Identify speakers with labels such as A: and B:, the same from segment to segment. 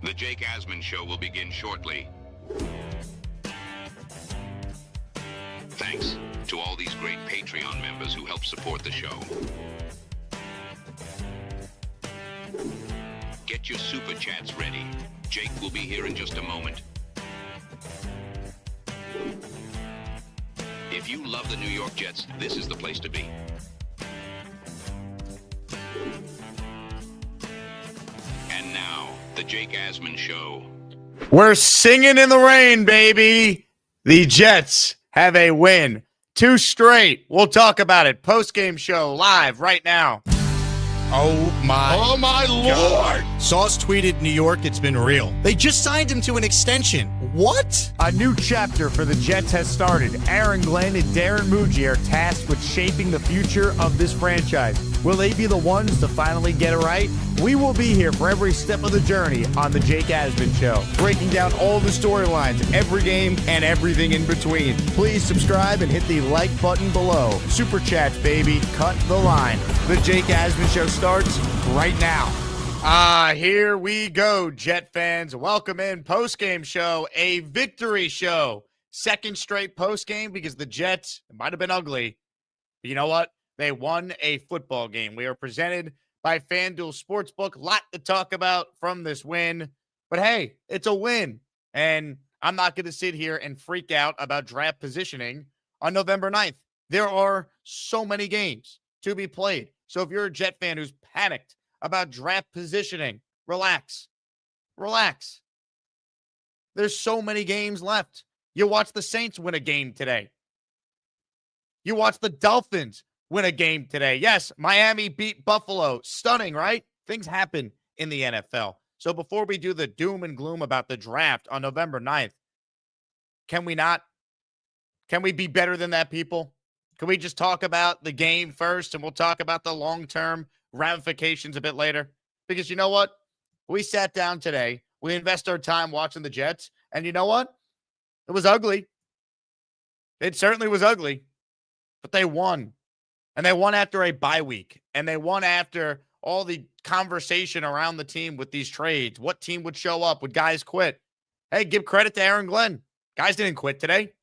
A: The Jake Asman Show will begin shortly. Thanks to all these great Patreon members who help support the show. Get your SuperChats ready. Jake will be here in just a moment. If you love the New York Jets, this is the place to be. And now, the Jake Asman Show.
B: We're singing in the rain, baby. The Jets have a win. 2 straight. We'll talk about it. Postgame show live right now.
C: Oh my
D: Lord.
C: Sauce tweeted New York, it's been real. They just signed him to an extension. What?
B: A new chapter for the Jets has started. Aaron Glenn and Darren Muji are tasked with shaping the future of this franchise. Will they be the ones to finally get it right? We will be here for every step of the journey on the Jake Asman Show, breaking down all the storylines, every game, and everything in between. Please subscribe and hit the like button below. Super Chats, baby. Cut the line. The Jake Asman Show starts right now. Here we go, Jet fans. Welcome in. Post-game show, a victory show. Second straight post-game because the Jets, it might have been ugly, but you know what? They won a football game. We are presented by FanDuel Sportsbook. A lot to talk about from this win. But hey, it's a win. And I'm not going to sit here and freak out about draft positioning on November 9th. There are so many games to be played. So if you're a Jet fan who's panicked about draft positioning, relax. Relax. There's so many games left. You watch the Saints win a game today. You watch the Dolphins win a game today. Yes, Miami beat Buffalo. Stunning, right? Things happen in the NFL. So before we do the doom and gloom about the draft on November 9th, can we not? Can we be better than that, people? Can we just talk about the game first and we'll talk about the long-term ramifications a bit later? Because you know what? We sat down today. We invest our time watching the Jets. And you know what? It was ugly. It certainly was ugly. But they won. And they won after a bye week. And they won after all the conversation around the team with these trades. What team would show up? Would guys quit? Hey, give credit to Aaron Glenn. Guys didn't quit today.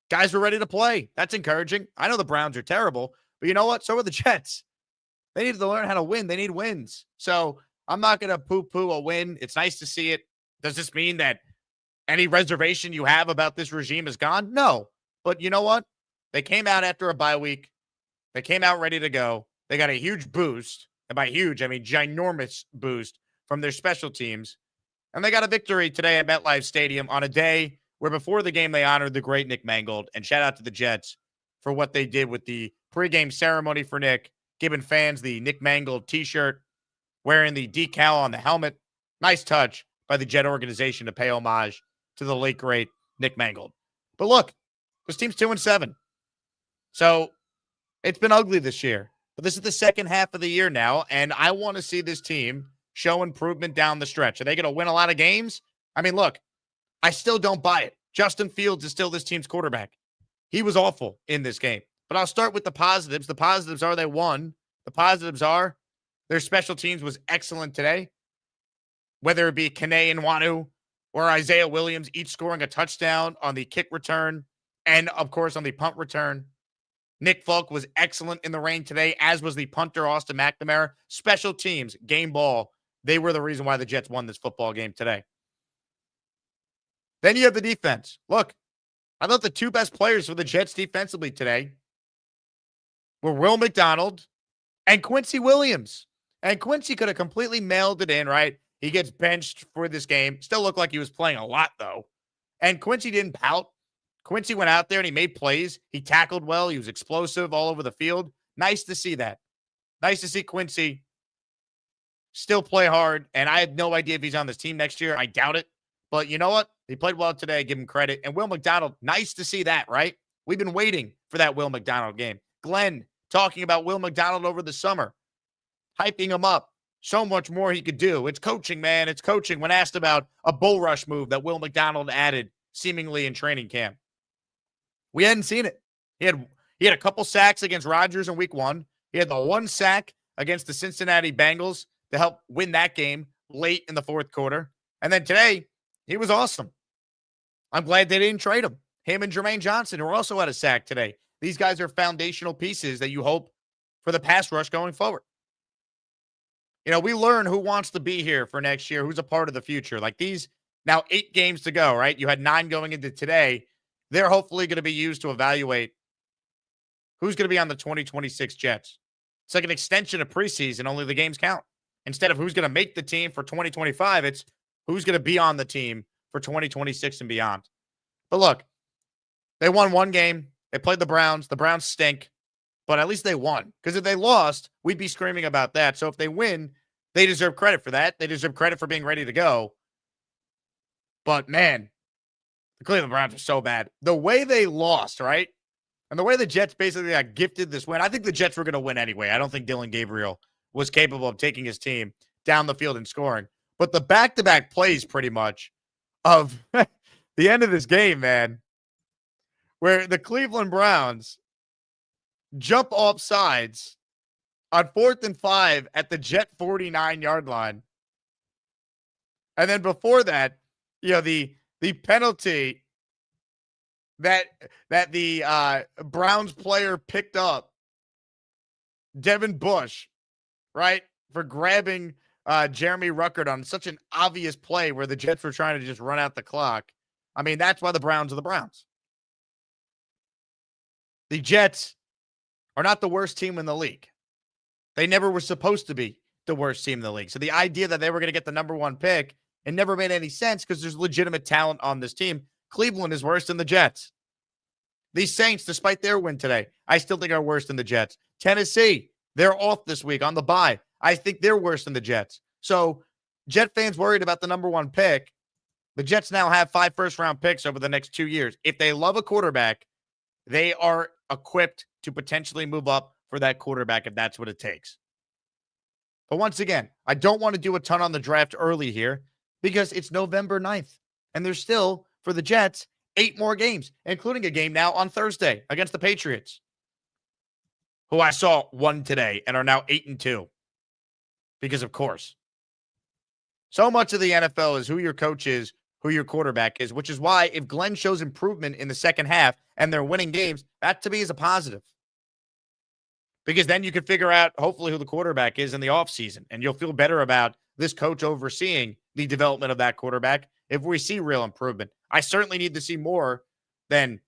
B: Guys were ready to play. That's encouraging. I know the Browns are terrible. But you know what? So are the Jets. They need to learn how to win. They need wins. So I'm not going to poo-poo a win. It's nice to see it. Does this mean that any reservation you have about this regime is gone? No. But you know what? They came out after a bye week. They came out ready to go. They got a huge boost. And by huge, I mean ginormous boost from their special teams. And they got a victory today at MetLife Stadium on a day where before the game they honored the great Nick Mangold. And shout out to the Jets for what they did with the pregame ceremony for Nick, giving fans the Nick Mangold t-shirt, wearing the decal on the helmet. Nice touch by the Jet organization to pay homage to the late, great Nick Mangold. But look, this team's 2-7. So it's been ugly this year. But this is the second half of the year now, and I want to see this team show improvement down the stretch. Are they going to win a lot of games? I mean, look, I still don't buy it. Justin Fields is still this team's quarterback. He was awful in this game. But I'll start with the positives. The positives are they won. The positives are their special teams was excellent today. Whether it be Kene Nwanu or Isaiah Williams, each scoring a touchdown on the kick return and, of course, on the punt return. Nick Folk was excellent in the rain today, as was the punter, Austin McNamara. Special teams, game ball, they were the reason why the Jets won this football game today. Then you have the defense. Look, I thought the 2 best players for the Jets defensively today were Will McDonald and Quincy Williams. And Quincy could have completely mailed it in, right? He gets benched for this game. Still looked like he was playing a lot, though. And Quincy didn't pout. Quincy went out there and he made plays. He tackled well. He was explosive all over the field. Nice to see that. Nice to see Quincy still play hard. And I have no idea if he's on this team next year. I doubt it. But you know what? He played well today. Give him credit. And Will McDonald, nice to see that, right? We've been waiting for that Will McDonald game. Glenn talking about Will McDonald over the summer, hyping him up. So much more he could do. It's coaching, man. It's coaching. When asked about a bull rush move that Will McDonald added seemingly in training camp, we hadn't seen it. He had a couple sacks against Rodgers in week 1. He had the 1 sack against the Cincinnati Bengals to help win that game late in the fourth quarter. And then today, he was awesome. I'm glad they didn't trade him. Him and Jermaine Johnson, who are also out of sack today. These guys are foundational pieces that you hope for the pass rush going forward. You know, we learn who wants to be here for next year, who's a part of the future. Like these, now 8 games to go, right? You had 9 going into today. They're hopefully going to be used to evaluate who's going to be on the 2026 Jets. It's like an extension of preseason, only the games count. Instead of who's going to make the team for 2025, it's who's going to be on the team for 2026 and beyond. But look, they won 1 game. They played the Browns. The Browns stink, but at least they won. Because if they lost, we'd be screaming about that. So if they win, they deserve credit for that. They deserve credit for being ready to go. But man, the Cleveland Browns are so bad. The way they lost, right? And the way the Jets basically got gifted this win, I think the Jets were going to win anyway. I don't think Dylan Gabriel was capable of taking his team down the field and scoring. But the back-to-back plays pretty much of the end of this game, man, where the Cleveland Browns jump off sides on 4th and 5 at the Jet 49-yard line. And then before that, you know, the penalty that the Browns player picked up, Devin Bush, right, for grabbing Jeremy Ruckert on such an obvious play where the Jets were trying to just run out the clock. I mean, that's why the Browns are the Browns. The Jets are not the worst team in the league. They never were supposed to be the worst team in the league. So the idea that they were going to get the number 1 pick, it never made any sense because there's legitimate talent on this team. Cleveland is worse than the Jets. These Saints, despite their win today, I still think are worse than the Jets. Tennessee, they're off this week on the bye. I think they're worse than the Jets. So Jet fans worried about the number 1 pick. The Jets now have 5 first-round picks over the next 2 years. If they love a quarterback, they are equipped to potentially move up for that quarterback if that's what it takes. But once again, I don't want to do a ton on the draft early here because it's November 9th. And there's still, for the Jets, 8 more games, including a game now on Thursday against the Patriots, who I saw won today and are now 8-2. Because, of course, so much of the NFL is who your coach is, who your quarterback is, which is why if Glenn shows improvement in the second half and they're winning games, that to me is a positive. Because then you can figure out, hopefully, who the quarterback is in the offseason, and you'll feel better about this coach overseeing the development of that quarterback if we see real improvement. I certainly need to see more than,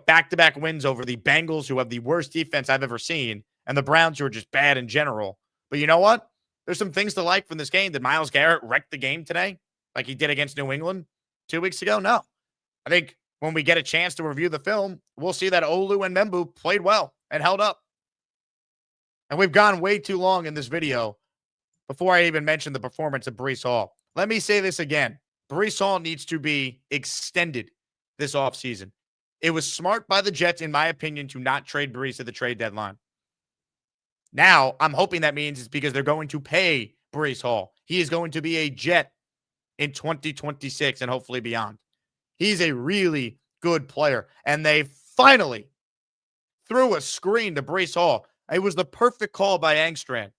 B: back-to-back wins over the Bengals, who have the worst defense I've ever seen, and the Browns, who are just bad in general. But you know what? There's some things to like from this game. Did Myles Garrett wreck the game today like he did against New England 2 weeks ago? No. I think when we get a chance to review the film, we'll see that Olu and Membu played well and held up. And we've gone way too long in this video before I even mention the performance of Breece Hall. Let me say this again. Breece Hall needs to be extended this offseason. It was smart by the Jets, in my opinion, to not trade Breece at the trade deadline. Now, I'm hoping that means it's because they're going to pay Breece Hall. He is going to be a Jet in 2026 and hopefully beyond. He's a really good player. And they finally threw a screen to Breece Hall. It was the perfect call by Angstrand.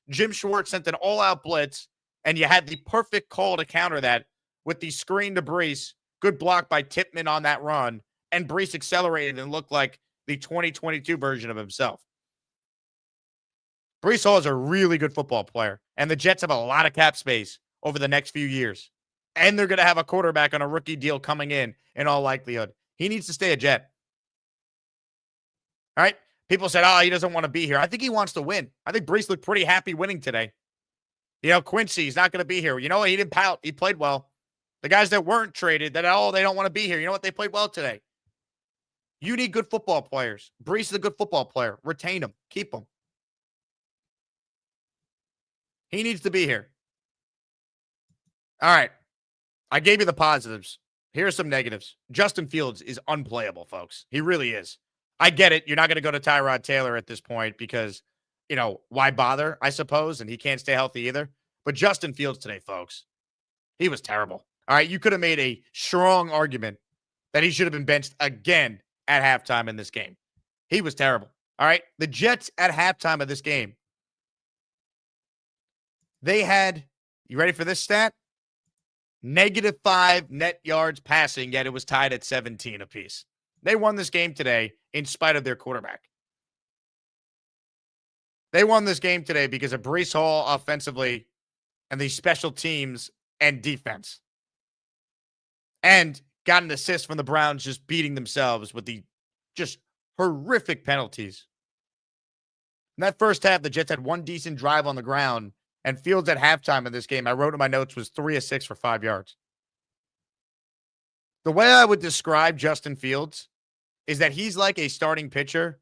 B: Jim Schwartz sent an all-out blitz, and you had the perfect call to counter that with the screen to Breece. Good block by Tippmann on that run. And Breece accelerated and looked like the 2022 version of himself. Breece Hall is a really good football player, and the Jets have a lot of cap space over the next few years. And they're going to have a quarterback on a rookie deal coming in all likelihood. He needs to stay a Jet. All right? People said, he doesn't want to be here. I think he wants to win. I think Breece looked pretty happy winning today. Quincy's not going to be here. You know what? He didn't pout. He played well. The guys that weren't traded, they don't want to be here. You know what? They played well today. You need good football players. Breece is a good football player. Retain him. Keep him. He needs to be here. All right. I gave you the positives. Here are some negatives. Justin Fields is unplayable, folks. He really is. I get it. You're not going to go to Tyrod Taylor at this point because, why bother, I suppose, and he can't stay healthy either. But Justin Fields today, folks, he was terrible. All right, you could have made a strong argument that he should have been benched again at halftime in this game. He was terrible. All right, the Jets at halftime of this game, they had, you ready for this stat? -5 net yards passing, yet it was tied at 17 apiece. They won this game today in spite of their quarterback. They won this game today because of Breece Hall offensively and the special teams and defense. And got an assist from the Browns just beating themselves with the just horrific penalties. In that first half, the Jets had one decent drive on the ground, and Fields at halftime in this game, I wrote in my notes, was 3 of 6 for 5 yards. The way I would describe Justin Fields is that he's like a starting pitcher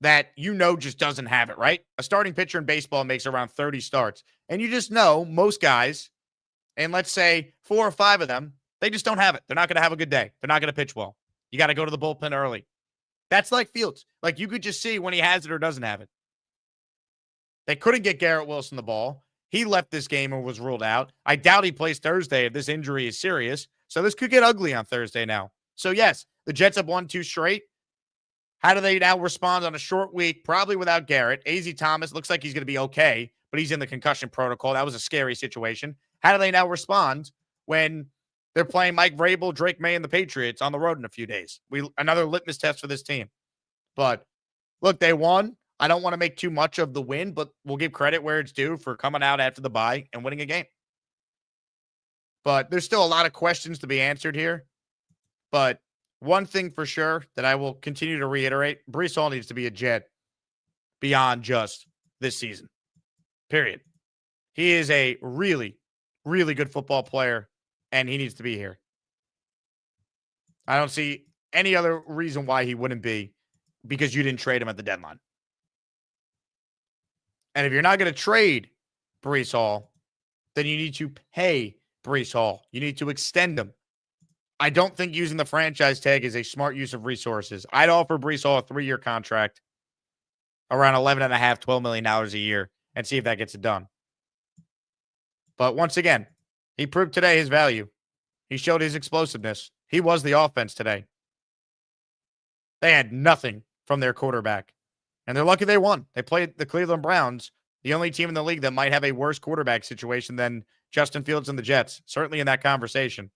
B: that just doesn't have it, right? A starting pitcher in baseball makes around 30 starts. And you just know most guys, and let's say 4 or 5 of them, they just don't have it. They're not going to have a good day. They're not going to pitch well. You got to go to the bullpen early. That's like Fields. Like, you could just see when he has it or doesn't have it. They couldn't get Garrett Wilson the ball. He left this game and was ruled out. I doubt he plays Thursday if this injury is serious. So this could get ugly on Thursday now. So yes, the Jets have won 2 straight. How do they now respond on a short week? Probably without Garrett. A.Z. Thomas looks like he's going to be okay, but he's in the concussion protocol. That was a scary situation. How do they now respond when they're playing Mike Vrabel, Drake May, and the Patriots on the road in a few days? Another litmus test for this team. But look, they won. I don't want to make too much of the win, but we'll give credit where it's due for coming out after the bye and winning a game. But there's still a lot of questions to be answered here. But one thing for sure that I will continue to reiterate, Breece Hall needs to be a Jet beyond just this season. Period. He is a really, really good football player, and he needs to be here. I don't see any other reason why he wouldn't be, because you didn't trade him at the deadline. And if you're not going to trade Breece Hall, then you need to pay Breece Hall. You need to extend him. I don't think using the franchise tag is a smart use of resources. I'd offer Breece Hall a 3-year contract, around $11.5, $12 million a year, and see if that gets it done. But once again, he proved today his value. He showed his explosiveness. He was the offense today. They had nothing from their quarterback. And they're lucky they won. They played the Cleveland Browns, the only team in the league that might have a worse quarterback situation than Justin Fields and the Jets. Certainly in that conversation.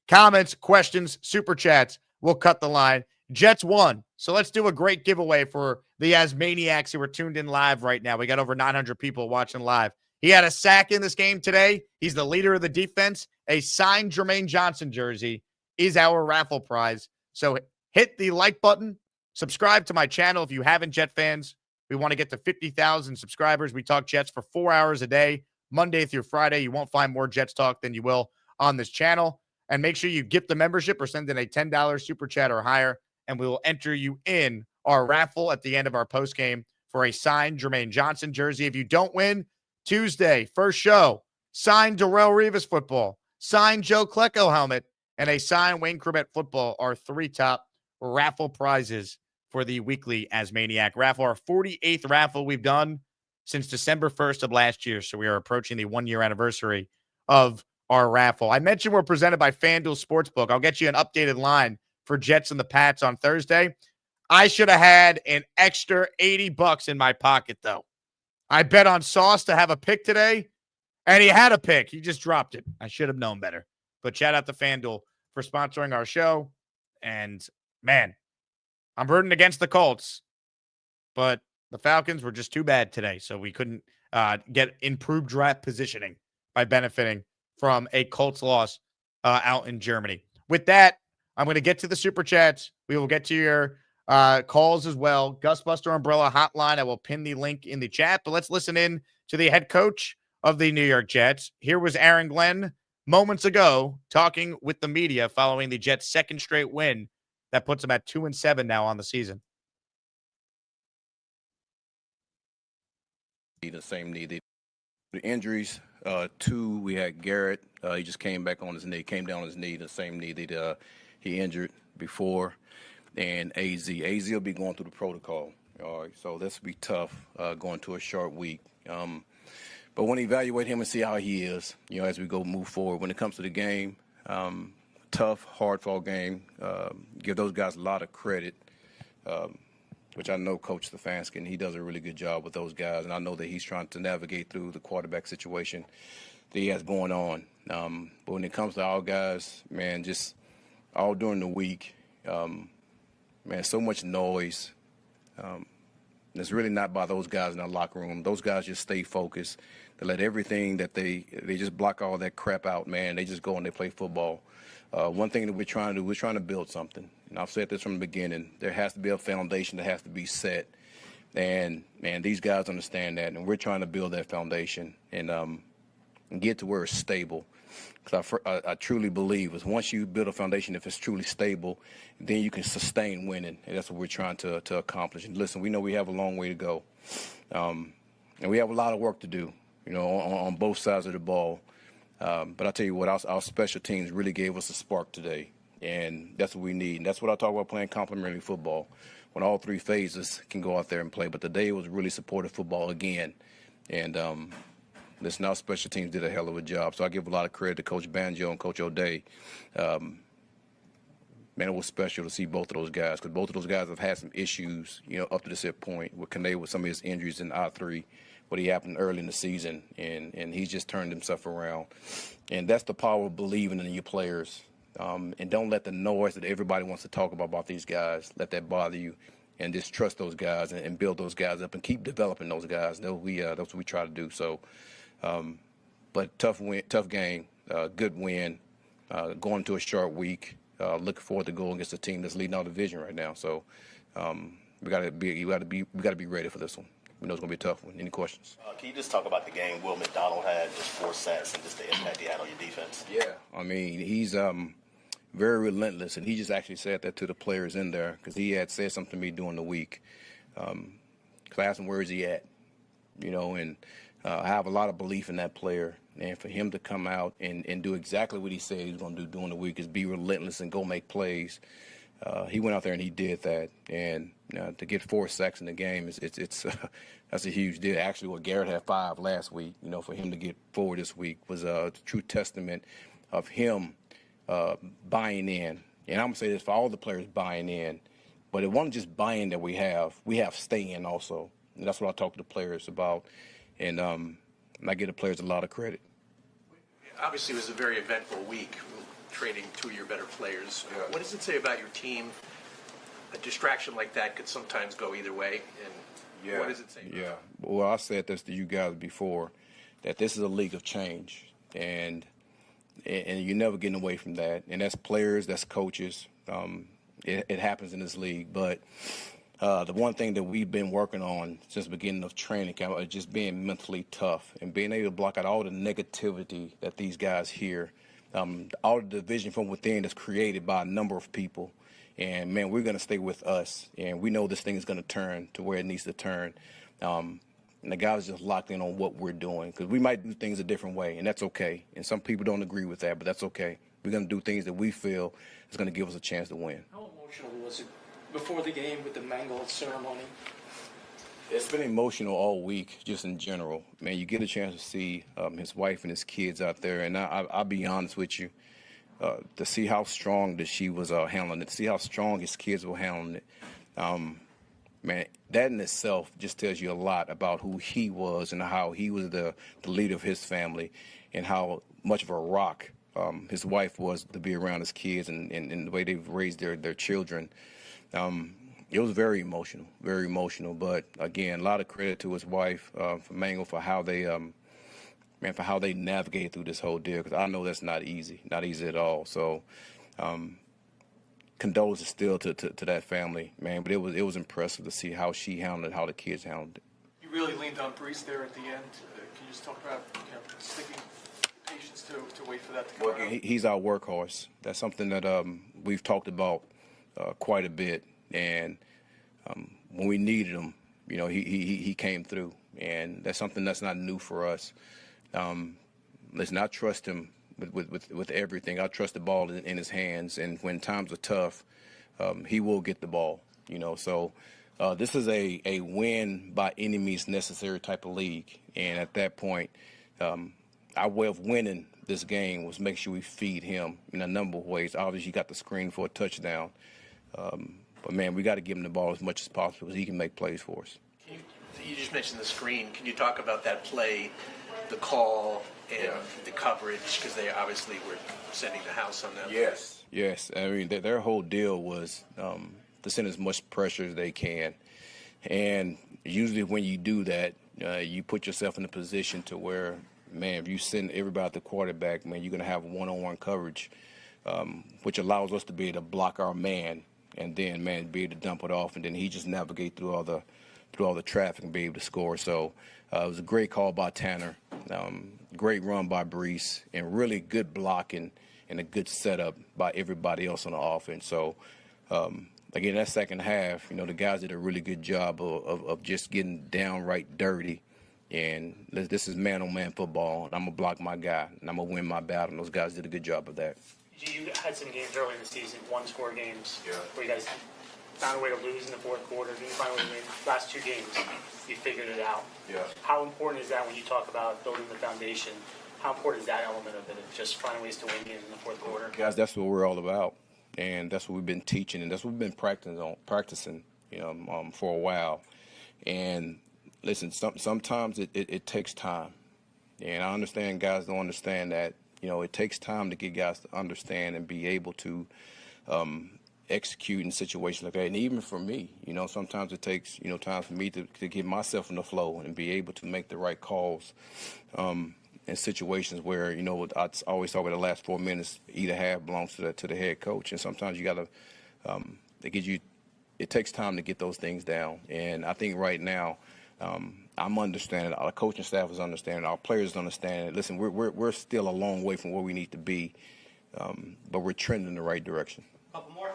B: Comments, questions, super chats. We'll cut the line. Jets won. So let's do a great giveaway for the Asmaniacs who are tuned in live right now. We got over 900 people watching live. He had a sack in this game today. He's the leader of the defense. A signed Jermaine Johnson jersey is our raffle prize. So hit the like button. Subscribe to my channel if you haven't, Jet fans. We want to get to 50,000 subscribers. We talk Jets for 4 hours a day, Monday through Friday. You won't find more Jets talk than you will on this channel. And make sure you gift the membership or send in a $10 super chat or higher, and we will enter you in our raffle at the end of our postgame for a signed Jermaine Johnson jersey. If you don't win, Tuesday, first show, signed Darrelle Revis football, signed Joe Klecko helmet, and a signed Wayne Corbett football are 3 top raffle prizes for the weekly Asmaniac raffle. Our 48th raffle we've done since December 1st of last year. So we are approaching the 1-year anniversary of our raffle. I mentioned we're presented by FanDuel Sportsbook. I'll get you an updated line for Jets and the Pats on Thursday. I should have had an extra $80 in my pocket, though. I bet on Sauce to have a pick today, and he had a pick. He just dropped it. I should have known better. But shout out to FanDuel for sponsoring our show. And, man, I'm rooting against the Colts, but the Falcons were just too bad today, so we couldn't get improved draft positioning by benefiting from a Colts loss out in Germany. With that, I'm going to get to the Super Chats. We will get to your calls as well. Gusbuster Umbrella Hotline. I will pin the link in the chat, but let's listen in to the head coach of the New York Jets. Here was Aaron Glenn moments ago talking with the media following the Jets' second straight win. That puts them at 2-7 now on the season.
D: The same knee. The injuries, 2, we had Garrett. He just came back on his knee, came down on his knee, the same knee that he injured before. And AZ. AZ will be going through the protocol. All right, so this will be tough going to a short week. But when we evaluate him and see how he is, as we move forward, when it comes to the game, tough, hard-fought game. Give those guys a lot of credit, which I know Coach Stefanski, he does a really good job with those guys. And I know that he's trying to navigate through the quarterback situation he has going on. But when it comes to our guys, man, just all during the week, man, so much noise. It's really not by those guys in our locker room. Those guys just stay focused. They let everything that they just block all that crap out, man. They just go and they play football. One thing that we're trying to do, we're trying to build something. And I've said this from the beginning. There has to be a foundation that has to be set. And, man, these guys understand that. And we're trying to build that foundation and get to where it's stable. Because I truly believe is once you build a foundation, if it's truly stable, then you can sustain winning. And that's what we're trying to accomplish. And listen, we know we have a long way to go. And we have a lot of work to do, on both sides of the ball. But I'll tell you what, our special teams really gave us a spark today. And that's what we need. And that's what I talk about playing complementary football, when all three phases can go out there and play. But today was really supportive football again. And listen, our special teams did a hell of a job. So I give a lot of credit to Coach Banjo and Coach O'Day. Man, it was special to see both of those guys because both of those guys have had some issues, up to this point with Kane with some of his injuries in I3, what happened early in the season, and he's just turned himself around. And that's the power of believing in your players. And don't let the noise that everybody wants to talk about these guys, let that bother you. And just trust those guys and build those guys up and keep developing those guys. That's what we try to do. So, but tough game, good win, going into a short week. Looking forward to going against a team that's leading our division right now. So, we gotta be ready for this one. We know it's gonna be a tough one. Any questions?
E: Can you just talk about the game Will McDonald had, just 4 sacks, and just the impact he had on your defense?
D: Yeah, I mean he's very relentless, and he just actually said that to the players in there because he had said something to me during the week. Because I asked him where's he at, and I have a lot of belief in that player. And for him to come out and do exactly what he said he was going to do during the week is be relentless and go make plays. He went out there and he did that. And to get 4 sacks in the game, that's a huge deal. Actually, what Garrett had 5 last week, for him to get 4 this week was a true testament of him buying in. And I'm going to say this for all the players buying in. But it wasn't just buying that we have stay in also. And that's what I talk to the players about. And I give the players a lot of credit.
F: Obviously, it was a very eventful week, trading 2 of your better players. Yeah. What does it say about your team? A distraction like that could sometimes go either way. And what does it say?
D: Yeah. Well, I said this to you guys before, that this is a league of change, and you're never getting away from that. And that's players, that's coaches. It happens in this league, but. The one thing that we've been working on since the beginning of training camp is just being mentally tough and being able to block out all the negativity that these guys hear, all the division from within that's created by a number of people. And, man, we're going to stay with us, and we know this thing is going to turn to where it needs to turn. And the guys just locked in on what we're doing because we might do things a different way, and that's okay. And some people don't agree with that, but that's okay. We're going to do things that we feel is going to give us a chance to win.
G: How emotional was it before the game with the mangled ceremony?
D: It's been emotional all week, just in general. Man, you get a chance to see his wife and his kids out there, and I'll be honest with you, to see how strong that she was handling it, to see how strong his kids were handling it. Man, that in itself just tells you a lot about who he was and how he was the leader of his family and how much of a rock his wife was to be around his kids and the way they've raised their children. It was very emotional. But again, a lot of credit to his wife, for Mango, for how they, for how they navigated through this whole deal. Because I know that's not easy at all. So, condolences still to that family, man. But it was impressive to see how she handled it, how the kids handled it.
G: You really leaned on Breece there at the end. Can you just talk about sticking patience to wait for that to come out?
D: He's our workhorse. That's something that we've talked about quite a bit, and when we needed him, he came through, and that's something that's not new for us. Listen, I trust him with everything. I trust the ball in his hands, and when times are tough, he will get the ball. So this is a win by any means necessary type of league, and at that point, our way of winning this game was make sure we feed him in a number of ways. Obviously, he got the screen for a touchdown. But, man, we got to give him the ball as much as possible because he can make plays for us.
F: You just mentioned the screen. Can you talk about that play the call and the coverage, because they obviously were sending the house on them.
D: Yes. I mean, their whole deal was to send as much pressure as they can. And usually when you do that, you put yourself in a position to where, man, if you send everybody at the quarterback, man, you're going to have one-on-one coverage, which allows us to be able to block our man and then, man, be able to dump it off. And then he just navigate through all the traffic and be able to score. So it was a great call by Tanner, great run by Breece, and really good blocking and a good setup by everybody else on the offense. So, again, that second half, the guys did a really good job of just getting downright dirty. And this is man-on-man football, and I'm going to block my guy, and I'm going to win my battle. And those guys did a good job of that.
H: You had some games early in the season, one-score games, where you guys found a way to lose in the fourth quarter. Then you finally win. Last two games, you figured it out. How important is that when you talk about building the foundation? How important is that element of it, of just finding ways to win games in the fourth quarter?
D: Guys, that's what we're all about, and that's what we've been teaching, and that's what we've been practicing, for a while. And listen, sometimes it takes time, and I understand guys don't understand that. It takes time to get guys to understand and be able to execute in situations like that. And even for me, sometimes it takes time for me to get myself in the flow and be able to make the right calls. In situations where, I always talk about the last 4 minutes, either half belongs to the head coach. And sometimes you got to, it takes time to get those things down. And I think right now, I'm understanding, our coaching staff is understanding, our players understand. Listen, we're still a long way from where we need to be, but we're trending in the right direction.
H: Couple more.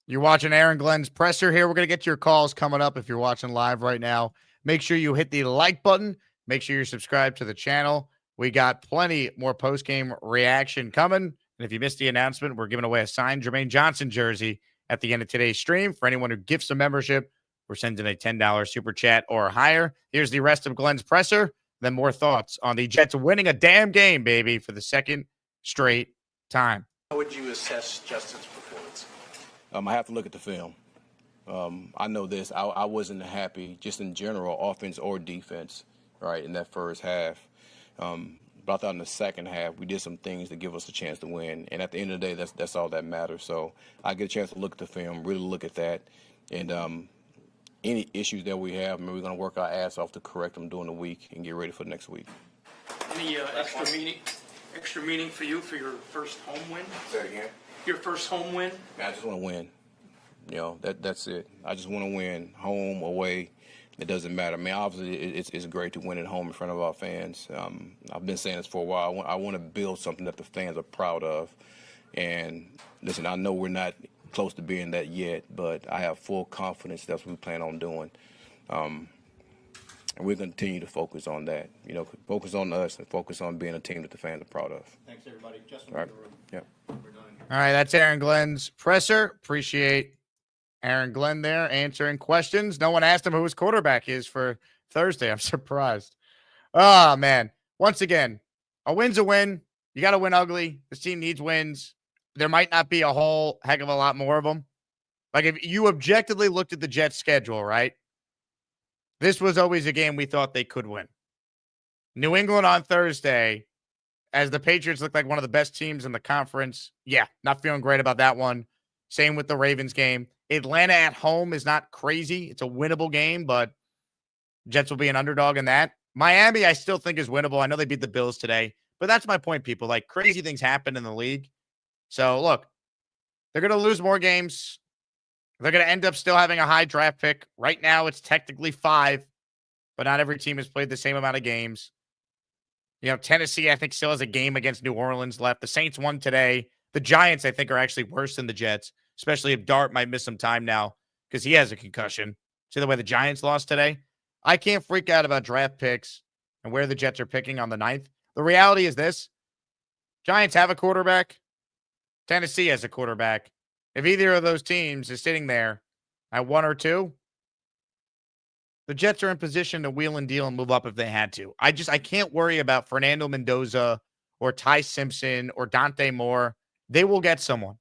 B: You're watching Aaron Glenn's presser here. We're going to get your calls coming up if you're watching live right now. Make sure you hit the like button. Make sure you're subscribed to the channel. We got plenty more post-game reaction coming. And if you missed the announcement, we're giving away a signed Jermaine Johnson jersey at the end of today's stream. For anyone who gifts a membership, we're sending a $10 super chat or higher. Here's the rest of Glenn's presser. Then more thoughts on the Jets winning a damn game, baby, for the second straight time.
F: How would you assess Justin's performance?
D: I have to look at the film. I know this. I wasn't happy just in general, offense or defense, right, in that first half. But I thought in the second half we did some things to give us a chance to win. And at the end of the day, that's all that matters. So I get a chance to look at the film, really look at that. And any issues that we have, we're going to work our ass off to correct them during the week and get ready for the next week.
G: Any extra meaning for you for your first home win?
D: Say it again.
G: Your first home win?
D: Man, I just want to win. That's it. I just want to win, home, away. It doesn't matter. I mean, obviously, it's great to win at home in front of our fans. I've been saying this for a while. I want to build something that the fans are proud of. And listen, I know we're not close to being that yet, but I have full confidence that's what we plan on doing. And we're going to continue to focus on that. Focus on us and focus on being a team that the fans are proud of.
E: Thanks, everybody. Justin,
D: All right. Yeah.
E: we're done.
B: All right, that's Aaron Glenn's presser. Appreciate Aaron Glenn there answering questions. No one asked him who his quarterback is for Thursday. I'm surprised. Oh, man. Once again, a win's a win. You got to win ugly. This team needs wins. There might not be a whole heck of a lot more of them. Like, if you objectively looked at the Jets' schedule, right? This was always a game we thought they could win. New England on Thursday, as the Patriots look like one of the best teams in the conference. Yeah, not feeling great about that one. Same with the Ravens game. Atlanta at home is not crazy. It's a winnable game, but Jets will be an underdog in that. Miami, I still think is winnable. I know they beat the Bills today, but that's my point, people. Like, crazy things happen in the league. So, look, they're going to lose more games. They're going to end up still having a high draft pick. Right now, it's technically 5, but not every team has played the same amount of games. Tennessee, I think, still has a game against New Orleans left. The Saints won today. The Giants, I think, are actually worse than the Jets, especially if Dart might miss some time now because he has a concussion. See the way the Giants lost today? I can't freak out about draft picks and where the Jets are picking on the 9th. The reality is this. Giants have a quarterback. Tennessee has a quarterback. If either of those teams is sitting there at 1 or 2, the Jets are in position to wheel and deal and move up if they had to. I can't worry about Fernando Mendoza or Ty Simpson or Dante Moore. They will get someone.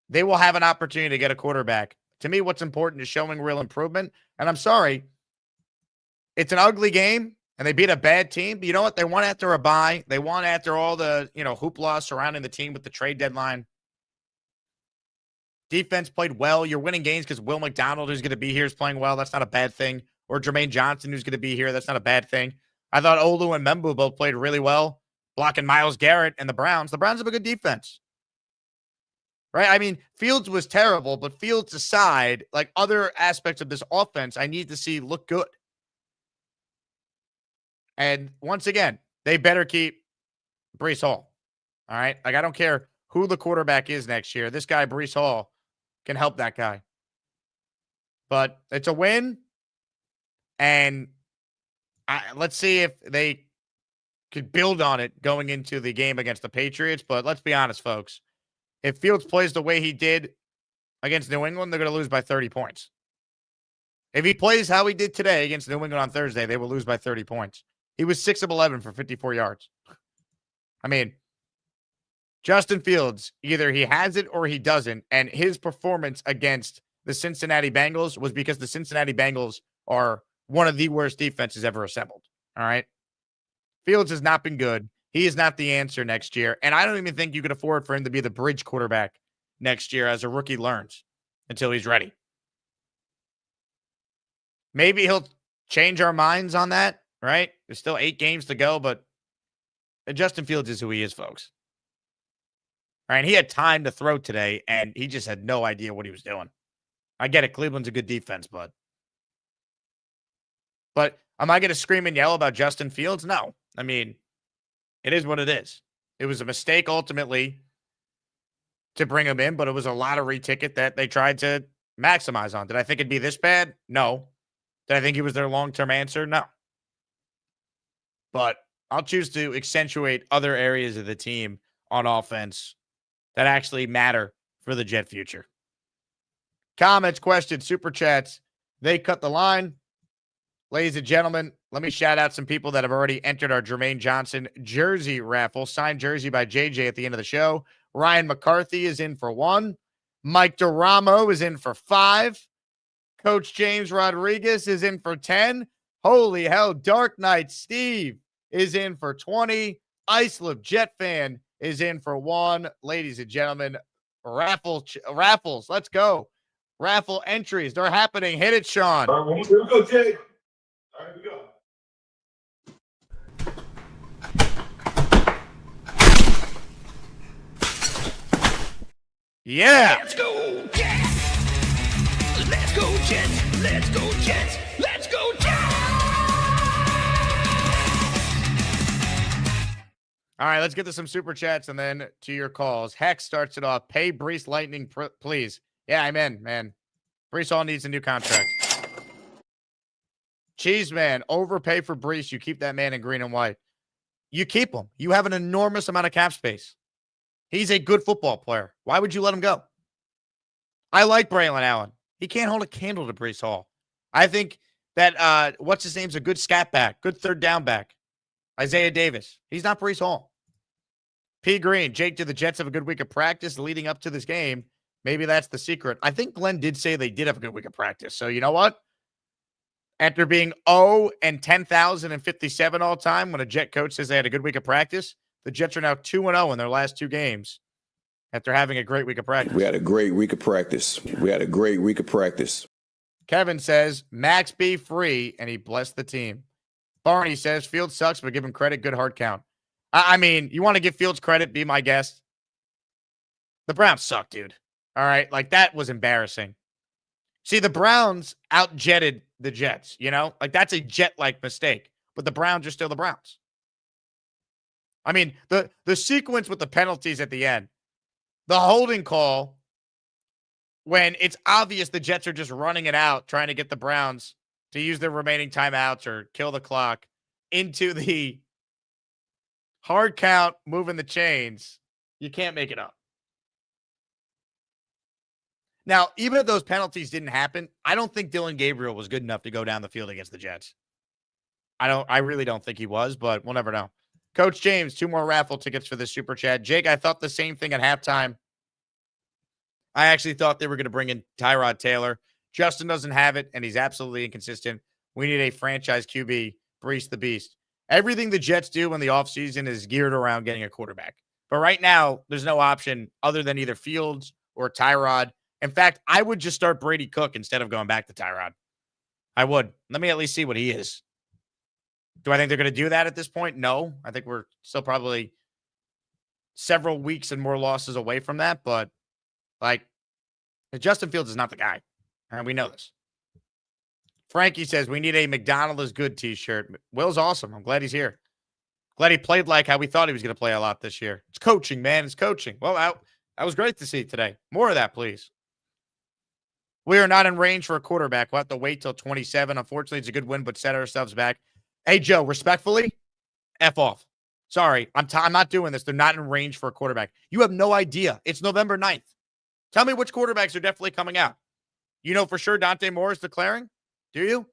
B: They will have an opportunity to get a quarterback. To me, what's important is showing real improvement. And I'm sorry, It's an ugly game, and they beat a bad team. But you know what? They won after a bye. They won after all the, hoopla surrounding the team with the trade deadline. Defense played well. You're winning games because Will McDonald, who's going to be here, is playing well. That's not a bad thing. Or Jermaine Johnson, who's going to be here. That's not a bad thing. I thought Olu and Membu both played really well, blocking Myles Garrett and the Browns. The Browns have a good defense. Right? I mean, Fields was terrible, but Fields aside, like other aspects of this offense, I need to see look good. And once again, they better keep Breece Hall. All right? Like, I don't care who the quarterback is next year. This guy, Breece Hall, can help that guy. But it's a win. And let's see if they could build on it going into the game against the Patriots. But let's be honest, folks. If Fields plays the way he did against New England, they're going to lose by 30 points. If he plays how he did today against New England on Thursday, they will lose by 30 points. He was 6 of 11 for 54 yards. I mean, Justin Fields, either he has it or he doesn't. And his performance against the Cincinnati Bengals was because the Cincinnati Bengals are one of the worst defenses ever assembled. All right. Fields has not been good. He is not the answer next year. And I don't even think you could afford for him to be the bridge quarterback next year as a rookie learns until he's ready. Maybe he'll change our minds on that, right? There's still 8 games to go, but Justin Fields is who he is, folks. All right, he had time to throw today, and he just had no idea what he was doing. I get it. Cleveland's a good defense, but am I going to scream and yell about Justin Fields? No. I mean, it is what it is. It was a mistake ultimately to bring him in, but it was a lottery ticket that they tried to maximize on. Did I think it'd be this bad? No. Did I think he was their long-term answer? No. But I'll choose to accentuate other areas of the team on offense that actually matter for the Jet future. Comments, questions, super chats. They cut the line. Ladies and gentlemen, let me shout out some people that have already entered our Jermaine Johnson jersey raffle. Signed jersey by JJ at the end of the show. Ryan McCarthy is in for 1. Mike DeRamo is in for 5. Coach James Rodriguez is in for 10. Holy hell, Dark Knight Steve is in for 20. Islip Jet Fan is in for 1. Ladies and gentlemen, raffles, let's go. Raffle entries, they're happening. Hit it, Sean.
I: All right, here we go, Jay. All right, here we go.
B: Yeah.
A: Let's go, Jets! Let's go, Jets! Let's go, Jets! Let's go, Jets!
B: All right, let's get to some super chats and then to your calls. Hex starts it off. Pay Breece Lightning, please. Yeah, I'm in, man. Breece Hall needs a new contract. Cheese man, overpay for Breece. You keep that man in green and white. You keep him. You have an enormous amount of cap space. He's a good football player. Why would you let him go? I like Braylon Allen. He can't hold a candle to Breece Hall. I think that, what's his name's a good scat back, good third down back. Isaiah Davis. He's not Breece Hall. P. Green, Jake, do the Jets have a good week of practice leading up to this game? Maybe that's the secret. I think Glenn did say they did have a good week of practice. So you know what? After being 0 and 10,057 all time, when a Jet coach says they had a good week of practice, the Jets are now 2-0 in their last 2 games after having a great week of practice.
J: We had a great week of practice.
B: Kevin says, Max be free, and he blessed the team. Barney says, Fields sucks, but give him credit. Good hard count. I mean, you want to give Fields credit? Be my guest. The Browns suck, dude. All right? Like, that was embarrassing. See, the Browns out-jetted the Jets, you know? Like, that's a Jet-like mistake. But the Browns are still the Browns. I mean, the sequence with the penalties at the end, the holding call, when it's obvious the Jets are just running it out, trying to get the Browns to use their remaining timeouts or kill the clock, into the hard count, moving the chains. You can't make it up. Now, even if those penalties didn't happen, I don't think Dylan Gabriel was good enough to go down the field against the Jets. I really don't think he was, but we'll never know. Coach James, 2 more raffle tickets for this super chat. Jake, I thought the same thing at halftime. I actually thought they were going to bring in Tyrod Taylor. Justin doesn't have it, and he's absolutely inconsistent. We need a franchise QB, Breece the Beast. Everything the Jets do in the offseason is geared around getting a quarterback. But right now, there's no option other than either Fields or Tyrod. In fact, I would just start Brady Cook instead of going back to Tyrod. I would. Let me at least see what he is. Do I think they're going to do that at this point? No. I think we're still probably several weeks and more losses away from that. But, like, Justin Fields is not the guy. And we know this. Frankie says, we need a McDonald is good t-shirt. Will's awesome. I'm glad he's here. Glad he played like how we thought he was going to play a lot this year. It's coaching, man. It's coaching. Well, that was great to see today. More of that, please. We are not in range for a quarterback. We'll have to wait till 27. Unfortunately, it's a good win, but set ourselves back. Hey, Joe, respectfully, F off. Sorry, I'm not doing this. They're not in range for a quarterback. You have no idea. It's November 9th. Tell me which quarterbacks are definitely coming out. You know for sure Dante Moore is declaring? Do you?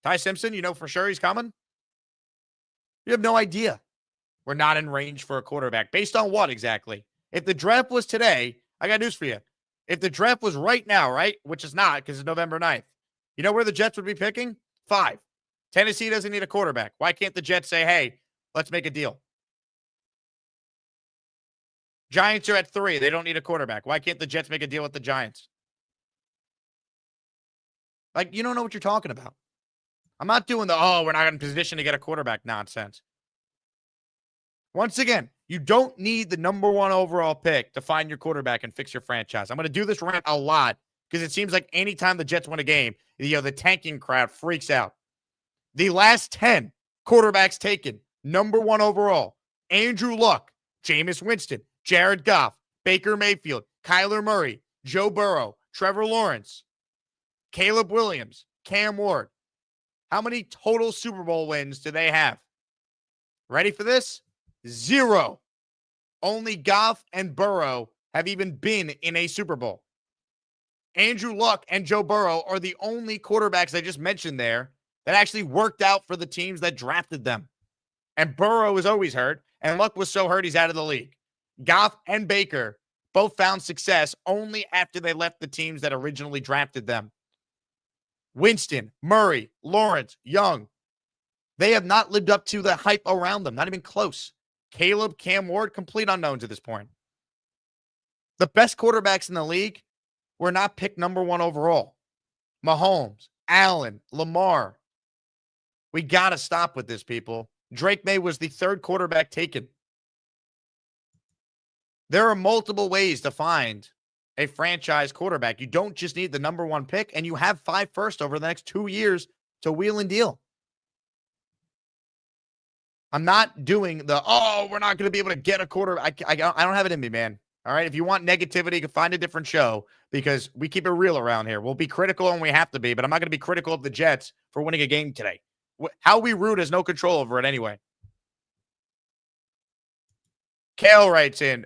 B: Ty Simpson, you know for sure he's coming? You have no idea. We're not in range for a quarterback. Based on what exactly? If the draft was today, I got news for you. If the draft was right now, right, which is not because it's November 9th, you know where the Jets would be picking? 5. Tennessee doesn't need a quarterback. Why can't the Jets say, hey, let's make a deal? Giants are at 3. They don't need a quarterback. Why can't the Jets make a deal with the Giants? Like, you don't know what you're talking about. I'm not doing the, we're not in position to get a quarterback nonsense. Once again, you don't need the number 1 overall pick to find your quarterback and fix your franchise. I'm going to do this rant a lot because it seems like anytime the Jets win a game, the tanking crowd freaks out. The last 10 quarterbacks taken, number 1 overall, Andrew Luck, Jameis Winston, Jared Goff, Baker Mayfield, Kyler Murray, Joe Burrow, Trevor Lawrence, Caleb Williams, Cam Ward. How many total Super Bowl wins do they have? Ready for this? 0. Only Goff and Burrow have even been in a Super Bowl. Andrew Luck and Joe Burrow are the only quarterbacks I just mentioned there that actually worked out for the teams that drafted them. And Burrow was always hurt, and Luck was so hurt he's out of the league. Goff and Baker both found success only after they left the teams that originally drafted them. Winston, Murray, Lawrence, Young, they have not lived up to the hype around them, not even close. Caleb, Cam Ward, complete unknowns at this point. The best quarterbacks in the league were not picked number 1 overall. Mahomes, Allen, Lamar. We got to stop with this, people. Drake May was the 3rd quarterback taken. There are multiple ways to find a franchise quarterback. You don't just need the number 1 pick, and you have 5 first over the next 2 years to wheel and deal. I'm not doing the, we're not going to be able to get a quarterback. I don't have it in me, man. All right. If you want negativity, you can find a different show because we keep it real around here. We'll be critical when we have to be, but I'm not going to be critical of the Jets for winning a game today. How we root has no control over it anyway. Kale writes in,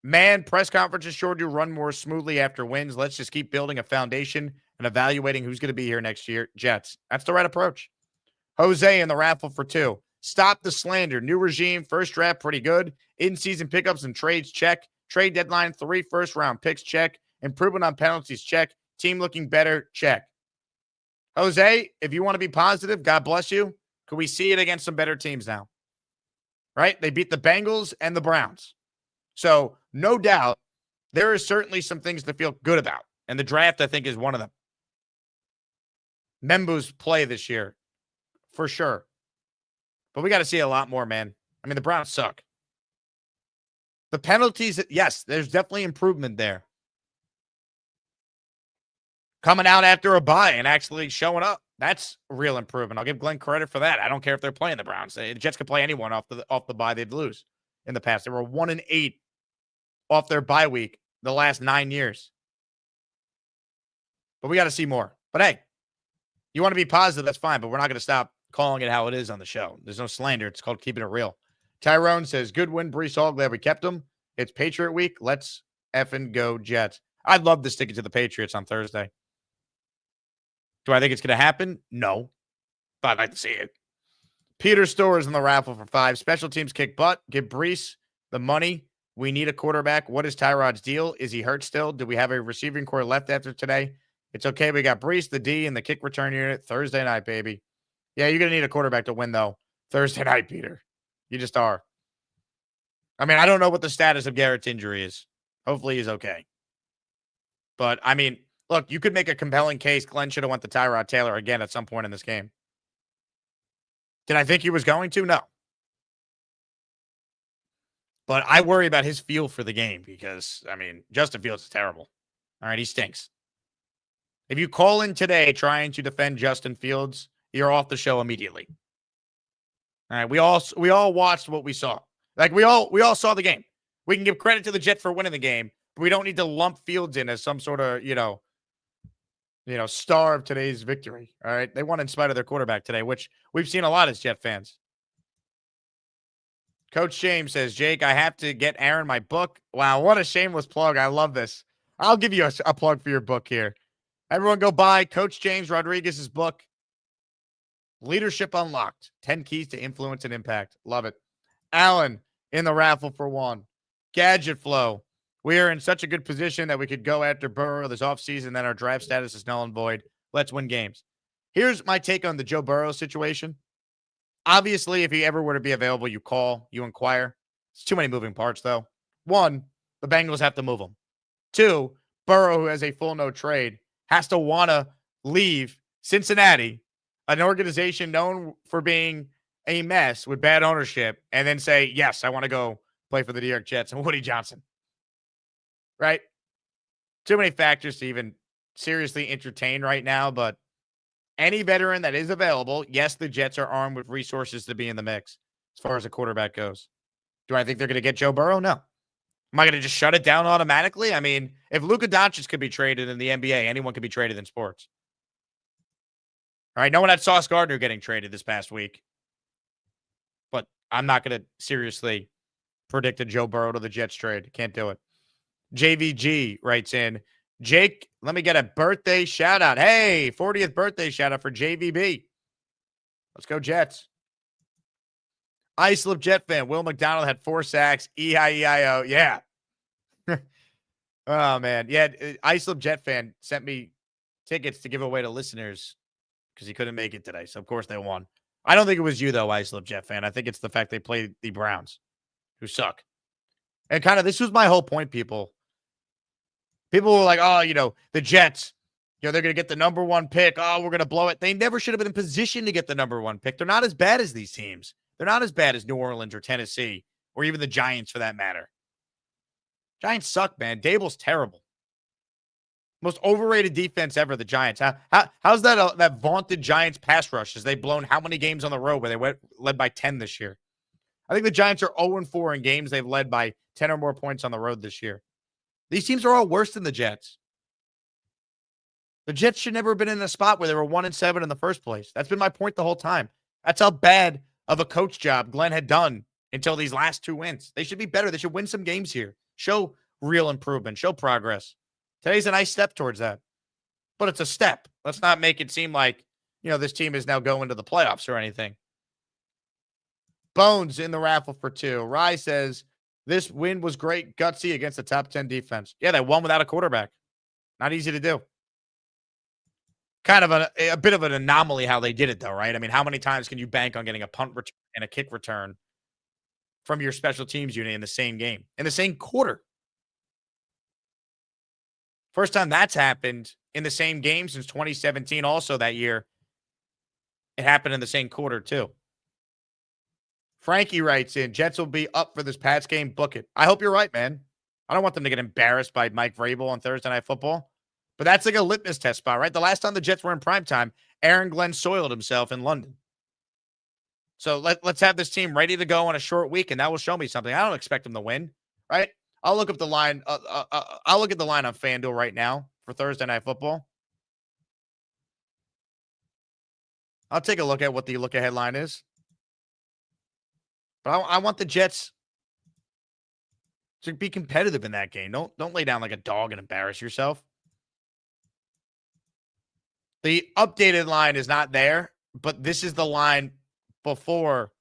B: man, press conferences sure do run more smoothly after wins. Let's just keep building a foundation and evaluating who's going to be here next year. Jets. That's the right approach. Jose in the raffle for 2. Stop the slander. New regime, first draft, pretty good. In-season pickups and trades, check. Trade deadline, 3 first-round picks, check. Improvement on penalties, check. Team looking better, check. Jose, if you want to be positive, God bless you. Could we see it against some better teams now? Right? They beat the Bengals and the Browns. So, no doubt, there is certainly some things to feel good about. And the draft, I think, is one of them. Membu's play this year, for sure. But we got to see a lot more, man. I mean, the Browns suck. The penalties, yes, there's definitely improvement there. Coming out after a bye and actually showing up, that's a real improvement. I'll give Glenn credit for that. I don't care if they're playing the Browns. The Jets could play anyone off the bye, they'd lose in the past. They were 1-8 off their bye week the last 9 years. But we got to see more. But hey, you want to be positive, that's fine, but we're not going to stop calling it how it is on the show. There's no slander. It's called keeping it real. Tyrone says, good win, Breece Hall. Glad we kept him. It's Patriot week. Let's effing go Jets. I'd love to stick it to the Patriots on Thursday. Do I think it's going to happen? No. But I'd like to see it. Peter Storrs in the raffle for 5. Special teams kick butt. Give Breece the money. We need a quarterback. What is Tyrod's deal? Is he hurt still? Do we have a receiving core left after today? It's okay. We got Breece, the D, and the kick return unit Thursday night, baby. Yeah, you're going to need a quarterback to win, though, Thursday night, Peter. You just are. I mean, I don't know what the status of Garrett's injury is. Hopefully he's okay. But, I mean, look, you could make a compelling case Glenn should have went to Tyrod Taylor again at some point in this game. Did I think he was going to? No. But I worry about his feel for the game because, I mean, Justin Fields is terrible. All right, he stinks. If you call in today trying to defend Justin Fields, you're off the show immediately. All right, we all watched what we saw. Like we all saw the game. We can give credit to the Jets for winning the game, but we don't need to lump Fields in as some sort of, star of today's victory. All right, they won in spite of their quarterback today, which we've seen a lot as Jet fans. Coach James says, Jake, I have to get Aaron my book. Wow, what a shameless plug. I love this. I'll give you a plug for your book here. Everyone go buy Coach James Rodriguez's book, Leadership Unlocked, 10 Keys to Influence and Impact. Love it. Alan in the raffle for one. Gadget Flow. We are in such a good position that we could go after Burrow this offseason, then our draft status is null and void. Let's win games. Here's my take on the Joe Burrow situation. Obviously, if he ever were to be available, you call, you inquire. It's too many moving parts, though. One, the Bengals have to move him. Two, Burrow, who has a full no trade, has to want to leave Cincinnati, an organization known for being a mess with bad ownership, and then say, yes, I want to go play for the New York Jets and Woody Johnson. Right? Too many factors to even seriously entertain right now, but any veteran that is available, yes, the Jets are armed with resources to be in the mix as far as a quarterback goes. Do I think they're going to get Joe Burrow? No. Am I going to just shut it down automatically? I mean, if Luka Doncic could be traded in the NBA, anyone could be traded in sports. All right, no one had Sauce Gardner getting traded this past week. But I'm not going to seriously predict a Joe Burrow to the Jets trade. Can't do it. JVG writes in, Jake, let me get a birthday shout out. Hey, 40th birthday shout out for JVB. Let's go Jets. Islip Jet fan. Will McDonald had 4 sacks. E-I-E-I-O. Yeah. Oh, man. Yeah, Islip Jet fan sent me tickets to give away to listeners because he couldn't make it today. So, of course, they won. I don't think it was you, though, Islip Jet fan. I think it's the fact they played the Browns, who suck. And kind of this was my whole point, people. People were like, oh, the Jets, they're going to get the number 1 pick. Oh, we're going to blow it. They never should have been in position to get the number 1 pick. They're not as bad as these teams. They're not as bad as New Orleans or Tennessee or even the Giants for that matter. Giants suck, man. Dable's terrible. Most overrated defense ever, the Giants. How's that vaunted Giants pass rush as they've blown how many games on the road where they led by 10 this year? I think the Giants are 0-4 in games they've led by 10 or more points on the road this year. These teams are all worse than the Jets. The Jets should never have been in a spot where they were 1-7 in the first place. That's been my point the whole time. That's how bad of a coach job Glenn had done until these last 2 wins. They should be better. They should win some games here. Show real improvement. Show progress. Today's a nice step towards that. But it's a step. Let's not make it seem like, this team is now going to the playoffs or anything. Bones in the raffle for 2. Rye says, this win was great, gutsy against the top 10 defense. Yeah, they won without a quarterback. Not easy to do. Kind of a bit of an anomaly how they did it, though, right? I mean, how many times can you bank on getting a punt return and a kick return from your special teams unit in the same game, in the same quarter? First time that's happened in the same game since 2017. Also that year, it happened in the same quarter, too. Frankie writes in, Jets will be up for this Pats game. Book it. I hope you're right, man. I don't want them to get embarrassed by Mike Vrabel on Thursday Night Football. But that's like a litmus test spot, right? The last time the Jets were in primetime, Aaron Glenn soiled himself in London. So let's have this team ready to go on a short week, and that will show me something. I don't expect them to win, right? I'll look up the line. I'll look at the line on FanDuel right now for Thursday Night Football. I'll take a look at what the look-ahead line is. But I want the Jets to be competitive in that game. Don't lay down like a dog and embarrass yourself. The updated line is not there, but this is the line before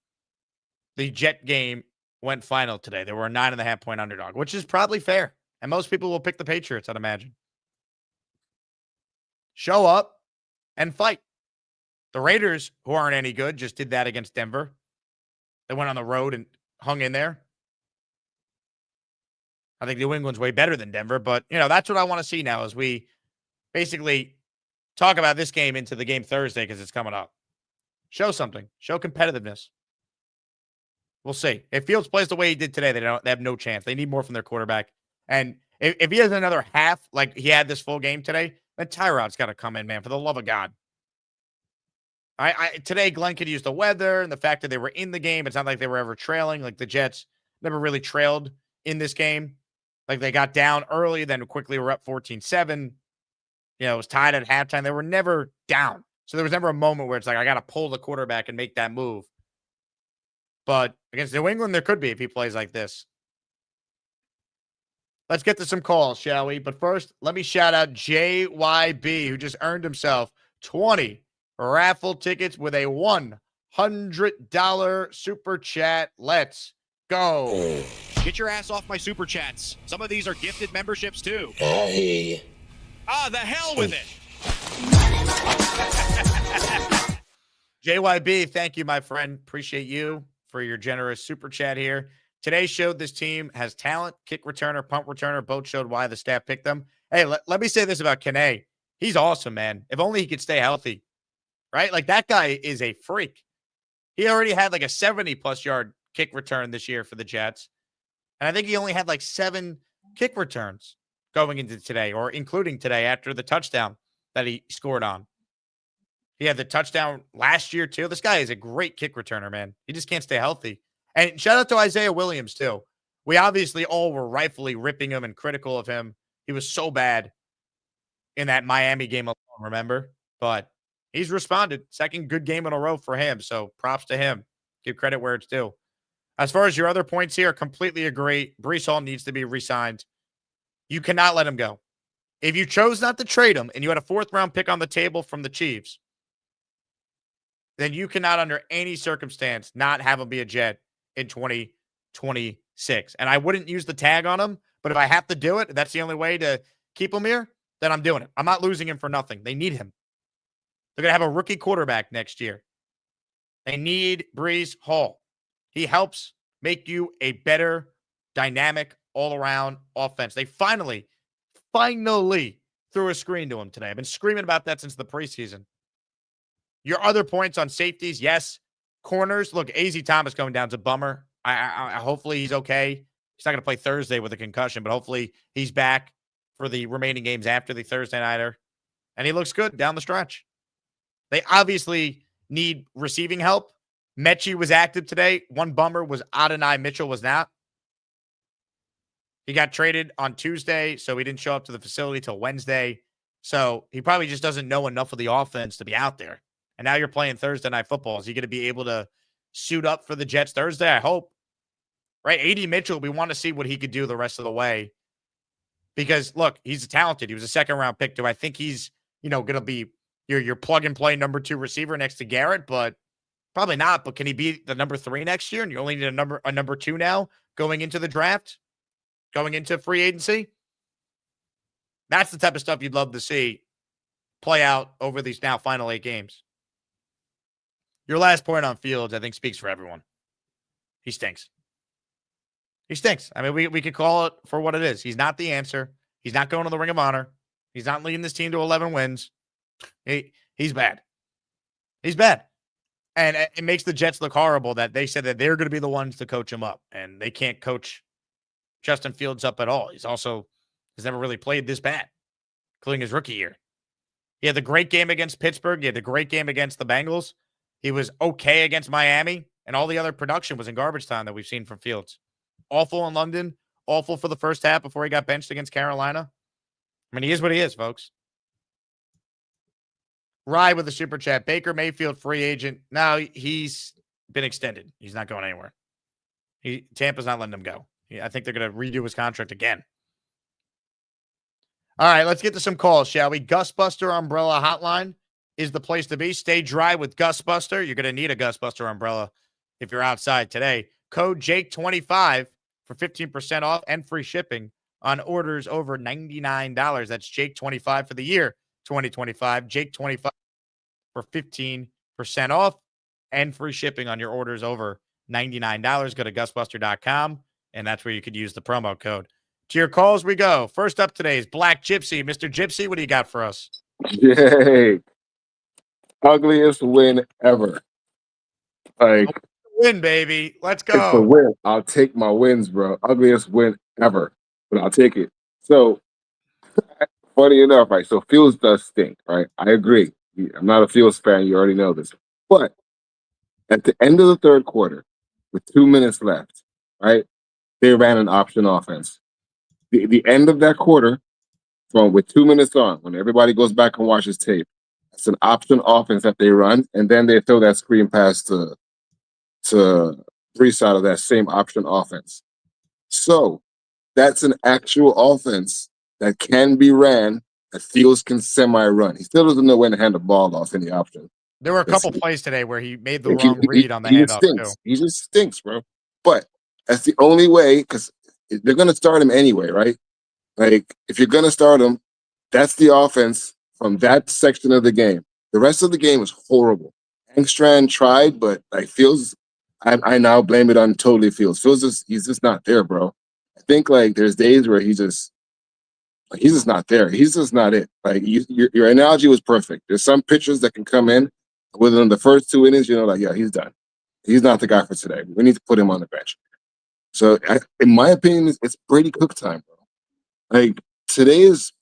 B: the Jet game went final today. They were a 9.5-point underdog, which is probably fair. And most people will pick the Patriots, I'd imagine. Show up and fight. The Raiders, who aren't any good, just did that against Denver. They went on the road and hung in there. I think New England's way better than Denver, but, that's what I want to see now as we basically talk about this game into the game Thursday because it's coming up. Show something. Show competitiveness. We'll see. If Fields plays the way he did today, they have no chance. They need more from their quarterback. And if he has another half like he had this full game today, then Tyrod's got to come in, man, for the love of God. Today, Glenn could use the weather and the fact that they were in the game. It's not like they were ever trailing. Like the Jets never really trailed in this game. Like they got down early, then quickly were up 14-7. It was tied at halftime. They were never down. So there was never a moment where it's like, I got to pull the quarterback and make that move. But against New England, there could be if he plays like this. Let's get to some calls, shall we? But first, let me shout out JYB, who just earned himself 20 raffle tickets with a $100 super chat. Let's go.
K: Get your ass off my super chats. Some of these are gifted memberships too.
J: Hey.
K: The hell with it.
B: JYB, thank you, my friend. Appreciate you for your generous super chat here. Today showed this team has talent, kick returner, punt returner. Both showed why the staff picked them. Hey, let me say this about Kene. He's awesome, man. If only he could stay healthy, right? Like that guy is a freak. He already had like a 70-plus yard kick return this year for the Jets. And I think he only had like 7 kick returns going into today or including today after the touchdown that he scored on. He had the touchdown last year too. This guy is a great kick returner, man. He just can't stay healthy. And shout out to Isaiah Williams too. We obviously all were rightfully ripping him and critical of him. He was so bad in that Miami game alone, remember? But he's responded. Second good game in a row for him. So props to him. Give credit where it's due. As far as your other points here, completely agree. Breece Hall needs to be re-signed. You cannot let him go. If you chose not to trade him and you had a 4th-round pick on the table from the Chiefs, then you cannot under any circumstance not have him be a Jet in 2026. And I wouldn't use the tag on him, but if I have to do it, that's the only way to keep him here, then I'm doing it. I'm not losing him for nothing. They need him. They're going to have a rookie quarterback next year. They need Breece Hall. He helps make you a better, dynamic, all-around offense. They finally threw a screen to him today. I've been screaming about that since the preseason. Your other points on safeties, yes. Corners, look, AZ Thomas going down's a bummer. I hopefully he's okay. He's not going to play Thursday with a concussion, but hopefully he's back for the remaining games after the Thursday nighter. And he looks good down the stretch. They obviously need receiving help. Mechie was active today. One bummer was Adonai Mitchell was not. He got traded on Tuesday, so he didn't show up to the facility till Wednesday. So he probably just doesn't know enough of the offense to be out there. And now you're playing Thursday Night Football. Is he going to be able to suit up for the Jets Thursday? I hope. Right? A.D. Mitchell, we want to see what he could do the rest of the way. Because, look, he's talented. He was a 2nd-round pick. Do I think he's, going to be your plug-and-play number 2 receiver next to Garrett? But probably not. But can he be the number 3 next year? And you only need a number 2 now going into the draft? Going into free agency? That's the type of stuff you'd love to see play out over these now final 8 games. Your last point on Fields, I think, speaks for everyone. He stinks. He stinks. I mean, we could call it for what it is. He's not the answer. He's not going to the Ring of Honor. He's not leading this team to 11 wins. He's bad. He's bad. And it makes the Jets look horrible that they said that they're going to be the ones to coach him up. And they can't coach Justin Fields up at all. He's never really played this bad, including his rookie year. He had the great game against Pittsburgh. He had the great game against the Bengals. He was okay against Miami, and all the other production was in garbage time that we've seen from Fields. Awful in London, awful for the first half before he got benched against Carolina. I mean, he is what he is, folks. Rye with the super chat. Baker Mayfield, free agent. No, he's been extended. He's not going anywhere. Tampa's not letting him go. I think they're going to redo his contract again. All right, let's get to some calls, shall we? Gusbuster Umbrella Hotline is the place to be. Stay dry with Gusbuster. You're going to need a Gusbuster umbrella if you're outside today. Code Jake25 for 15% off and free shipping on orders over $99. That's Jake25 for the year. 2025. Jake 25 for 15% off and free shipping on your orders over $99. Go to gusbuster.com, and that's where you could use the promo code. To your calls we go. First up today is Black Gypsy. Mr. Gypsy, what do you got for us?
L: Yay. Ugliest win ever. Like,
B: win, baby. Let's
L: it's a
B: go.
L: win. I'll take my wins, bro. Ugliest win ever, but I'll take it. So, funny enough, right? So, Fields does stink, right? I agree. I'm not a Fields fan. You already know this. But at the end of the third quarter, with 2 minutes left, right? They ran an option offense. The end of that quarter, with 2 minutes on, when everybody goes back and watches tape, it's an option offense that they run, and then they throw that screen pass to Breece out of that same option offense. So that's an actual offense that can be ran, that Fields can semi-run. He still doesn't know when to hand the ball off in the option.
B: There were a couple plays today where he made the wrong read on the handoff, too.
L: He just stinks, bro. But that's the only way, because they're going to start him anyway, right? Like, if you're going to start him, that's the offense from that section of the game. The rest of the game is horrible. Engstrand tried, but like Fields, I now blame it on totally Fields. He's just not there, bro. I think like there's days where he's just not there. He's just not it. Like your analogy was perfect. There's some pitchers that can come in within the first 2 innings, like, yeah, he's done. He's not the guy for today. We need to put him on the bench. So in my opinion, it's Brady Cook time, bro. Like today is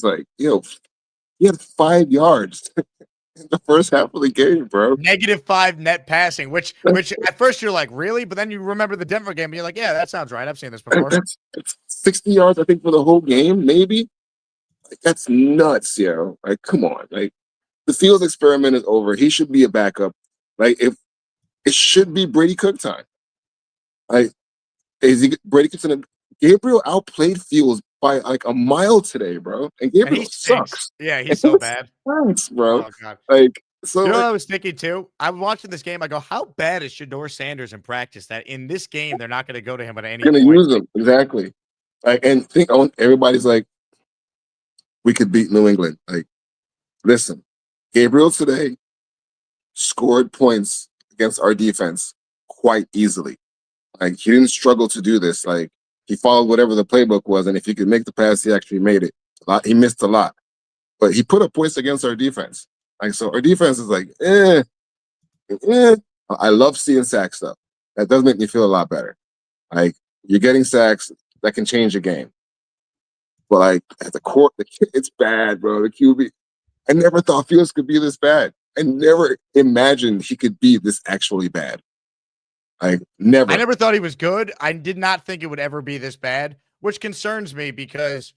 L: like, he had 5 yards in the first half of the game, bro.
B: -5 net passing, which at first you're like, really? But then you remember the Denver game and you're like, yeah, that sounds right. I've seen this before.
L: That's 60 yards, I think, for the whole game, maybe. Like, that's nuts, yo. Like, come on. Like, the Fields experiment is over. He should be a backup. Like, if it should be Brady Cook time. Like, Brady Cook's Gabriel outplayed Fields by like a mile today, bro. And Gabriel sucks.
B: Yeah, he's so bad.
L: Thanks, bro.
B: Oh, God.
L: Like, so
B: you know what I was thinking too? I'm watching this game. I go, how bad is Shedeur Sanders in practice that in this game they're not going to go to him at any point?
L: Going to use him exactly. Like, and everybody's like, we could beat New England. Like, listen, Gabriel today scored points against our defense quite easily. Like, he didn't struggle to do this. Like, he followed whatever the playbook was, and if he could make the pass, he actually made it. He missed a lot, but he put up points against our defense. Like, so our defense is like, I love seeing sacks stuff. That does make me feel a lot better. Like, you're getting sacks that can change the game. But like at the court, it's bad, bro. The QB, I never thought Fields could be this bad. I never imagined he could be this actually bad. Like, never.
B: I never thought he was good. I did not think it would ever be this bad, which concerns me because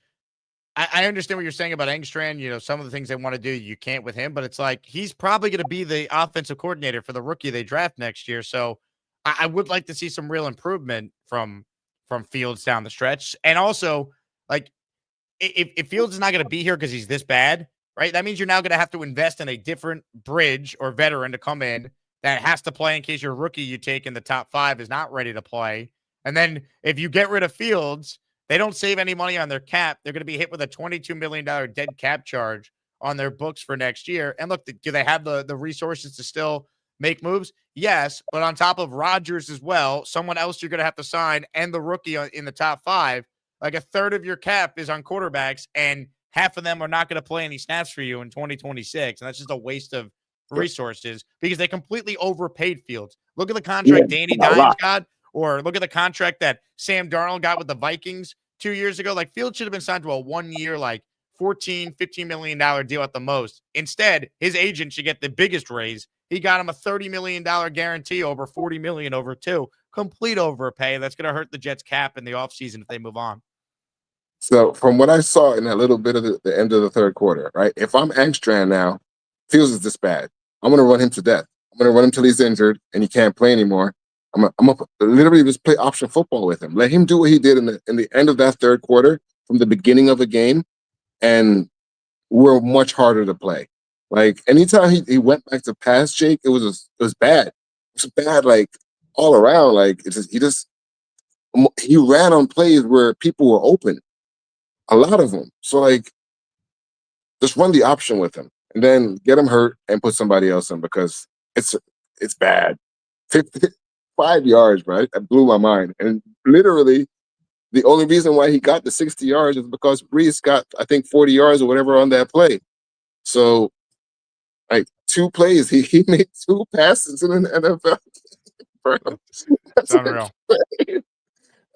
B: I understand what you're saying about Engstrand. Some of the things they want to do, you can't with him, but it's like he's probably going to be the offensive coordinator for the rookie they draft next year. So I would like to see some real improvement from Fields down the stretch. And also, like, if Fields is not going to be here because he's this bad, right? That means you're now going to have to invest in a different bridge or veteran to come in that has to play in case your rookie you take in the top 5 is not ready to play. And then if you get rid of Fields, they don't save any money on their cap. They're going to be hit with a $22 million dead cap charge on their books for next year. And look, do they have the resources to still make moves? Yes, but on top of Rodgers as well, someone else you're going to have to sign and the rookie in the top 5, like a third of your cap is on quarterbacks, and half of them are not going to play any snaps for you in 2026. And that's just a waste of resources because they completely overpaid Fields. Look at the contract Danny Dimes got, or look at the contract that Sam Darnold got with the Vikings 2 years ago. Like, Fields should have been signed to a 1 year, like $15 million deal at the most. Instead, his agent should get the biggest raise. He got him a $30 million guarantee over $40 million over 2. Complete overpay. That's going to hurt the Jets cap in the offseason if they move on.
L: So from what I saw in that little bit of the end of the third quarter, right? If I'm Engstrand now, Fields is this bad. I'm going to run him to death. I'm going to run him till he's injured and he can't play anymore. I'm going to literally just play option football with him. Let him do what he did in the end of that third quarter from the beginning of the game, and we're much harder to play. Like, anytime he went back to pass, Jake, it was bad. It was bad, like, all around. Like, he ran on plays where people were open. A lot of them. So, like, Just run the option with him, and then get him hurt and put somebody else in because it's bad. 5 yards, right? That blew my mind. And literally, the only reason why he got the 60 yards is because Breece got, I think, 40 yards or whatever on that play. So, like 2 plays, he made 2 passes in the NFL.
B: It's unreal.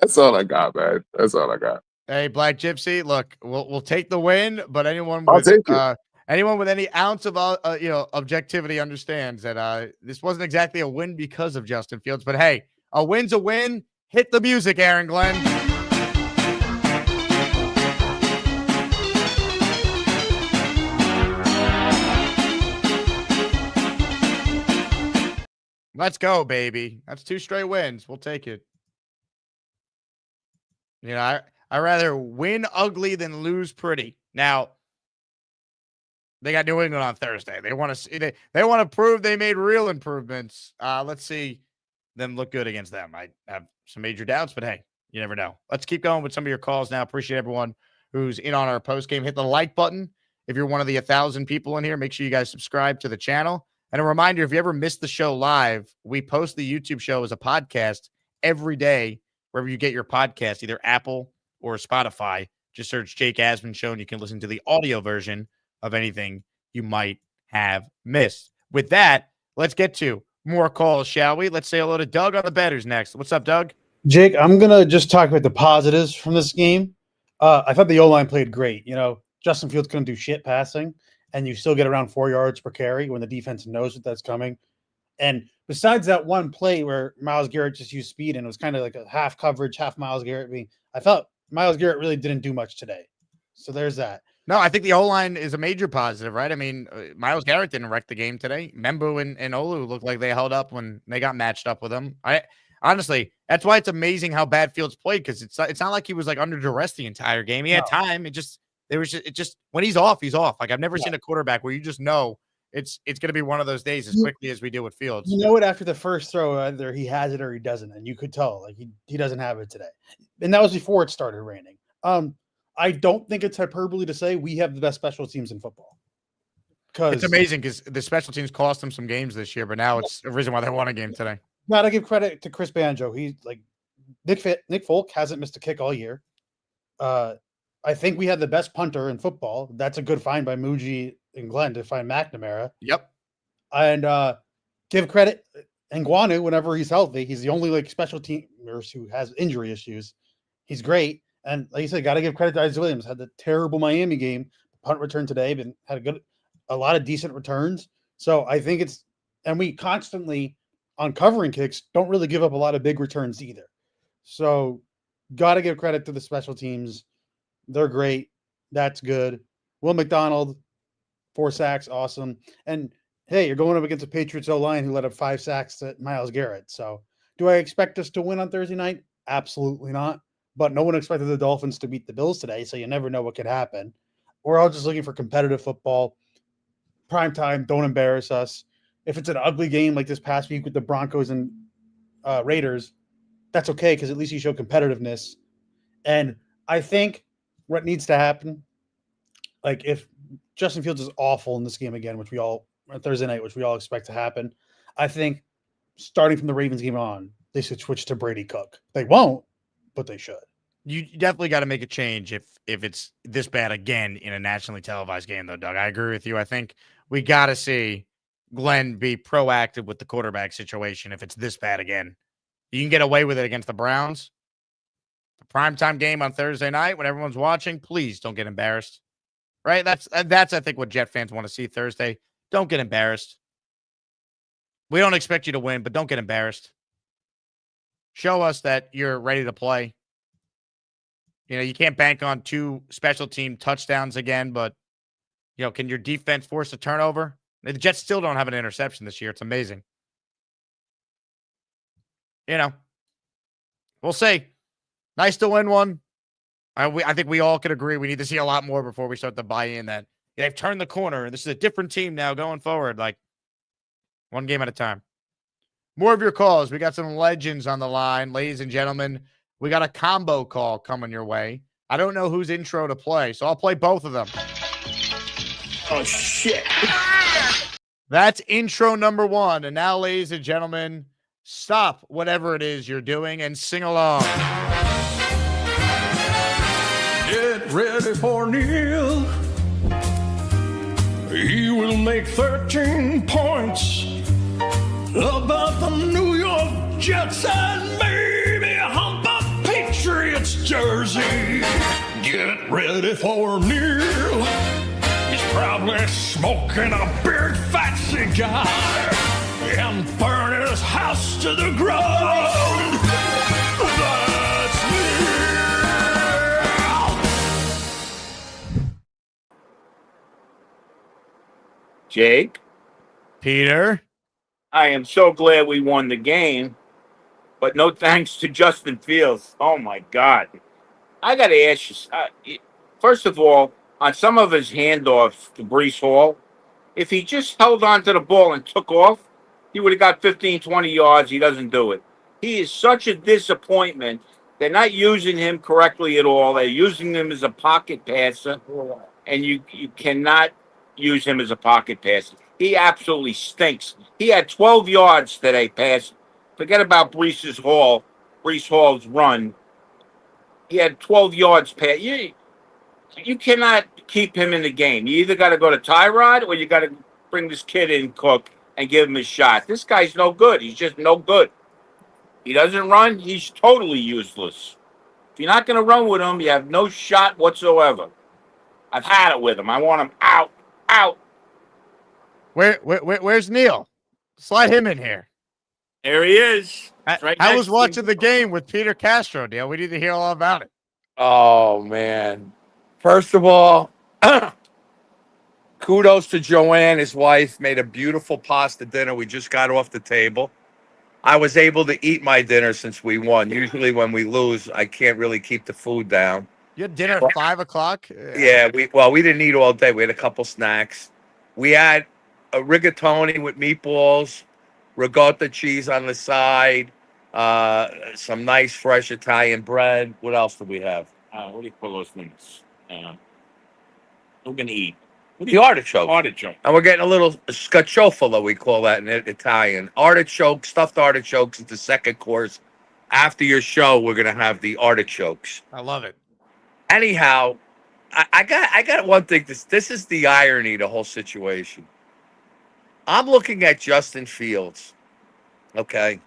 L: That's all I got, man. That's all I got.
B: Hey, Black Gypsy, look, we'll take the win, but anyone
L: I'll
B: with
L: take it.
B: anyone with any ounce of objectivity understands that this wasn't exactly a win because of Justin Fields. But hey, a win's a win. Hit the music, Aaron Glenn. Let's go, baby. That's 2 straight wins. We'll take it. You know, I rather win ugly than lose pretty. Now, they got New England on Thursday. They want to they want to prove they made real improvements. Let's see them look good against them. I have some major doubts, but hey, you never know. Let's keep going with some of your calls now. Appreciate everyone who's in on our post game. Hit the like button if you're one of the 1,000 people in here. Make sure you guys subscribe to the channel. And a reminder, if you ever missed the show live, we post the YouTube show as a podcast every day, wherever you get your podcast, either Apple or Spotify. Just search Jake Asman Show, and you can listen to the audio version of anything you might have missed. With that, let's get to more calls, shall we? Let's say hello to Doug on the betters next. What's up, Doug?
M: Jake, I'm going to just talk about the positives from this game. I thought the O-line played great. You know, Justin Fields couldn't do shit passing, and you still get around 4 yards per carry when the defense knows that that's coming. And besides that one play where Myles Garrett just used speed and it was kind of like a half coverage, half Myles Garrett being, I thought Myles Garrett really didn't do much today. So there's that.
B: No, I think the O-line is a major positive, right? I mean, Myles Garrett didn't wreck the game today. Membu and Olu looked like they held up when they got matched up with him. Honestly, that's why it's amazing how bad Fields played, because it's not like he was like under duress the entire game. He had time. It just when he's off, he's off. Like I've never seen a quarterback where you just know it's going to be one of those days as quickly as we do with Fields.
M: You know it after the first throw, either he has it or he doesn't, and you could tell like he doesn't have it today. And that was before it started raining. I don't think it's hyperbole to say we have the best special teams in football.
B: It's amazing because the special teams cost them some games this year, but now it's a reason why they won a game today.
M: Gotta give credit to Chris Banjo. He's like Nick Folk hasn't missed a kick all year. I think we had the best punter in football. That's a good find by Muji and Glenn to find McNamara.
B: Yep.
M: And give credit Nguanu whenever he's healthy. He's the only like special teamers who has injury issues. He's great. And like you said, got to give credit to Isaiah Williams. Had the terrible Miami game, punt return today, but had a lot of decent returns. So I think and we constantly on covering kicks don't really give up a lot of big returns either. So got to give credit to the special teams. They're great. That's good. Will McDonald, 4 sacks, awesome. And hey, you're going up against a Patriots O-line who let up 5 sacks to Myles Garrett. So do I expect us to win on Thursday night? Absolutely not. But no one expected the Dolphins to beat the Bills today, so you never know what could happen. We're all just looking for competitive football. Prime time, don't embarrass us. If it's an ugly game like this past week with the Broncos and Raiders, that's okay because at least you show competitiveness. And I think what needs to happen, like if Justin Fields is awful in this game again, Thursday night, which we all expect to happen, I think starting from the Ravens game on, they should switch to Brady Cook. They won't, but they should.
B: You definitely got to make a change if it's this bad again in a nationally televised game, though, Doug. I agree with you. I think we got to see Glenn be proactive with the quarterback situation if it's this bad again. You can get away with it against the Browns. The primetime game on Thursday night when everyone's watching, please don't get embarrassed. Right? That's I think, what Jet fans want to see Thursday. Don't get embarrassed. We don't expect you to win, but don't get embarrassed. Show us that you're ready to play. You know, you can't bank on 2 special team touchdowns again, but, you know, can your defense force a turnover? The Jets still don't have an interception this year. It's amazing. You know, we'll see. Nice to win one. I think we all could agree we need to see a lot more before we start to buy in that they've turned the corner. This is a different team now going forward, like one game at a time. More of your calls. We got some legends on the line, ladies and gentlemen. We got a combo call coming your way. I don't know whose intro to play, so I'll play both of them.
A: Oh, shit.
B: That's intro number 1. And now, ladies and gentlemen, stop whatever it is you're doing and sing along.
A: Get ready for Neil. He will make 13 points about the New York Jets and maybe hump a Patriots jersey. Get ready for Neil. He's probably smoking a big fat cigar and burning his house to the ground. That's Neil.
N: Jake?
B: Peter?
N: I am so glad we won the game, but no thanks to Justin Fields. Oh, my God. I got to ask you, first of all, on some of his handoffs to Breece Hall, if he just held on to the ball and took off, he would have got 15, 20 yards. He doesn't do it. He is such a disappointment. They're not using him correctly at all. They're using him as a pocket passer, and you cannot use him as a pocket passer. He absolutely stinks. He had 12 yards today passing. Forget about Breece Hall's run. He had 12 yards pass. You cannot keep him in the game. You either got to go to Tyrod or you got to bring this kid in, Cook, and give him a shot. This guy's no good. He's just no good. He doesn't run. He's totally useless. If you're not going to run with him, you have no shot whatsoever. I've had it with him. I want him out.
B: Where's Neil? Slide him in here.
N: There he is. Right
B: I was watching the game with Peter Castro, Neil. We need to hear all about it.
O: Oh, man. First of all, kudos to Joanne. His wife made a beautiful pasta dinner. We just got off the table. I was able to eat my dinner since we won. Usually when we lose, I can't really keep the food down.
B: You had dinner at 5 o'clock?
O: Yeah, we didn't eat all day. We had a couple snacks. We had a rigatoni with meatballs, ricotta cheese on the side, some nice fresh Italian bread. What else do we have?
N: What do you call those things? We're going to eat.
O: The artichoke.
N: Artichoke.
O: And we're getting a little scatofalo, we call that in Italian. Artichoke, stuffed artichokes is the second course. After your show, we're going to have the artichokes.
B: I love it.
O: Anyhow, I got one thing. This is the irony of the whole situation. I'm looking at Justin Fields, okay?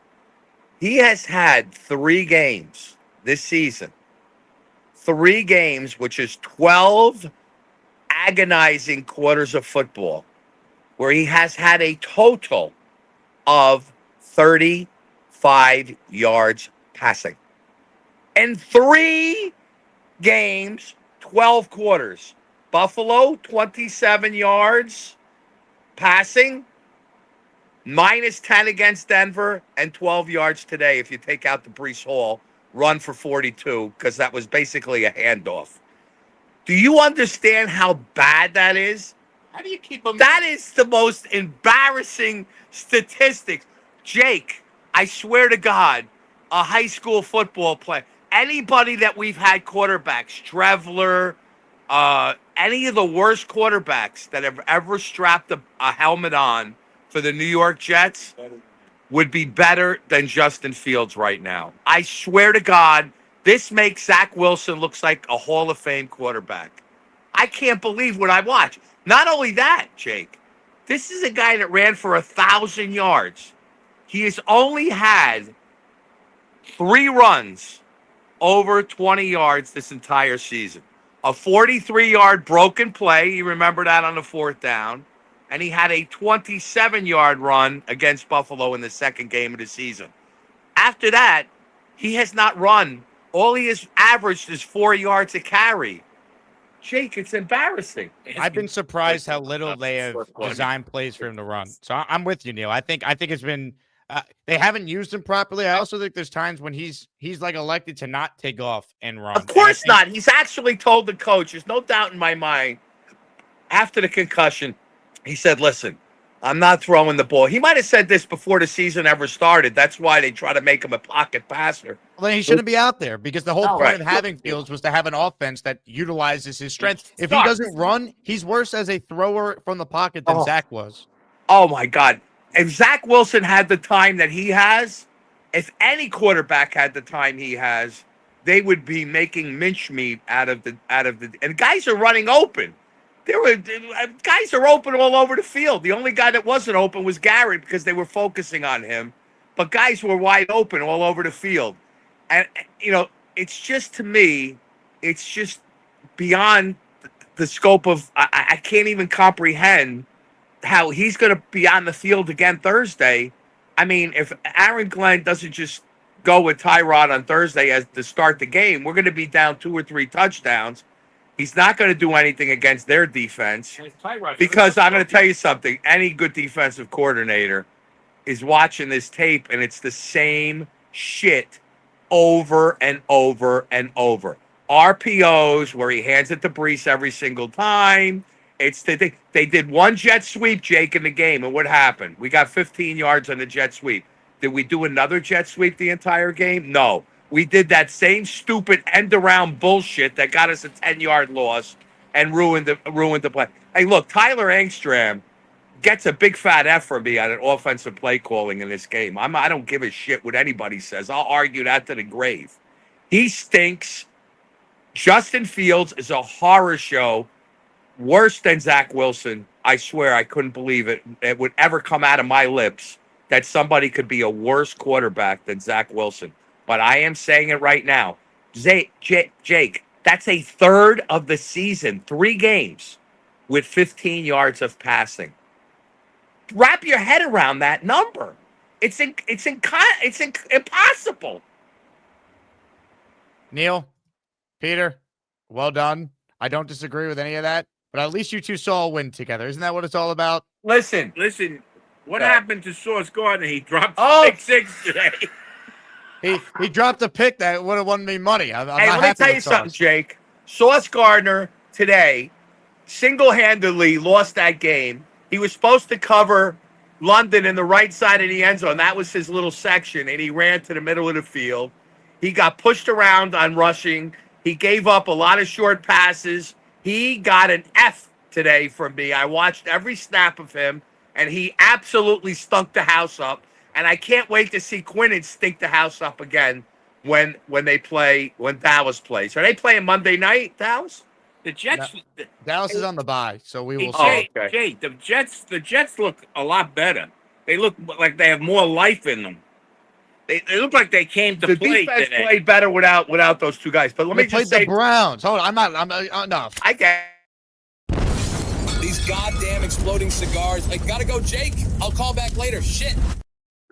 O: He has had 3 games this season. 3 games, which is 12 agonizing quarters of football, where he has had a total of 35 yards passing. In 3 games, 12 quarters. Buffalo, 27 yards passing, minus 10 against Denver, and 12 yards today if you take out the Breece Hall run for 42, because that was basically a handoff. Do you understand how bad that is?
N: How do you keep him?
O: That is the most embarrassing statistics. Jake, I swear to God, a high school football player, anybody that we've had quarterbacks, Trevler, any of the worst quarterbacks that have ever strapped a helmet on for the New York Jets would be better than Justin Fields right now. I swear to God, this makes Zach Wilson looks like a Hall of Fame quarterback. I can't believe what I watch. Not only that, Jake, this is a guy that ran for 1,000 yards. He has only had 3 runs over 20 yards this entire season. A 43-yard broken play. You remember that on the 4th down. And he had a 27-yard run against Buffalo in the second game of the season. After that, he has not run. All he has averaged is 4 yards a carry. Jake, it's embarrassing.
B: I've been surprised how little they have designed plays for him to run. So I'm with you, Neil. I think it's been they haven't used him properly. I also think there's times when he's like elected to not take off and run.
O: Of course not. He's actually told the coach, there's no doubt in my mind, after the concussion, he said, listen, I'm not throwing the ball. He might have said this before the season ever started. That's why they try to make him a pocket passer.
B: Well, then he shouldn't be out there because the whole point
O: Right.
B: of having Fields was to have an offense that utilizes his strength. If he
O: sucks.
B: doesn't run, he's worse as a thrower from the pocket than Zach was.
O: Oh my God. If Zach Wilson had the time that he has, if any quarterback had the time he has, they would be making mincemeat out of the and guys are running open. Guys are open all over the field. The only guy that wasn't open was Garrett because they were focusing on him. But guys were wide open all over the field. And it's just, to me, it's just beyond the scope of I can't even comprehend how he's going to be on the field again Thursday. I mean, if Aaron Glenn doesn't just go with Tyrod on Thursday as to start the game, we're going to be down 2 or 3 touchdowns. He's not going to do anything against their defense because I'm going to tell you something. Any good defensive coordinator is watching this tape, and it's the same shit over and over and over. RPOs where he hands it to Breece every single time. They did one jet sweep, Jake, in the game, and what happened? We got 15 yards on the jet sweep. Did we do another jet sweep the entire game? No. We did that same stupid end-around bullshit that got us a 10-yard loss and ruined the play. Hey, look, Tyler Angstrom gets a big fat F from me on an offensive play calling in this game. I don't give a shit what anybody says. I'll argue that to the grave. He stinks. Justin Fields is a horror show. Worse than Zach Wilson. I swear I couldn't believe it would ever come out of my lips that somebody could be a worse quarterback than Zach Wilson. But I am saying it right now. Jake, that's a third of the season, 3 games with 15 yards of passing. Wrap your head around that number. It's impossible.
B: Neil, Peter, well done. I don't disagree with any of that, but at least you two saw a win together. Isn't that what it's all about?
O: Listen.
N: What happened to Sauce Gardner? He dropped 6 today.
B: He dropped a pick that would have won me money. I'm not
O: let me tell you something, Jake. Sauce Gardner today single-handedly lost that game. He was supposed to cover London in the right side of the end zone. That was his little section, and he ran to the middle of the field. He got pushed around on rushing. He gave up a lot of short passes. He got an F today from me. I watched every snap of him, and he absolutely stunk the house up. And I can't wait to see Quinnen stink the house up again when Dallas plays. Are they playing Monday night, Dallas?
N: The Jets.
B: Dallas is on the bye, so we will
N: see.
B: see.
N: Jay, the Jets look a lot better. They look like they have more life in them. They look like they came to play today.
O: The defense played better without those 2 guys. But let me just say,
B: the Browns. Hold on, I'm enough.
O: I get
P: these goddamn exploding cigars. I gotta go, Jake. I'll call back later. Shit.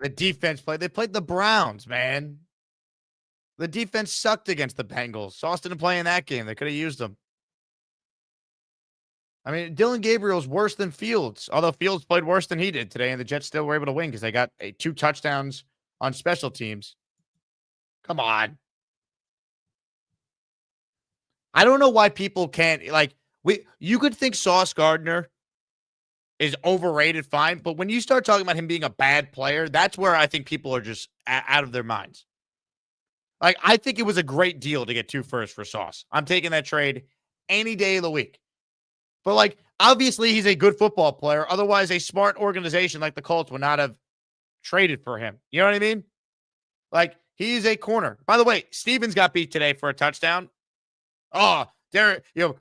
B: The defense played. They played the Browns, man. The defense sucked against the Bengals. Sauce didn't play in that game. They could have used them. I mean, Dylan Gabriel's worse than Fields, although Fields played worse than he did today, and the Jets still were able to win because they got 2 touchdowns on special teams. Come on. I don't know why people can't, you could think Sauce Gardner is overrated, fine, but when you start talking about him being a bad player, that's where I think people are just out of their minds. I think it was a great deal to get 2 firsts for Sauce. I'm taking that trade any day of the week. But, obviously he's a good football player. Otherwise, a smart organization like the Colts would not have traded for him. You know what I mean? He's a corner. By the way, Stevens got beat today for a touchdown. Oh,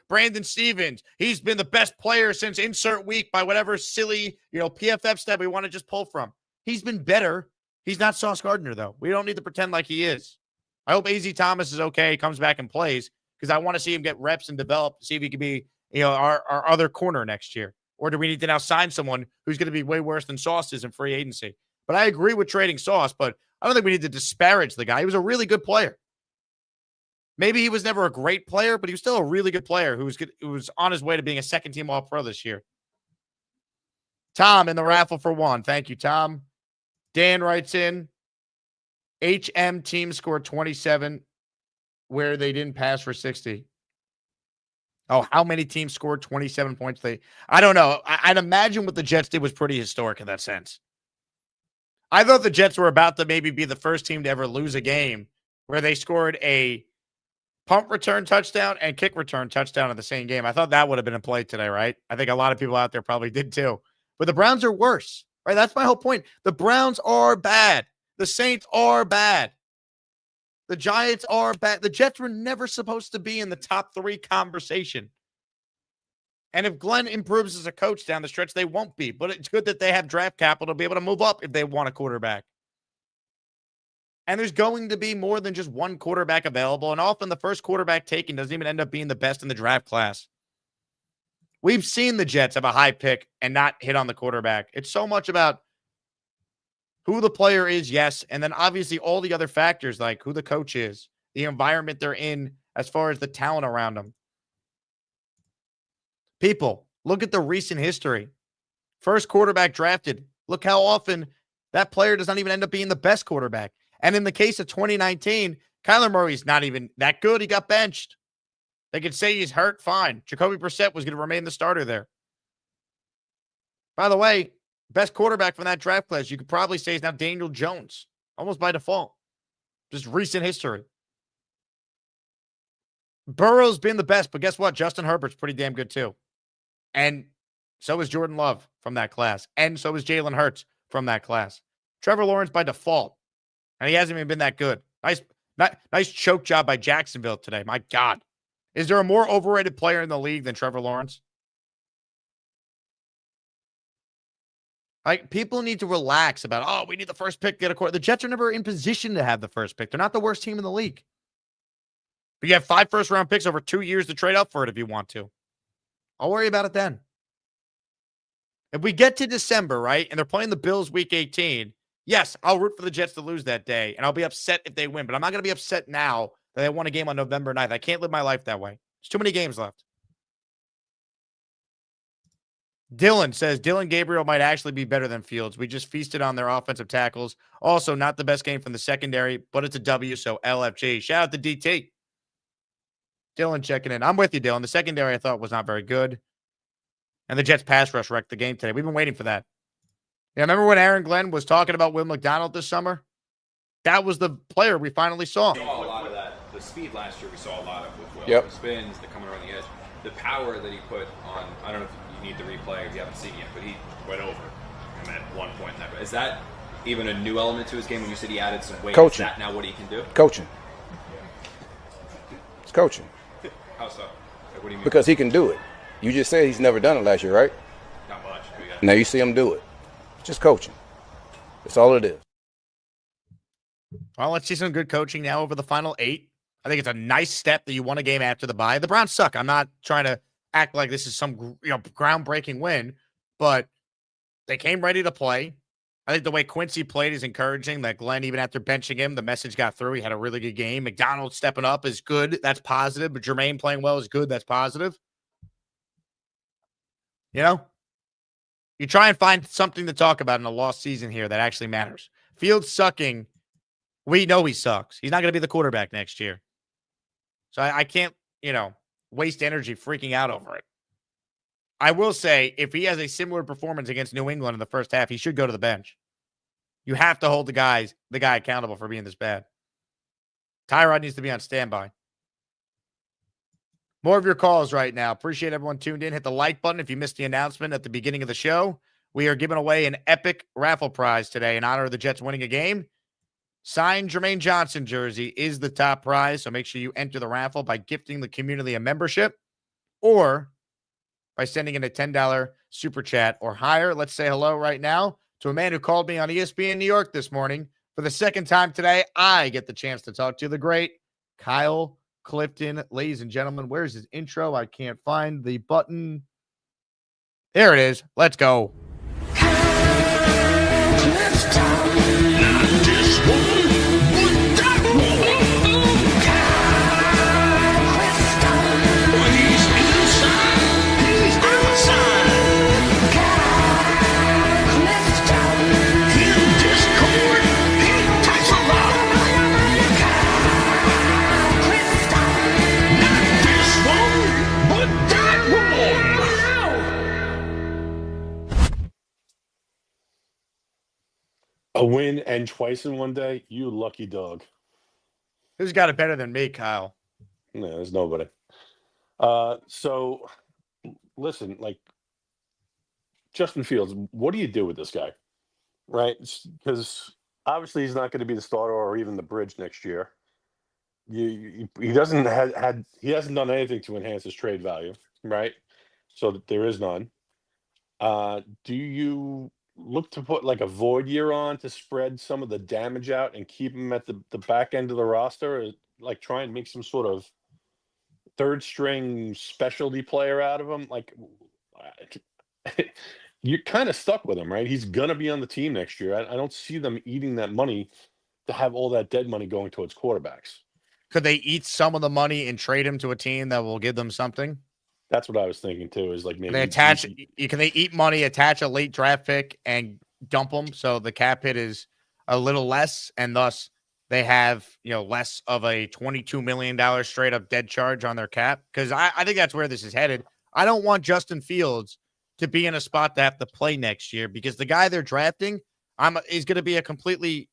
B: Brandon Stevens, he's been the best player since insert week by whatever silly, PFF step we want to just pull from. He's been better. He's not Sauce Gardner, though. We don't need to pretend like he is. I hope A.Z. Thomas is okay, comes back and plays, because I want to see him get reps and develop, see if he can be, our other corner next year. Or do we need to now sign someone who's going to be way worse than Sauce is in free agency? But I agree with trading Sauce, but I don't think we need to disparage the guy. He was a really good player. Maybe he was never a great player, but he was still a really good player who was on his way to being a second-team All-Pro this year. Tom in the raffle for 1. Thank you, Tom. Dan writes in, HM team scored 27 where they didn't pass for 60. Oh, how many teams scored 27 points? I don't know. I'd imagine what the Jets did was pretty historic in that sense. I thought the Jets were about to maybe be the first team to ever lose a game where they scored a punt return touchdown and kick return touchdown in the same game. I thought that would have been in play today, right? I think a lot of people out there probably did too. But the Browns are worse, right? That's my whole point. The Browns are bad. The Saints are bad. The Giants are bad. The Jets were never supposed to be in the top 3 conversation. And if Glenn improves as a coach down the stretch, they won't be. But it's good that they have draft capital to be able to move up if they want a quarterback. And there's going to be more than just one quarterback available. And often the first quarterback taken doesn't even end up being the best in the draft class. We've seen the Jets have a high pick and not hit on the quarterback. It's so much about who the player is, yes. And then obviously all the other factors like who the coach is, the environment they're in as far as the talent around them. People, look at the recent history. First quarterback drafted. Look how often that player does not even end up being the best quarterback. And in the case of 2019, Kyler Murray's not even that good. He got benched. They could say he's hurt, fine. Jacoby Brissett was going to remain the starter there. By the way, best quarterback from that draft class, you could probably say is now Daniel Jones, almost by default. Just recent history. Burrow's been the best, but guess what? Justin Herbert's pretty damn good too. And so is Jordan Love from that class. And so is Jalen Hurts from that class. Trevor Lawrence by default. And he hasn't even been that good. Nice choke job by Jacksonville today. My God. Is there a more overrated player in the league than Trevor Lawrence? Like, people need to relax about, oh, we need the first pick to get a quarterback. The Jets are never in position to have the first pick. They're not the worst team in the league. But you have 5 first-round picks over 2 years to trade up for it if you want to. I'll worry about it then. If we get to December, right, and they're playing the Bills week 18, yes, I'll root for the Jets to lose that day, and I'll be upset if they win. But I'm not going to be upset now that they won a game on November 9th. I can't live my life that way. There's too many games left. Dylan says Dylan Gabriel might actually be better than Fields. We just feasted on their offensive tackles. Also, not the best game from the secondary, but it's a W, so LFG. Shout out to DT. Dylan checking in. I'm with you, Dylan. The secondary I thought was not very good. And the Jets pass rush wrecked the game today. We've been waiting for that. Yeah, remember when Aaron Glenn was talking about Will McDonald this summer? That was the player we finally saw.
Q: We saw a lot of that. The speed last year we saw a lot of with Will.
J: Yep.
Q: The spins, the coming around the edge. The power that he put on, I don't know if you need the replay if you haven't seen it yet, but he went over him at one point in that. Is that even a new element to his game when you said he added some weight?
J: Coaching.
Q: Is that now what he can do?
J: Coaching. It's coaching.
Q: How so? Like, what do you mean?
J: Because he can do it. You just said he's never done it last year, right?
Q: Not much.
J: Now you see him do it. It's just coaching. That's all it is.
B: Well, let's see some good coaching now over the final 8. I think it's a nice step that you won a game after the bye. The Browns suck. I'm not trying to act like this is some groundbreaking win, but they came ready to play. I think the way Quincy played is encouraging. That Glenn, even after benching him, the message got through. He had a really good game. McDonald stepping up is good. That's positive. But Jermaine playing well is good. That's positive. You know? You try and find something to talk about in a lost season here that actually matters. Fields sucking. We know he sucks. He's not going to be the quarterback next year. So I can't, waste energy freaking out over it. I will say, if he has a similar performance against New England in the first half, he should go to the bench. You have to hold the guy accountable for being this bad. Tyrod needs to be on standby. More of your calls right now. Appreciate everyone tuned in. Hit the like button if you missed the announcement at the beginning of the show. We are giving away an epic raffle prize today in honor of the Jets winning a game. Signed Jermaine Johnson jersey is the top prize, so make sure you enter the raffle by gifting the community a membership or by sending in a $10 super chat or higher. Let's say hello right now to a man who called me on ESPN New York this morning. For the second time today, I get the chance to talk to the great Kyle Clifton. Ladies and gentlemen, where's his intro? I can't find the button. There it is. Let's go.
R: A win and twice in one day? You lucky dog.
B: Who's got it better than me, Kyle?
R: No, there's nobody. So, listen, like, Justin Fields, what do you do with this guy? Right? Because obviously he's not going to be the starter or even the bridge next year. He doesn't he hasn't done anything to enhance his trade value, right? So there is none. Do you look to put like a void year on to spread some of the damage out and keep him at the back end of the roster, or like try and make some sort of third string specialty player out of him? Like, you're kind of stuck with him, right? He's gonna be on the team next year. I don't see them eating that money to have all that dead money going towards quarterbacks.
B: Could they eat some of the money and trade him to a team that will give them something?
R: That's what I was thinking too. Is like maybe
B: They attach. Can they eat money, attach a late draft pick, and dump them so the cap hit is a little less, and thus they have less of a $22 million straight up dead charge on their cap? Because I think that's where this is headed. I don't want Justin Fields to be in a spot to have to play next year, because the guy they're drafting is going to be a completely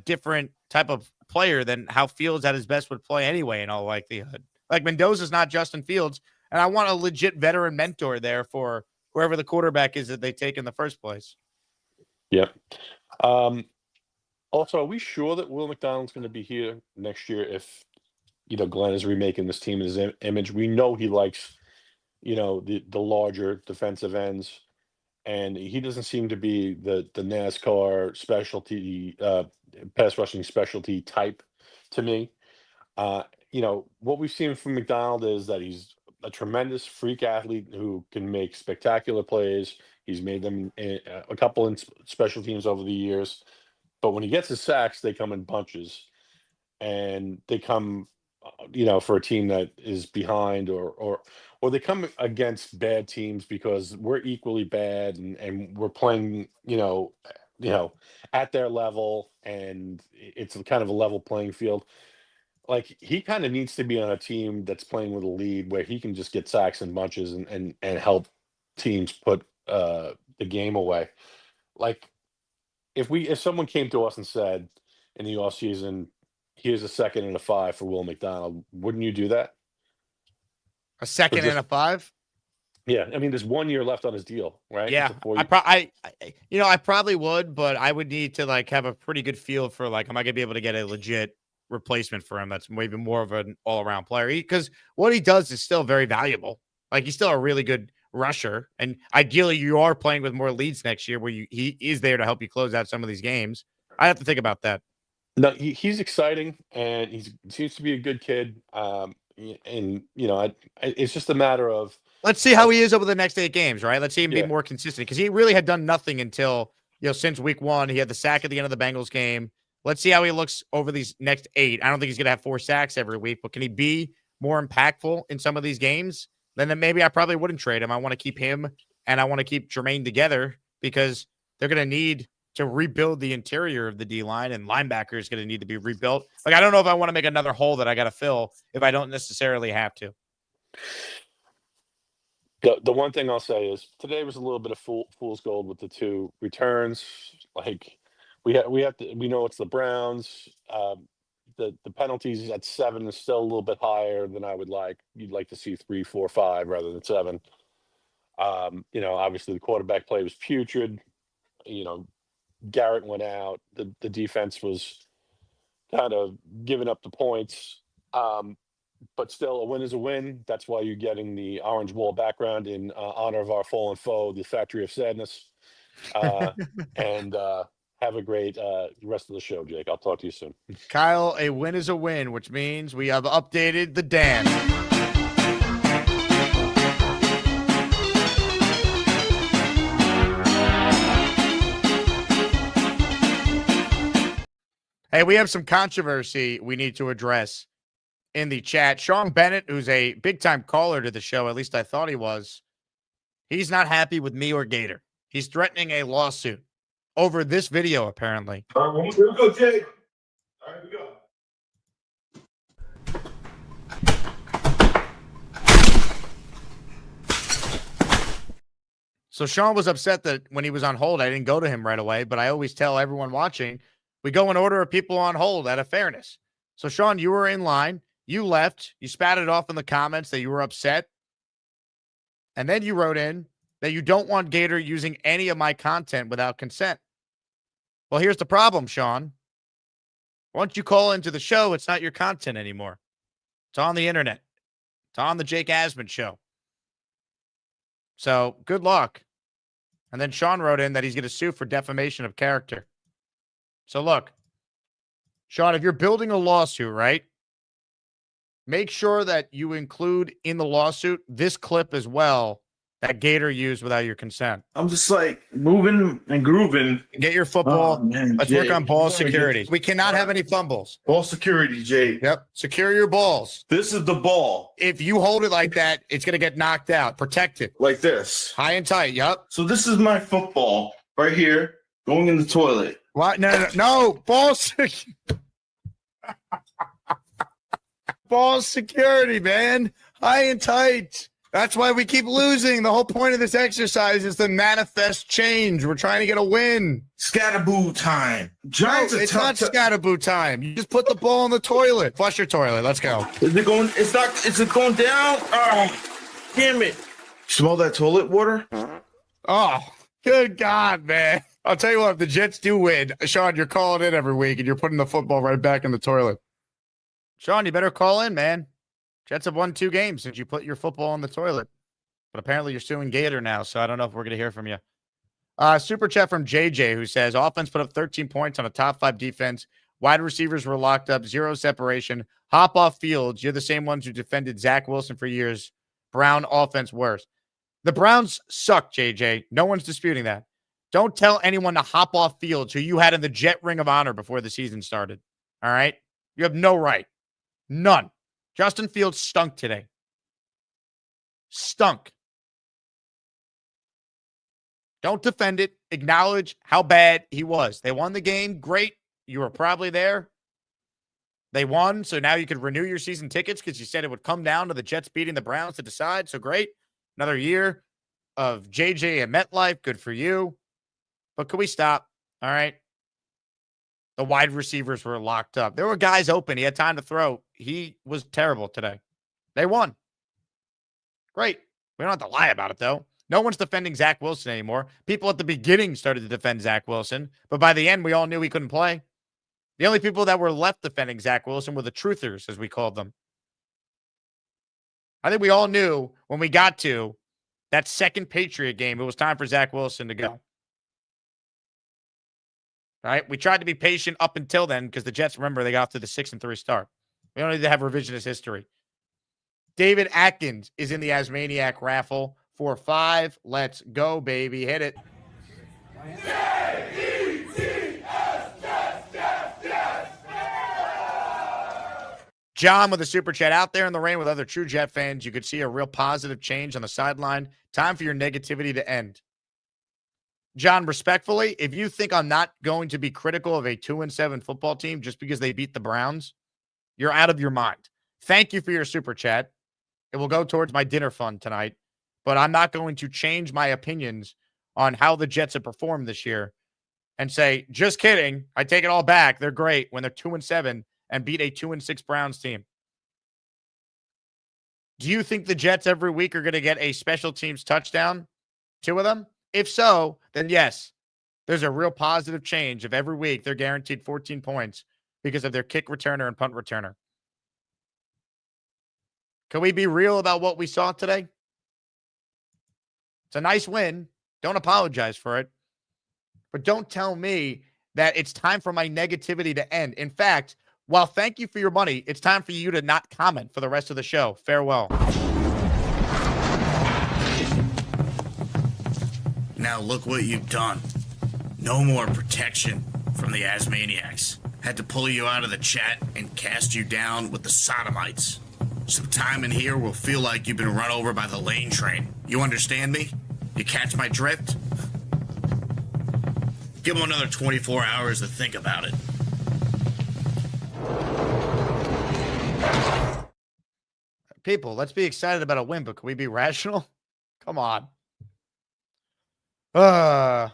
B: different type of player than how Fields at his best would play anyway, in all likelihood. Like, Mendoza's not Justin Fields, and I want a legit veteran mentor there for whoever the quarterback is that they take in the first place.
R: Yeah. Also, are we sure that Will McDonald's going to be here next year if, Glenn is remaking this team in his image? We know he likes, the larger defensive ends, and he doesn't seem to be the NASCAR specialty, pass rushing specialty type to me. What we've seen from McDonald is that he's a tremendous freak athlete who can make spectacular plays. He's made them a couple in special teams over the years. But when he gets his sacks, they come in bunches. And they come, for a team that is behind, or they come against bad teams because we're equally bad and we're playing, at their level, and it's kind of a level playing field. Like, he kind of needs to be on a team that's playing with a lead where he can just get sacks and bunches and help teams put the game away. Like, if someone came to us and said in the offseason, here's a 2nd and a 5 for Will McDonald, wouldn't you do that?
B: A 2nd and a 5?
R: Yeah, I mean, there's 1 year left on his deal, right?
B: Yeah, I probably would, but I would need to have a pretty good feel for am I gonna be able to get a legit replacement for him that's maybe more of an all-around player, because what he does is still very valuable. Like, he's still a really good rusher, and ideally you are playing with more leads next year where he is there to help you close out some of these games. I have to think about that.
R: No, he's exciting, and he seems to be a good kid. And it's just a matter of,
B: let's see how he is over the next 8 games, right? Let's see him be more consistent, because he really had done nothing until since week 1. He had the sack at the end of the Bengals game. Let's see how he looks over these next 8. I don't think he's going to have 4 sacks every week, but can he be more impactful in some of these games? Then maybe I probably wouldn't trade him. I want to keep him, and I want to keep Jermaine together, because they're going to need to rebuild the interior of the D-line, and linebacker is going to need to be rebuilt. Like, I don't know if I want to make another hole that I got to fill if I don't necessarily have to.
R: The one thing I'll say is today was a little bit of fool's gold with the 2 returns. Like, we know it's the Browns. The penalties at 7 is still a little bit higher than I would like. You'd like to see 3, 4, 5 rather than 7. Obviously the quarterback play was putrid. Garrett went out. The defense was kind of giving up the points. But still, a win is a win. That's why you're getting the orange wall background in honor of our fallen foe, the Factory of Sadness. And have a great rest of the show, Jake. I'll talk to you soon.
B: Kyle, a win is a win, which means we have updated the dance. Hey, we have some controversy we need to address in the chat. Sean Bennett, who's a big-time caller to the show, at least I thought he was, he's not happy with me or Gator. He's threatening a lawsuit over this video, apparently.
I: All right, here we go, Jay. All right, here we go.
B: So Sean was upset that when he was on hold, I didn't go to him right away, but I always tell everyone watching, we go in order of people on hold out of fairness. So Sean, you were in line, you left, you spat it off in the comments that you were upset. And then you wrote in that you don't want Gator using any of my content without consent. Well, here's the problem, Sean. Once you call into the show, it's not your content anymore. It's on the internet. It's on the Jake Asman show. So good luck. And then Sean wrote in that he's going to sue for defamation of character. So look, Sean, if you're building a lawsuit, right? Make sure that you include in the lawsuit this clip as well that Gator used without your consent.
I: I'm just like moving and grooving.
B: Get your football.
I: Man,
B: Let's
I: Jake,
B: work on ball
I: you gotta
B: security.
I: get-
B: We cannot have any fumbles.
I: Ball security, Jake.
B: Yep. Secure your balls.
I: This is the ball.
B: If you hold it like that, it's going to get knocked out. Protect it.
I: Like this.
B: High and tight. Yep.
I: So this is my football right here going in the toilet.
B: What? No. Ball ball security, man. High and tight. That's why we keep losing. The whole point of this exercise is to manifest change. We're trying to get a win.
I: Scatterboo time.
B: No, it's not scatterboo time. You just put the ball in the toilet. Flush your toilet. Let's go.
I: Is it going? It's not. Is it going down? Oh, damn it! Smell that toilet water?
B: Oh, good God, man. I'll tell you what, if the Jets do win, Sean, you're calling in every week and you're putting the football right back in the toilet. Sean, you better call in, man. Jets have won 2 games since you put your football in the toilet. But apparently you're suing Gator now, so I don't know if we're going to hear from you. Super chat from JJ, who says, offense put up 13 points on a top 5 defense. Wide receivers were locked up, 0 separation. Hop off fields. You're the same ones who defended Zach Wilson for years. Brown offense worse. The Browns suck, JJ. No one's disputing that. Don't tell anyone to hop off fields who you had in the Jet Ring of Honor before the season started. All right? You have no right. None. Justin Fields stunk today. Stunk. Don't defend it. Acknowledge how bad he was. They won the game. Great. You were probably there. They won, so now you could renew your season tickets because you said it would come down to the Jets beating the Browns to decide. So great. Another year of JJ and MetLife. Good for you. But could we stop? All right. The wide receivers were locked up. There were guys open. He had time to throw. He was terrible today. They won. Great. We don't have to lie about it, though. No one's defending Zach Wilson anymore. People at the beginning started to defend Zach Wilson, but by the end, we all knew he couldn't play. The only people that were left defending Zach Wilson were the truthers, as we called them. I think we all knew when we got to that second Patriot game, it was time for Zach Wilson to go. All right, we tried to be patient up until then because the Jets, remember, they got off to the 6-3 start. We don't need to have revisionist history. David Atkins is in the Asmaniac raffle for 5. Let's go, baby. Hit it. John with a super chat. Out there in the rain with other true Jet fans, you could see a real positive change on the sideline. Time for your negativity to end. John, respectfully, if you think I'm not going to be critical of a 2-7 football team just because they beat the Browns, you're out of your mind. Thank you for your super chat. It will go towards my dinner fund tonight, but I'm not going to change my opinions on how the Jets have performed this year and say, just kidding. I take it all back. They're great when they're 2-7 and beat a 2-6 Browns team. Do you think the Jets every week are going to get a special teams touchdown? 2 of them? If so, then yes, there's a real positive change if every week they're guaranteed 14 points because of their kick returner and punt returner. Can we be real about what we saw today? It's a nice win. Don't apologize for it. But don't tell me that it's time for my negativity to end. In fact, while thank you for your money, it's time for you to not comment for the rest of the show. Farewell.
S: Now look what you've done. No more protection from the Asmaniacs. Had to pull you out of the chat and cast you down with the sodomites. Some time in here will feel like you've been run over by the lane train. You understand me? You catch my drift? Give them another 24 hours to think about it.
B: People, let's be excited about a win, but can we be rational? Come on. All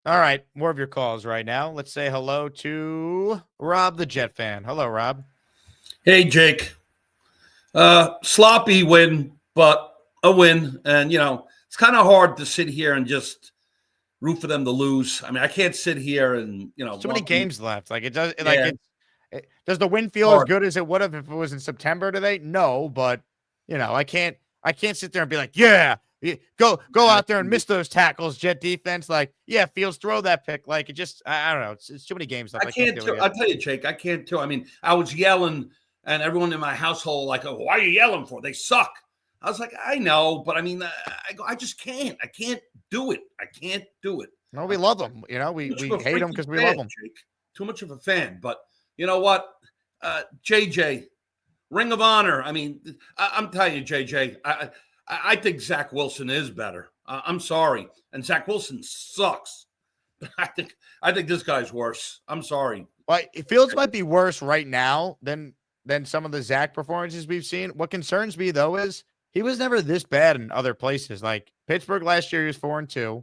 B: right, more of your calls right now. Let's say hello to Rob, the Jet fan. Hello, Rob.
T: Hey, Jake. Sloppy win, but a win. And, it's kind of hard to sit here and just root for them to lose. I mean, I can't sit here and,
B: Too many games left. Like, it does,
T: Yeah.
B: does the win feel as good as it would have if it was in September today? No, but, I can't sit there and be like, yeah, go out there and miss those tackles, Jet defense. Like, yeah, Fields, throw that pick. Like, I don't know. It's too many games left.
T: I can't too. I'll tell you, Jake, I can't too. I mean, I was yelling, and everyone in my household like, "Oh, why are you yelling for? They suck." I was like, I know, but I mean, I just can't. I can't do it. I can't do it.
B: No, we love them. We hate them because we love them.
T: Jake. Too much of a fan. But you know what? JJ, Ring of Honor. I mean, I'm telling you, JJ, I think Zach Wilson is better. I'm sorry. And Zach Wilson sucks. I think this guy's worse. I'm sorry.
B: Well, Fields might be worse right now than some of the Zach performances we've seen. What concerns me, though, is he was never this bad in other places. Like Pittsburgh last year, he was 4-2.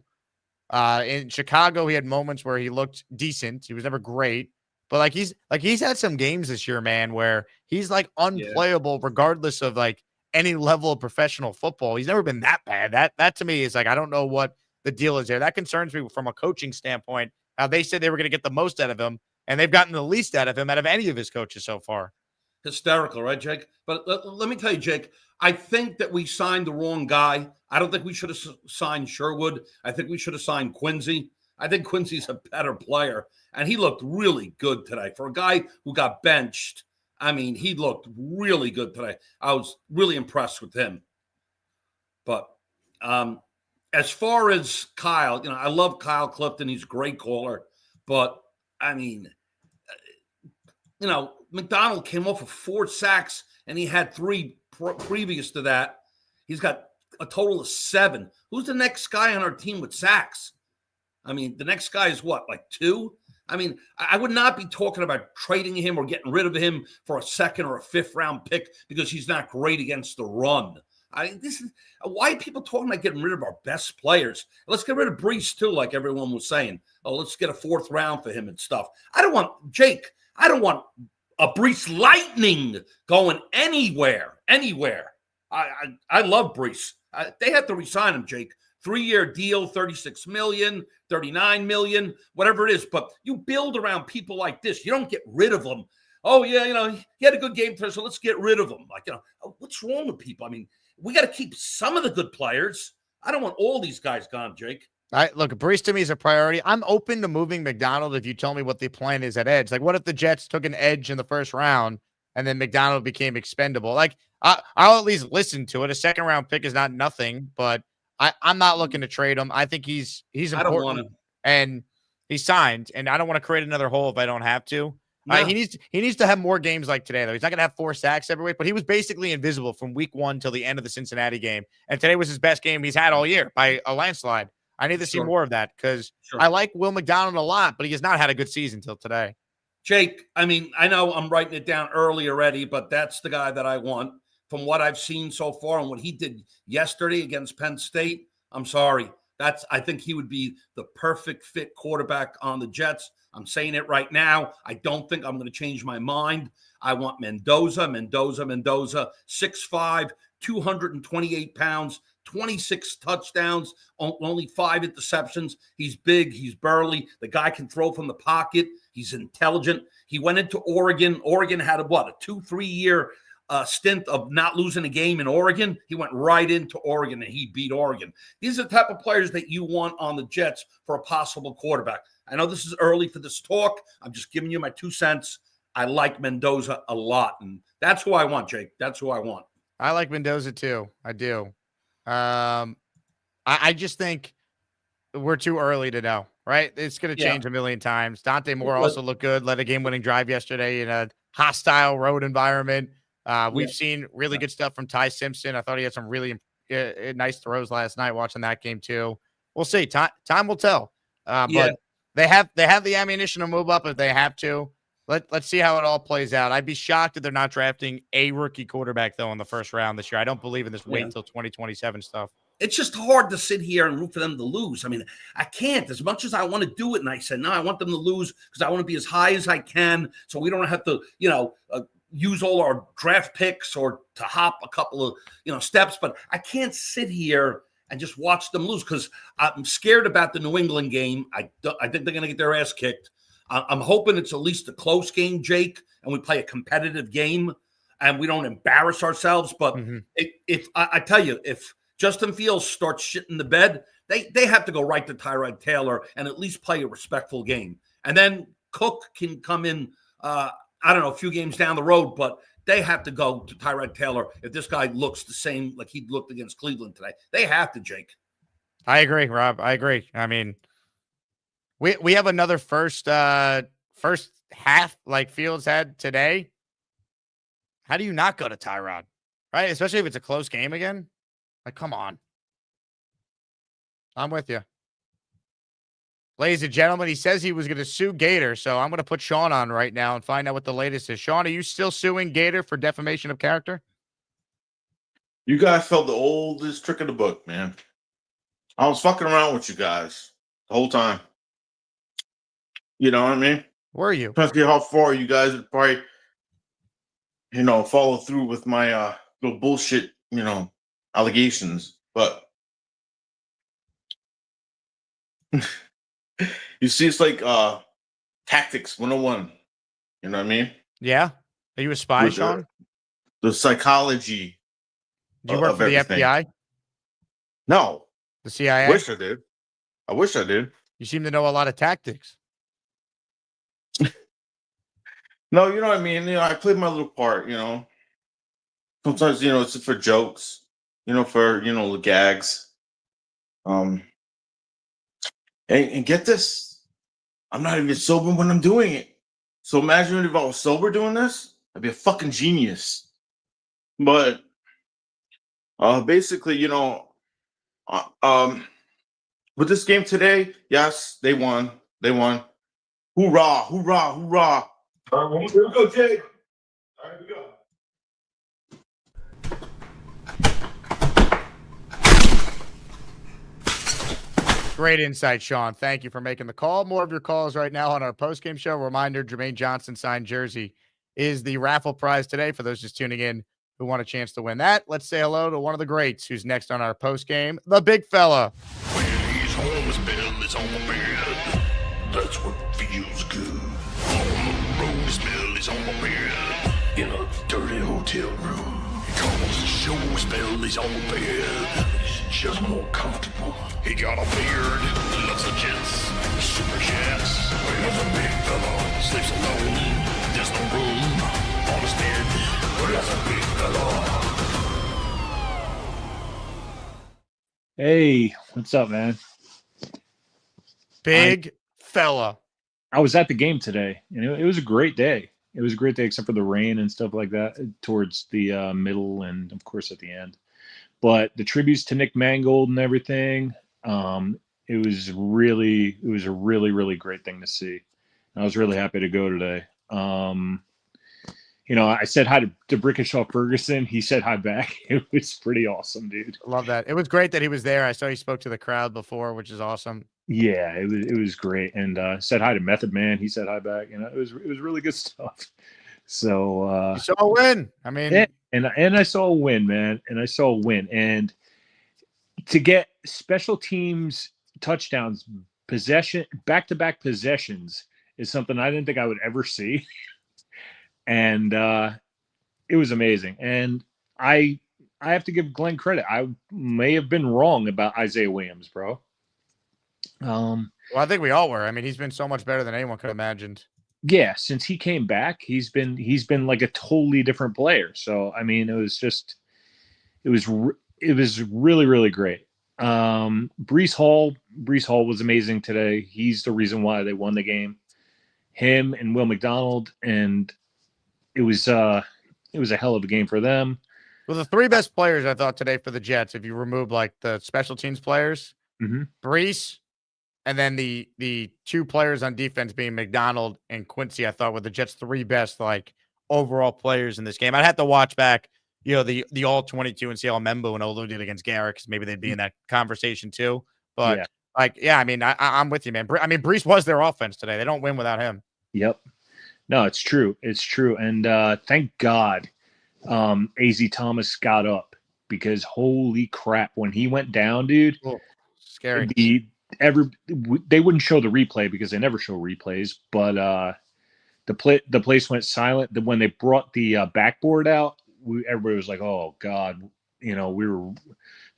B: In Chicago, he had moments where he looked decent. He was never great. But he's had some games this year, man, where he's like unplayable regardless of like any level of professional football. He's never been that bad. That to me is like, I don't know what the deal is there. That concerns me from a coaching standpoint. How they said they were going to get the most out of him, and they've gotten the least out of him out of any of his coaches so far.
T: Hysterical, right, Jake? But let me tell you, Jake, I think that we signed the wrong guy. I don't think we should have signed Sherwood. I think we should have signed Quincy. I think Quincy's a better player, and he looked really good today. For a guy who got benched, I mean, he looked really good today. I was really impressed with him. But as far as Kyle, I love Kyle Clifton. He's a great caller. But, I mean, McDonald came off of 4 sacks, and he had 3 previous to that. He's got a total of 7. Who's the next guy on our team with sacks? I mean, the next guy is what, like 2? I mean, I would not be talking about trading him or getting rid of him for a 2nd or a 5th round pick because he's not great against the run. This is why are people talking about getting rid of our best players? Let's get rid of Breece too, like everyone was saying. Oh, let's get a 4th round for him and stuff. I don't want a Breece Lightning going anywhere. I love Breece. They have to resign him, Jake. 3-year deal, $36 million, $39 million, whatever it is. But you build around people like this. You don't get rid of them. Oh, yeah, he had a good game today, so let's get rid of him. Like, what's wrong with people? I mean, we got to keep some of the good players. I don't want all these guys gone, Jake.
B: Look, Breece to me is a priority. I'm open to moving McDonald if you tell me what the plan is at edge. Like, what if the Jets took an edge in the first round and then McDonald became expendable? Like, I'll at least listen to it. A 2nd round pick is not nothing, but I'm not looking to trade him. I think he's important.
T: I don't want him.
B: And he's signed, and I don't want to create another hole if I don't have to. No. He needs to have more games like today, though. He's not going to have 4 sacks every week, but he was basically invisible from week 1 till the end of the Cincinnati game. And today was his best game he's had all year by a landslide. I need to see more of that because I like Will McDonald a lot, but he has not had a good season till today.
T: Jake, I mean, I know I'm writing it down early already, but that's the guy that I want. From what I've seen so far and what he did yesterday against Penn State, I'm sorry. I think he would be the perfect fit quarterback on the Jets. I'm saying it right now. I don't think I'm going to change my mind. I want Mendoza, 6'5", 228 pounds, 26 touchdowns, only 5 interceptions. He's big. He's burly. The guy can throw from the pocket. He's intelligent. He went into Oregon. Oregon had a 2-3 year stint of not losing a game in Oregon. He went right into Oregon and he beat Oregon. These are the type of players that you want on the Jets for a possible quarterback. I know this is early for this talk. I'm just giving you my 2 cents. I like Mendoza a lot, and that's who I want, Jake. That's who I want.
B: I like Mendoza too. I do. I just think we're too early to know, right? It's going to change a million times. Dante Moore also looked good, led a game-winning drive yesterday in a hostile road environment. We've seen really good stuff from Ty Simpson. I thought he had some really nice throws last night watching that game too. We'll see. Time will tell. But they have the ammunition to move up if they have to. Let's see how it all plays out. I'd be shocked if they're not drafting a rookie quarterback, though, in the first round this year. I don't believe in this wait until 2027 stuff.
T: it's just hard to sit here and root for them to lose. I mean, I can't. As much as I want to do it, and I said, no, I want them to lose because I want to be as high as I can so we don't have to, use all our draft picks or to hop a couple of, steps. But I can't sit here and just watch them lose because I'm scared about the New England game. I think they're going to get their ass kicked. I'm hoping it's at least a close game, Jake, and we play a competitive game and we don't embarrass ourselves. But if I tell you, if Justin Fields starts shitting the bed, they have to go right to Tyrod Taylor and at least play a respectful game. And then Cook can come in, I don't know, a few games down the road, but they have to go to Tyrod Taylor if this guy looks the same like he looked against Cleveland today. They have to, Jake.
B: I agree, Rob. I agree. I mean, we have another first half like Fields had today. How do you not go to Tyrod? Right? Especially if it's a close game again. Like, come on. I'm with you. Ladies and gentlemen, he says he was going to sue Gator, so I'm going to put Sean on right now and find out what the latest is. Sean, are you still suing Gator for defamation of character?
I: You guys felt the oldest trick in the book, man. I was fucking around with you guys the whole time. You know what I mean?
B: Were you?
I: Trying to see how far you guys would probably, follow through with my little bullshit, allegations. But you see, it's like tactics 101. You know what I mean?
B: Yeah. Are you a spy, Sean?
I: The psychology.
B: Do you work for the FBI?
I: No.
B: The CIA?
I: I wish I did.
B: You seem to know a lot of tactics.
I: No, you know what I mean? I played my little part, Sometimes, it's just for jokes, for, the gags. And get this, I'm not even sober when I'm doing it. So imagine if I was sober doing this, I'd be a fucking genius. But basically, with this game today, yes, they won. They won. Hoorah, hoorah, hoorah. All right, here we go, Jay. All right, here we go.
B: Great insight, Sean. Thank you for making the call. More of your calls right now on our postgame show. Reminder, Jermaine Johnson signed jersey is the raffle prize today for those just tuning in who want a chance to win that. Let's say hello to one of the greats who's next on our postgame, the big fella.
A: He's home, his bell is on the bed. That's what feels good. On the road, his bell is on the bed. In a dirty hotel room. He calls the show, his bell is on the bed. He's just more comfortable. He got a beard, loves the jets, SuperChats. Well, the big fella sleeps alone. There's no room on his bed. Well, that's a big fella.
U: Hey, what's up, man?
B: Big fella.
U: I was at the game today, and it was a great day. It was a great day, except for the rain and stuff like that towards the middle and, of course, at the end. But the tributes to Nick Mangold and everything, it was a really, really great thing to see. I was really happy to go today. I said hi to Brickenshaw Ferguson. He said hi back. It was pretty awesome, dude.
B: Love that. It was great that he was there. I saw he spoke to the crowd before, which is awesome.
U: Yeah, it was great. And said hi to Method Man. He said hi back. It was really good stuff. So
B: you saw a win. I mean,
U: and I saw a win, man. And I saw a win. And to get special teams touchdowns, back-to-back possessions is something I didn't think I would ever see. And it was amazing. And I have to give Glenn credit. I may have been wrong about Isaiah Williams, bro.
B: Well, I think we all were. I mean, he's been so much better than anyone could have imagined.
U: Yeah, since he came back, he's been like a totally different player. So I mean, it was really, really great. Breece Hall was amazing today. He's the reason why they won the game. Him and Will McDonald, and it was a hell of a game for them.
B: Well, the three best players I thought today for the Jets, if you remove like the special teams players, Breece, and then the two players on defense being McDonald and Quincy, I thought were the Jets' three best like overall players in this game. I'd have to watch back the all 22 and see how Membo and Olu did against Garrett, because maybe they'd be in that conversation too. But
U: Yeah.
B: I mean, I'm with you, man. I mean, Breece was their offense today. They don't win without him.
U: Yep. No, it's true. It's true. And thank God AZ Thomas got up, because holy crap, when he went down, dude,
B: scary.
U: They wouldn't show the replay because they never show replays, but the place went silent. When they brought the backboard out, everybody was like, "Oh God," we were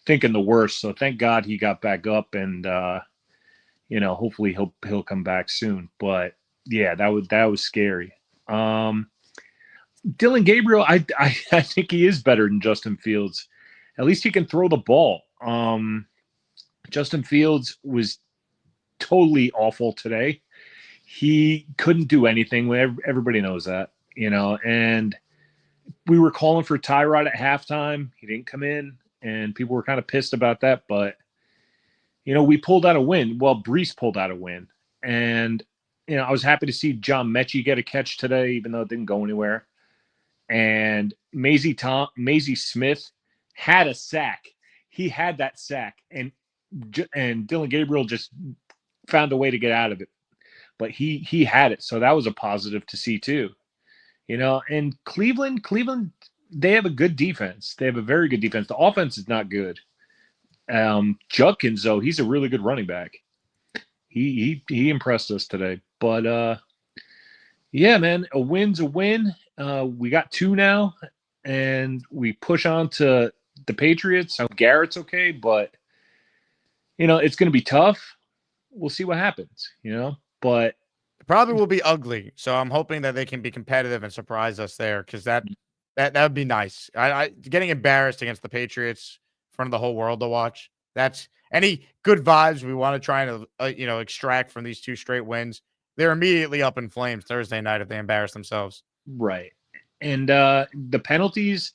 U: thinking the worst. So thank God he got back up, and hopefully he'll come back soon. But yeah, that was scary. Dylan Gabriel, I think he is better than Justin Fields. At least he can throw the ball. Justin Fields was totally awful today. He couldn't do anything. Everybody knows that, and we were calling for Tyrod at halftime. He didn't come in, and people were kind of pissed about that. But, we pulled out a win. Well, Breece pulled out a win. And, I was happy to see John Mechie get a catch today, even though it didn't go anywhere. And Maisie Smith had a sack. He had that sack, and Dylan Gabriel just found a way to get out of it. But he had it, so that was a positive to see too. And Cleveland, they have a good defense. They have a very good defense. The offense is not good. Judkins, though, he's a really good running back. He impressed us today. But yeah, man, a win's a win. We got 2 now, and we push on to the Patriots. Garrett's okay, but it's going to be tough. We'll see what happens. But
B: it probably will be ugly. So I'm hoping that they can be competitive and surprise us there, because that would be nice. I getting embarrassed against the Patriots in front of the whole world to watch. That's any good vibes we want to try and extract from these 2 straight wins. They're immediately up in flames Thursday night if they embarrass themselves.
U: Right. And the penalties,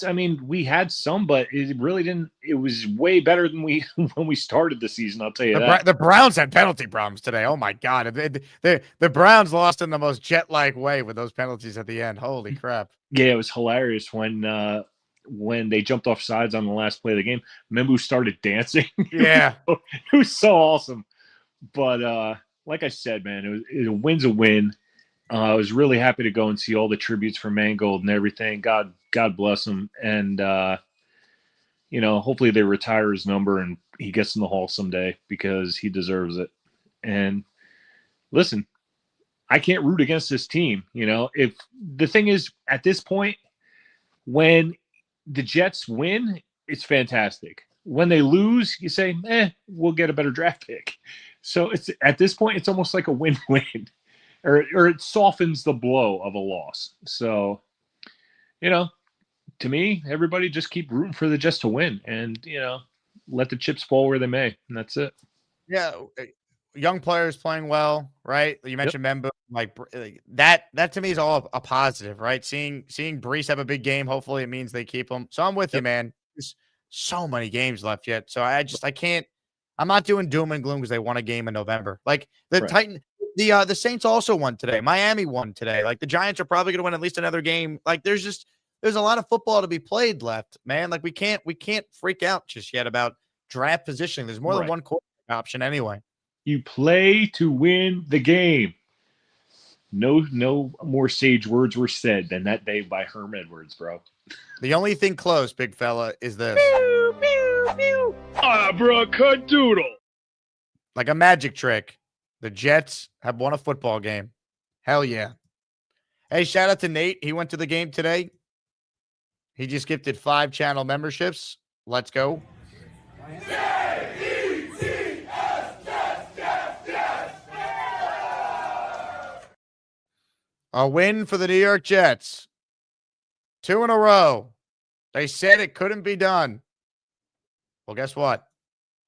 U: I mean, we had some, but it really didn't. It was way better than when we started the season. I'll tell you that.
B: The Browns had penalty problems today. Oh my God. The Browns lost in the most jet-like way with those penalties at the end. Holy crap.
U: Yeah, it was hilarious when they jumped off sides on the last play of the game. Membu started dancing.
B: Yeah.
U: It was so awesome. But like I said, man, a win's a win. I was really happy to go and see all the tributes for Mangold and everything. God bless him. And, hopefully they retire his number and he gets in the Hall someday, because he deserves it. And listen, I can't root against this team. If the thing is, at this point, when the Jets win, it's fantastic. When they lose, you say, we'll get a better draft pick. So it's at this point, it's almost like a win-win. Or it softens the blow of a loss. So, to me, everybody just keep rooting for the Jets to win, and let the chips fall where they may, and that's it.
B: Yeah, young players playing well, right? You mentioned Membo, like that to me is all a positive, right? Seeing Breece have a big game, hopefully it means they keep him. So I'm with you, man. There's so many games left yet, so I can't. I'm not doing doom and gloom because they won a game in November. Like the Saints also won today. Miami won today. Like the Giants are probably going to win at least another game. Like there's a lot of football to be played left, man. Like we can't freak out just yet about draft positioning. There's more than one quarterback option anyway.
U: You play to win the game. No more sage words were said than that day by Herm Edwards, bro.
B: The only thing close, big fella, is this.
U: Pew, pew, pew. Abracadabra.
B: Like a magic trick. The Jets have won a football game. Hell yeah. Hey, shout out to Nate. He went to the game today. He just gifted 5 channel memberships. Let's go. A win for the New York Jets. 2 in a row. They said it couldn't be done. Well, guess what?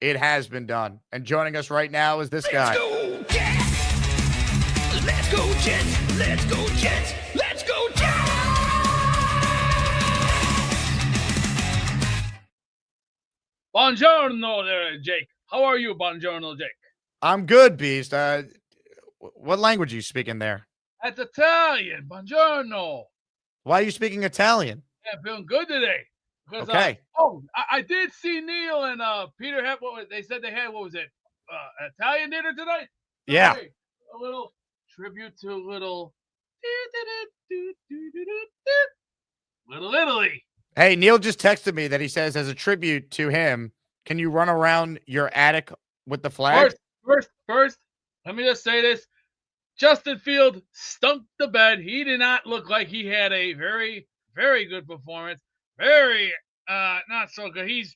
B: It has been done. And joining us right now is this guy.
A: Let's go, Jets! Let's go, Jets! Let's go, Jets!
C: Buongiorno there, Jake. How are you, Buongiorno, Jake?
B: I'm good, Beast. What language are you speaking there?
C: That's Italian. Buongiorno.
B: Why are you speaking Italian?
C: Yeah, feeling good today. Because,
B: Okay.
C: I did see Neil and Peter had they said they had, what was it? Italian dinner tonight?
B: Yeah.
C: Hey, a little tribute to little Italy.
B: Hey, Neil just texted me that he says, as a tribute to him, can you run around your attic with the flag?
C: First, let me just say this. Justin Field stunk the bed. He did not look like he had a very, very good performance. Very not so good. He's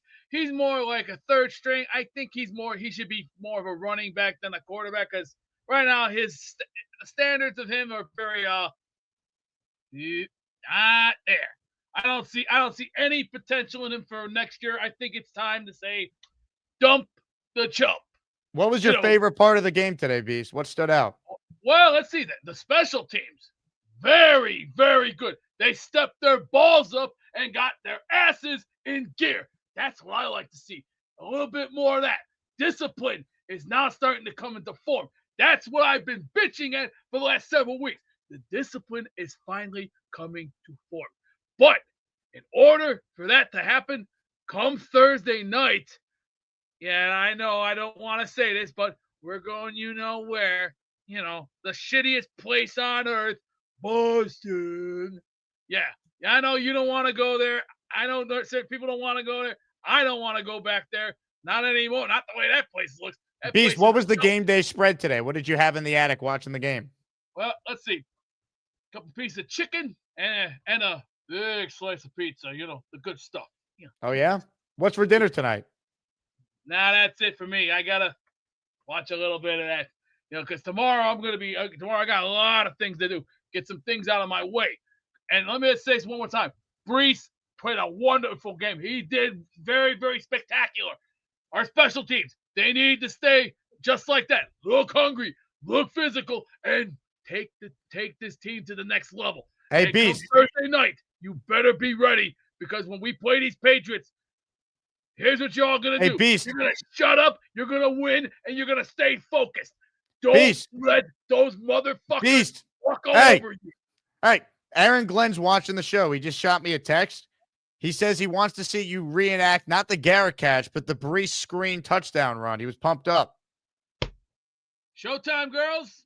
C: more like a third string. I think he should be more of a running back than a quarterback, because right now his standards of him are very not there. I don't see any potential in him for next year. I think it's time to say dump the chump.
B: What was your favorite part of the game today, Beast? What stood out?
C: Well, let's see. The special teams, very, very good. They stepped their balls up and got their asses in gear. That's what I like to see. A little bit more of that. Discipline is now starting to come into form. That's what I've been bitching at for the last several weeks. The discipline is finally coming to form. But in order for that to happen, come Thursday night, yeah, I know I don't want to say this, but we're going where. The shittiest place on earth, Boston. Yeah, I know you don't want to go there. I know certain people don't want to go there. I don't want to go back there. Not anymore. Not the way that place looks.
B: Beast, what was the game day spread today? What did you have in the attic watching the game?
C: Well, let's see. A couple pieces of chicken and a big slice of pizza. The good stuff. Yeah.
B: Oh, yeah? What's for dinner tonight?
C: Nah, that's it for me. I got to watch a little bit of that. Because tomorrow I got a lot of things to do. Get some things out of my way. And let me just say this one more time. Breece played a wonderful game. He did very, very spectacular. Our special teams, they need to stay just like that. Look hungry, look physical, and take this team to the next level.
B: Hey,
C: and
B: Beast.
C: Thursday night, you better be ready, because when we play these Patriots, here's what you're all going to do.
B: Beast.
C: You're going to shut up, you're going to win, and you're going to stay focused. Don't
B: Beast.
C: let those motherfuckers walk all over you.
B: Hey, Aaron Glenn's watching the show. He just shot me a text. He says he wants to see you reenact not the Garrett catch, but the Breece screen touchdown run. He was pumped up.
C: Showtime, girls.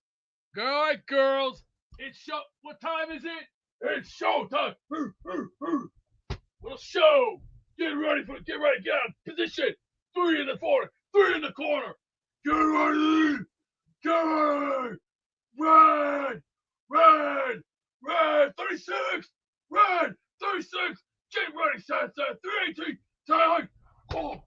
C: All right, girls. What time is it? It's showtime. Little show. Get ready. Get out of position. 3 in the corner. 3 in the corner. Get ready. Get ready. Red. 36. Red. 36. Get ready. Set. 318. Time. Oh.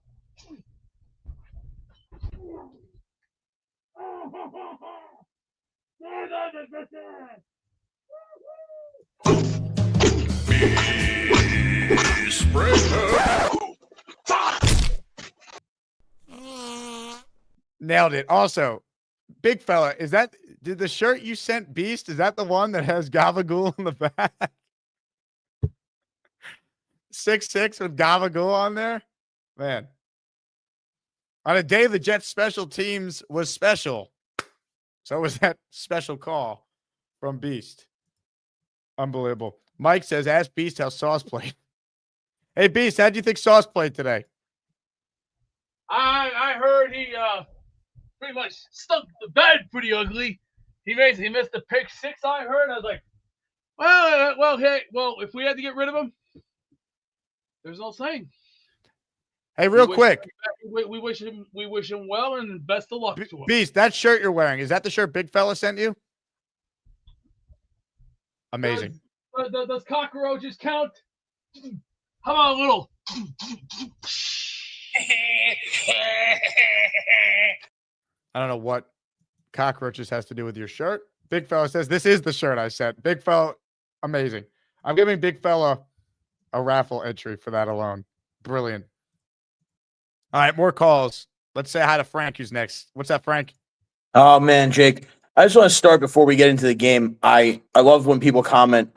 B: Nailed it. Also, big fella, did the shirt you sent Beast, is that the one that has Gabagool in the back? 6'6" with Gabagool on there? Man. On a day the Jets special teams was special, so was that special call from Beast. Unbelievable. Mike says, ask Beast how Sauce played. Hey, Beast, how'd you think Sauce played today?
C: I heard he pretty much stunk the bed pretty ugly. He missed a pick 6, I heard. I was like, well, if we had to get rid of him, there's no saying.
B: Hey, real quick.
C: We wish him well and best of luck to him.
B: Beast, that shirt you're wearing, is that the shirt Big Fella sent you? Amazing.
C: Does cockroaches count? How about a little?
B: I don't know what cockroaches has to do with your shirt. Big Fella says, this is the shirt I sent. Big Fella, amazing. I'm giving Big Fella a raffle entry for that alone. Brilliant. All right, more calls. Let's say hi to Frank, who's next. What's up, Frank?
H: Oh, man, Jake. I just want to start before we get into the game. I love when people comment,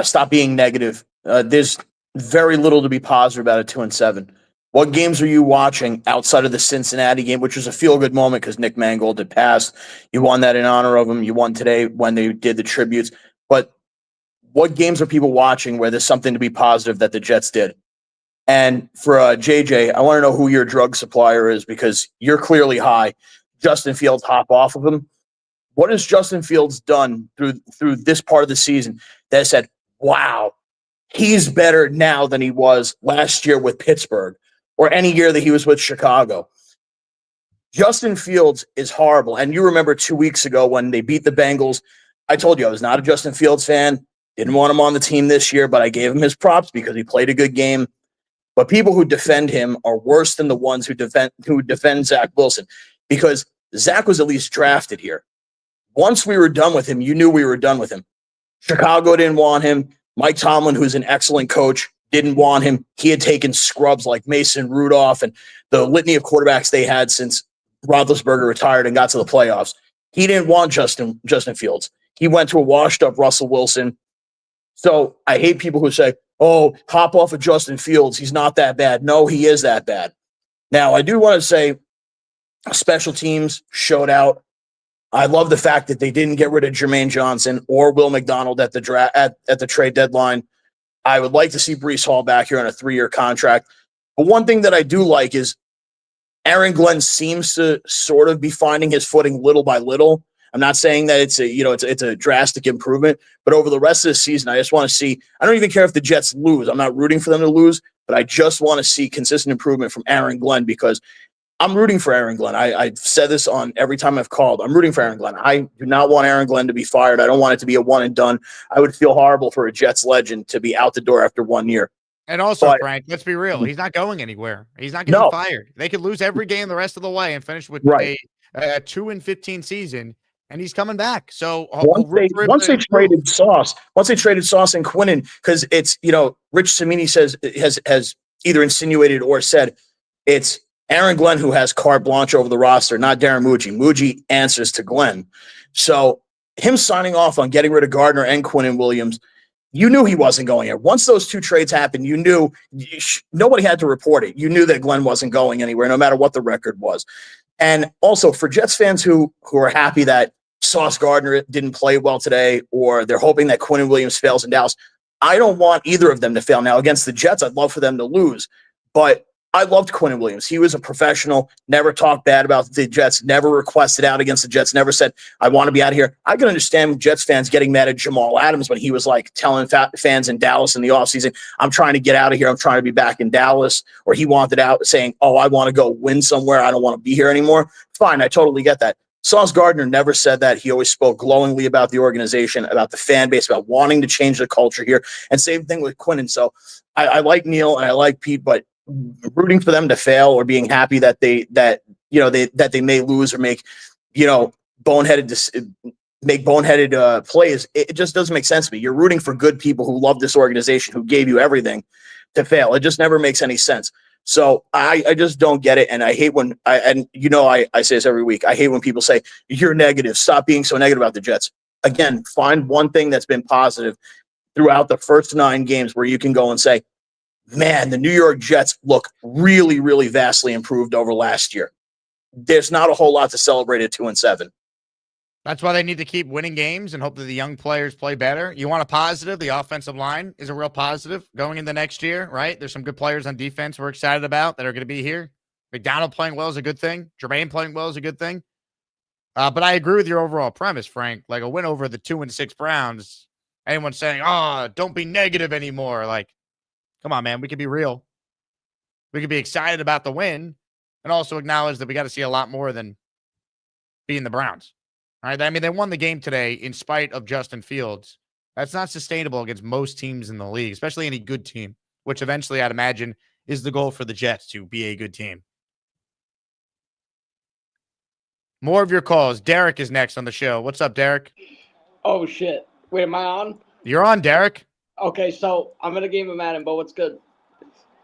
H: stop being negative. There's very little to be positive about at 2-7. What games are you watching outside of the Cincinnati game, which was a feel-good moment because Nick Mangold had passed. You won that in honor of him. You won today when they did the tributes. But what games are people watching where there's something to be positive that the Jets did? And for JJ, I want to know who your drug supplier is because you're clearly high. Justin Fields hop off of him. What has Justin Fields done through this part of the season that said, wow, he's better now than he was last year with Pittsburgh or any year that he was with Chicago? Justin Fields is horrible. And you remember 2 weeks ago when they beat the Bengals, I told you I was not a Justin Fields fan. Didn't want him on the team this year, but I gave him his props because he played a good game. But people who defend him are worse than the ones who defend Zach Wilson because Zach was at least drafted here. Once we were done with him, you knew we were done with him. Chicago didn't want him. Mike Tomlin, who's an excellent coach, didn't want him. He had taken scrubs like Mason Rudolph and the litany of quarterbacks they had since Roethlisberger retired and got to the playoffs. He didn't want Justin Fields. He went to a washed-up Russell Wilson. So I hate people who say, oh, hop off of Justin Fields. He's not that bad. No, he is that bad. Now, I do want to say special teams showed out. I love the fact that they didn't get rid of Jermaine Johnson or Will McDonald at the trade deadline. I would like to see Breece Hall back here on a 3-year contract. But one thing that I do like is Aaron Glenn seems to sort of be finding his footing little by little. I'm not saying that it's a drastic improvement, but over the rest of the season, I just want to see. I don't even care if the Jets lose. I'm not rooting for them to lose, but I just want to see consistent improvement from Aaron Glenn because I'm rooting for Aaron Glenn. I've said this on every time I've called. I'm rooting for Aaron Glenn. I do not want Aaron Glenn to be fired. I don't want it to be a one and done. I would feel horrible for a Jets legend to be out the door after 1 year.
F: And also, Frank, let's be real. He's not going anywhere. He's not getting fired. They could lose every game the rest of the way and finish with a 2-15 season. And he's coming back. So
H: once they traded Sauce and Quinnen, because it's Rich Cimini has either insinuated or said it's Aaron Glenn who has carte blanche over the roster, not Darren Mucci. Mucci answers to Glenn. So him signing off on getting rid of Gardner and Quinnen Williams, you knew he wasn't going there. Once those two trades happened, you knew nobody had to report it. You knew that Glenn wasn't going anywhere, no matter what the record was. And also for Jets fans who are happy that Sauce Gardner didn't play well today, or they're hoping that Quinnen Williams fails in Dallas, I don't want either of them to fail. Now, against the Jets, I'd love for them to lose, but I loved Quinnen Williams. He was a professional, never talked bad about the Jets, never requested out against the Jets, never said, I want to be out of here. I can understand Jets fans getting mad at Jamal Adams when he was like telling fans in Dallas in the offseason, I'm trying to get out of here. I'm trying to be back in Dallas. Or he wanted out saying, oh, I want to go win somewhere. I don't want to be here anymore. Fine, I totally get that. Sauce Gardner never said that. He always spoke glowingly about the organization, about the fan base, about wanting to change the culture here. And same thing with Quinnen. So I like Neil and I like Pete, but rooting for them to fail or being happy that they may lose or make boneheaded plays, it just doesn't make sense to me. You're rooting for good people who love this organization, who gave you everything, to fail. It just never makes any sense. So I just don't get it. And I hate when I say this every week. I hate when people say, you're negative. Stop being so negative about the Jets. Again, find one thing that's been positive throughout the first 9 games where you can go and say, man, the New York Jets look really, really vastly improved over last year. There's not a whole lot to celebrate at 2-7.
F: That's why they need to keep winning games and hope that the young players play better. You want a positive? The offensive line is a real positive going into next year, right? There's some good players on defense we're excited about that are going to be here. McDonald playing well is a good thing. Jermaine playing well is a good thing. But I agree with your overall premise, Frank. Like a win over the 2-6 Browns. Anyone saying, oh, don't be negative anymore. Like, come on, man. We could be real. We could be excited about the win and also acknowledge that we got to see a lot more than being the Browns. All right. I mean, they won the game today in spite of Justin Fields. That's not sustainable against most teams in the league, especially any good team, which eventually I'd imagine is the goal for the Jets, to be a good team. More of your calls. Derek is next on the show. What's up, Derek?
V: Oh, shit. Wait, am I on?
F: You're on, Derek.
V: Okay, so I'm in a game of Madden, but what's good?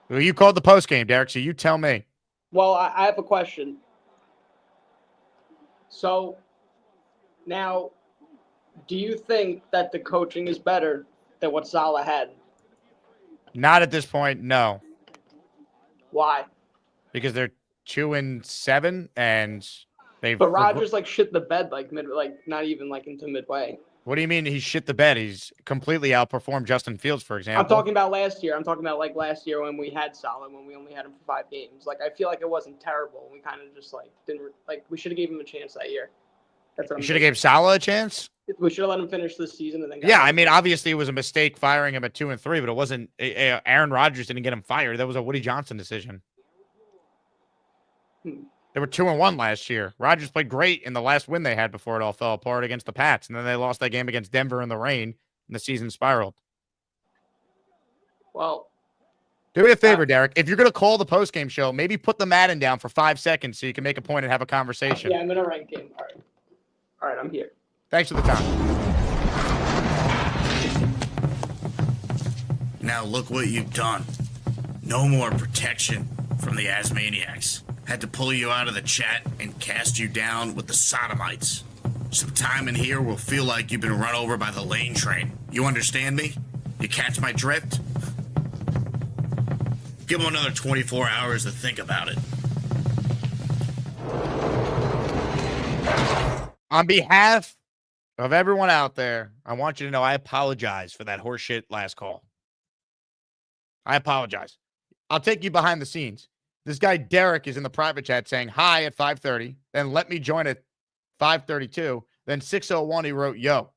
F: Well, you called the post game, Derek, so you tell me.
V: Well, I have a question. So, now, do you think that the coaching is better than what Saleh had?
F: Not at this point, no.
V: Why?
F: Because they're 2-7 and they've.
V: But Rodgers shit the bed not even into midway.
F: What do you mean he shit the bed? He's completely outperformed Justin Fields, for example.
V: I'm talking about last year. I'm talking about like last year when we had Salah, when we only had him for 5 games. Like I feel like it wasn't terrible. We kind of just like didn't like we should have gave him a chance that year. That's what
F: You
V: I'm
F: should have
V: thinking.
F: gave Salah a chance.
V: We should have let him finish this season and then.
F: Yeah, I mean, obviously it was a mistake firing him at 2 and 3, but it wasn't. Aaron Rodgers didn't get him fired. That was a Woody Johnson decision. They were 2 and 1 last year. Rodgers played great in the last win they had before it all fell apart against the Pats, and then they lost that game against Denver in the rain, and the season spiraled.
V: Well,
F: do me a favor, Derek. If you're going to call the postgame show, maybe put the Madden down for 5 seconds so you can make a point and have a conversation.
V: Yeah, I'm gonna rank him. All right, I'm here.
F: Thanks for the time.
S: Now look what you've done. No more protection from the Asmaniacs. Had to pull you out of the chat and cast you down with the sodomites. Some time in here will feel like you've been run over by the lane train. You understand me? You catch my drift? Give them another 24 hours to think about it.
F: On behalf of everyone out there, I want you to know I apologize for that horseshit last call. I apologize. I'll take you behind the scenes. This guy, Derek, is in the private chat saying hi at 5:30, then let me join at 5:32, then 6:01 he wrote yo.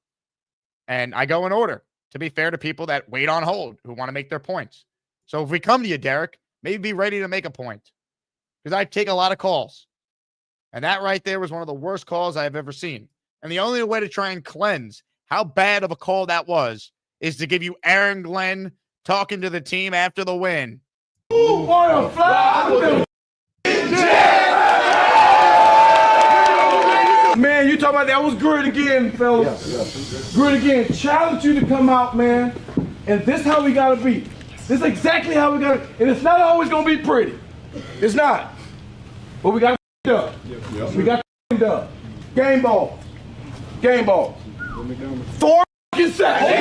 F: And I go in order to be fair to people that wait on hold who want to make their points. So if we come to you, Derek, maybe be ready to make a point because I take a lot of calls. And that right there was one of the worst calls I've ever seen. And the only way to try and cleanse how bad of a call that was is to give you Aaron Glenn talking to the team after the win.
D: Wanna fly? Man, you talking about that was good again, fellas. Yeah. Good again. Challenge you to come out, man. And this is how we gotta be. This is exactly how we gotta. And it's not always gonna be pretty. It's not. But we got up. We got up. Game ball. Game ball. 4 sacks.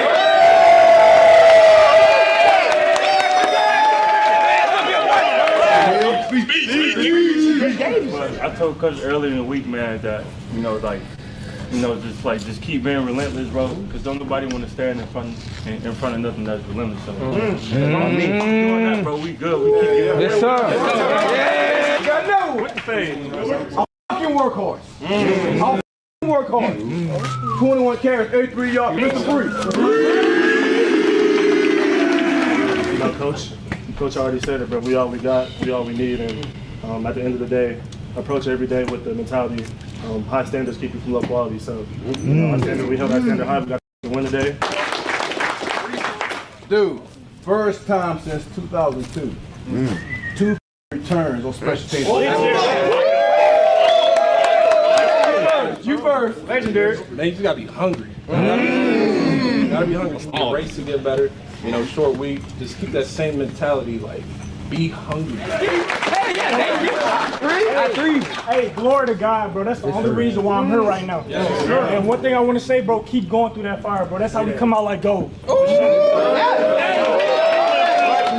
G: I told Coach earlier in the week, man, that just keep being relentless, bro. Because don't nobody want to stand in front of nothing that's relentless. So, on me, keep doing that, bro. We good. We keep getting
D: Yes, sir. Yeah, I know.
G: With the fade.
D: I'm fucking workhorse. I'm fucking workhorse. 21 carries, 83 yards, Mr. Free.
G: Coach already said it, bro. We all we got, we all we need, and at the end of the day, approach every day with the mentality. High standards keep you from low quality. So, we held our standard high. We got to win today.
D: Dude, first time since 2002. 2 returns on special teams. You first. Legendary. Man, you just gotta be hungry. Gotta be hungry. The race to get better. Short week. Just keep that same mentality. Like, be hungry.
W: Hey, glory to God, bro. That's the only reason why I'm here right now. And one thing I want to say, bro, keep going through that fire, bro. That's how we come out like gold.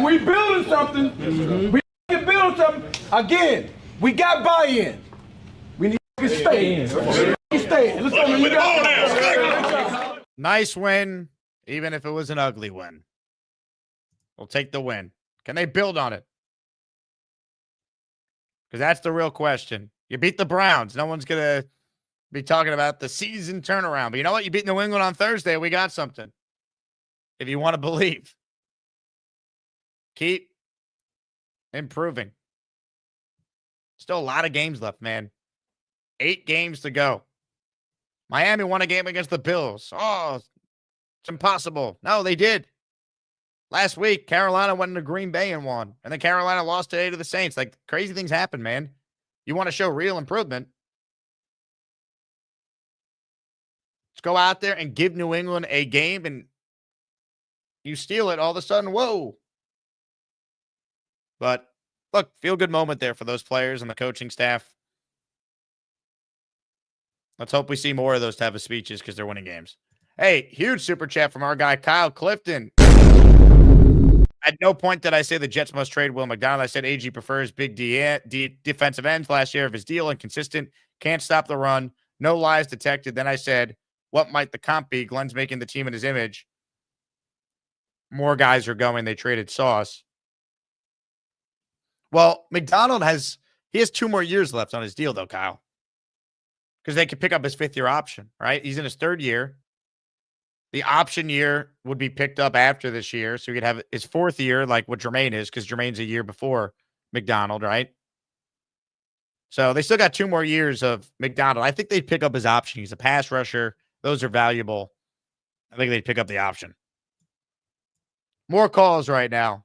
D: We building something. We building something. Again, we got buy-in. We need to stay in. Stay in.
F: Nice win, even if it was an ugly win. We'll take the win. Can they build on it? Because that's the real question. You beat the Browns. No one's going to be talking about the season turnaround. But you know what? You beat New England on Thursday. We got something. If you want to believe. Keep improving. Still a lot of games left, man. 8 games to go. Miami won a game against the Bills. Oh, it's impossible. No, they did. Last week, Carolina went into Green Bay and won. And then Carolina lost today to the Saints. Like, crazy things happen, man. You want to show real improvement. Let's go out there and give New England a game, and you steal it, all of a sudden, whoa. But, look, feel-good moment there for those players and the coaching staff. Let's hope we see more of those type of speeches because they're winning games. Hey, huge super chat from our guy, Kyle Clifton. At no point did I say the Jets must trade Will McDonald. I said AG prefers big defensive ends last year of his deal, inconsistent, can't stop the run, no lies detected. Then I said what might the comp be? Glenn's making the team in his image. More guys are going. They traded Sauce. Well, McDonald has 2 more years left on his deal, though, Kyle. Because they could pick up his 5th-year option, right? He's in his 3rd year. The option year would be picked up after this year. So he could have his 4th year, like what Jermaine is, because Jermaine's a year before McDonald, right? So they still got 2 more years of McDonald. I think they'd pick up his option. He's a pass rusher. Those are valuable. I think they'd pick up the option. More calls right now.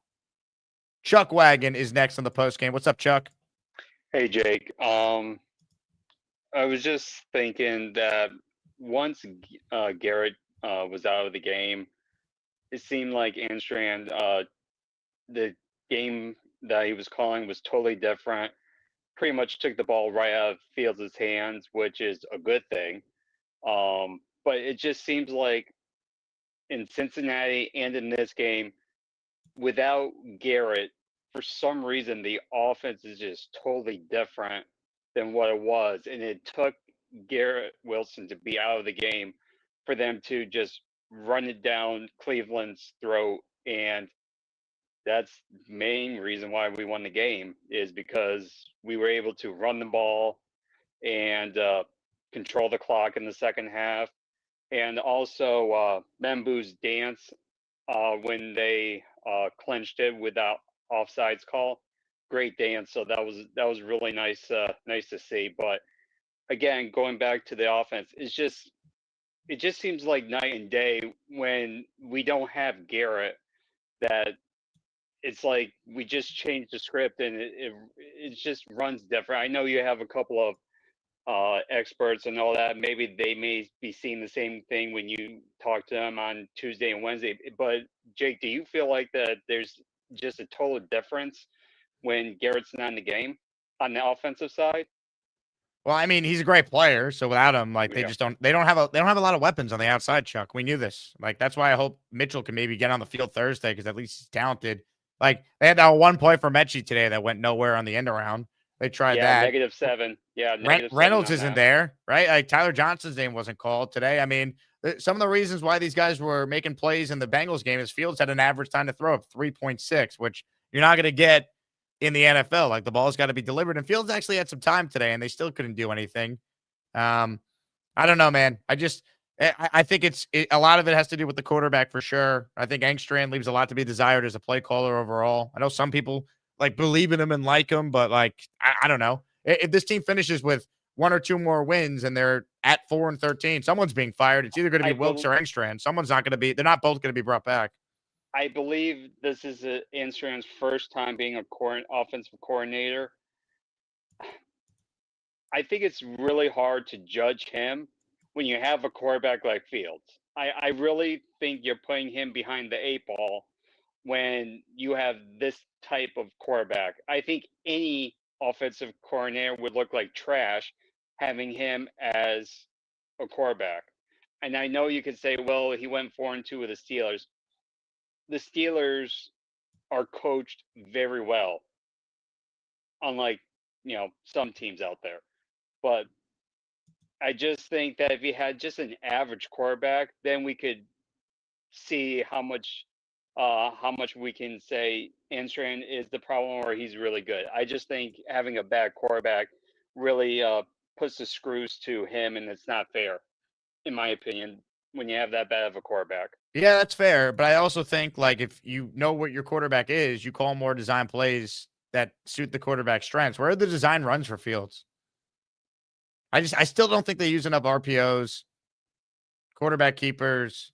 F: Chuck Wagon is next on the post game. What's up, Chuck?
E: Hey, Jake. I was just thinking that once Garrett was out of the game, it seemed like Anstrand, the game that he was calling was totally different. Pretty much took the ball right out of Fields' hands, which is a good thing. But it just seems like in Cincinnati and in this game, without Garrett, for some reason, the offense is just totally different than what it was. And it took Garrett Wilson to be out of the game for them to just run it down Cleveland's throat. And that's the main reason why we won the game, is because we were able to run the ball and control the clock in the second half. And also Membu's dance when they clinched it without offsides call. Great dance. So that was really nice to see. But again, going back to the offense, it just seems like night and day when we don't have Garrett, that it's like we just changed the script and it just runs different. I know you have a couple of experts and all that. Maybe they may be seeing the same thing when you talk to them on Tuesday and Wednesday. But Jake, do you feel like that there's just a total difference when Garrett's not in the game on the offensive side?
F: Well, I mean, he's a great player, so without him, like they don't have a lot of weapons on the outside, Chuck. We knew this. Like that's why I hope Mitchell can maybe get on the field Thursday, because at least he's talented. Like they had that 1 play for Mechie today that went nowhere on the end around. They tried that.
E: -7. Yeah,
F: Reynolds isn't there, right? Like Tyler Johnson's name wasn't called today. I mean, some of the reasons why these guys were making plays in the Bengals game is Fields had an average time to throw of 3.6, which you're not going to get in the NFL. Like the ball's got to be delivered. And Fields actually had some time today, and they still couldn't do anything. I don't know, man. I think a lot of it has to do with the quarterback for sure. I think Engstrand leaves a lot to be desired as a play caller overall. I know some people like believe in him and like him, but like I don't know. If this team finishes with 1 or 2 more wins and they're at 4-13, someone's being fired. It's either going to be Wilkes or Engstrand. Someone's not going to be. They're not both going to be brought back.
E: I believe this is Anstrand's first time being a offensive coordinator. I think it's really hard to judge him when you have a quarterback like Fields. I really think you're putting him behind the 8 ball when you have this type of quarterback. I think any offensive coordinator would look like trash having him as a quarterback. And I know you could say, well, he went 4-2 with the Steelers. The Steelers are coached very well, unlike, some teams out there. But I just think that if he had just an average quarterback, then we could see how much we can say Anstrand is the problem or he's really good. I just think having a bad quarterback really puts the screws to him, and it's not fair, in my opinion, when you have that bad of a quarterback.
F: Yeah, that's fair. But I also think, like, if you know what your quarterback is, you call more design plays that suit the quarterback's strengths. Where are the design runs for Fields? I still don't think they use enough RPOs, quarterback keepers,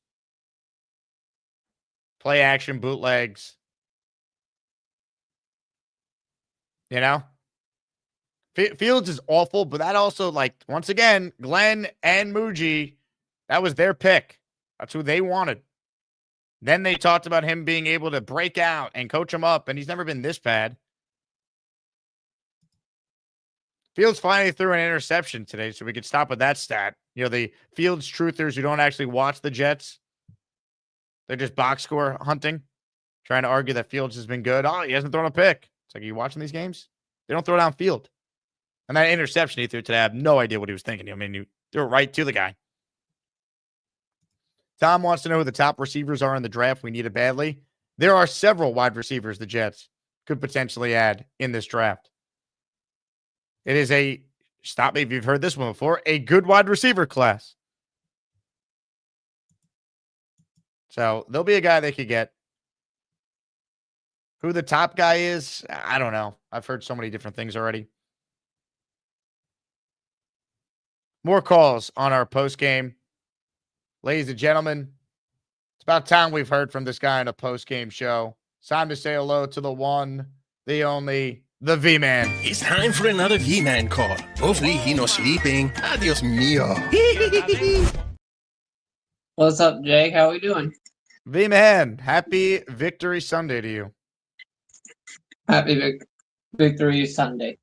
F: play action bootlegs. Fields is awful, but that also, like, once again, Glenn and Muji, that was their pick. That's who they wanted. Then they talked about him being able to break out and coach him up, and he's never been this bad. Fields finally threw an interception today, so we could stop with that stat. The Fields truthers who don't actually watch the Jets, they're just box score hunting, trying to argue that Fields has been good. Oh, he hasn't thrown a pick. It's like, are you watching these games? They don't throw downfield. And that interception he threw today, I have no idea what he was thinking. I mean, you threw it right to the guy. Tom wants to know who the top receivers are in the draft. We need it badly. There are several wide receivers the Jets could potentially add in this draft. It is a, stop me if you've heard this one before, a good wide receiver class. So there'll be a guy they could get. Who the top guy is, I don't know. I've heard so many different things already. More calls on our post game. Ladies and gentlemen, it's about time we've heard from this guy in a post game show. It's time to say hello to the one, the only, the V-Man.
K: It's time for another V-Man call. Hopefully he no sleeping. Adios mio.
L: What's up, Jake? How are we doing?
F: V-Man, happy Victory Sunday to you.
L: Happy Victory Sunday.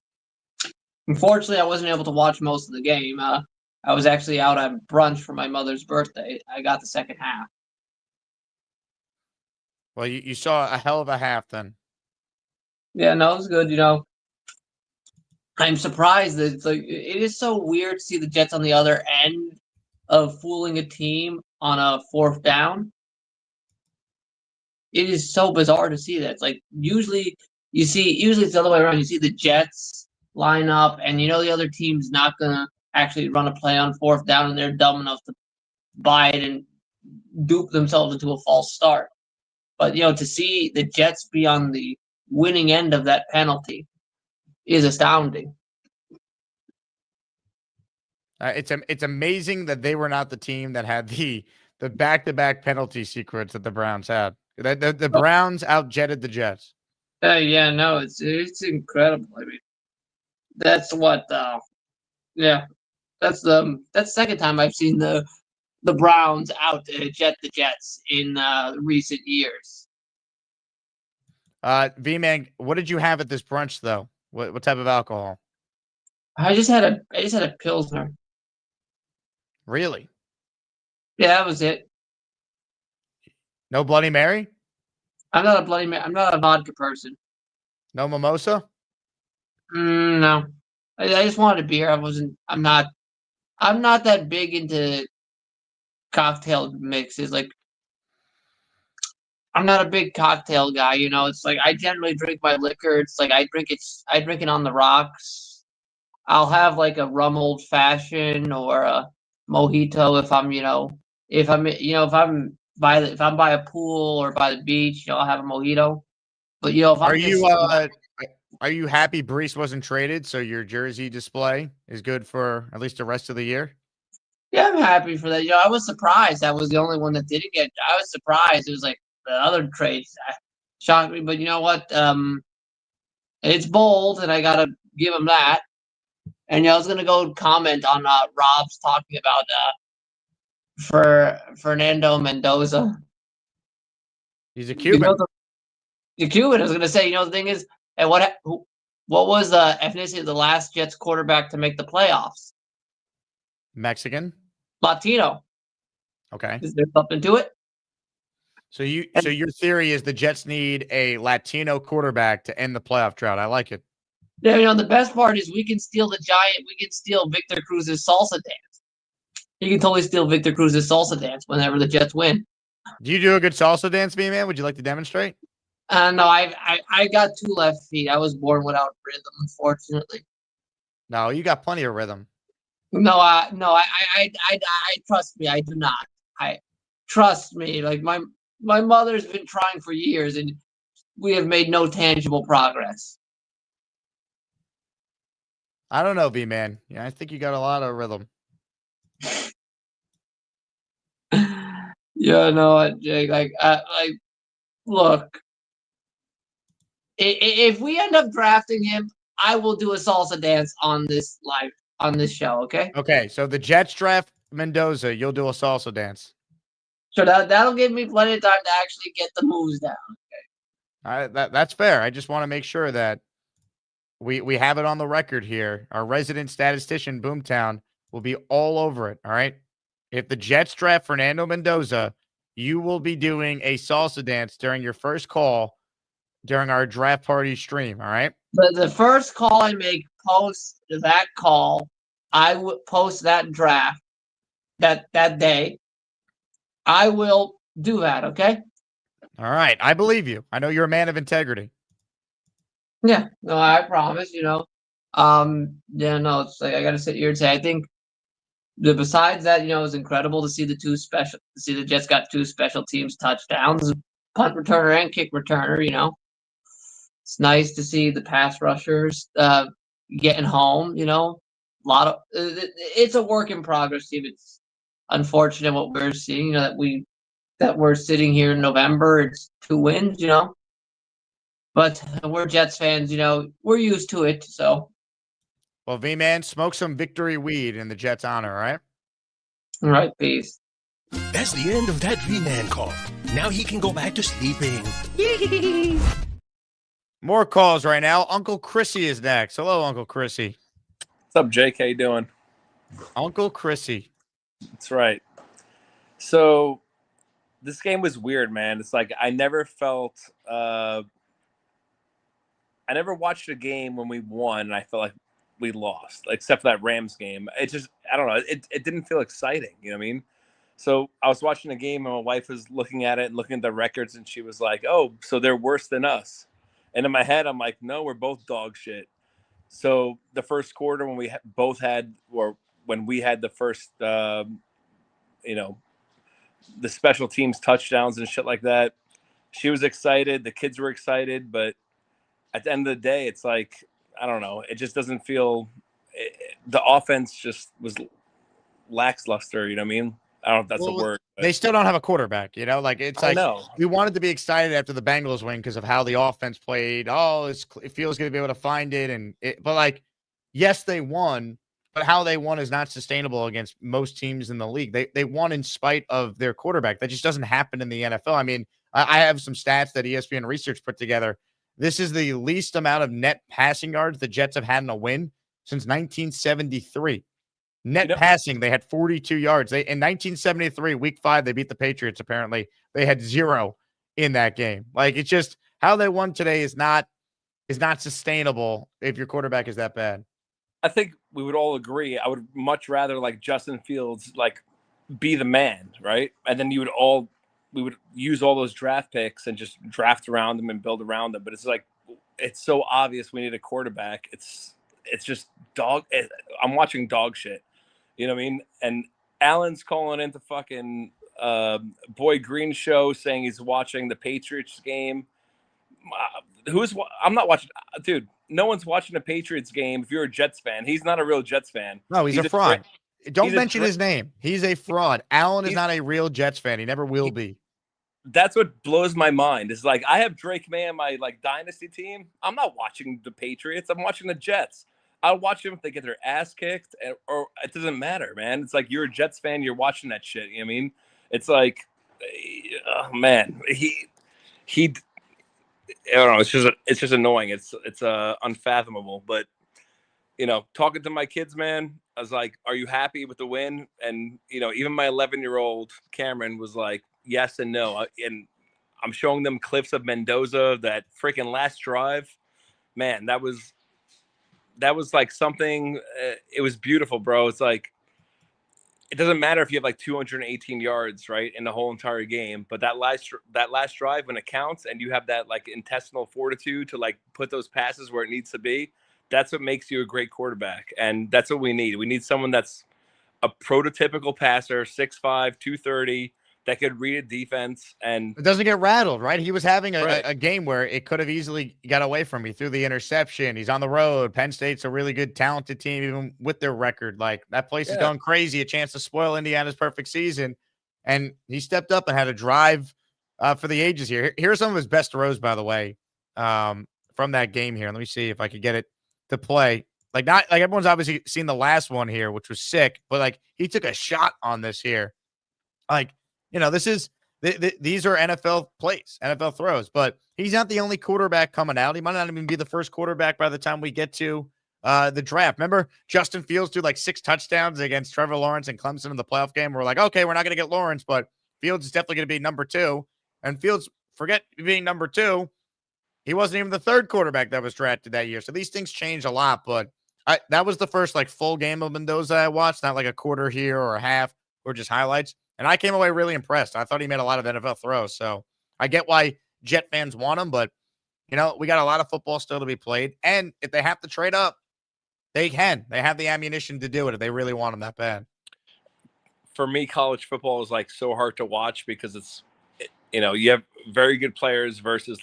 L: Unfortunately, I wasn't able to watch most of the game. I was actually out at brunch for my mother's birthday. I got the second half.
F: Well, you saw a hell of a half then.
L: Yeah, no, it was good. I'm surprised that it is so weird to see the Jets on the other end of fooling a team on a fourth down. It is so bizarre to see that. It's like usually it's the other way around. You see the Jets line up, and the other team's not gonna actually run a play on fourth down, and they're dumb enough to buy it and dupe themselves into a false start. But to see the Jets be on the winning end of that penalty is astounding.
F: It's amazing that they were not the team that had the back-to-back penalty sequence that the Browns had. The Browns outjetted the Jets.
L: Yeah, no, it's incredible. I mean, that's the second time I've seen the Browns outjet the Jets in recent years.
F: V-Man, what did you have at this brunch though? What type of alcohol?
L: I just had a Pilsner.
F: Really?
L: Yeah, that was it.
F: No Bloody Mary?
L: I'm not a vodka person.
F: No mimosa?
L: No. I just wanted a beer. I'm not that big into cocktail mixes. Like, I'm not a big cocktail guy, It's like I generally drink my liquor. It's like I drink it on the rocks. I'll have like a rum old fashioned or a mojito if I'm by a pool or by the beach, I'll have a mojito. But if
F: are you happy Breece wasn't traded so your jersey display is good for at least the rest of the year?
L: Yeah, I'm happy for that. I was surprised that was the only one that didn't get. I was surprised. It was like the other trades shocked me. But you know what? It's bold, and I gotta give him that. And I was gonna go comment on Rob's talking about for Fernando Mendoza.
F: He's a Cuban.
L: The Cuban. I was gonna say, the thing is, and what was the ethnicity of the last Jets quarterback to make the playoffs?
F: Mexican.
L: Latino.
F: Okay.
L: Is there something to it?
F: So your theory is the Jets need a Latino quarterback to end the playoff drought. I like it.
L: Yeah, the best part is we can steal Victor Cruz's salsa dance. You can totally steal Victor Cruz's salsa dance whenever the Jets win.
F: Do you do a good salsa dance, V-Man? Would you like to demonstrate?
L: No, I got 2 left feet. I was born without rhythm, unfortunately.
F: No, you got plenty of rhythm.
L: No, I trust me. I do not. I trust me. Like my mother's been trying for years, and we have made no tangible progress.
F: I don't know, V-Man. Yeah, I think you got a lot of rhythm.
L: Yeah, no, Jake. Look. If we end up drafting him, I will do a salsa dance on this show. Okay.
F: Okay, so the Jets draft Mendoza, you'll do a salsa dance.
L: So that'll give me plenty of time to actually get the moves down.
F: Okay. That's fair. I just want to make sure that we have it on the record here. Our resident statistician, Boomtown, will be all over it. All right. If the Jets draft Fernando Mendoza, you will be doing a salsa dance during your first call during our draft party stream. All right.
L: But the first call I make post that call, I would post that draft that day. I will do that, okay?
F: All right. I believe you. I know you're a man of integrity.
L: Yeah, no, I promise, yeah, no, it's like I gotta sit here and say I think besides that, it's incredible to see to see the Jets got two special teams touchdowns, punt returner and kick returner. It's nice to see the pass rushers getting home, a lot of it's a work in progress team. It's unfortunate what we're seeing, that we're sitting here in November, it's 2 wins, but we're Jets fans, we're used to it, so.
F: Well, V-Man, smoke some victory weed in the Jets' honor, all right?
L: All right, peace.
K: That's the end of that V-Man call. Now he can go back to sleeping.
F: More calls right now. Uncle Chrissy is next. Hello, Uncle Chrissy.
M: What's up, Jake? How you doing?
F: Uncle Chrissy.
M: That's right. So this game was weird, man. It's like I never felt I never watched a game when we won and I felt like we lost, except for that Rams game. It just, I don't know. It didn't feel exciting. You know what I mean? So I was watching a game and my wife was looking at it and looking at the records and she was like, oh, so they're worse than us. And in my head, I'm like, no, we're both dog shit. So the first quarter when we both had, or when we had the first, the special teams touchdowns and shit like that, she was excited. The kids were excited, but at the end of the day, it's like, I don't know. It just doesn't feel the offense just was lackluster. You know what I mean? I don't know if that's a word. But
F: They still don't have a quarterback, Like, it's
M: I
F: like
M: know.
F: we wanted to be excited after the Bengals win because of how the offense played. Oh, it feels good to be able to find it. But, like, yes, they won, but how they won is not sustainable against most teams in the league. They won in spite of their quarterback. That just doesn't happen in the NFL. I mean, I have some stats that ESPN Research put together. This is the least amount of net passing yards the Jets have had in a win since 1973. Net passing, they had 42 yards. In 1973, week 5, they beat the Patriots, apparently. They had 0 in that game. Like, it's just how they won today is not sustainable if your quarterback is that bad.
M: I think we would all agree. I would much rather like Justin Fields be the man, right? And then we would use all those draft picks and just draft around them and build around them. But it's like, it's so obvious we need a quarterback. It's just I'm watching dog shit. You know what I mean? And Allen's calling into fucking Boy Green show saying he's watching the Patriots game. I'm not watching, dude. No one's watching a Patriots game. If you're a Jets fan, he's not a real Jets fan.
F: No, he's a fraud. Don't mention his name. He's a fraud. Allen is not a real Jets fan. He never will be.
M: That's what blows my mind. Is like I have Drake May on my dynasty team. I'm not watching the Patriots. I'm watching the Jets. I'll watch them if they get their ass kicked, or it doesn't matter, man. It's like you're a Jets fan. You're watching that shit. You know what I mean? It's like, oh, man, he. I don't know. It's just annoying. It's unfathomable. But talking to my kids, man, I was like, "Are you happy with the win?" And even my 11-year-old Cameron was like, "Yes and no." And I'm showing them clips of Mendoza, that freaking last drive. Man, that was like something. It was beautiful, bro. It's like it doesn't matter if you have 218 yards, right, in the whole entire game, but that last drive, when it counts, and you have that intestinal fortitude to put those passes where it needs to be, that's what makes you a great quarterback, and that's what we need. We need someone that's a prototypical passer, 6'5", 230, that could read a defense and
F: it doesn't get rattled, right? He was having a game where it could have easily got away from me. He threw the interception. He's on the road. Penn State's a really good, talented team, even with their record. That place is going crazy. A chance to spoil Indiana's perfect season. And he stepped up and had a drive for the ages here. Here's some of his best throws, by the way, from that game here. Let me see if I could get it to play. Not everyone's obviously seen the last one here, which was sick, but he took a shot on this here. This is these are NFL plays, NFL throws, but he's not the only quarterback coming out. He might not even be the first quarterback by the time we get to the draft. Remember, Justin Fields threw 6 touchdowns against Trevor Lawrence and Clemson in the playoff game. We're like, okay, we're not going to get Lawrence, but Fields is definitely going to be number 2. And Fields, forget being number 2. He wasn't even the 3rd quarterback that was drafted that year. So these things change a lot, but that was the first full game of Mendoza I watched, not a quarter here or a half or just highlights. And I came away really impressed. I thought he made a lot of NFL throws. So I get why Jet fans want him, but we got a lot of football still to be played. And if they have to trade up, they can. They have the ammunition to do it if they really want him that bad.
M: For me, college football is like so hard to watch because you have very good players versus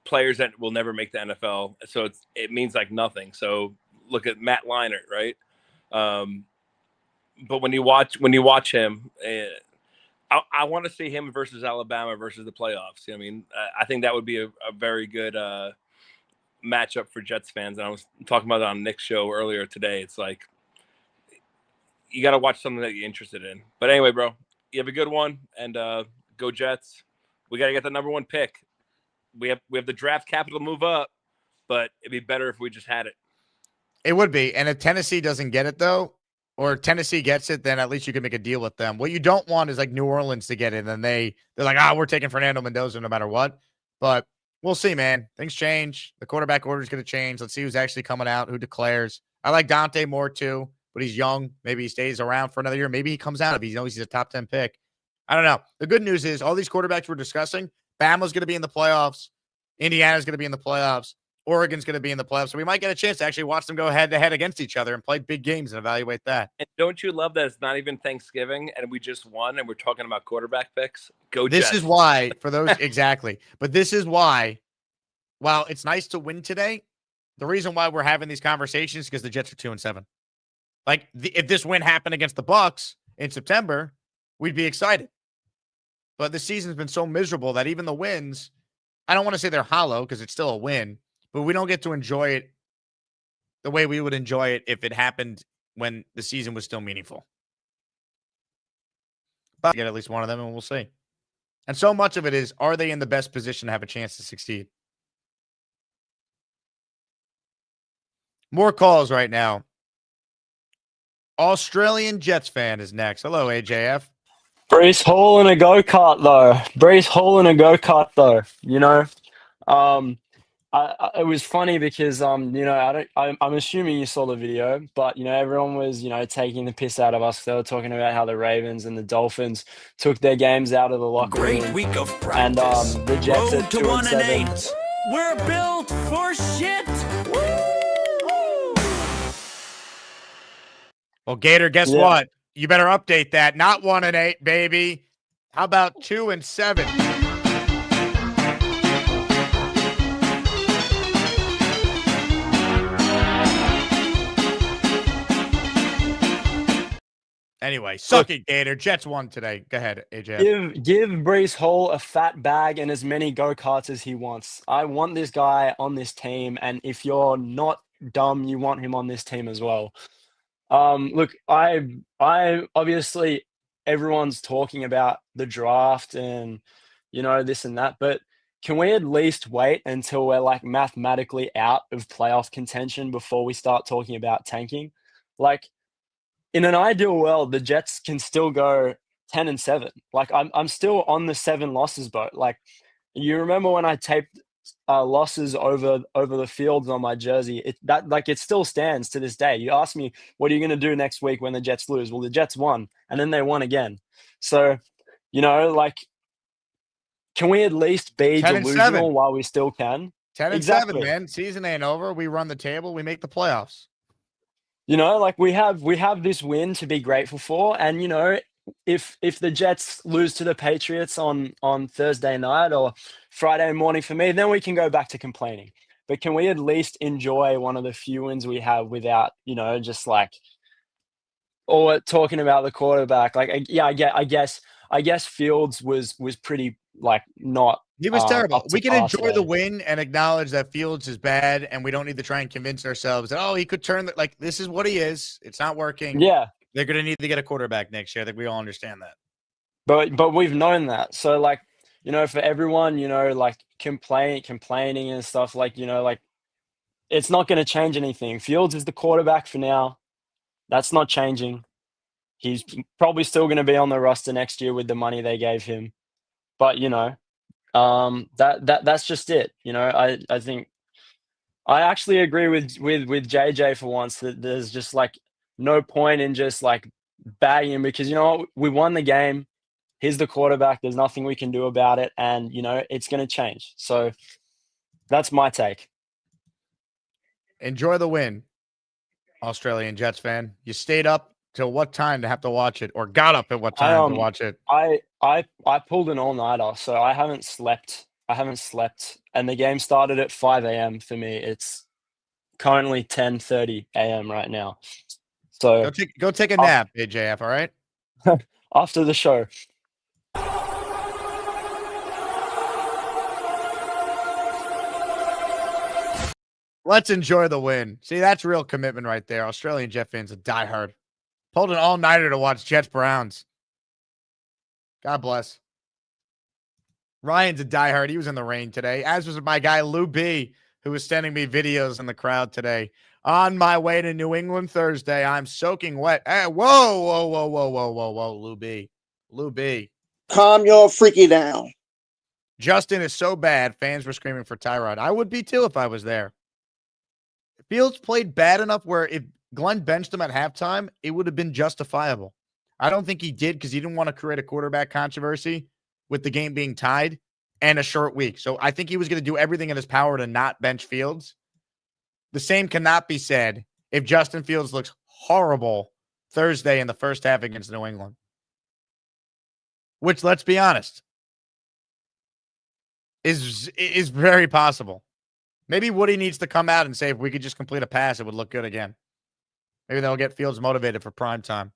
M: players that will never make the NFL. So it means like nothing. So look at Matt Leinart, right? But when you watch him, I want to see him versus Alabama versus the playoffs. I mean, I think that would be a very good matchup for Jets fans. And I was talking about it on Nick's show earlier today. It's like you got to watch something that you're interested in. But anyway, bro, you have a good one, and go Jets. We got to get the number 1 pick. We have the draft capital move up, but it'd be better if we just had it.
F: It would be. And if Tennessee doesn't get it, though, or Tennessee gets it, then at least you can make a deal with them. What you don't want is like New Orleans to get it, and they're like, we're taking Fernando Mendoza no matter what. But we'll see, man. Things change. The quarterback order is going to change. Let's see who's actually coming out, who declares. I like Dante more too, but he's young. Maybe he stays around for another year. Maybe he comes out if he knows he's a top 10 pick. I don't know. The good news is all these quarterbacks we're discussing, Bama's going to be in the playoffs. Indiana's going to be in the playoffs. Oregon's going to be in the playoffs. So we might get a chance to actually watch them go head-to-head against each other and play big games and evaluate that.
M: And don't you love that it's not even Thanksgiving and we just won and we're talking about quarterback picks? Go Jets.
F: This is why, for those, exactly. But this is why, while it's nice to win today, the reason why we're having these conversations is because the Jets are 2-7. Like, if this win happened against the Bucs in September, we'd be excited. But the season's been so miserable that even the wins, I don't want to say they're hollow because it's still a win, but we don't get to enjoy it the way we would enjoy it if it happened when the season was still meaningful. But get at least one of them and we'll see. And so much of it is, are they in the best position to have a chance to succeed? More calls right now. Australian Jets fan is next. Hello, AJF.
N: Breece Hall in a go-kart, though. Breece Hall in a go-kart, though. It was funny because I'm assuming you saw the video, but everyone was taking the piss out of us. They were talking about how the Ravens and the Dolphins took their games out of the locker room.
O: Great week of practice.
N: And the Jets
O: Road
N: at
O: to
N: 2-7.
O: 1-8. We're built for shit.
F: Well, Gator, guess what? You better update that. Not 1-8, baby. How about 2-7? Anyway, suck it, Gator. Jets won today. Go ahead, AJ.
N: Give Breece Hall a fat bag and as many go-karts as he wants. I want this guy on this team, and if you're not dumb, you want him on this team as well. Look, I obviously everyone's talking about the draft and this and that, but can we at least wait until we're like mathematically out of playoff contention before we start talking about tanking? Like, in an ideal world, the Jets can still go 10-7. Like, I'm still on the 7 losses boat. Like, you remember when I taped losses over the fields on my jersey? It still stands to this day. You ask me, what are you going to do next week when the Jets lose? Well, the Jets won, and then they won again. So, can we at least be delusional while we still can?
F: 10-7, man. Season ain't over. We run the table. We make the playoffs.
N: We have this win to be grateful for, and if the Jets lose to the Patriots on Thursday night or Friday morning for me, then we can go back to complaining. But can we at least enjoy one of the few wins we have without just like or talking about the quarterback? Like, I guess Fields was pretty not.
F: He was terrible. We can enjoy the win and acknowledge that Fields is bad, and we don't need to try and convince ourselves that, he could turn this is what he is. It's not working.
N: Yeah.
F: They're going to need to get a quarterback next year. I think we all understand that.
N: But we've known that. So, for everyone, complaining and stuff, it's not going to change anything. Fields is the quarterback for now. That's not changing. He's probably still going to be on the roster next year with the money they gave him. But, that's just it. I think I actually agree with JJ for once that there's just no point in just bagging him because, you know what? We won the game. He's the quarterback. There's nothing we can do about it. And, you know, it's going to change. So that's my take.
F: Enjoy the win, Australian Jets fan. You stayed up till what time to have to watch it, or got up at what time to watch it?
N: I pulled an all-nighter, so I haven't slept. And the game started at 5 a.m. for me. It's currently 10:30 a.m. right now. So
F: Go take a nap, AJF, all right?
N: After the show.
F: Let's enjoy the win. See, that's real commitment right there. Australian Jet fans are diehard. Pulled an all-nighter to watch Jets Browns. God bless. Ryan's a diehard. He was in the rain today, as was my guy Lou B, who was sending me videos in the crowd today. On my way to New England Thursday, I'm soaking wet. Hey, whoa, Lou B. Lou B.
J: Calm your freaky down.
F: Justin is so bad, fans were screaming for Tyrod. I would be too if I was there. Fields played bad enough where if Glenn benched him at halftime, it would have been justifiable. I don't think he did because he didn't want to create a quarterback controversy with the game being tied and a short week. So I think he was going to do everything in his power to not bench Fields. The same cannot be said if Justin Fields looks horrible Thursday in the first half against New England. Which, let's be honest, is very possible. Maybe Woody needs to come out and say if we could just complete a pass, it would look good again. Maybe they'll get Fields motivated for prime time.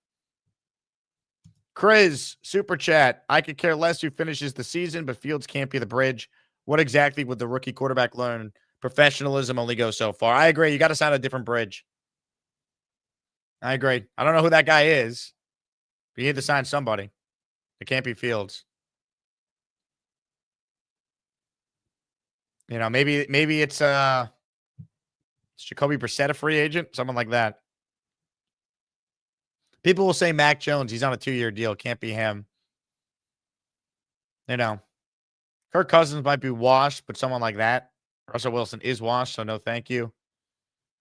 F: Chris, super chat. I could care less who finishes the season, but Fields can't be the bridge. What exactly would the rookie quarterback learn? Professionalism only goes so far. I agree. You got to sign a different bridge. I agree. I don't know who that guy is, but you need to sign somebody. It can't be Fields. You know, maybe it's Jacoby Brissett, a free agent, someone like that. People will say Mac Jones, he's on a 2-year deal. Can't be him. You know, Kirk Cousins might be washed, but someone like that. Russell Wilson is washed, so no thank you.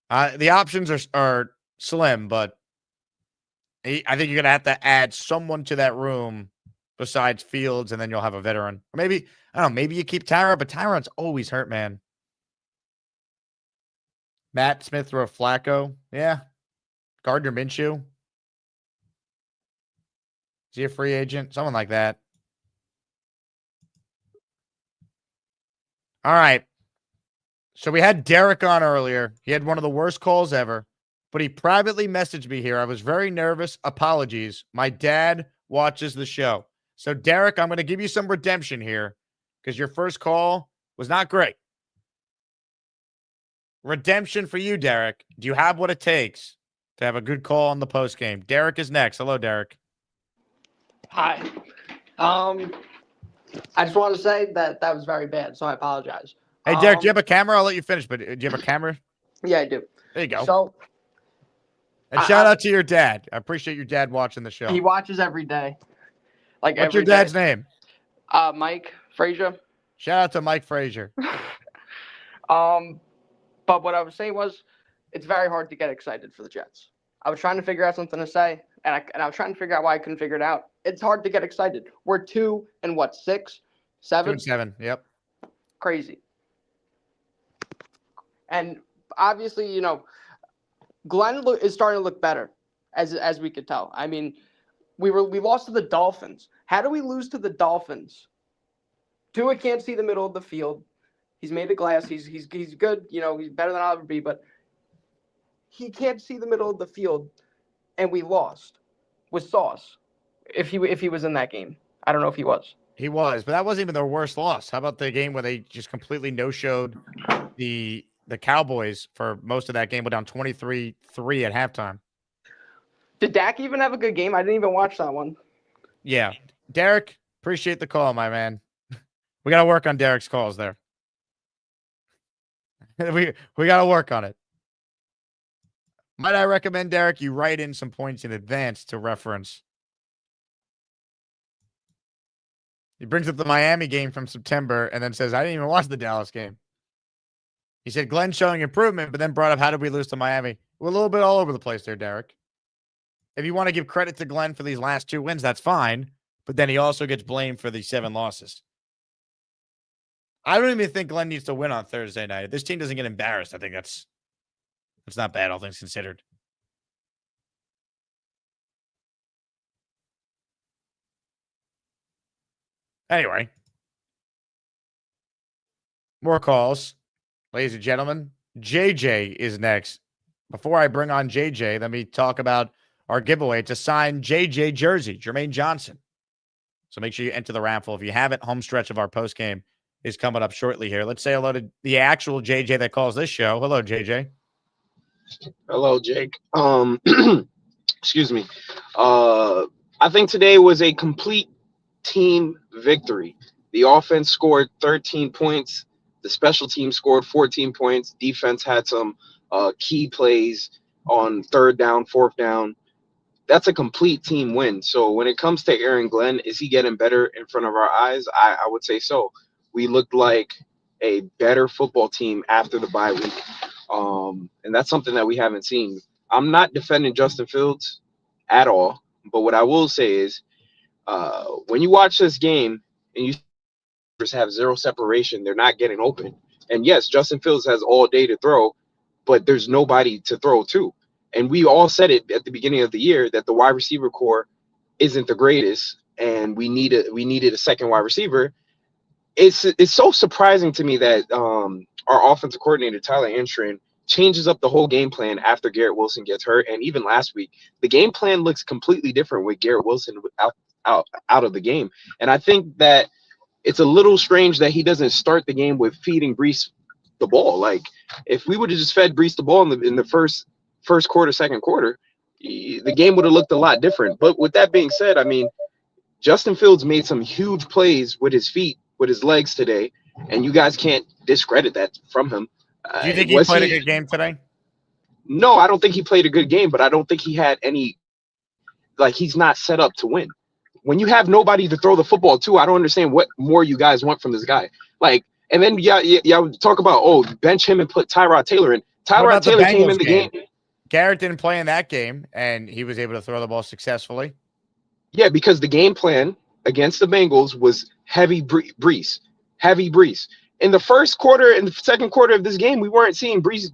F: The options are slim, but I think you're going to have to add someone to that room besides Fields, and then you'll have a veteran. Or maybe, I don't know, maybe you keep Tyrod, but Tyrod's always hurt, man. Matt Smith or Flacco. Yeah. Gardner Minshew. Is he a free agent? Someone like that. All right. So we had Derek on earlier. He had one of the worst calls ever, but he privately messaged me here. I was very nervous. Apologies. My dad watches the show. So, Derek, I'm going to give you some redemption here because your first call was not great. Redemption for you, Derek. Do you have what it takes to have a good call on the post game? Derek is next. Hello, Derek.
V: Hi. I just want to say that was very bad, so I apologize.
F: Hey, Derek, do you have a camera? I'll let you finish, but do you have a camera?
V: Yeah, I do.
F: There you go.
V: So,
F: and shout out to your dad. I appreciate your dad watching the show.
V: he watches every day. Like
F: What's your dad's name?
V: Mike Frazier.
F: Shout out to Mike Frazier.
V: But what I was saying was, it's very hard to get excited for the Jets. I was trying to figure out something to say, and I was trying to figure out why I couldn't figure it out. It's hard to get excited. We're 2 and what, 6, 7?
F: 2 and 7. Yep.
V: Crazy. And obviously, you know, Glenn is starting to look better, as we could tell. I mean, we lost to the Dolphins. How do we lose to the Dolphins? Tua can't see the middle of the field. He's made of glass. He's good. You know, he's better than I'll ever be, but he can't see the middle of the field, and we lost with Sauce. If he was in that game, I don't know if he was.
F: He was, but that wasn't even their worst loss. How about the game where they just completely no-showed the Cowboys for most of that game? We're down 23-3 at halftime.
V: Did Dak even have a good game? I didn't even watch that one.
F: Yeah. Derek, appreciate the call, my man. We got to work on Derek's calls there. we got to work on it. Might I recommend, Derek, you write in some points in advance to reference. He brings up the Miami game from September and then says, I didn't even watch the Dallas game. He said, Glenn showing improvement, but then brought up, how did we lose to Miami? We're a little bit all over the place there, Derek. If you want to give credit to Glenn for these last 2 wins, that's fine. But then he also gets blamed for the 7 losses. I don't even think Glenn needs to win on Thursday night. If this team doesn't get embarrassed, I think that's not bad, all things considered. Anyway, more calls. Ladies and gentlemen, JJ is next. Before I bring on JJ, let me talk about our giveaway. It's a signed JJ jersey, Jermaine Johnson. So make sure you enter the raffle. If you haven't, home stretch of our postgame is coming up shortly here. Let's say hello to the actual JJ that calls this show. Hello, JJ.
P: Hello, Jake. Excuse me. I think today was a complete team victory. The offense scored 13 points. The special team scored 14 points. Defense had some key plays on 3rd down, 4th down. That's a complete team win. So when it comes to Aaron Glenn, is he getting better in front of our eyes? I would say so. We looked like a better football team after the bye week. And that's something that we haven't seen. I'm not defending Justin Fields at all. But what I will say is when you watch this game and you have 0 separation, they're not getting open. And yes, Justin Fields has all day to throw, but there's nobody to throw to. And we all said it at the beginning of the year that the wide receiver core isn't the greatest, and we needed a second wide receiver. It's so surprising to me that our offensive coordinator Tyler Anstrin changes up the whole game plan after Garrett Wilson gets hurt. And even last week, the game plan looks completely different with Garrett Wilson out of the game. And I think that it's a little strange that he doesn't start the game with feeding Breece the ball. Like, if we would have just fed Breece the ball in the first quarter, second quarter, the game would have looked a lot different. But with that being said, I mean, Justin Fields made some huge plays with his feet, with his legs today, and you guys can't discredit that from him.
F: Do you think he played a good game today?
P: No, I don't think he played a good game, but I don't think he had any – like, he's not set up to win. When you have nobody to throw the football to, I don't understand what more you guys want from this guy. Like, and then y'all talk about, bench him and put Tyrod Taylor in. Tyrod Taylor came in the game.
F: Garrett didn't play in that game, and he was able to throw the ball successfully.
P: Yeah, because the game plan against the Bengals was heavy Breece. In the first quarter and the second quarter of this game, we weren't seeing Breece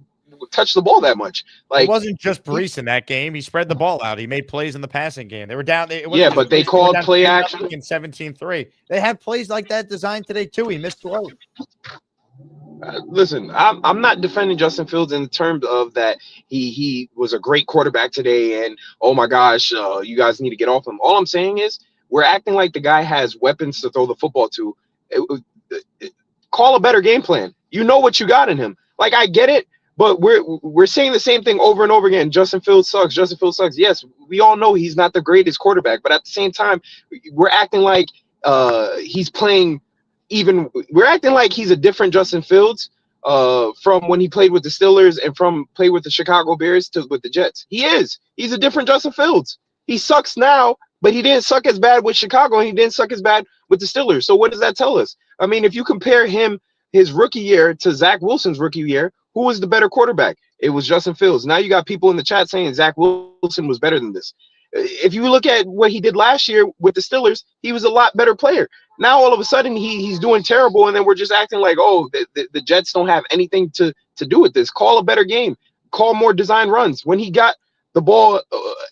P: touch the ball that much. Like,
F: it wasn't just Breece in that game. He spread the ball out. He made plays in the passing game. They were down.
P: But they called play action
F: in 17-3. They had plays like that designed today too. He missed throws.
P: Listen, I'm not defending Justin Fields in terms of that he was a great quarterback today and oh my gosh, you guys need to get off him. All I'm saying is we're acting like the guy has weapons to throw the football to. Call a better game plan. You know what you got in him. Like, I get it, but we're saying the same thing over and over again. Justin Fields sucks. Justin Fields sucks. Yes, we all know he's not the greatest quarterback, but at the same time, we're acting like he's playing. We're acting like he's a different Justin Fields from when he played with the Steelers and from played with the Chicago Bears to with the Jets. He's a different Justin Fields. He sucks now, but he didn't suck as bad with Chicago and he didn't suck as bad with the Steelers. So what does that tell us? I mean, if you compare his rookie year to Zach Wilson's rookie year, who was the better quarterback? It was Justin Fields. Now you got people in the chat saying Zach Wilson was better than this. If you look at what he did last year with the Steelers, he was a lot better player. Now all of a sudden he's doing terrible, and then we're just acting like, the Jets don't have anything to do with this. Call a better game. Call more design runs. When he got the ball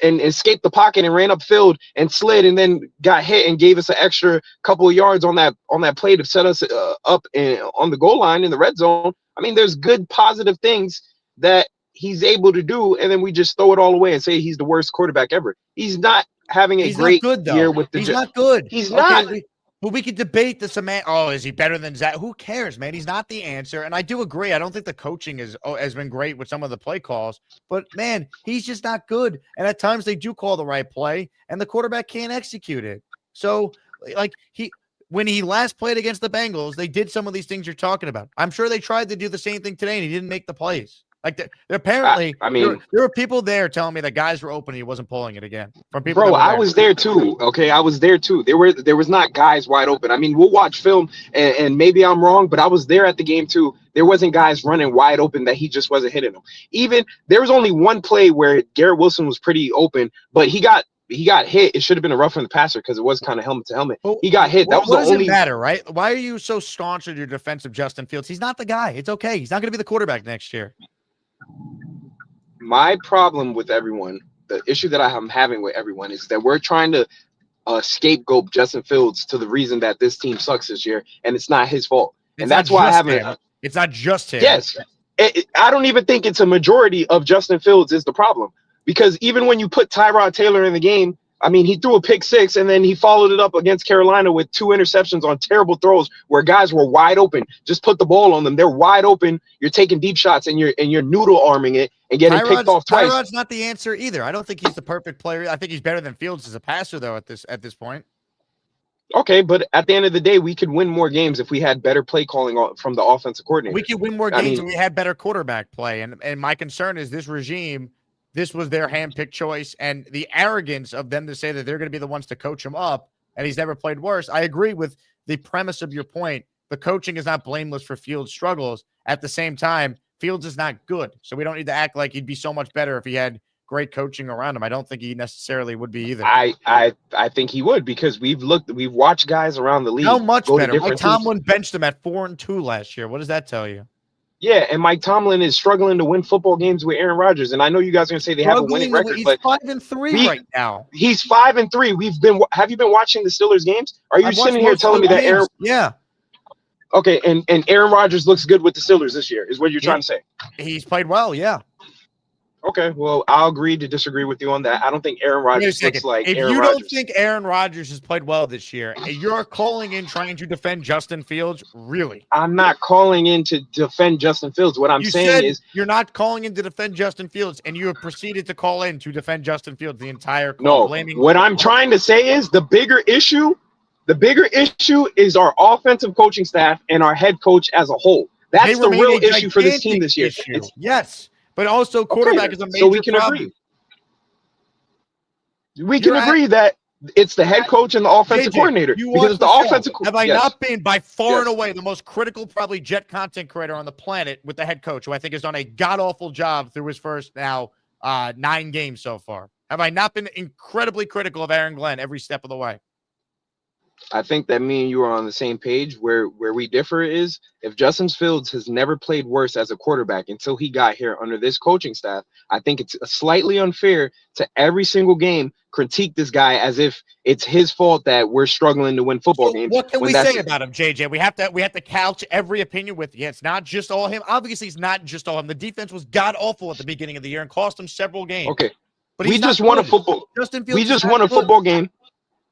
P: and escaped the pocket and ran upfield and slid and then got hit and gave us an extra couple of yards on that play to set us up on the goal line in the red zone. I mean, there's good positive things that he's able to do, and then we just throw it all away and say he's the worst quarterback ever. He's not having a great year with the Jets.
F: He's not good.
P: He's not.
F: But we could debate this. Is he better than Zach? Who cares, man? He's not the answer. And I do agree. I don't think the coaching has been great with some of the play calls. But, man, he's just not good. And at times they do call the right play, and the quarterback can't execute it. So, when he last played against the Bengals, they did some of these things you're talking about. I'm sure they tried to do the same thing today, and he didn't make the plays. Like apparently,
P: I mean,
F: there were people there telling me that guys were open and he wasn't pulling it again. From people,
P: bro,
F: that were
P: I
F: there.
P: was there too. Okay, I was there too. There was not guys wide open. I mean, we'll watch film and maybe I'm wrong, but I was there at the game too. There wasn't guys running wide open that he just wasn't hitting them. Even there was only one play where Garrett Wilson was pretty open, but he got hit. It should have been a roughing the passer because it was kind of helmet to helmet. He got hit. That was
F: what
P: the
F: does
P: only.
F: it matter, right? Why are you so staunch in your defense of Justin Fields? He's not the guy. It's okay. He's not going to be the quarterback next year.
P: My problem with everyone, the issue that I'm having with everyone is that we're trying to scapegoat Justin Fields to the reason that this team sucks this year, and it's not his fault. And that's why I haven't.
F: It's not just him.
P: Yes, I don't even think it's a majority of Justin Fields is the problem, because even when you put Tyrod Taylor in the game, I mean, he threw a pick 6 and then he followed it up against Carolina with 2 interceptions on terrible throws where guys were wide open. Just put the ball on them. They're wide open. You're taking deep shots and you're noodle arming it and getting picked off twice.
F: Tyrod's not the answer either. I don't think he's the perfect player. I think he's better than Fields as a passer, though, at this point.
P: Okay, but at the end of the day, we could win more games if we had better play calling from the offensive coordinator.
F: We could win more games if we had better quarterback play. And my concern is this regime, this was their handpicked choice, and the arrogance of them to say that they're going to be the ones to coach him up, and he's never played worse. I agree with the premise of your point. The coaching is not blameless for Fields' struggles. At the same time, Fields is not good, so we don't need to act like he'd be so much better if he had great coaching around him. I don't think he necessarily would be either.
P: I think he would, because we've watched guys around the league.
F: How much better? Mike
P: teams.
F: Tomlin benched him at 4-2 last year. What does that tell you?
P: Yeah, and Mike Tomlin is struggling to win football games with Aaron Rodgers, and I know you guys are going to say they have a winning record, but
F: he's 5-3 right now.
P: He's 5-3. Have you been watching the Steelers games? Are you sitting here telling me that Aaron?
F: Yeah.
P: Okay, and Aaron Rodgers looks good with the Steelers this year, is what you're trying to say?
F: He's played well, yeah.
P: Okay, well, I'll agree to disagree with you on that. I don't think Aaron Rodgers looks like
F: if
P: Aaron
F: you
P: Rodgers.
F: don't think Aaron Rodgers has played well this year, you're calling in trying to defend Justin Fields, really?
P: I'm not calling in to defend Justin Fields. What I'm saying is
F: you're not calling in to defend Justin Fields, and you have proceeded to call in to defend Justin Fields the entire call.
P: No. What I'm trying to say is the bigger issue is our offensive coaching staff and our head coach as a whole. That's the real issue for this team this year.
F: Yes. But also, quarterback is a major
P: so we can
F: problem.
P: agree. We can agree that it's the head coach and the offensive coordinator. Because it's the offensive
F: Have I not been by far and away the most critical, probably Jet content creator on the planet with the head coach, who I think has done a god-awful job through his first 9 games so far? Have I not been incredibly critical of Aaron Glenn every step of the way?
P: I think that me and you are on the same page. Where we differ is if Justin Fields has never played worse as a quarterback until he got here under this coaching staff, I think it's slightly unfair to every single game critique this guy as if it's his fault that we're struggling to win football games.
F: What can we say about him, JJ? We have to couch every opinion with it's not just all him. Obviously, it's not just all him. The defense was god awful at the beginning of the year and cost him several games.
P: Okay,
F: but
P: we just won a football. We just won a football game.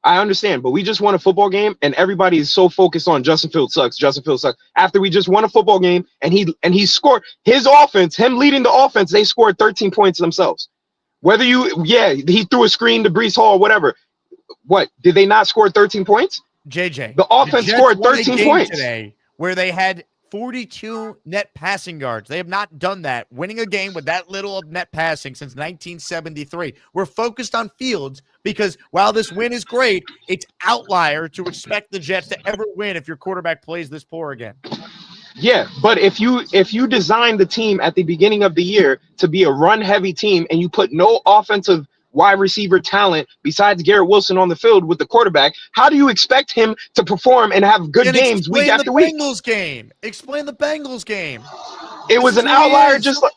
P: I understand, but we just won a football game, and everybody is so focused on Justin Fields sucks. Justin Fields sucks. After we just won a football game, and he scored his offense, him leading the offense, they scored 13 points themselves. He threw a screen to Breece Hall, whatever. What did they not score 13 points?
F: JJ,
P: the offense scored 13 points
F: today, where they had 42 net passing yards. They have not done that, winning a game with that little of net passing since 1973. We're focused on Fields because while this win is great, it's outlier to expect the Jets to ever win if your quarterback plays this poor again.
P: Yeah, but if you design the team at the beginning of the year to be a run-heavy team and you put no offensive wide receiver talent besides Garrett Wilson on the field with the quarterback, how do you expect him to perform and have good games week after week?
F: Explain the Bengals game.
P: It was an outlier, just like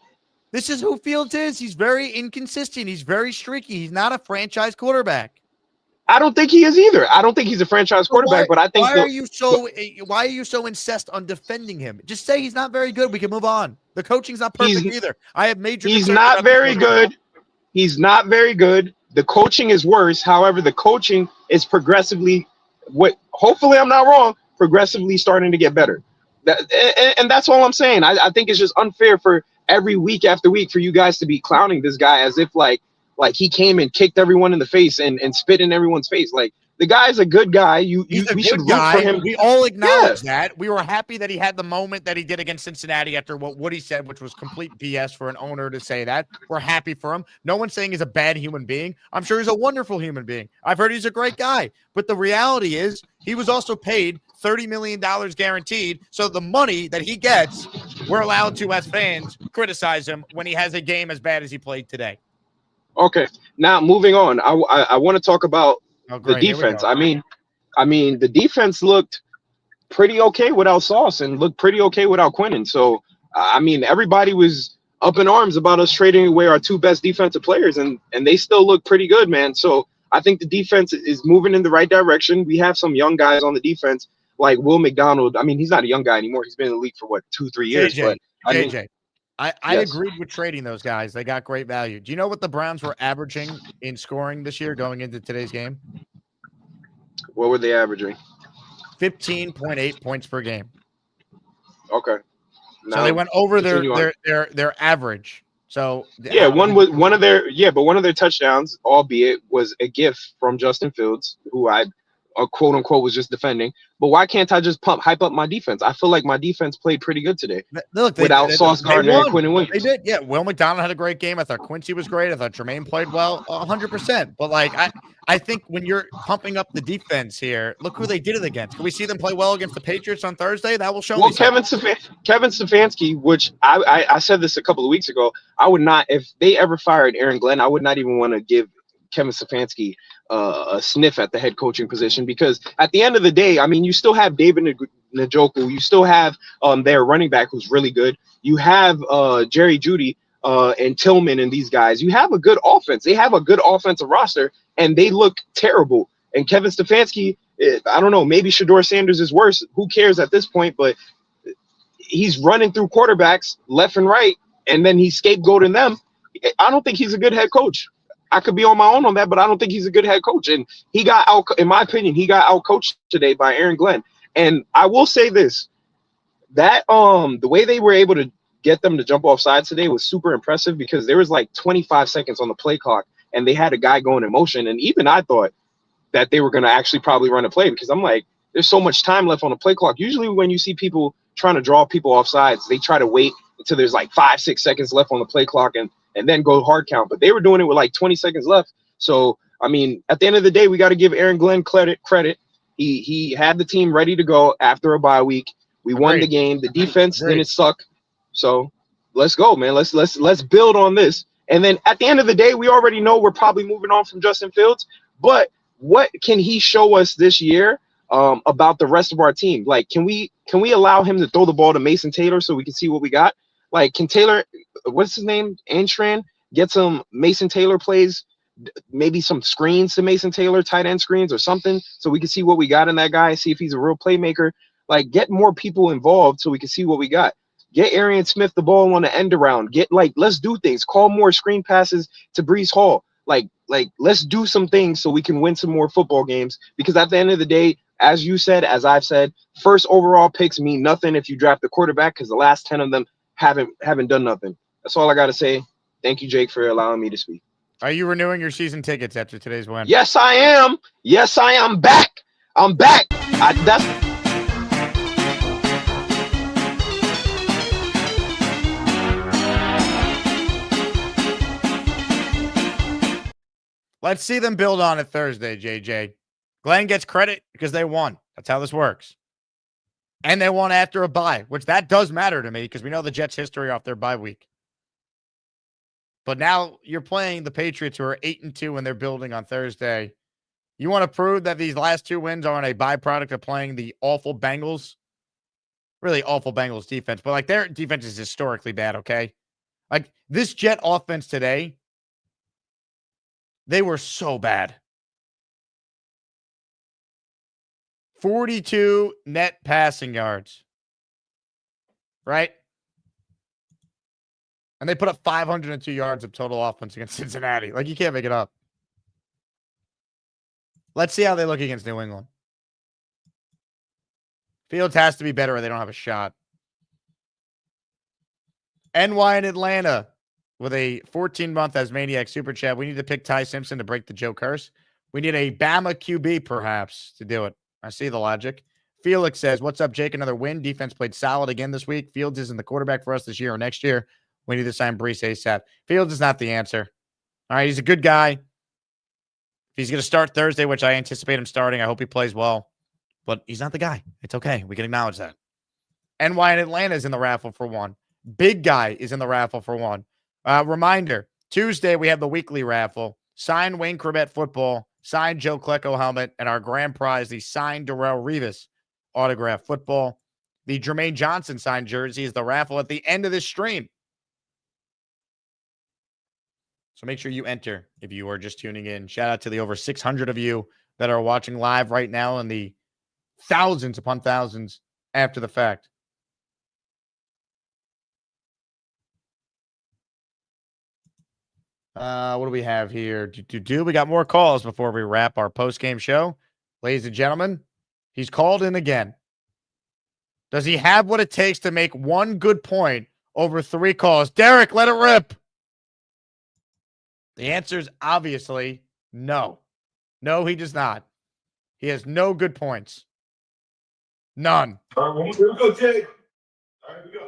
F: this is who Fields is. He's very inconsistent. He's very streaky. He's not a franchise quarterback.
P: I don't think he is either. I don't think he's a franchise quarterback, but I think
F: why are you so incensed on defending him? Just say he's not very good. We can move on. The coaching's not perfect either. I have major.
P: He's not very good. He's not very good. The coaching is worse. However, the coaching is progressively, hopefully I'm not wrong, progressively starting to get better. And that's all I'm saying. I think it's just unfair for every week after week for you guys to be clowning this guy as if like he came and kicked everyone in the face and spit in everyone's face. Like, The guy's a good guy.
F: He's a
P: we should
F: good
P: root
F: guy.
P: for him.
F: We all acknowledge
P: Yeah.
F: that. We were happy that he had the moment that he did against Cincinnati after what Woody said, which was complete BS for an owner to say that. We're happy for him. No one's saying he's a bad human being. I'm sure he's a wonderful human being. I've heard he's a great guy. But the reality is he was also paid $30 million guaranteed. So the money that he gets, we're allowed to, as fans, criticize him when he has a game as bad as he played today.
P: Okay. Now moving on. I want to talk about
F: Oh,
P: the
F: great. Here we
P: defense.
F: go.
P: I mean, the defense looked pretty okay without Sauce and looked pretty okay without Quinnen. So, I mean, everybody was up in arms about us trading away our two best defensive players, and they still look pretty good, man. So I think the defense is moving in the right direction. We have some young guys on the defense like Will McDonald. I mean, he's not a young guy anymore. He's been in the league for, what, 2-3 years?
F: JJ,
P: But,
F: JJ. I
P: yes.
F: agreed with trading those guys. They got great value. Do you know what the Browns were averaging in scoring this year going into today's game?
P: What were they averaging?
F: 15.8 points per game.
P: Okay.
F: So they went over
P: continue on.
F: their average. So
P: Yeah, one of their touchdowns, albeit, was a gift from Justin Fields, who I quote unquote was just defending. But why can't I just hype up my defense? I feel like my defense played pretty good today.
F: Look,
P: without Sauce Gardner and Quinnen Williams.
F: They did. Yeah, Will McDonald had a great game. I thought Quincy was great. I thought Jermaine played well, 100%. But like I think when you're pumping up the defense here, look who they did it against. Can we see them play well against the Patriots on Thursday? That will show me
P: Kevin Stefanski, which I said this a couple of weeks ago, I would not, if they ever fired Aaron Glenn, I would not even want to give Kevin Stefanski a sniff at the head coaching position, because at the end of the day, I mean, you still have David Njoku, you still have their running back who's really good. You have Jerry Jeudy and Tillman and these guys. You have a good offense. They have a good offensive roster, and they look terrible. And Kevin Stefanski, I don't know, maybe Shedeur Sanders is worse. Who cares at this point? But he's running through quarterbacks left and right, and then he's scapegoating them. I don't think he's a good head coach. I could be on my own on that, but I don't think he's a good head coach. And he got out, in my opinion, he got out coached today by Aaron Glenn. And I will say this, that the way they were able to get them to jump off sides today was super impressive, because there was like 25 seconds on the play clock and they had a guy going in motion. And even I thought that they were going to actually probably run a play, because I'm like, there's so much time left on the play clock. Usually when you see people trying to draw people off sides, they try to wait until there's like 5-6 seconds left on the play clock and then go hard count. But they were doing it with like 20 seconds left. So, I mean, at the end of the day, we got to give Aaron Glenn credit. He had the team ready to go after a bye week. We won the game. The defense didn't suck. So let's go, man. Let's build on this. And then at the end of the day, we already know we're probably moving on from Justin Fields. But what can he show us this year about the rest of our team? Like, can we allow him to throw the ball to Mason Taylor so we can see what we got? Like, can Taylor, what's his name, Anstran, get some Mason Taylor plays, maybe some screens to Mason Taylor, tight end screens or something, so we can see what we got in that guy, see if he's a real playmaker. Like, get more people involved so we can see what we got. Get Arian Smith the ball on the end around. Let's do things. Call more screen passes to Breece Hall. Like let's do some things so we can win some more football games, because at the end of the day, as you said, as I've said, first overall picks mean nothing if you draft a quarterback, because the last 10 of them haven't done nothing. That's all I got to say. Thank you, Jake, for allowing me to speak.
F: Are you renewing your season tickets after today's win?
P: Yes, I am. Yes, I am back. I'm back.
F: Let's see them build on it Thursday, JJ. Glenn gets credit because they won. That's how this works. And they won after a bye, which that does matter to me, because we know the Jets' history off their bye week. But now you're playing the Patriots, who are 8-2, and they're building on Thursday. You want to prove that these last two wins aren't a byproduct of playing the awful Bengals? Really awful Bengals defense. But, like, their defense is historically bad, okay? Like, this Jet offense today, they were so bad. 42 net passing yards. Right? And they put up 502 yards of total offense against Cincinnati. Like, you can't make it up. Let's see how they look against New England. Fields has to be better or they don't have a shot. NY in Atlanta with a 14-month Asmaniac super chat. We need to pick Ty Simpson to break the Joe curse. We need a Bama QB, perhaps, to do it. I see the logic. Felix says, what's up, Jake? Another win. Defense played solid again this week. Fields isn't the quarterback for us this year or next year. We need to sign Breece ASAP. Fields is not the answer. All right, he's a good guy. If he's going to start Thursday, which I anticipate him starting, I hope he plays well. But he's not the guy. It's okay. We can acknowledge that. NY and Atlanta is in the raffle for one. Big Guy is in the raffle for one. Reminder, Tuesday we have the weekly raffle. Sign Wayne Corbett football, signed Joe Klecko helmet, and our grand prize, the signed Darrelle Revis autograph football. The Jermaine Johnson signed jersey is the raffle at the end of this stream. So make sure you enter if you are just tuning in. Shout out to the over 600 of you that are watching live right now and the thousands upon thousands after the fact. What do we have here? We got more calls before we wrap our post-game show. Ladies and gentlemen, he's called in again. Does he have what it takes to make one good point over 3 calls? Derek, let it rip. The answer is obviously no. No, he does not. He has no good points. None.
D: All right, here we go, Jay. All right, here we go.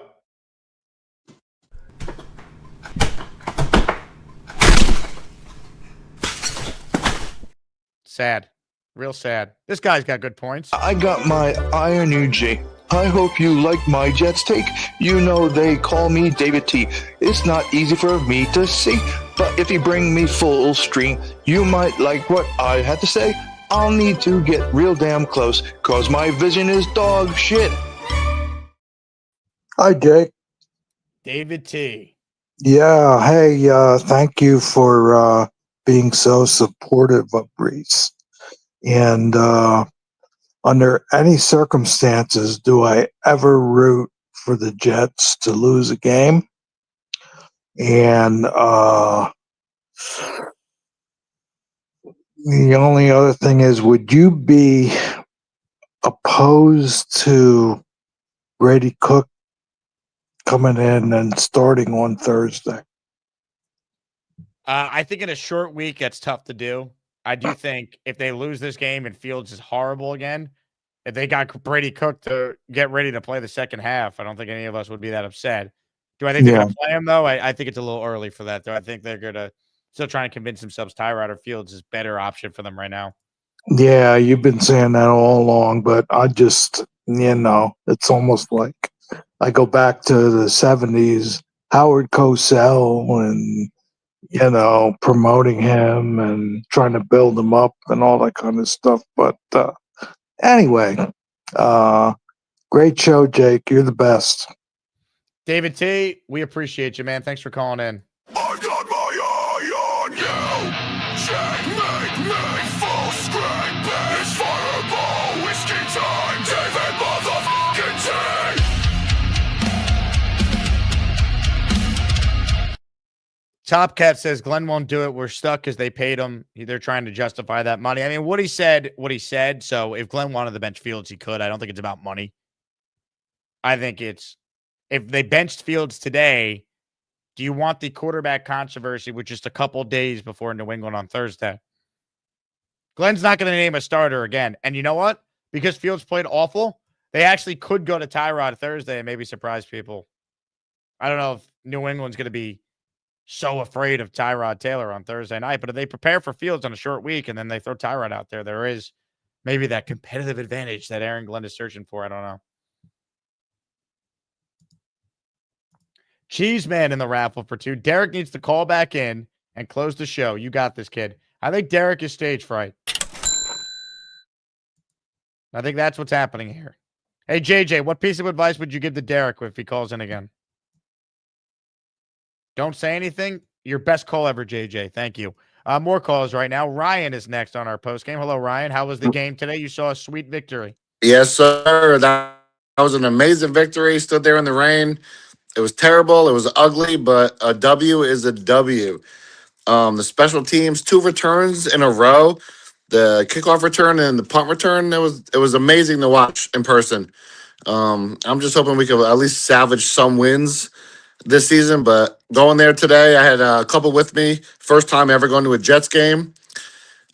F: Sad. Real sad. This guy's got good points.
Q: I got my Iron UG. I hope you like my Jets take. You know they call me David T. It's not easy for me to see, but if you bring me full stream, you might like what I had to say. I'll need to get real damn close, cause my vision is dog shit. Hi, Jake.
F: David T.
Q: Yeah, hey, thank you for being so supportive of Breece. And under any circumstances, do I ever root for the Jets to lose a game? And the only other thing is, would you be opposed to Brady Cook coming in and starting on Thursday?
F: I think in a short week, that's tough to do. I do think if they lose this game and Fields is horrible again, if they got Brady Cook to get ready to play the second half, I don't think any of us would be that upset. Do I think they're going to play him, though? I think it's a little early for that, though. I think they're going to still try and convince themselves Tyrod or Fields is a better option for them right now.
Q: Yeah, you've been saying that all along, but I just, it's almost like I go back to the 70s, Howard Cosell and, promoting him and trying to build him up and all that kind of stuff. But anyway, great show, Jake. You're the best.
F: David T., we appreciate you, man. Thanks for calling in.
A: I got my eye on you. Checkmate me, full screen, bitch. Fireball, whiskey time, David motherfucking T.
F: Top Cat says Glenn won't do it. We're stuck because they paid him. They're trying to justify that money. I mean, what he said. So if Glenn wanted to bench Fields, he could. I don't think it's about money. I think it's if they benched Fields today, do you want the quarterback controversy with just a couple days before New England on Thursday? Glenn's not going to name a starter again. And you know what? Because Fields played awful, they actually could go to Tyrod Thursday and maybe surprise people. I don't know if New England's going to be so afraid of Tyrod Taylor on Thursday night, but if they prepare for Fields on a short week and then they throw Tyrod out there, there is maybe that competitive advantage that Aaron Glenn is searching for. I don't know. Cheese Man in the raffle for 2. Derek needs to call back in and close the show. You got this, kid. I think Derek is stage fright. I think that's what's happening here. Hey, JJ, what piece of advice would you give to Derek if he calls in again? Don't say anything. Your best call ever, JJ. Thank you. More calls right now. Ryan is next on our postgame. Hello, Ryan. How was the game today? You saw a sweet victory.
R: Yes, sir. That was an amazing victory. Stood there in the rain. It was terrible. It was ugly, but a W is a W. The special teams, 2 returns in a row, the kickoff return and the punt return. It was amazing to watch in person. I'm just hoping we could at least salvage some wins this season, but going there today, I had a couple with me. First time ever going to a Jets game.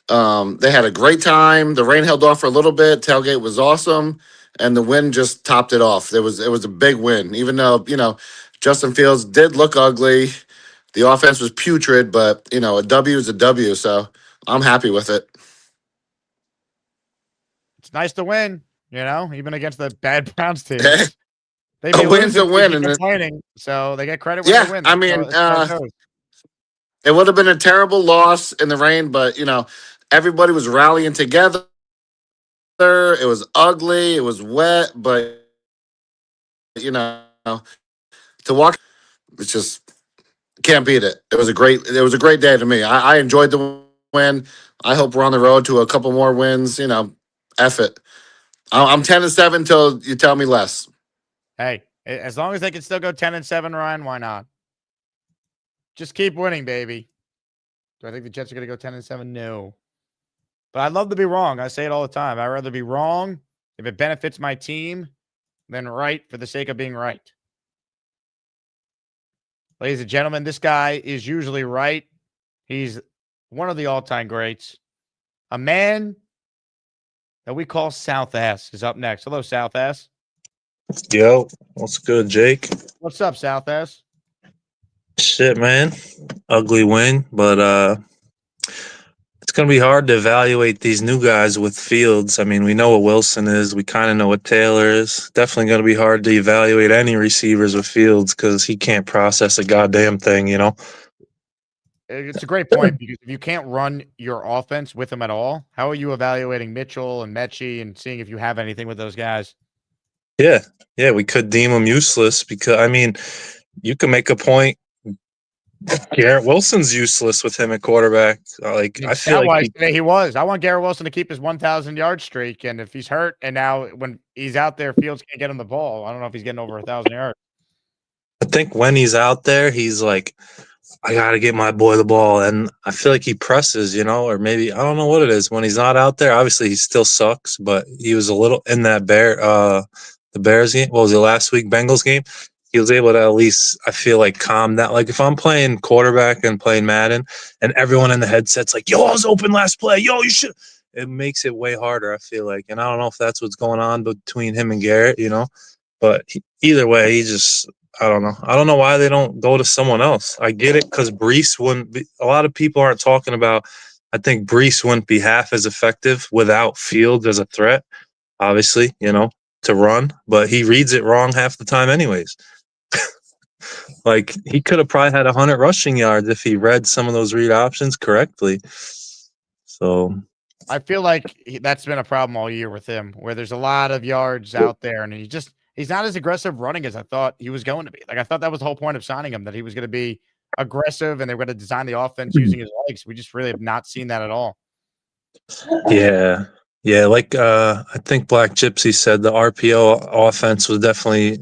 R: They had a great time. The rain held off for a little bit. Tailgate was awesome, and the win just topped it off. It was a big win, even though Justin Fields did look ugly. The offense was putrid, but a W is a W. So I'm happy with it.
F: It's nice to win, even against the bad Browns teams. They
R: A
F: be
R: win's a
F: losing,
R: win,
F: they be
R: and
F: complaining, so they get credit when they win.
R: I
F: That's
R: mean,
F: how it goes.
R: it would have been a terrible loss in the rain, but everybody was rallying together. It was ugly, it was wet, but to walk, it's just can't beat it. It was a great day to me. I enjoyed the win. I hope we're on the road to a couple more wins. F it. I'm 10-7 until you tell me less.
F: Hey, as long as they can still go 10-7, Ryan, why not? Just keep winning, baby. Do I think the Jets are going to go 10-7? No. But I'd love to be wrong. I say it all the time. I'd rather be wrong if it benefits my team than right for the sake of being right. Ladies and gentlemen, this guy is usually right. He's one of the all-time greats. A man that we call South Ass is up next. Hello, South Ass.
I: Yo, what's good, Jake?
F: What's up, South Ass?
I: Shit, man. Ugly win, but it's going to be hard to evaluate these new guys with Fields. I mean, we know what Wilson is. We kind of know what Taylor is. Definitely going to be hard to evaluate any receivers with Fields because he can't process a goddamn thing,
F: It's a great point because if you can't run your offense with him at all, how are you evaluating Mitchell and Mechie and seeing if you have anything with those guys?
I: Yeah, we could deem him useless because, I mean, you can make a point. Garrett Wilson's useless with him at quarterback. I feel like
F: he was. I want Garrett Wilson to keep his 1,000-yard streak, and if he's hurt, and now when he's out there, Fields can't get him the ball. I don't know if he's getting over 1,000 yards.
I: I think when he's out there, he's like, I got to get my boy the ball. And I feel like he presses, or maybe, I don't know what it is. When he's not out there, obviously he still sucks, but he was a little in that the Bears game. What was it, last week, Bengals game? He was able to at least, I feel like, calm down. Like if I'm playing quarterback and playing Madden and everyone in the headset's like, yo, I was open last play. Yo, you should. It makes it way harder, I feel like. And I don't know if that's what's going on between him and Garrett, But either way, he just, I don't know. I don't know why they don't go to someone else. I get it because Breece wouldn't be. A lot of people aren't talking about. I think Breece wouldn't be half as effective without Fields as a threat, obviously, to run. But he reads it wrong half the time, anyways. Like he could have probably had 100 rushing yards if he read some of those read options correctly. So
F: I feel like that's been a problem all year with him, where there's a lot of yards out there, and he's not as aggressive running as I thought he was going to be. Like I thought that was the whole point of signing him, that he was going to be aggressive and they were going to design the offense using his legs. We just really have not seen that at all.
I: Yeah. Like I think Black Gypsy said the RPO offense was definitely.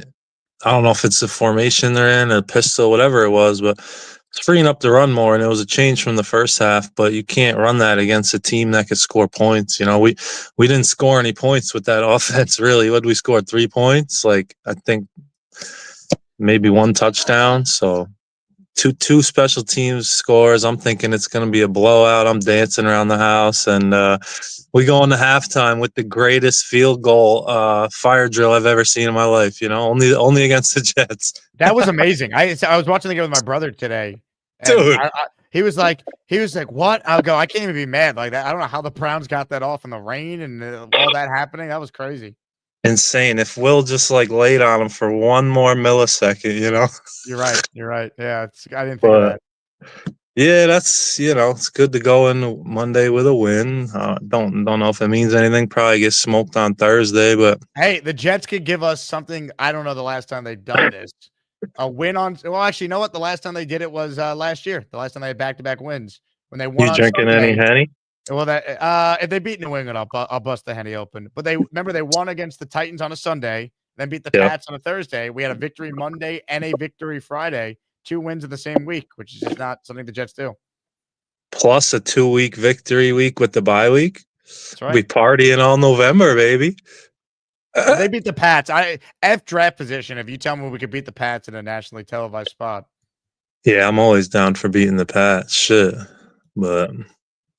I: I don't know if it's the formation they're in or pistol, whatever it was, but it's freeing up the run more, and it was a change from the first half. But you can't run that against a team that could score points. We didn't score any points with that offense, really. What did we score? 3 points? Like I think maybe 1 touchdown. So two special teams scores. I'm thinking it's going to be a blowout. I'm dancing around the house, and we go into halftime with the greatest field goal fire drill I've ever seen in my life. Only against the Jets.
F: That was amazing. I was watching the game with my brother today,
I: dude.
F: He was like, what? I'll go. I can't even be mad like that. I don't know how the Browns got that off in the rain and all that happening. That was crazy.
I: Insane. If Will just laid on him for 1 more millisecond,
F: You're right. Yeah, I didn't think of that.
I: Yeah, that's it's good to go in Monday with a win. Don't know if it means anything. Probably get smoked on Thursday, but
F: hey, the Jets could give us something. I don't know the last time they've done this. A win on. Well, actually, you know what? The last time they did it was last year. The last time they had back-to-back wins when they won.
I: You drinking
F: Sunday.
I: any Henny?
F: Well, if they beat New England, I'll bust the Henny open. But they won against the Titans on a Sunday, then beat the Pats on a Thursday. We had a victory Monday and a victory Friday. 2 wins in the same week, which is just not something the Jets do.
I: Plus a 2-week victory week with the bye week.
F: That's right.
I: We partying all November, baby.
F: If they beat the Pats. F draft position. If you tell me we could beat the Pats in a nationally televised spot.
I: Yeah, I'm always down for beating the Pats. Shit, but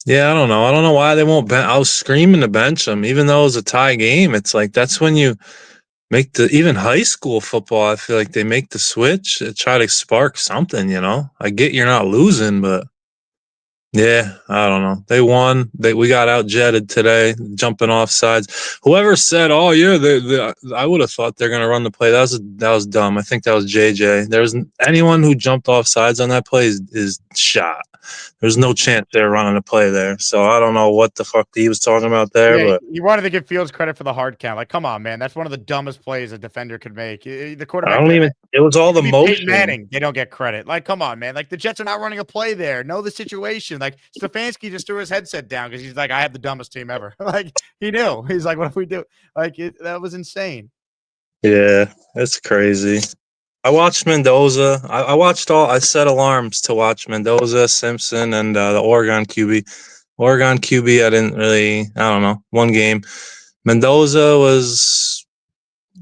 I: Yeah, I don't know. I don't know why they won't bench. I was screaming to bench him, even though it was a tie game. It's like that's when you make the even high school football. I feel like they make the switch, try to spark something. I get you're not losing, but yeah, I don't know. They won. We got out jetted today, jumping off sides. Whoever said, "Oh yeah," I would have thought they're gonna run the play. That was dumb. I think that was JJ. There was anyone who jumped off sides on that play is shot. There's no chance they're running a play there. So I don't know what the fuck he was talking about there,
F: Yeah,
I: but
F: you wanted to give Fields credit for the hard count. Like, come on, man. That's one of the dumbest plays a defender could make. The
I: I
F: quarterback
I: don't even. It was all
F: it
I: the
F: could be Peyton
I: motion.
F: Manning. They don't get credit. Like, come on, man. Like, the Jets are not running a play there. Know the situation. Like, Stefanski just threw his headset down because he's like, I have the dumbest team ever. Like, he knew. He's like, what if we do? Like, that was insane.
I: Yeah, it's crazy. I watched Mendoza. I set alarms to watch Mendoza, Simpson, and the Oregon QB. Oregon QB, I didn't really, I don't know, one game. Mendoza was,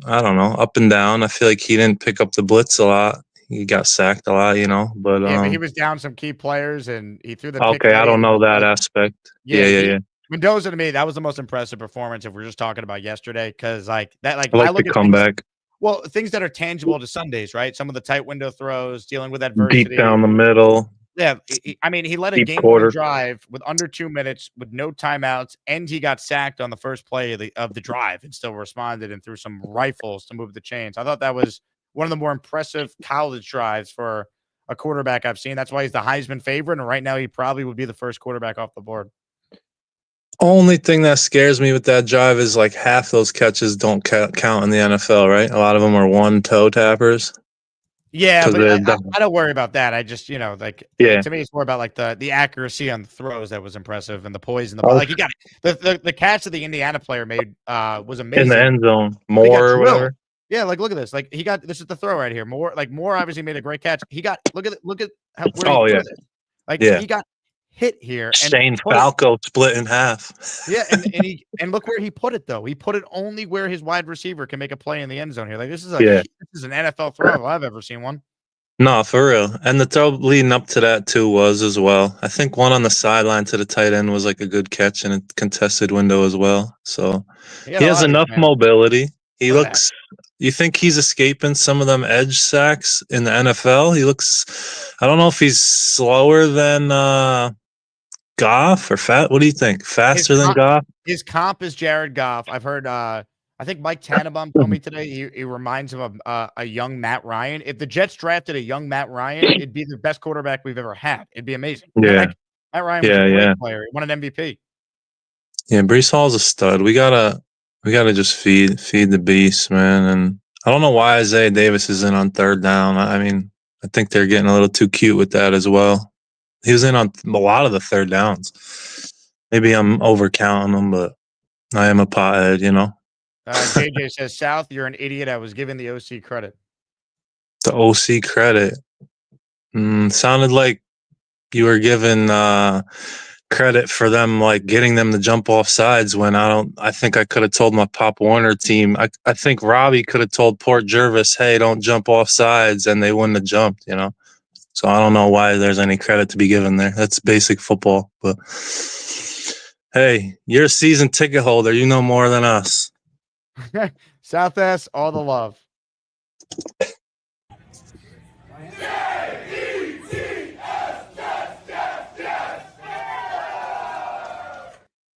I: I don't know, up and down. I feel like he didn't pick up the blitz a lot. He got sacked a lot, But
F: Yeah, but he was down some key players, and he threw the pick
I: okay, I
F: late.
I: don't know that aspect. Yeah.
F: Mendoza, to me, that was the most impressive performance if we're just talking about yesterday, because
I: I like the comeback.
F: Well, things that are tangible to Sundays, right? Some of the tight window throws, dealing with adversity.
I: Deep down the middle.
F: Yeah, I mean, he led a
I: Deep
F: game-winning
I: quarter.
F: drive with under 2 minutes, with no timeouts, and he got sacked on the first play of the drive and still responded and threw some rifles to move the chains. I thought that was one of the more impressive college drives for a quarterback I've seen. That's why he's the Heisman favorite, and right now he probably would be the first quarterback off the board.
I: Only thing that scares me with that drive is like half those catches don't count in the NFL, right? A lot of them are one toe tappers.
F: Yeah, but I don't worry about that. I just, to me, it's more about like the accuracy on the throws that was impressive and the poise in the ball. Like you got the catch that the Indiana player made was amazing
I: in the end zone. Moore or whatever.
F: Yeah, like look at this. Like this is the throw right here. Moore obviously made a great catch. He got look at how where he threw it. Like he got hit here. And
I: Shane Falco split in half.
F: Yeah, and look where he put it though. He put it only where his wide receiver can make a play in the end zone here. Like this is an NFL throw if I've ever seen one.
I: No, for real. And the throw leading up to that too was as well. I think one on the sideline to the tight end was like a good catch in a contested window as well. So he has enough mobility. He looks. You think he's escaping some of them edge sacks in the NFL? He looks. I don't know if he's slower than Goff or fat. What do you think? Faster than Goff?
F: His comp is Jared Goff. I've heard. I think Mike Tannenbaum told me today he reminds him of a young Matt Ryan. If the Jets drafted a young Matt Ryan, it'd be the best quarterback we've ever had. It'd be amazing.
I: Yeah,
F: Matt Ryan was a great player. He won an MVP.
I: Yeah, Breece Hall's a stud. We gotta just feed the beast, man. And I don't know why Isaiah Davis is in on third down. I mean, I think they're getting a little too cute with that as well. He was in on a lot of the third downs. Maybe I'm overcounting them, but I am a pothead,
F: JJ says, South, you're an idiot. I was giving the OC credit.
I: The OC credit. Sounded like you were given credit for them, like getting them to jump off sides when I think I could have told my Pop Warner team. I think Robbie could have told Port Jervis, hey, don't jump off sides, and they wouldn't have jumped, So I don't know why there's any credit to be given there. That's basic football. But hey, you're a season ticket holder. You know more than us.
F: South S, all the love.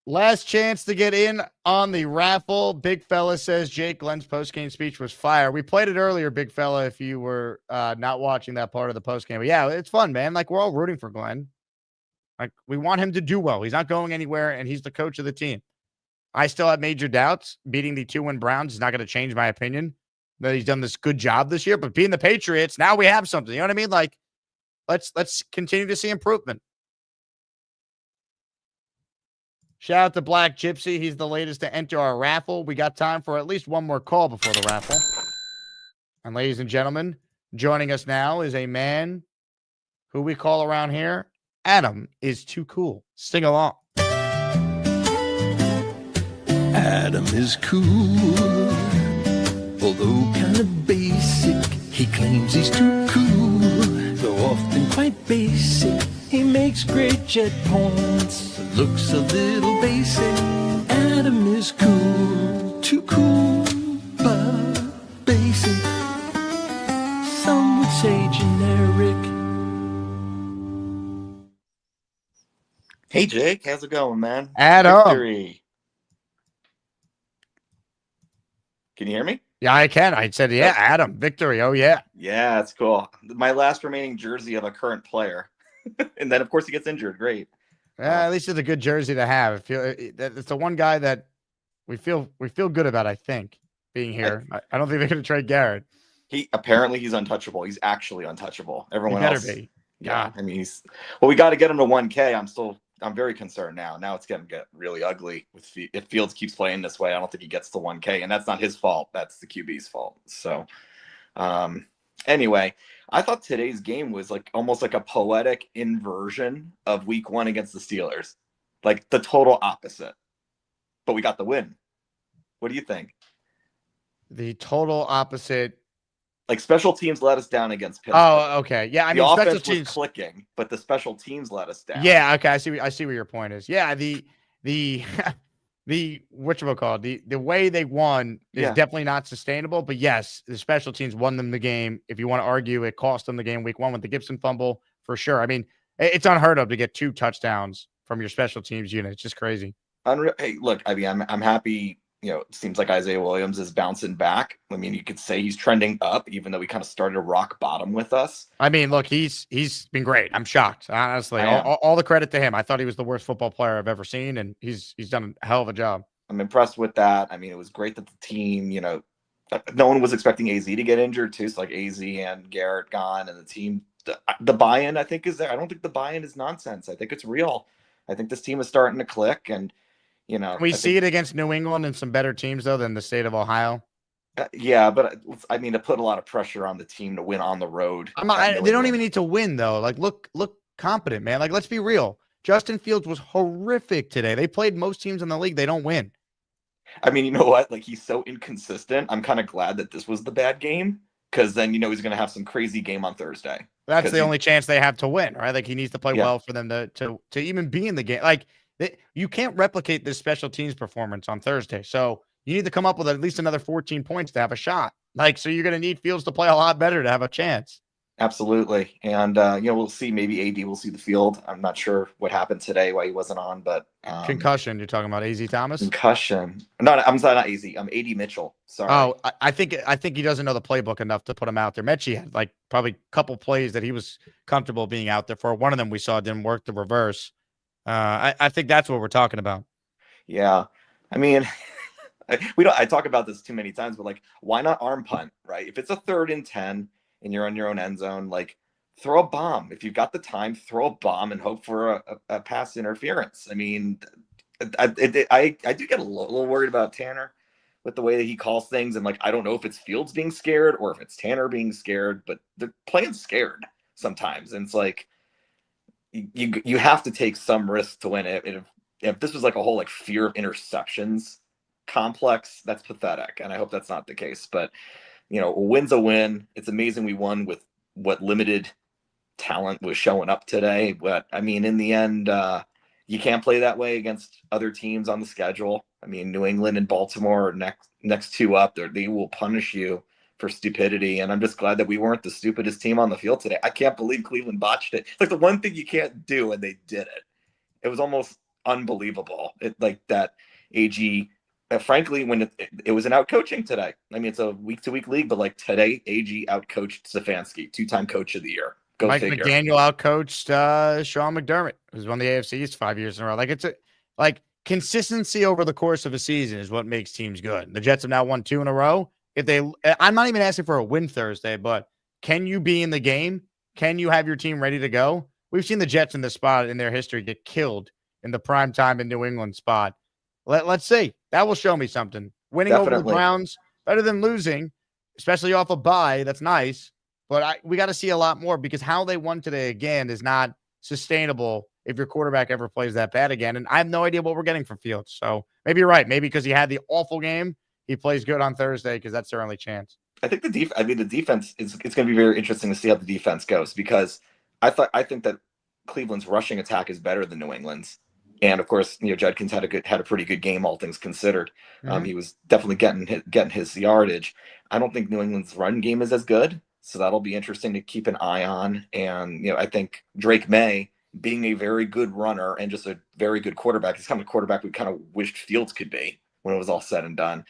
F: Last chance to get in on the raffle. Big Fella says Jake Glenn's postgame speech was fire. We played it earlier, Big Fella, if you were not watching that part of the postgame. But yeah, it's fun, man. Like, we're all rooting for Glenn. Like, we want him to do well. He's not going anywhere, and he's the coach of the team. I still have major doubts. Beating the 2-win Browns is not going to change my opinion that he's done this good job this year. But beating the Patriots, now we have something. You know what I mean? Like, let's continue to see improvement. Shout out to Black Gypsy. He's the latest to enter our raffle. We got time for at least one more call before the raffle. And ladies and gentlemen, joining us now is a man who we call around here Adam is too cool. Sing along.
K: Adam is cool, although kind of basic. He claims he's too cool, though often quite basic. He makes great jet points,
O: Looks a little basic. Adam is cool, too cool, but basic. Some would say generic.
C: Hey Jake, how's it going, man?
F: Adam.
C: Victory. Can you hear me?
F: Yeah, I can. I said, yeah, Adam, victory. Oh, yeah.
C: Yeah, that's cool. My last remaining jersey of a current player. And then, of course, he gets injured. Great.
F: At least it's a good jersey to have. It's the one guy that we feel good about, I think, being here. I don't think they're going to trade Garrett.
C: He's untouchable. He's actually untouchable. Everyone
F: He better
C: else.
F: be.
C: Yeah. I mean, we got to get him to 1K. I'm very concerned now. Now it's going to get really ugly if Fields keeps playing this way. I don't think he gets to 1K, and that's not his fault. That's the QB's fault. So, anyway, I thought today's game was almost like a poetic inversion of Week 1 against the Steelers, like the total opposite. But we got the win. What do you think?
F: The total opposite.
C: Like special teams let us down against Pittsburgh.
F: Oh, okay. Yeah, I mean,
C: offense
F: special teams
C: was clicking, but the special teams let us down.
F: Yeah, okay. I see where your point is. Yeah, the whatchamacallit, the way they won is definitely not sustainable. But yes, the special teams won them the game. If you want to argue, it cost them the game Week 1 with the Gibson fumble for sure. I mean, it's unheard of to get 2 touchdowns from your special teams unit. It's just crazy.
C: Unreal. Hey, look, I mean, I'm happy. It seems like Isaiah Williams is bouncing back. I mean, you could say he's trending up, even though we kind of started rock bottom with us.
F: I mean, look, he's been great. I'm shocked, honestly. All the credit to him. I thought he was the worst football player I've ever seen, and he's done a hell of a job.
C: I'm impressed with that. I mean, it was great that the team, no one was expecting AZ to get injured too. So AZ and Garrett gone, and the team, the buy-in I think is there. I don't think the buy-in is nonsense. I think it's real. I think this team is starting to click, and
F: we see it against New England and some better teams though than the state of Ohio.
C: Yeah, but I mean, to put a lot of pressure on the team to win on the road.
F: They don't even need to win though. Look competent, man. Let's be real. Justin Fields was horrific today. They played most teams in the league. They don't win.
C: I mean, you know what? He's so inconsistent. I'm kind of glad that this was the bad game because then he's going to have some crazy game on Thursday.
F: That's the only chance they have to win, right? He needs to play well for them to even be in the game. You can't replicate this special teams performance on Thursday. So you need to come up with at least another 14 points to have a shot. So you're going to need Fields to play a lot better to have a chance.
C: Absolutely. And, we'll see. Maybe AD will see the field. I'm not sure what happened today, why he wasn't on, but.
F: Concussion. You're talking about AZ Thomas?
C: Concussion. No, I'm sorry, not AZ. I'm AD Mitchell. Sorry.
F: Oh, I think he doesn't know the playbook enough to put him out there. Mechie had probably a couple plays that he was comfortable being out there for. One of them we saw didn't work, the reverse. I think that's what we're talking about.
C: Yeah. I mean, I talk about this too many times, but why not arm punt, right? If it's a 3rd and 10 and you're on your own end zone, throw a bomb. If you've got the time, throw a bomb and hope for a pass interference. I mean, I do get a little worried about Tanner with the way that he calls things. And I don't know if it's Fields being scared or if it's Tanner being scared, but they're playing scared sometimes. And it's you have to take some risk to win it. If this was a whole fear of interceptions complex, that's pathetic. And I hope that's not the case. But, a win's a win. It's amazing we won with what limited talent was showing up today. But, I mean, in the end, you can't play that way against other teams on the schedule. I mean, New England and Baltimore are next 2 up there. They will punish you for stupidity. And I'm just glad that we weren't the stupidest team on the field today. I can't believe Cleveland botched it. The one thing you can't do, and they did it. It was almost unbelievable. That AG, frankly, when it was an out coaching today. I mean, it's a week-to-week league, but today, AG out-coached Stefanski, 2-time coach of the year. Go
F: Mike
C: figure.
F: McDaniel out-coached Sean McDermott, who's won the AFC East 5 years in a row. It's consistency over the course of a season is what makes teams good. The Jets have now won 2 in a row. I'm not even asking for a win Thursday, but can you be in the game? Can you have your team ready to go? We've seen the Jets in this spot in their history get killed in the prime time in New England spot. Let's see. That will show me something. Winning over the Browns, better than losing, especially off a bye. That's nice. But we got to see a lot more because how they won today again is not sustainable if your quarterback ever plays that bad again. And I have no idea what we're getting from Fields. So maybe you're right. Maybe because he had the awful game, he plays good on Thursday because that's their only chance.
C: I think the defense it's going to be very interesting to see how the defense goes because I think that Cleveland's rushing attack is better than New England's. And of course, Judkins had a pretty good game, all things considered.
F: Mhm.
C: He was definitely getting his yardage. I don't think New England's run game is as good, so that'll be interesting to keep an eye on. And I think Drake May, being a very good runner and just a very good quarterback, is kind of quarterback we kind of wished Fields could be when it was all said and done.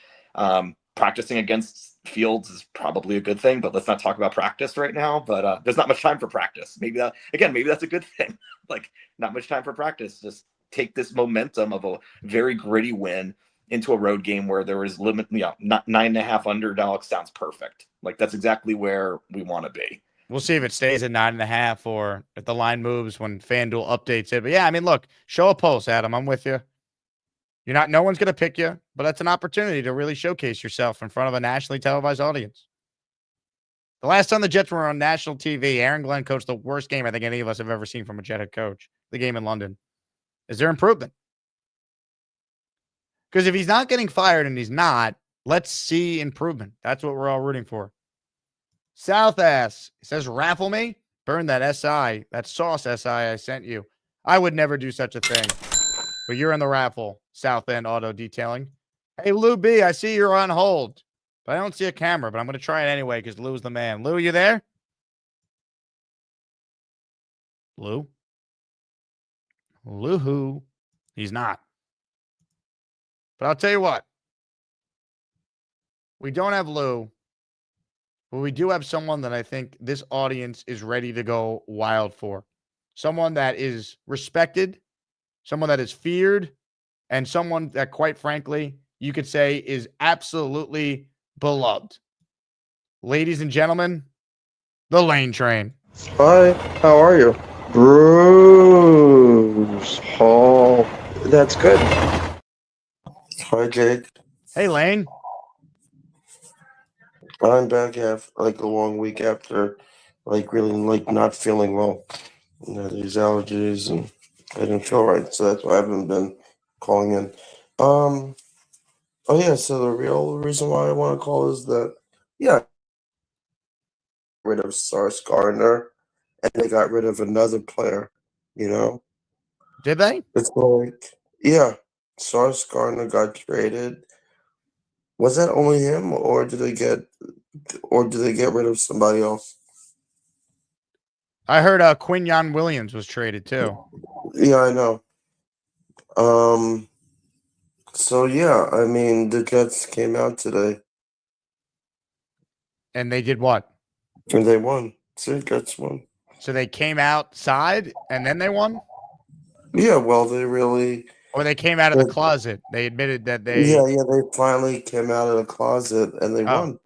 C: Practicing against Fields is probably a good thing, but let's not talk about practice right now. But there's not much time for practice. Maybe that's a good thing. Like, not much time for practice. Just take this momentum of a very gritty win into a road game where there was not 9.5 underdog sounds perfect. Like, that's exactly where we want to be.
F: We'll see if it stays at 9.5 or if the line moves when FanDuel updates it. But yeah, I mean, look, show a pulse, Adam. I'm with you. No one's going to pick you, but that's an opportunity to really showcase yourself in front of a nationally televised audience. The last time the Jets were on national TV, Aaron Glenn coached the worst game I think any of us have ever seen from a Jet head coach, the game in London. Is there improvement? Because if he's not getting fired and he's not, let's see improvement. That's what we're all rooting for. South Ass says, raffle me? Burn that SI, that sauce SI I sent you. I would never do such a thing. But you're in the raffle, South End Auto Detailing. Hey, Lou B, I see you're on hold. But I don't see a camera, but I'm going to try it anyway because Lou's the man. Lou, you there? Lou? Lou who? He's not. But I'll tell you what. We don't have Lou, but we do have someone that I think this audience is ready to go wild for. Someone that is respected, someone that is feared, and someone that, quite frankly, you could say is absolutely beloved. Ladies and gentlemen, the Lane Train.
B: Hi, how are you? Breece Hall. That's good. Hi, Jake.
F: Hey, Lane.
B: I'm back after a long week after really not feeling well. These allergies and I didn't feel right, so that's why I haven't been calling in. Oh yeah, so the real reason why I want to call is that rid of Sauce Gardner and they got rid of another player,
F: Did they?
B: It's Sauce Gardner got traded. Was that only him, or did they get rid of somebody else?
F: I heard Quinyon Williams was traded too.
B: Yeah, I know. So yeah, I mean the Jets came out today
F: And they did what?
B: and they won. So Jets won.
F: So they came outside and then they won?
B: Yeah, well, they really.
F: Or they came out of the closet. They admitted that they.
B: Yeah, they finally came out of the closet and they won.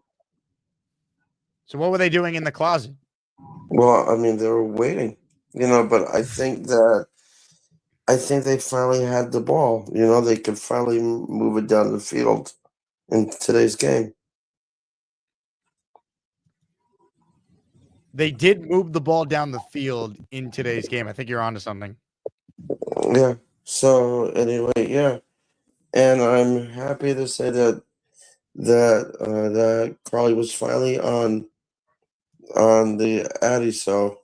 F: So what were they doing in the closet?
B: Well, I mean, they were waiting, but I think they finally had the ball. They could finally move it down the field in today's game.
F: They did move the ball down the field in today's game. I think you're onto something.
B: Yeah. So anyway, yeah, and I'm happy to say that Carly was finally on the Addy show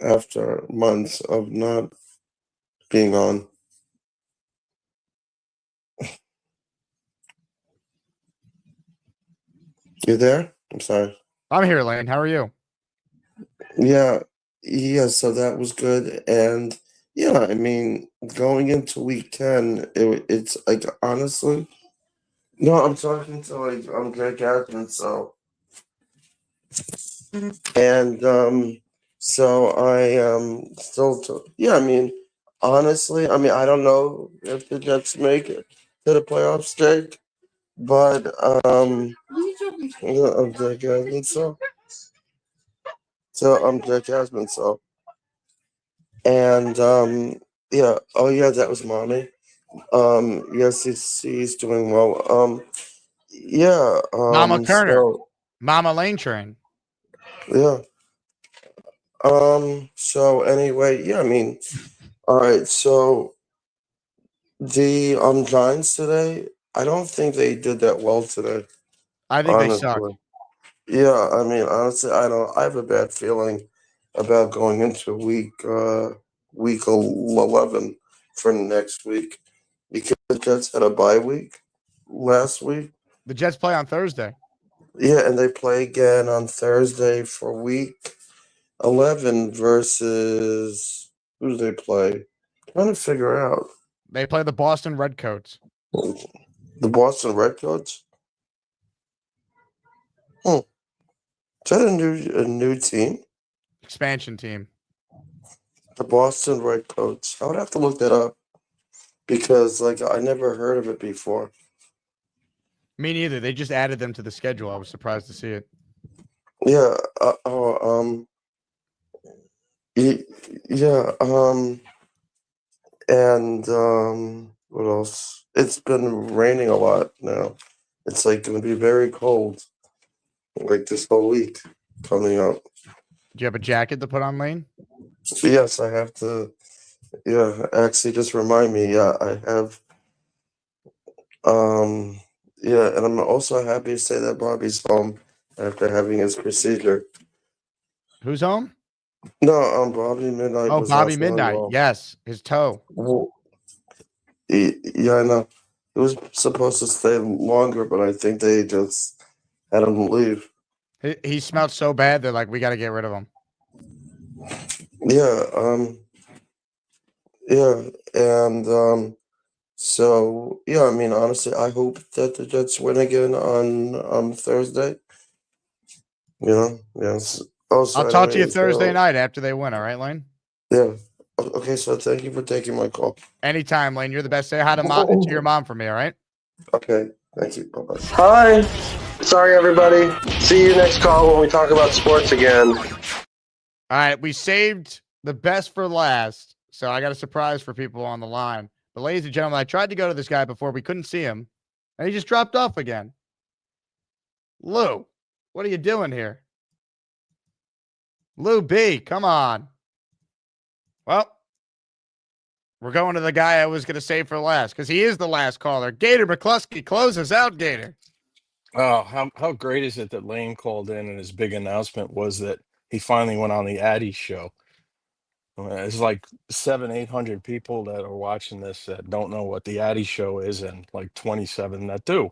B: after months of not being on. You there? I'm sorry.
F: I'm here, Lane. How are you?
B: Yeah, so that was good. And yeah, I mean, going into week 10, it's like, honestly, no, I'm talking to I'm Greg Asman, so. And so I I mean, honestly, I mean, I don't know if the Jets make it to the playoffs, Jake, but I'm Greg Asman, so. So I'm Greg Asman, so. And yeah, oh yeah, that was mommy. Yes, he's doing well. Yeah.
F: Mama Kerner.
B: So,
F: Mama Lane Train.
B: yeah. So anyway, yeah, I mean, all right, so the Giants today, I don't think they did that well today.
F: I think they suck.
B: Yeah, I mean, honestly, I have a bad feeling about going into week 11 for next week because the Jets had a bye week last week.
F: The Jets play on Thursday.
B: Yeah, and they play again on Thursday for week 11 versus who do they play? Trying to figure out.
F: They play the Boston Redcoats.
B: The Boston Redcoats? Is that a new team?
F: Expansion team.
B: The Boston Redcoats. I would have to look that up because I never heard of it before.
F: Me neither. They just added them to the schedule. I was surprised to see it.
B: Yeah. Yeah. And what else? It's been raining a lot now. It's going to be very cold, this whole week coming up.
F: Do you have a jacket to put on, Lane?
B: Yes, I have to. Yeah, actually, just remind me. Yeah, I have. Yeah, and I'm also happy to say that Bobby's home after having his procedure.
F: Who's home?
B: No, Bobby Midnight
F: Oh,
B: was
F: Bobby
B: also
F: Midnight.
B: involved.
F: Yes, his toe.
B: Well, yeah, I know. He was supposed to stay longer, but I think they just had him leave.
F: He smelled so bad. They're like, we got to get rid of him.
B: Yeah, yeah, and so yeah, I mean, honestly, I hope that the Jets win again on Thursday. Yes. Also,
F: I'll talk to you Thursday night after they win. All right, Lane?
B: Yeah. Okay, so thank you for taking my call.
F: Anytime, Lane. You're the best. Say hi to your mom for me, all right?
B: Okay, thank you. Bye-bye. Hi. Sorry, everybody. See you next call when we talk about sports again.
F: All right, we saved the best for last, so I got a surprise for people on the line. But ladies and gentlemen, I tried to go to this guy before. We couldn't see him, and he just dropped off again. Lou, what are you doing here? Lou B, come on. Well, we're going to the guy I was going to save for last because he is the last caller. Gator McCluskey, close us out, Gator.
K: Oh, how great is it that Lane called in and his big announcement was that he finally went on the Addy show. It's like 800 people that are watching this that don't know what the Addy show is, and like 27 that do.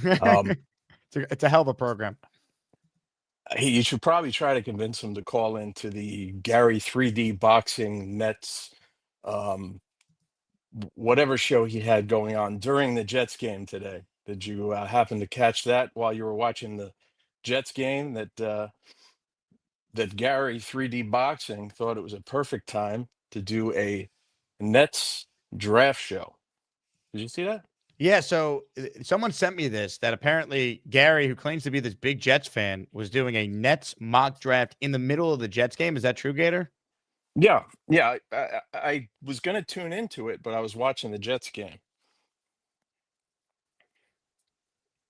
F: It's a hell of a program.
K: You should probably try to convince him to call into the Gary 3D Boxing Nets, whatever show he had going on during the Jets game today. Did you happen to catch that while you were watching the Jets game? That Gary 3D Boxing thought it was a perfect time to do a Nets draft show. Did you see that?
F: Yeah, so someone sent me this, that apparently Gary, who claims to be this big Jets fan, was doing a Nets mock draft in the middle of the Jets game. Is that true, Gator?
K: Yeah. I was going to tune into it, but I was watching the Jets game.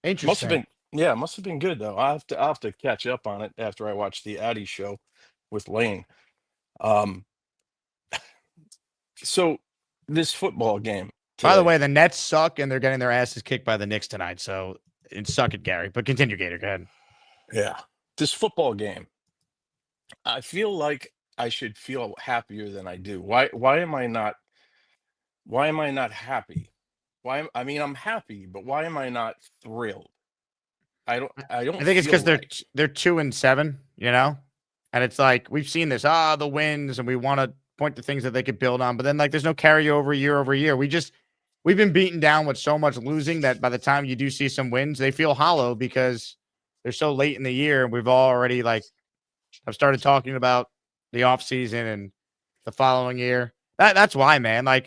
F: Interesting.
K: Must have been good though. I'll have to catch up on it after I watch the Addy show with Lane. So this football game today,
F: By the way, the Nets suck and they're getting their asses kicked by the Knicks tonight. So suck it, Gary. But continue, Gator. Go ahead.
K: yeah, this football game, I feel like I should feel happier than I do. Why am I not happy? I mean, I'm happy, but why am I not thrilled? I don't
F: I think it's because they're 2-7, and it's like we've seen this, the wins, and we want to point to things that they could build on, but then there's no carryover year over year. We've been beaten down with so much losing that by the time you do see some wins, they feel hollow because they're so late in the year, and we've already I've started talking about the offseason and the following year. That's why, man. I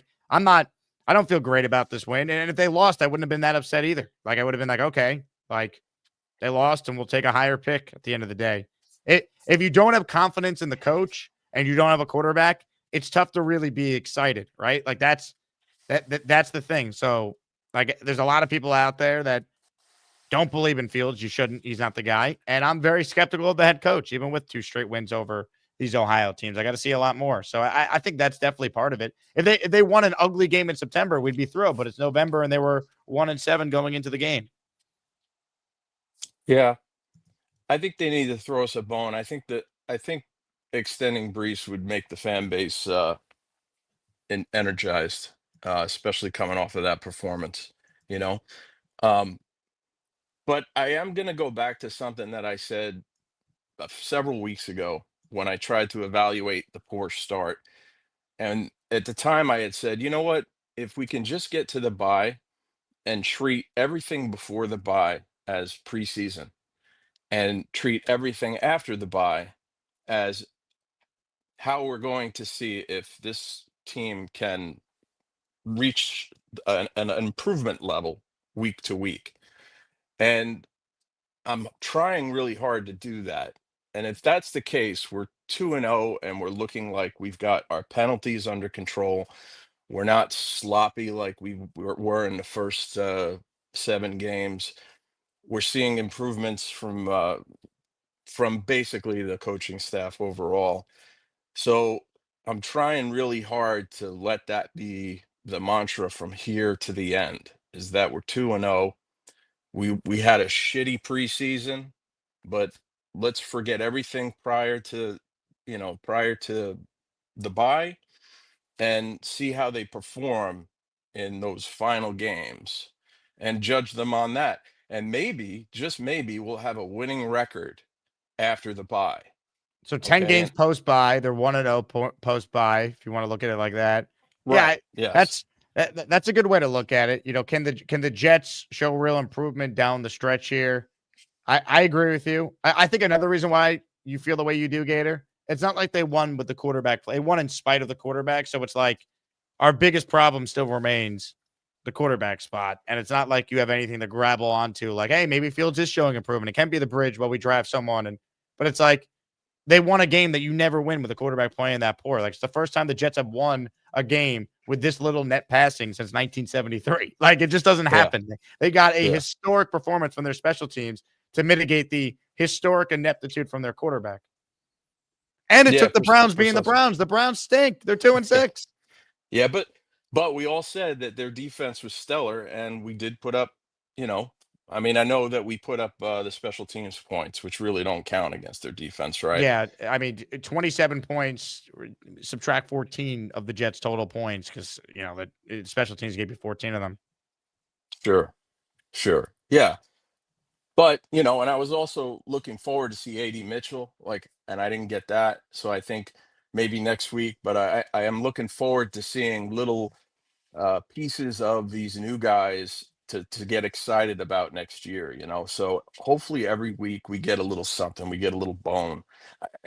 F: don't feel great about this win, and if they lost, I wouldn't have been that upset either. I would have been okay, they lost, and we'll take a higher pick at the end of the day. If you don't have confidence in the coach and you don't have a quarterback, it's tough to really be excited, right? That's the thing. So, there's a lot of people out there that don't believe in Fields. You shouldn't. He's not the guy. And I'm very skeptical of the head coach, even with 2 straight wins over these Ohio teams. I got to see a lot more. So I think that's definitely part of it. If they won an ugly game in September, we'd be thrilled. But it's November, and they were 1-7 going into the game.
K: Yeah, I think they need to throw us a bone. I think extending Breece would make the fan base energized, especially coming off of that performance. You know, um, but I am going to go back to something that I said several weeks ago when I tried to evaluate the poor start. And at the time, I had said, you know what? If we can just get to the bye and treat everything before the bye as preseason and treat everything after the bye as how we're going to see if this team can reach an improvement level week to week. And I'm trying really hard to do that. And if that's the case, we're 2-0 and we're looking like we've got our penalties under control. We're not sloppy like we were in the first 7 games. We're seeing improvements from basically the coaching staff overall. So I'm trying really hard to let that be the mantra from here to the end, is that we're 2-0. We had a shitty preseason, but let's forget everything prior to the bye and see how they perform in those final games and judge them on that. And maybe, just maybe, we'll have a winning record after the bye.
F: So 10
K: Okay.
F: games post bye, they're 1-0 post bye. If you want to look at it like that,
K: Right.
F: Yeah,
K: Yes.
F: that's a good way to look at it. You know, can the Jets show real improvement down the stretch here? I agree with you. I think another reason why you feel the way you do, Gator, it's not like they won with the quarterback play. They won in spite of the quarterback. So it's like our biggest problem still remains the quarterback spot. And it's not like you have anything to grapple onto. Like, hey, maybe Fields is showing improvement. It can be the bridge while we draft someone. But it's like they won a game that you never win with a quarterback playing that poor. Like, it's the first time the Jets have won a game with this little net passing since 1973. Like, it just doesn't happen. They got a historic performance from their special teams to mitigate the historic ineptitude from their quarterback. And it took the Browns being the Browns. The Browns stink. They're 2-6.
K: Yeah, but we all said that their defense was stellar, and we did put up, I mean, I know that we put up the special teams points, which really don't count against their defense, right?
F: Yeah, I mean, 27 points, subtract 14 of the Jets' total points because, the special teams gave you 14 of them.
K: Sure. Yeah. But, and I was also looking forward to see A.D. Mitchell, and I didn't get that. So I think maybe next week, but I am looking forward to seeing little pieces of these new guys to get excited about next year, So hopefully every week we get a little something, we get a little bone.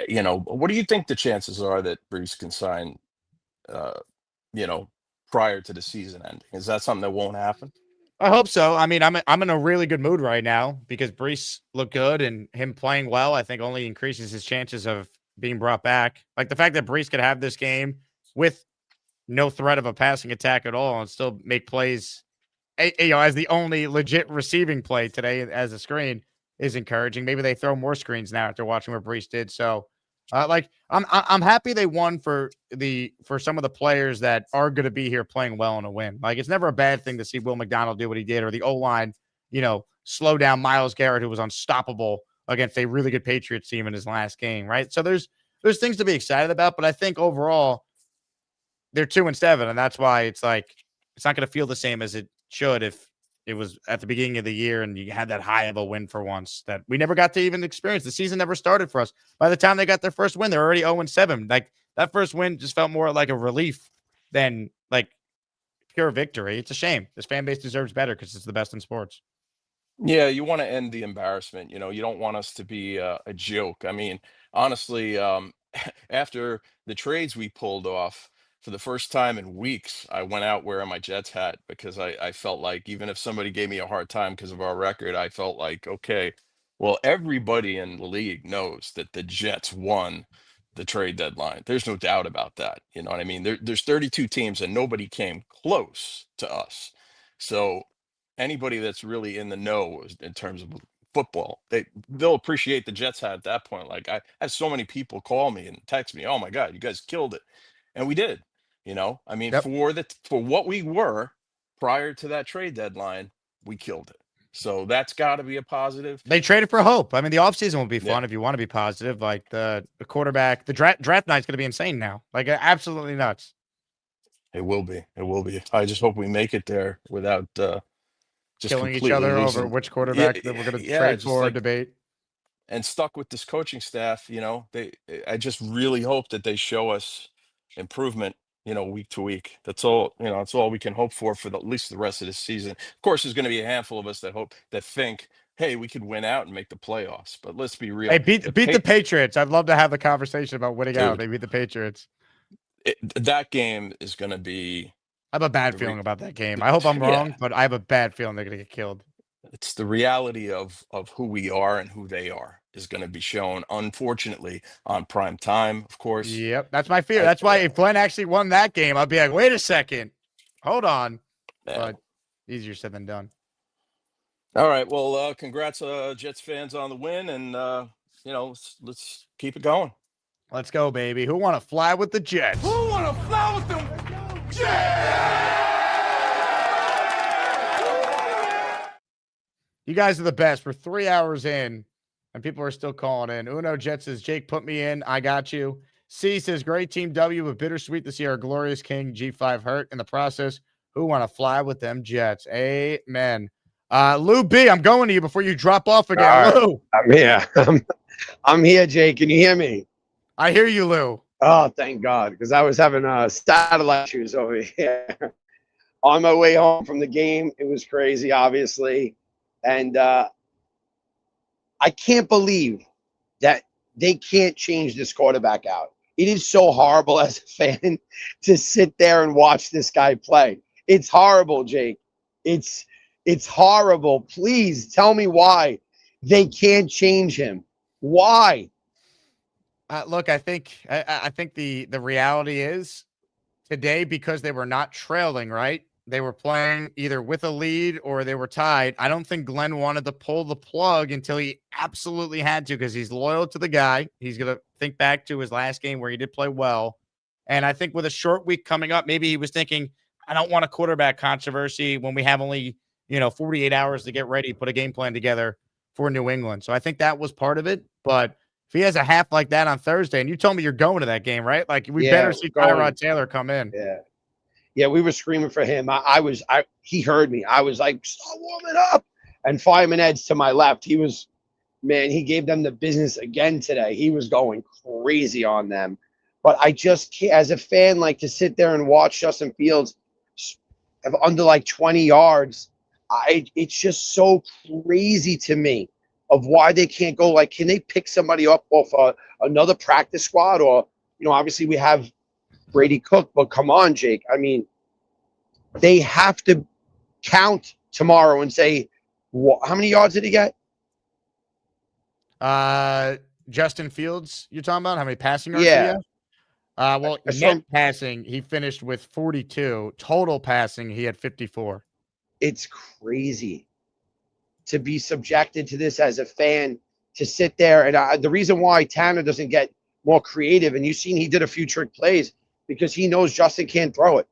K: What do you think the chances are that Breece can sign, prior to the season ending? Is that something that won't happen?
F: I hope so. I mean, I'm in a really good mood right now because Breece looked good and him playing well, I think only increases his chances of being brought back. Like the fact that Breece could have this game with no threat of a passing attack at all and still make plays, as the only legit receiving play today as a screen is encouraging. Maybe they throw more screens now after watching what Breece did. So, I'm happy they won for some of the players that are going to be here playing well in a win. Like it's never a bad thing to see Will McDonald do what he did, or the O-line, slow down Myles Garrett, who was unstoppable against a really good Patriots team in his last game, right? So there's things to be excited about, but I think overall they're 2-7, and that's why it's like it's not going to feel the same as it should if it was at the beginning of the year and you had that high of a win for once that we never got to even experience. The season never started for us. By the time they got their first win, they're already 0-7. Like that first win just felt more like a relief than like pure victory. It's a shame. This fan base deserves better because it's the best in sports.
K: Yeah, you want to end the embarrassment. You don't want us to be a joke. I mean, honestly, after the trades we pulled off for the first time in weeks, I went out wearing my Jets hat because I felt like even if somebody gave me a hard time because of our record, I felt like, okay, well, everybody in the league knows that the Jets won the trade deadline. There's no doubt about that. You know what I mean? There's 32 teams and nobody came close to us. So anybody that's really in the know in terms of football, they'll appreciate the Jets hat at that point. Like I had so many people call me and text me, "Oh my God, you guys killed it," and we did. I mean, for what we were prior to that trade deadline, we killed it. So that's got to be a positive.
F: They traded for hope. I mean, the offseason will be fun if you want to be positive. Like the quarterback, the draft night's going to be insane now. Like absolutely nuts.
K: It will be. It will be. I just hope we make it there without just
F: Killing each
K: completely
F: other over
K: losing.
F: which
K: Yeah,
F: quarterback that we're going to
K: yeah,
F: trade
K: just
F: for or
K: like
F: debate.
K: and stuck with this coaching staff. I just really hope that they show us improvement. Week to week. That's all. That's all we can hope for at least the rest of this season. Of course, there's going to be a handful of us that think, hey, we could win out and make the playoffs. But let's be real.
F: Hey, beat the Patriots. I'd love to have the conversation about winning out.
K: Dude,
F: They beat the Patriots.
K: that game is going to be.
F: I have a bad feeling about that game. I hope I'm
K: Yeah,
F: wrong, but I have a bad feeling they're going to get killed.
K: it's the reality of who we are and who they are is going to be shown, unfortunately, on prime time. Of course.
F: Yep, that's my fear. That's why if Glenn actually won that game, I'd be like, wait a second, hold on.
K: Yeah.
F: But easier said than done.
K: All right. Well, congrats, Jets fans, on the win, and let's keep it going.
F: Let's go, baby. Who want to fly with the Jets?
D: Who want to fly with them Jets?
F: You guys are the best. We're 3 hours in, and people are still calling in. Uno Jet says, Jake, put me in. I got you. C says, great team W, but bittersweet to see our glorious king G5 hurt in the process. Who want to fly with them Jets? Amen. Lou B, I'm going to you before you drop off again.
H: All right.
F: Lou.
H: I'm here. I'm here, Jake. Can you hear me?
F: I hear you, Lou.
H: Oh, thank God, because I was having satellite issues over here. On my way home from the game, it was crazy, obviously. And I can't believe that they can't change this quarterback out. It is so horrible as a fan to sit there and watch this guy play. It's horrible, Jake. It's horrible. Please tell me why they can't change him. Why?
F: Look, I think the reality is today, because they were not trailing, right? They were playing either with a lead or they were tied. I don't think Glenn wanted to pull the plug until he absolutely had to, because he's loyal to the guy. He's going to think back to his last game where he did play well. And I think with a short week coming up, maybe he was thinking, I don't want a quarterback controversy when we have only, 48 hours to get ready, put a game plan together for New England. So I think that was part of it. But if he has a half like that on Thursday, and you told me you're going to that game, right? Like, we better see Tyrod Taylor come in.
H: Yeah, we were screaming for him. He heard me. I was like, start warming up. And Fireman Ed's to my left. He gave them the business again today. He was going crazy on them. But I just can't, as a fan, like, to sit there and watch Justin Fields have under like 20 yards. It's just so crazy to me of why they can't go. Like, can they pick somebody up off another practice squad? Or, obviously we have Brady Cook, but come on, Jake. I mean, they have to count tomorrow and say, how many yards did he get?
F: Justin Fields, you're talking about? How many passing yards
H: Yeah.
F: did he have? Well, net passing, he finished with 42. Total passing, he had 54.
H: It's crazy to be subjected to this as a fan, to sit there. And the reason why Tanner doesn't get more creative, and you've seen he did a few trick plays, because he knows Justin can't throw it.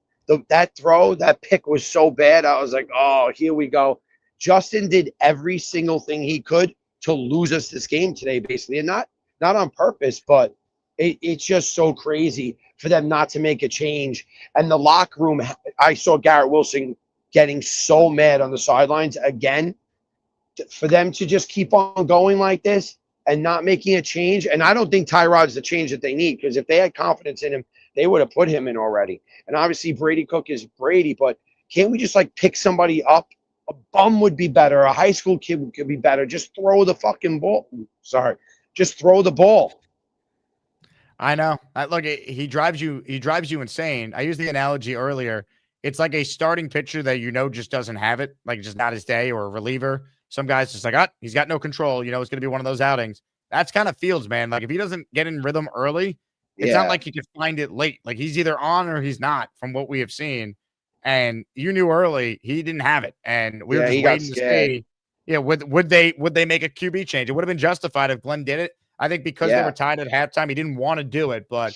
H: That pick was so bad. I was like, oh, here we go. Justin did every single thing he could to lose us this game today, basically. And not on purpose, but it's just so crazy for them not to make a change. And the locker room, I saw Garrett Wilson getting so mad on the sidelines again. For them to just keep on going like this and not making a change. And I don't think Tyrod's the change that they need, because if they had confidence in him, they would have put him in already. And obviously Brady Cook is Brady, but can't we just like pick somebody up? A bum would be better. A high school kid could be better. Just throw the fucking ball. Sorry. Just throw the ball.
F: I know. Look, he drives you insane. I used the analogy earlier. It's like a starting pitcher that just doesn't have it, like just not his day, or a reliever. Some guys just like, he's got no control. It's going to be one of those outings. That's kind of Fields, man. Like, if he doesn't get in rhythm early, it's not like he can find it late. Like, he's either on or he's not, from what we have seen. And you knew early he didn't have it, and we were just waiting to see. Yeah, would they make a QB change? It would have been justified if Glenn did it. I think because they were tied at halftime, he didn't want to do it, but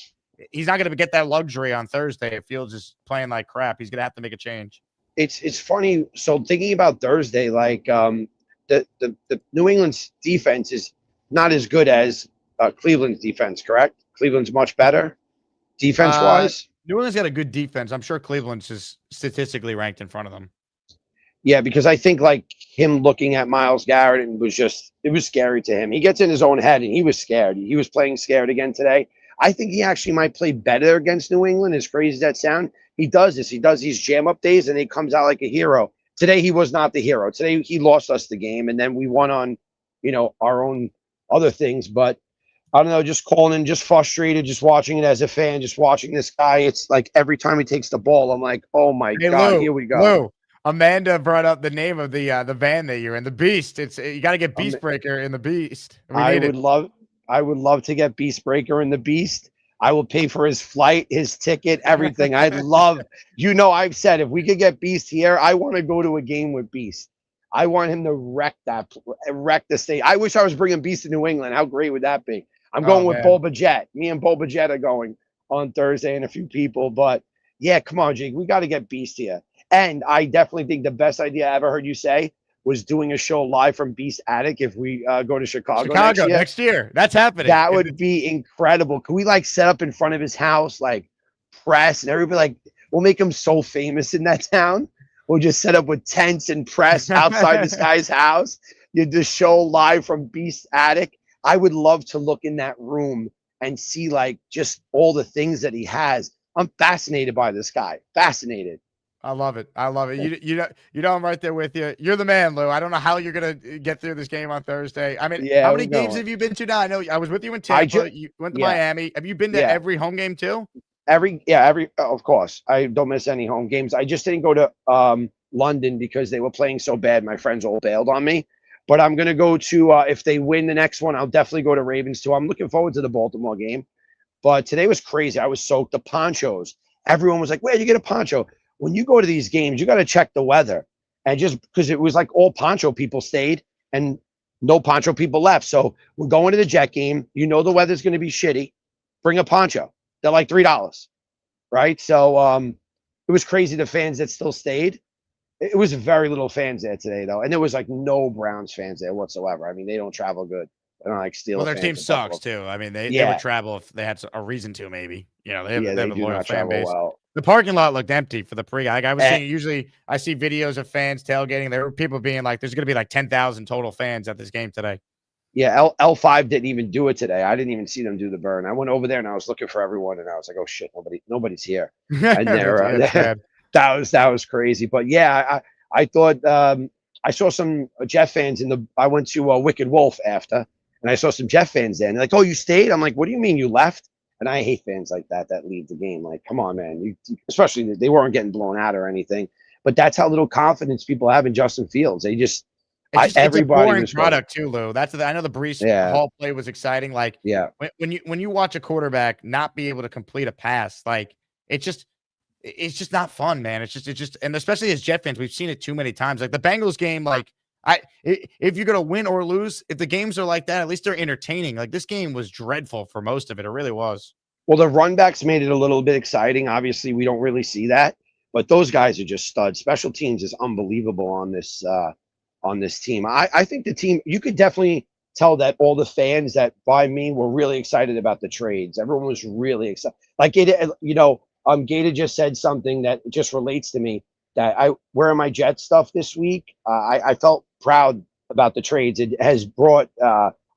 F: he's not going to get that luxury on Thursday if Fields is playing like crap. He's going to have to make a change.
H: It's funny. So thinking about Thursday, like the New England's defense is not as good as Cleveland's defense, correct? Cleveland's much better defense-wise.
F: New England's got a good defense. I'm sure Cleveland's is statistically ranked in front of them.
H: Yeah, because I think like him looking at Myles Garrett and it was scary to him. He gets in his own head and he was scared. He was playing scared again today. I think he actually might play better against New England, as crazy as that sound. He does this. He does these jam up days and he comes out like a hero. Today he was not the hero. Today he lost us the game and then we won on, our own other things. But I don't know, just calling in, just frustrated, just watching it as a fan, just watching this guy. It's like every time he takes the ball, I'm like, oh my
F: Hey,
H: God,
F: Lou,
H: here we go.
F: Lou, Amanda brought up the name of the van that you're in, the Beast. You got to get Beastbreaker in the Beast.
H: I would love to get Beastbreaker in the Beast. I will pay for his flight, his ticket, everything. I'd love, I've said if we could get Beast here, I want to go to a game with Beast. I want him to wreck the state. I wish I was bringing Beast to New England. How great would that be? I'm going with Boba Jet. Me and Boba Jet are going on Thursday and a few people. But yeah, come on, Jake. We got to get Beast here. And I definitely think the best idea I ever heard you say was doing a show live from Beast Attic if we go to Chicago
F: next year. That's happening.
H: That would be incredible. Could we set up in front of his house, press and everybody we'll make him so famous in that town. We'll just set up with tents and press outside this guy's house. You just show live from Beast Attic. I would love to look in that room and see just all the things that he has. I'm fascinated by this guy. Fascinated.
F: I love it. You know I'm right there with you. You're the man, Lou. I don't know how you're gonna get through this game on Thursday. I mean, how many games have you been to now? I know I was with you in Tampa. You went to Miami. Have you been to every home game too?
H: Of course. I don't miss any home games. I just didn't go to London because they were playing so bad. My friends all bailed on me. But I'm gonna go to if they win the next one, I'll definitely go to Ravens too. I'm looking forward to the Baltimore game. But today was crazy. I was soaked. The ponchos. Everyone was like, "Where'd you get a poncho?" When you go to these games, you got to check the weather. And just because it was all poncho people stayed and no poncho people left. So we're going to the Jet game. The weather's going to be shitty. Bring a poncho. They're like $3, right? So it was crazy, the fans that still stayed. It was very little fans there today, though. And there was no Browns fans there whatsoever. I mean, they don't travel good. They don't Steelers.
F: Well, their team sucks, too. I mean, they would travel if they had a reason to, maybe. They have a loyal fan base. Well. The parking lot looked empty for the pre. I was seeing, usually I see videos of fans tailgating. There were people being there's going to be 10,000 total fans at this game today.
H: Yeah, L5 didn't even do it today. I didn't even see them do the burn. I went over there and I was looking for everyone and I was like, oh shit, nobody's here. And that was crazy. But yeah, I thought I saw some Jeff fans I went to Wicked Wolf after and I saw some Jeff fans there and they're like, oh, you stayed? I'm like, what do you mean you left? And I hate fans like that leave the game. Come on, man. Especially they weren't getting blown out or anything. But that's how little confidence people have in Justin Fields. They just everybody
F: it's a boring
H: was
F: product too, Lou. I know the Breece Hall play was exciting. When you watch a quarterback not be able to complete a pass, it's just not fun, man. It's just and especially as Jet fans, we've seen it too many times. The Bengals game, if you're gonna win or lose, if the games are like that, at least they're entertaining. This game was dreadful for most of it. It really was.
H: Well, the run backs made it a little bit exciting. Obviously, we don't really see that, but those guys are just studs. Special teams is unbelievable on this team. I think the team, you could definitely tell that all the fans that by me were really excited about the trades. Everyone was really excited. Gator just said something that just relates to me. That wearing my Jet stuff this week, I felt proud about the trades. It has brought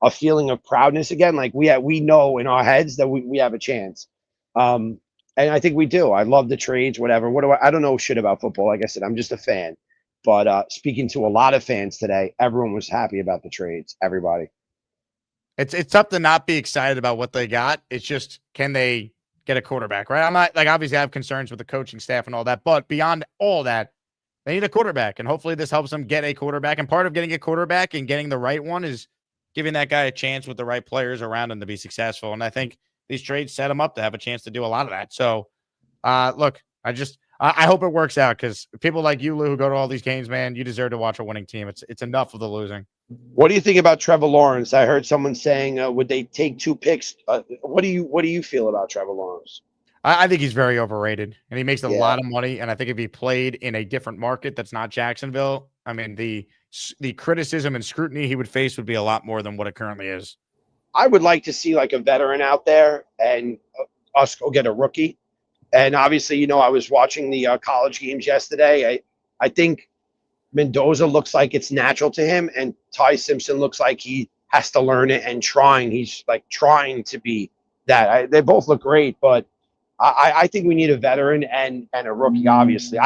H: a feeling of proudness again. We know in our heads that we have a chance. And I think we do. I love the trades, whatever. I don't know shit about football. Like I said, I'm just a fan. But speaking to a lot of fans today, everyone was happy about the trades. Everybody.
F: It's tough to not be excited about what they got. It's just, can they get a quarterback, right? I'm not obviously I have concerns with the coaching staff and all that, but beyond all that, they need a quarterback, and hopefully this helps them get a quarterback. And part of getting a quarterback and getting the right one is giving that guy a chance with the right players around him to be successful. And I think these trades set him up to have a chance to do a lot of that. So, look, I hope it works out because people like you, Lou, who go to all these games, man, you deserve to watch a winning team. It's enough of the losing.
H: What do you think about Trevor Lawrence? I heard someone saying, would they take 2 picks? What do you feel about Trevor Lawrence?
F: I think he's very overrated, and he makes a lot of money. And I think if he played in a different market that's not Jacksonville, I mean, the criticism and scrutiny he would face would be a lot more than what it currently is.
H: I would like to see a veteran out there and us go get a rookie And obviously, you know, I was watching the college games yesterday. I think Mendoza looks like it's natural to him, and Ty Simpson looks like he has to learn it and trying. He's like trying to be that. They both look great, but I think we need a veteran and a rookie. Obviously,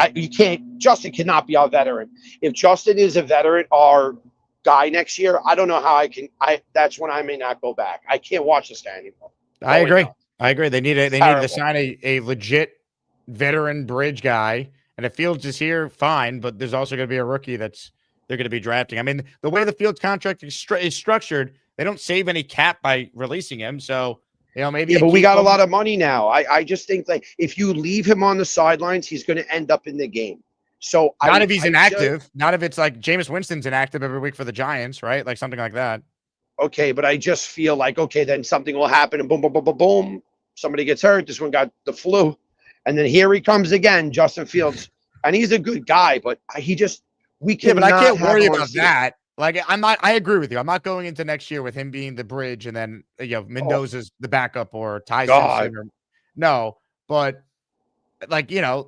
H: Justin cannot be our veteran. If Justin is a veteran, our guy next year, I don't know how I can. That's when I may not go back. I can't watch this guy anymore.
F: I agree. I agree. They needed to
H: terrible.
F: sign a legit veteran bridge guy. And if Fields is here, fine. But there's also going to be a rookie they're going to be drafting. I mean, the way the Fields contract is structured, they don't save any cap by releasing him. So, you know, maybe.
H: Yeah, but we got a lot of money now. I just think like if you leave him on the sidelines, he's going to end up in the game. So
F: not if he's inactive. Not if it's like Jameis Winston's inactive every week for the Giants, right? Like something like that.
H: Okay, but I just feel like, okay, then something will happen and boom, boom, boom, boom, boom. Somebody gets hurt. This one got the flu. And then here he comes again, Justin Fields. And he's a good guy, but we can.
F: Yeah, but I can't worry about that. Like, I agree with you. I'm not going into next year with him being the bridge and then, you know, Mendoza's the backup or Ty Simpson. No, but like, you know,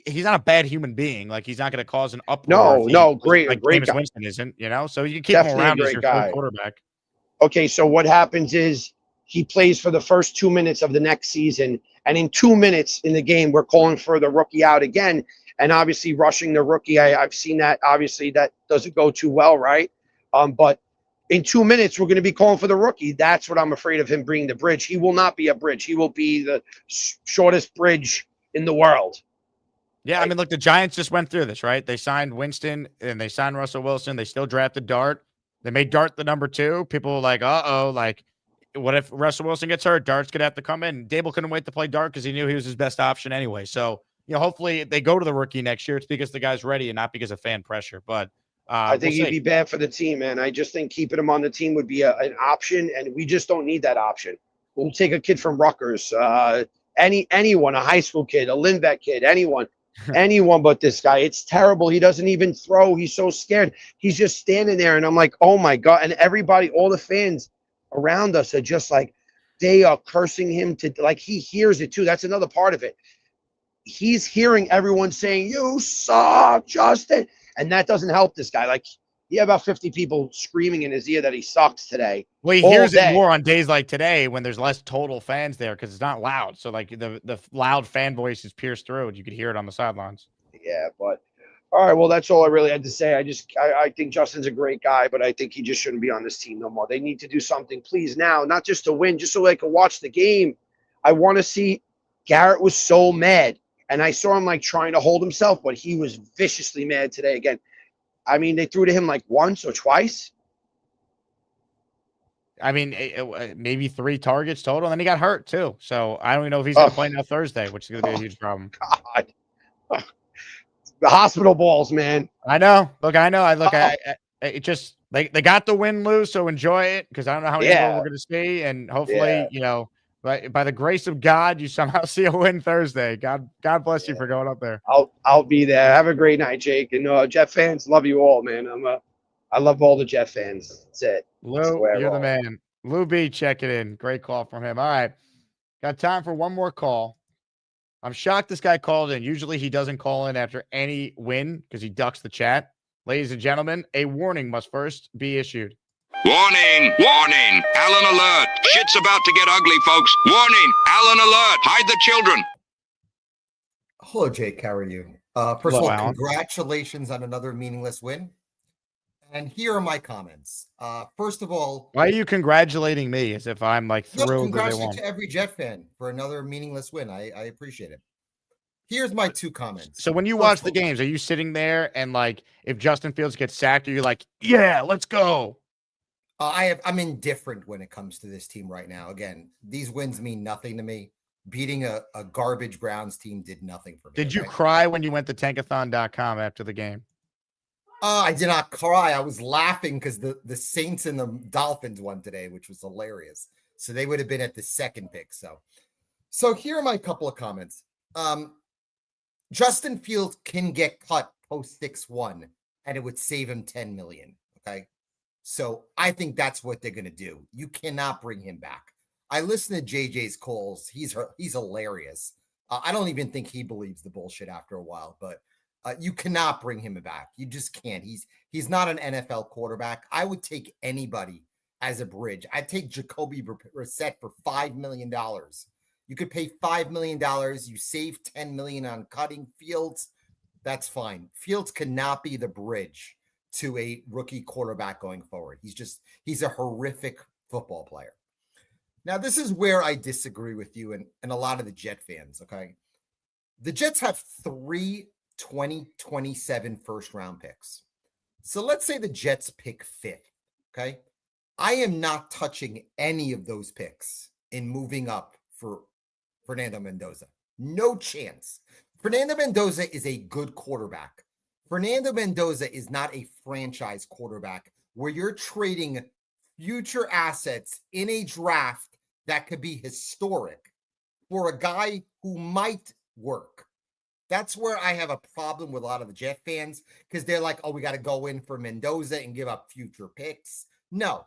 F: he's not a bad human being. Like, he's not going to cause an uproar.
H: Great
F: Jameis
H: guy.
F: Winston isn't, you know, so you keep him around as your third quarterback.
H: Okay, so what happens is he plays for the first 2 minutes of the next season, and in 2 minutes in the game, we're calling for the rookie out again, and obviously rushing the rookie. I've seen that. Obviously, that doesn't go too well, right? But in 2 minutes, we're going to be calling for the rookie. That's what I'm afraid of him bringing the bridge. He will not be a bridge. He will be the shortest bridge in the world.
F: Yeah, I mean, look, the Giants just went through this, right? They signed Winston and they signed Russell Wilson. They still drafted Dart. They made Dart the number 2. People were like, like, what if Russell Wilson gets hurt? Dart's going to have to come in. Dable couldn't wait to play Dart because he knew he was his best option anyway. So, you know, hopefully if they go to the rookie next year, it's because the guy's ready and not because of fan pressure. But
H: I think he'd be bad for the team, man. I just think keeping him on the team would be an option, and we just don't need that option. We'll take a kid from Rutgers, anyone, a high school kid, a Lindbeck kid, anyone but this guy. It's terrible. He doesn't even throw. He's so scared. He's just standing there, and I'm like, oh my God. And everybody, all the fans around us are just like, they are cursing him to, like, he hears it too. That's another part of it. He's hearing everyone saying, you suck, Justin. And that doesn't help this guy. Like, he had about 50 people screaming in his ear that he sucks today.
F: Well, he hears it more on days like today when there's less total fans there because it's not loud. So, like, the loud fan voices pierce through and you could hear it on the sidelines.
H: Yeah, but all right, well, that's all I really had to say. I think Justin's a great guy, but I think he just shouldn't be on this team no more. They need to do something, please, now, not just to win, just so I can watch the game. I want to see. Garrett was so mad, and I saw him like trying to hold himself, but he was viciously mad today again. I mean, they threw to him like once or twice.
F: I mean, maybe 3 targets total, and then he got hurt too. So I don't even know if he's going to play now Thursday, which is going to be a huge problem.
H: God. The hospital balls, man.
F: I know. Look, I know. It just they got the win, lose, so enjoy it because I don't know how many more we're going to see, and hopefully, you know, by the grace of God, you somehow see a win Thursday. God bless you for going up there.
H: I'll be there. Have a great night, Jake. And Jet fans, love you all, man. I love all the Jet fans. That's it.
F: Lou, you're the man. Lou B checking in. Great call from him. All right. Got time for one more call. I'm shocked this guy called in. Usually he doesn't call in after any win because he ducks the chat. Ladies and gentlemen, a warning must first be issued.
S: Warning! Warning! Allen alert! Shit's about to get ugly, folks. Warning! Allen alert! Hide the children!
T: Hello, Jake. How are you? First of all, congratulations on another meaningless win. And here are my comments. First of all,
F: why are you congratulating me as if I'm like thrilled that they won?
T: Congratulations to every Jet fan for another meaningless win. I appreciate it. Here's my 2 comments.
F: So when you watch the games, are you sitting there and like if Justin Fields gets sacked, are you like, yeah, let's go?
T: I'm indifferent when it comes to this team right now. Again, these wins mean nothing to me. Beating a garbage Browns team did nothing for me.
F: Did you cry when you went to tankathon.com after the game?
T: I did not cry. I was laughing because the Saints and the Dolphins won today, which was hilarious. So they would have been at the second pick. So here are my couple of comments. Justin Fields can get cut post 6-1 and it would save him $10 million. Okay. So I think that's what they're going to do. You cannot bring him back. I listened to JJ's calls. He's hilarious. I don't even think he believes the bullshit after a while, but you cannot bring him back. You just can't. He's not an NFL quarterback. I would take anybody as a bridge. I'd take Jacoby Brissett for $5 million. You could pay $5 million. You save $10 million on cutting Fields. That's fine. Fields cannot be the bridge to a rookie quarterback going forward. He's a horrific football player. Now, this is where I disagree with you and a lot of the Jet fans, okay? The Jets have 3 2027 first-round picks. So let's say the Jets pick 5th, okay? I am not touching any of those picks in moving up for Fernando Mendoza. No chance. Fernando Mendoza is a good quarterback. Fernando Mendoza is not a franchise quarterback where you're trading future assets in a draft that could be historic for a guy who might work. That's where I have a problem with a lot of the Jet fans because they're like, oh, we got to go in for Mendoza and give up future picks. No.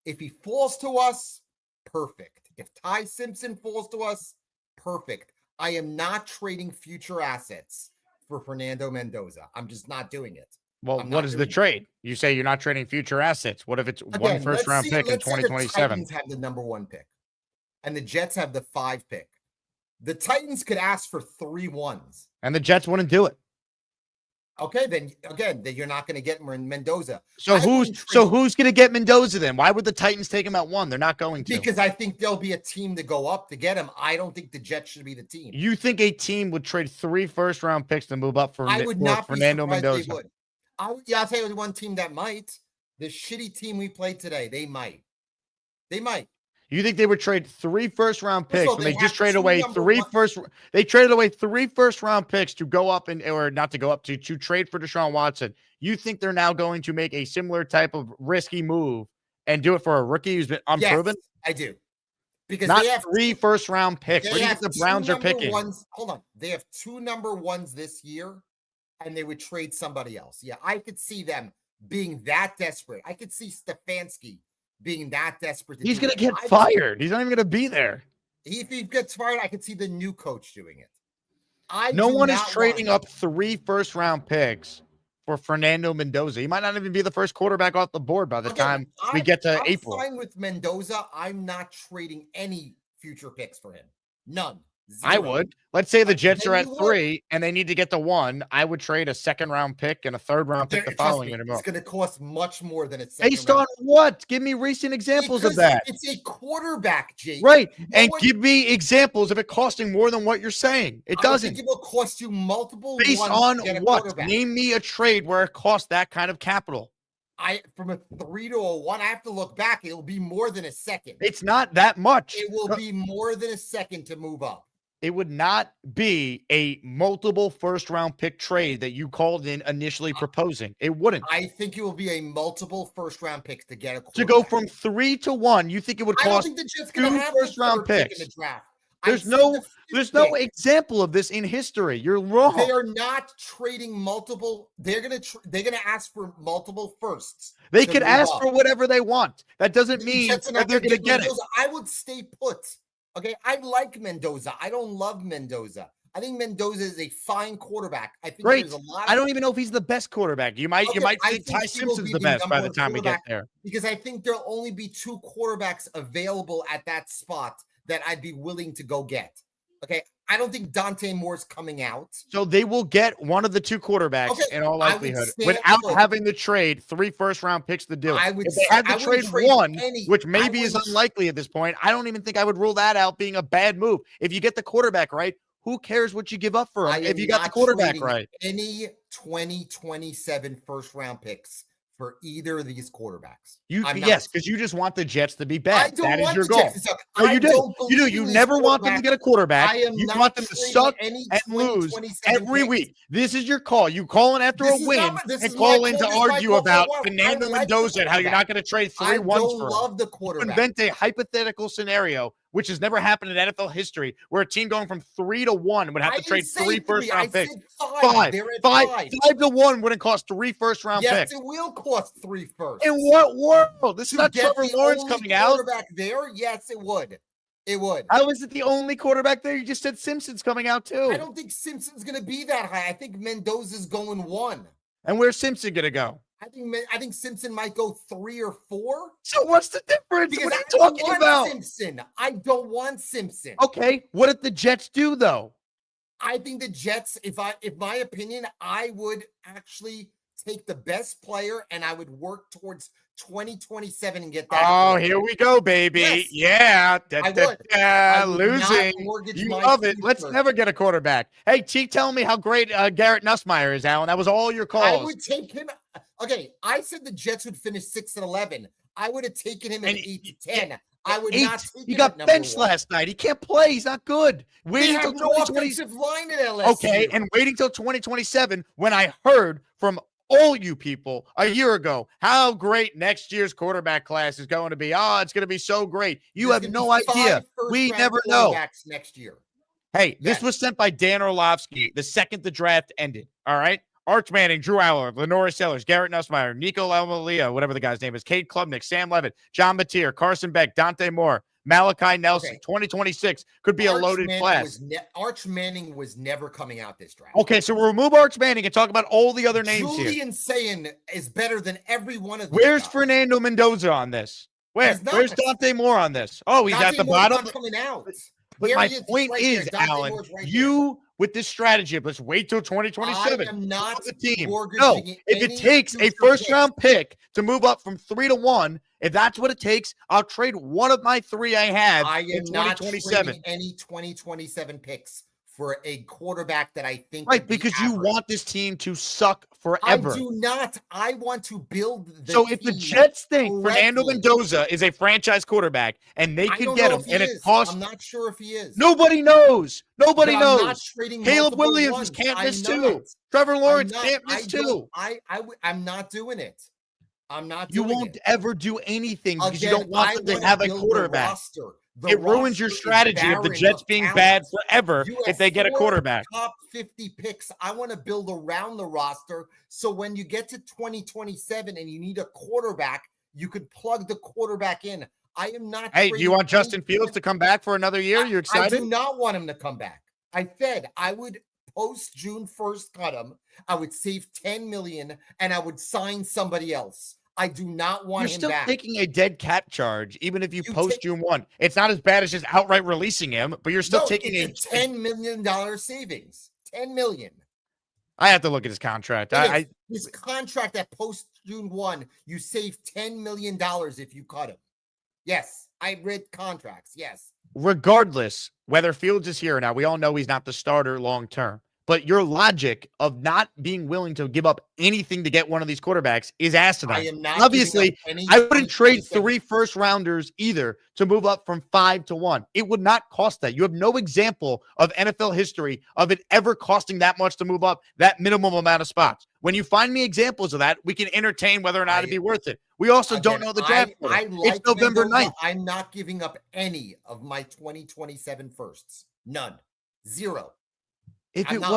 T: If he falls to us, perfect. If Ty Simpson falls to us, perfect. I am not trading future assets for Fernando Mendoza. I'm just not doing it.
F: Well, what is the trade? You say you're not trading future assets. What if it's one first-round pick in 2027?
T: The Titans have the number 1 pick, and the Jets have the 5 pick. The Titans could ask for 3 ones.
F: And the Jets wouldn't do it.
T: Okay, then you're not going to get Mendoza.
F: So who's going to get Mendoza then? Why would the Titans take him at 1? They're not going to.
T: Because I think there'll be a team to go up to get him. I don't think the Jets should be the team.
F: You think a team would trade 3 first-round picks to move up for Fernando Mendoza?
T: They would. I'll tell you one team that might. The shitty team we played today, they might.
F: You think they would trade 3 first-round picks when they just traded away 3 They traded away 3 first-round picks to go up or not to go up to trade for Deshaun Watson. You think they're now going to make a similar type of risky move and do it for a rookie who's been unproven?
T: Yes, I do. Because
F: not
T: they have
F: 3 first-round picks. What do you think the Browns are picking?
T: Hold on. They have 2 number 1s this year, and they would trade somebody else. Yeah, I could see them being that desperate. I could see Stefanski being that desperate.
F: He's going to get fired. He's not even going to be there.
T: If he gets fired, I could see the new coach doing it.
F: No one is trading up 3 first-round picks for Fernando Mendoza. He might not even be the first quarterback off the board by the time we get to April.
T: I'm fine with Mendoza. I'm not trading any future picks for him. None. 0.
F: I would. Let's say the Jets are at 3 and they need to get to 1. I would trade a 2nd-round pick and a 3rd-round pick the following year.
T: It's going to cost much more than a 2nd.
F: Based on what? Give me recent examples of that.
T: It's a quarterback, Jake.
F: Right. Give me examples of it costing more than what you're saying. It doesn't.
T: I think it will cost you multiple.
F: Based on what? Name me a trade where it costs that kind of capital.
T: From a 3 to a 1, I have to look back. It will be more than a 2nd.
F: It's not that much.
T: It will be more than a 2nd to move up.
F: It would not be a multiple first-round pick trade that you called in initially proposing. It wouldn't.
T: I think it will be a multiple first-round picks to get a quarterback.
F: To go from 3 to 1, you think it would cost
T: I don't think the Jets going to have
F: first-round picks
T: in the draft.
F: There's no example of this in history. You're wrong.
T: They are not trading multiple. They're gonna ask for multiple firsts.
F: They could ask for whatever they want. That doesn't mean that they're going to get it.
T: I would stay put. Okay, I like Mendoza. I don't love Mendoza. I think Mendoza is a fine quarterback. I think there's a lot.
F: I don't even know if he's the best quarterback. You might think Ty Simpson's the best by the time we get there.
T: Because I think there'll only be 2 quarterbacks available at that spot that I'd be willing to go get. Okay, I don't think Dante Moore's coming out.
F: So they will get one of the 2 quarterbacks in all likelihood without having to trade 3 first-round picks to do it. If they had to trade 1, which maybe is unlikely at this point, I don't even think I would rule that out being a bad move. If you get the quarterback right, who cares what you give up for him if you got the quarterback right?
T: Any 2027 first-round picks for either of these quarterbacks.
F: Yes, because you just want the Jets to be bad.
T: I don't
F: that
T: want
F: is your
T: the
F: goal.
T: Jets to suck.
F: No, you do. You do. You never want them to get a quarterback. You want them to suck and lose every week. This is your call. You call in after a win and call in to argue about Fernando Mendoza and how you're not going to trade 3 ones for him.
T: I love the quarterback.
F: Invent a hypothetical scenario which has never happened in NFL history, where a team going from 3 to 1 would have to trade 3 first-round picks. 5 to 1 wouldn't cost 3 first-round picks.
T: Yes, it will cost 3 first.
F: In what world? This is not Trevor Lawrence coming out.
T: Quarterback there? Yes, it would. It would.
F: How is it the only quarterback there? You just said Simpson's coming out too.
T: I don't think Simpson's going to be that high. I think Mendoza's going 1.
F: And where's Simpson going to go?
T: I think Simpson might go 3 or 4.
F: So what's the difference?
T: Because
F: What are you
T: I don't
F: talking
T: want
F: about?
T: Simpson. I don't want Simpson.
F: Okay, what did the Jets do though?
T: I think the Jets, if my opinion, I would actually take the best player and I would work towards 2027 and get that.
F: Oh, here we go, baby.
T: Yes.
F: Yeah.
T: I would. I would not
F: Losing.
T: mortgage
F: You
T: my
F: love it. Let's
T: future.
F: never get a quarterback. Hey, T, tell me how great Garrett Nussmeier is, Alan. That was all your calls.
T: I would take him. Okay, I said the Jets would finish 6-11. I would have taken him at 8-10. I would not take
F: He
T: him
F: got
T: at number
F: benched
T: 1.
F: last night. He can't play. He's not good.
T: They
F: Waiting
T: have
F: until
T: no
F: 2020.
T: offensive line at LSU.
F: Okay, and waiting till 2027 when I heard from all you people a year ago how great next year's quarterback class is going to be. Oh, it's going to be so great. You
T: There's
F: have
T: gonna
F: no
T: be 5
F: idea. We
T: first-round
F: never know.
T: quarterbacks next year.
F: Hey,
T: Yes.
F: this was sent by Dan Orlovsky the second the draft ended. All right. Arch Manning, Drew Aller, Lenora Sellers, Garrett Nussmeier, Nico Almalia, whatever the guy's name is, Cade Klubnik, Sam Levitt, John Mateer, Carson Beck, Dante Moore, Malachi Nelson.
T: Okay.
F: 2026 could be a loaded class.
T: Arch Manning was never coming out this draft.
F: Okay, so we'll remove Arch Manning and talk about all the other names here.
T: Julian Sayin is better than every one of these
F: Where's
T: guys.
F: Fernando Mendoza on this?
T: He's not.
F: Where's Dante Moore on this? Oh, he's
T: Dante
F: at the
T: Moore's
F: bottom.
T: not coming out.
F: But
T: Here
F: my
T: he is. He's
F: point
T: right
F: is,
T: there. Dante
F: Alan,
T: Moore's right
F: you with this strategy of let's wait till 2027.
T: I am not
F: the team.
T: mortgaging
F: No, if
T: any
F: it takes a
T: future
F: first
T: picks.
F: round pick to move up from 3 to 1, if that's what it takes, I'll trade one of my 3 I have
T: I
F: in
T: am not
F: 2027.
T: trading any 2027 picks for a quarterback that I think
F: Right,
T: would be
F: because you
T: average.
F: want this team to suck forever.
T: I do not. I want to build the
F: So if the
T: team
F: Jets think Fernando
T: correctly.
F: Mendoza is a franchise quarterback and they
T: I
F: can
T: don't
F: get
T: know
F: him
T: if he
F: and it
T: is.
F: costs
T: I'm not sure if he is.
F: nobody knows. Nobody
T: But I'm
F: knows.
T: not trading
F: Caleb
T: multiple
F: Williams
T: ones.
F: can't
T: I'm
F: miss
T: not.
F: too. Trevor Lawrence
T: I'm not-
F: can't
T: I
F: miss
T: don't-
F: too.
T: I'm not doing it. I'm not
F: You
T: doing
F: won't
T: it.
F: ever do anything because you
T: Again,
F: don't want
T: I
F: them to
T: wanna
F: have a
T: build the
F: quarterback.
T: roster. The
F: It ruins your
T: roster is
F: strategy of the
T: barren
F: Jets
T: of
F: being
T: talent.
F: bad forever
T: You
F: if
T: have
F: they get a
T: 4
F: quarterback.
T: top 50 picks. I want to build around the roster so when you get to 2027 and you need a quarterback, you could plug the quarterback in. I am not.
F: Hey, do you
T: trading
F: want Justin
T: any-
F: Fields to come back for another year? You
T: I
F: excited?
T: do not want him to come back. I said I would post June 1st cut him. I would save 10 million and I would sign somebody else. I do not want
F: You're
T: him
F: still
T: back.
F: taking a dead cap charge, even if you post June 1. It's not as bad as just outright releasing him, but you're still
T: No,
F: taking
T: it's a $10 million savings. 10 million.
F: I have to look at his contract.
T: His contract at post June 1, you save $10 million if you cut him. Yes, I read contracts. Yes.
F: Regardless, whether Fields is here or not, we all know he's not the starter long term. But your logic of not being willing to give up anything to get one of these quarterbacks is asinine.
T: I am not
F: Obviously,
T: giving up any
F: I wouldn't trade
T: 2027
F: 3 first rounders either to move up from 5 to 1. It would not cost that. You have no example of NFL history of it ever costing that much to move up that minimum amount of spots. When you find me examples of that, we can entertain whether or not it'd be worth it. We also don't know the draft.
T: I
F: order.
T: like
F: It's November
T: Mendoza.
F: 9th.
T: I'm not giving up any of my 2027 firsts. None. Zero.
F: If
T: I'm
F: it
T: not.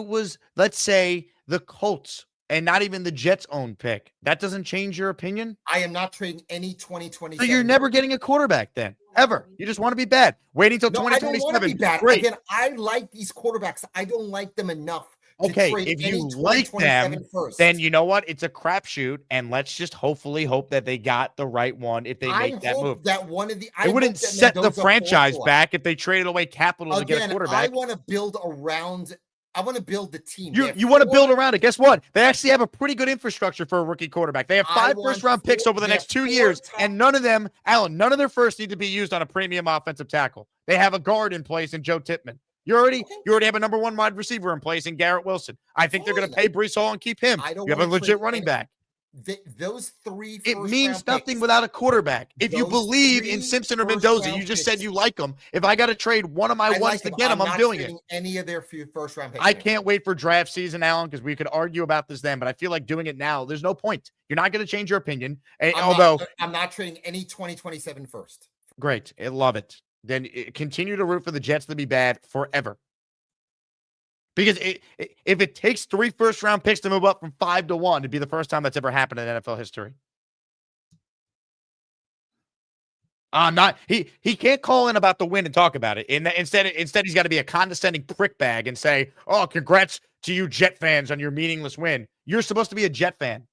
F: was, let's say the Colts and not even the Jets' own pick, that doesn't change your opinion.
T: I am not trading any
F: So
T: 2027.
F: you're never getting a quarterback then, ever. You just want to be bad. Waiting till
T: No, I don't want to
F: 2027.
T: be bad.
F: Great.
T: Again, I like these quarterbacks. I don't like them enough to
F: Okay,
T: trade
F: if
T: any
F: you like them,
T: 2027 first.
F: then you know what? It's a crapshoot, and let's just hopefully hope that they got the right one if they
T: I
F: make that
T: hope
F: move.
T: that one of the
F: It wouldn't
T: hope that
F: set the
T: Mendoza
F: franchise
T: falls for it.
F: back if they traded away capital to get a
T: Again, I
F: quarterback.
T: want to build around. I want to build the team.
F: You want to build around it. Guess what? They actually have a pretty good infrastructure for a rookie quarterback. They have
T: I
F: 5
T: want
F: first-round picks
T: four-
F: over the
T: they
F: next
T: have
F: 2
T: 4
F: years,
T: top-
F: and none of them, Alan, none of their first need to be used on a premium offensive tackle. They have a guard in place in Joe Tippmann. You already have a number 1 wide receiver in place in Garrett Wilson. I think they're going to pay Breece Hall and keep him.
T: I don't
F: You have a
T: wanna
F: legit
T: trade
F: running
T: any-
F: back.
T: Those 3
F: It means
T: first-round
F: nothing
T: picks,
F: without a quarterback. If you
T: Those
F: believe in
T: 3
F: Simpson or Mendoza,
T: first-round
F: you just said
T: picks.
F: you like them. If I got to trade one of my
T: I
F: ones
T: like
F: to
T: them.
F: get them, I'm
T: not
F: doing it.
T: trading any of their few first-round picks.
F: I can't wait for draft season, Alan, because we could argue about this then, but I feel like doing it now, there's no point. You're not going to change your opinion.
T: I'm not trading any 2027 first.
F: Great. I love it. Then continue to root for the Jets to be bad forever. Because if it takes 3 first-round picks to move up from 5 to 1, it'd be the first time that's ever happened in NFL history. Not he can't call in about the win and talk about it. Instead he's got to be a condescending prickbag and say, "Oh, congrats to you Jet fans on your meaningless win." You're supposed to be a Jet fan.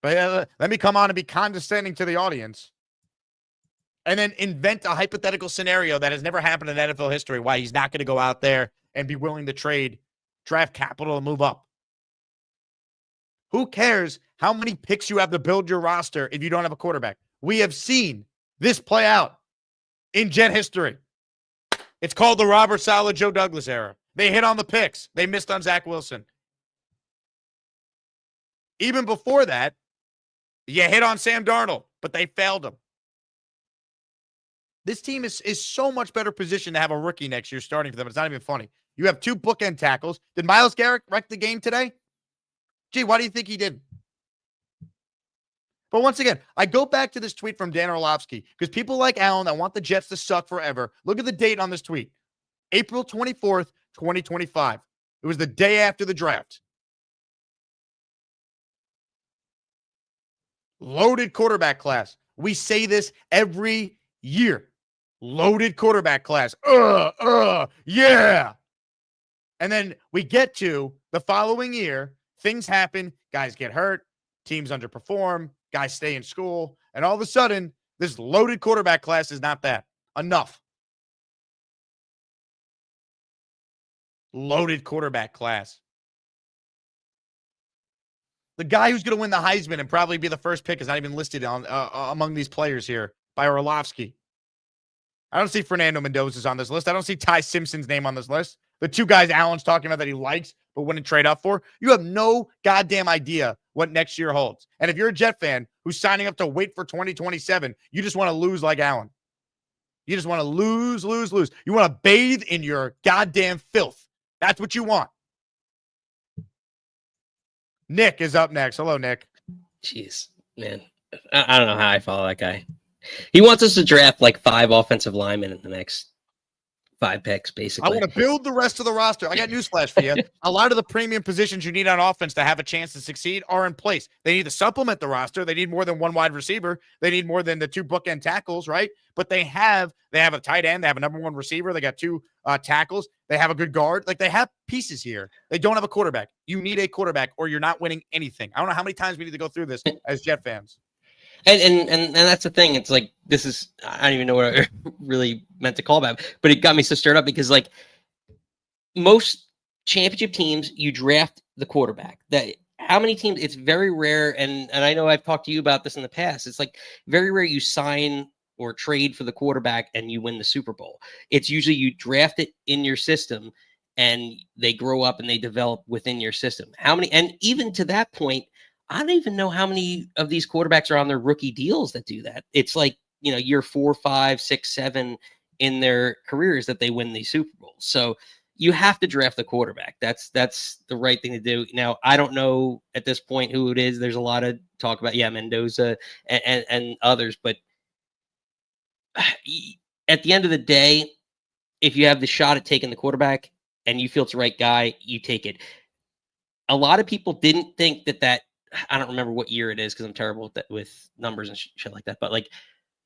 F: But let me come on and be condescending to the audience. And then invent a hypothetical scenario that has never happened in NFL history why he's not going to go out there and be willing to trade draft capital and move up. Who cares how many picks you have to build your roster if you don't have a quarterback? We have seen this play out in Jet history. It's called the Robert Saleh, Joe Douglas era. They hit on the picks. They missed on Zach Wilson. Even before that, you hit on Sam Darnold, but they failed him. This team is so much better positioned to have a rookie next year starting for them. It's not even funny. You have 2 bookend tackles. Did Myles Garrett wreck the game today? Gee, why do you think he did? But once again, I go back to this tweet from Dan Orlovsky because people like Allen that want the Jets to suck forever. Look at the date on this tweet. April 24th, 2025. It was the day after the draft. Loaded quarterback class. We say this every year. Loaded quarterback class. Yeah. And then we get to the following year. Things happen. Guys get hurt. Teams underperform. Guys stay in school. And all of a sudden, this loaded quarterback class is not that. Enough. Loaded quarterback class. The guy who's going to win the Heisman and probably be the first pick is not even listed on among these players here by Orlovsky. I don't see Fernando Mendoza's on this list. I don't see Ty Simpson's name on this list. The 2 guys Allen's talking about that he likes but wouldn't trade up for. You have no goddamn idea what next year holds. And if you're a Jet fan who's signing up to wait for 2027, you just want to lose like Allen. You just want to lose. You want to bathe in your goddamn filth. That's what you want. Nick is up next. Hello, Nick.
G: Jeez, man. I don't know how I follow that guy. He wants us to draft like 5 offensive linemen in the next 5 picks, basically.
F: I want to build the rest of the roster. I got newsflash for you. A lot of the premium positions you need on offense to have a chance to succeed are in place. They need to supplement the roster. They need more than 1 wide receiver. They need more than the 2 bookend tackles, right? But they have a tight end. They have a number 1 receiver. They got 2 tackles. They have a good guard. Like, they have pieces here. They don't have a quarterback. You need a quarterback or you're not winning anything. I don't know how many times we need to go through this as Jet fans.
G: And that's the thing. It's like, this is, I don't even know what I really meant to call about, but it got me so stirred up because, like, most championship teams, you draft the quarterback. That how many teams? It's very rare, and I know I've talked to you about this in the past. It's like very rare you sign or trade for the quarterback and you win the Super Bowl. It's usually you draft it in your system and they grow up and they develop within your system. How many? And even to that point, I don't even know how many of these quarterbacks are on their rookie deals that do that. It's like, year 4, 5, 6, 7 in their careers that they win these Super Bowls. So you have to draft the quarterback. That's the right thing to do. Now, I don't know at this point who it is. There's a lot of talk about, Mendoza and others, but at the end of the day, if you have the shot at taking the quarterback and you feel it's the right guy, you take it. A lot of people didn't think that I don't remember what year it is because I'm terrible with numbers and shit like that. But like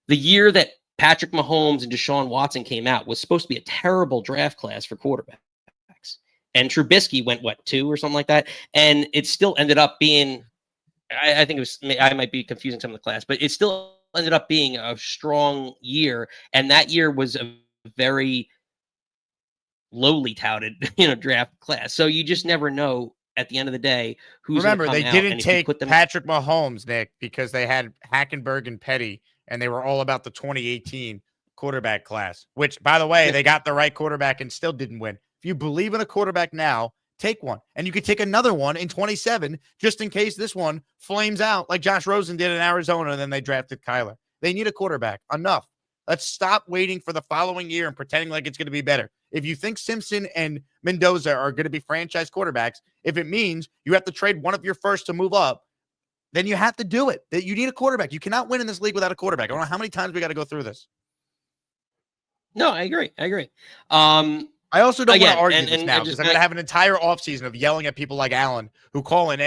G: the year that Patrick Mahomes and Deshaun Watson came out was supposed to be a terrible draft class for quarterbacks. And Trubisky went, 2 or something like that. And it still ended up being, I think it was, I might be confusing some of the class, but it still ended up being a strong year. And that year was a very lowly touted, draft class. So you just never know. At the end of the day, who's
F: remember
G: they
F: didn't take Patrick Mahomes, Nick, because they had Hackenberg and Petty, and they were all about the 2018 quarterback class. Which, by the way, they got the right quarterback and still didn't win. If you believe in a quarterback now, take one, and you could take another one in 27 just in case this one flames out like Josh Rosen did in Arizona, and then they drafted Kyler. They need a quarterback. Enough. Let's stop waiting for the following year and pretending like it's going to be better. If you think Simpson and Mendoza are going to be franchise quarterbacks, if it means you have to trade one of your first to move up, then you have to do it. That you need a quarterback. You cannot win in this league without a quarterback. I don't know how many times we got to go through this.
G: No, I agree.
F: I also don't want
G: Again,
F: to argue
G: and-
F: this
G: and
F: now
G: just
F: because I'm going to have an entire offseason of yelling at people like Alan who call in.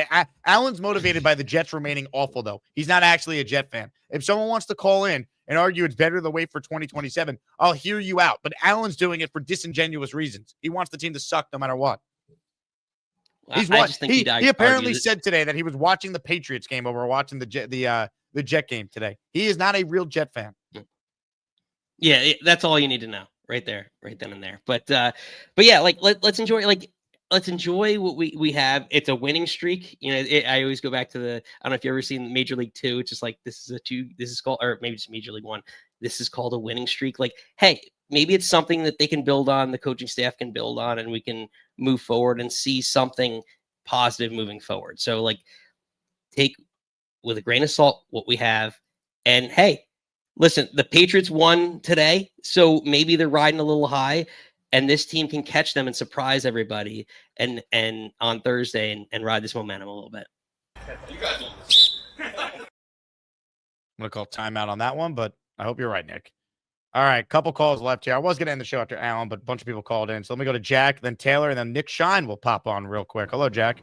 F: Alan's motivated by the Jets remaining awful, though. He's not actually a Jet fan. If someone wants to call in and argue it's better to wait for 2027, I'll hear you out. But Alan's doing it for disingenuous reasons. He wants the team to suck no matter what.
G: I just think
F: he
G: he'd
F: apparently
G: argue that-
F: said today that he was watching the Patriots game over watching the Jet game today. He is not a real Jet fan.
G: Yeah, that's all you need to know right there, right then and there. But yeah, like let's enjoy what we have. It's a winning streak. You know, I always go back to I don't know if you ever seen Major League 2. It's just like this is called, or maybe just Major League 1. This is called a winning streak. Like, hey, maybe it's something that they can build on, the coaching staff can build on, and we can move forward and see something positive moving forward. So like, take with a grain of salt what we have, and hey, listen, the Patriots won today, so maybe they're riding a little high, and this team can catch them and surprise everybody and on Thursday and ride this momentum a little bit.
F: I'm going to call timeout on that one, but I hope you're right, Nick. All right, couple calls left here. I was going to end the show after Alan, but a bunch of people called in. So let me go to Jack, then Taylor, and then Nick Shine will pop on real quick. Hello, Jack.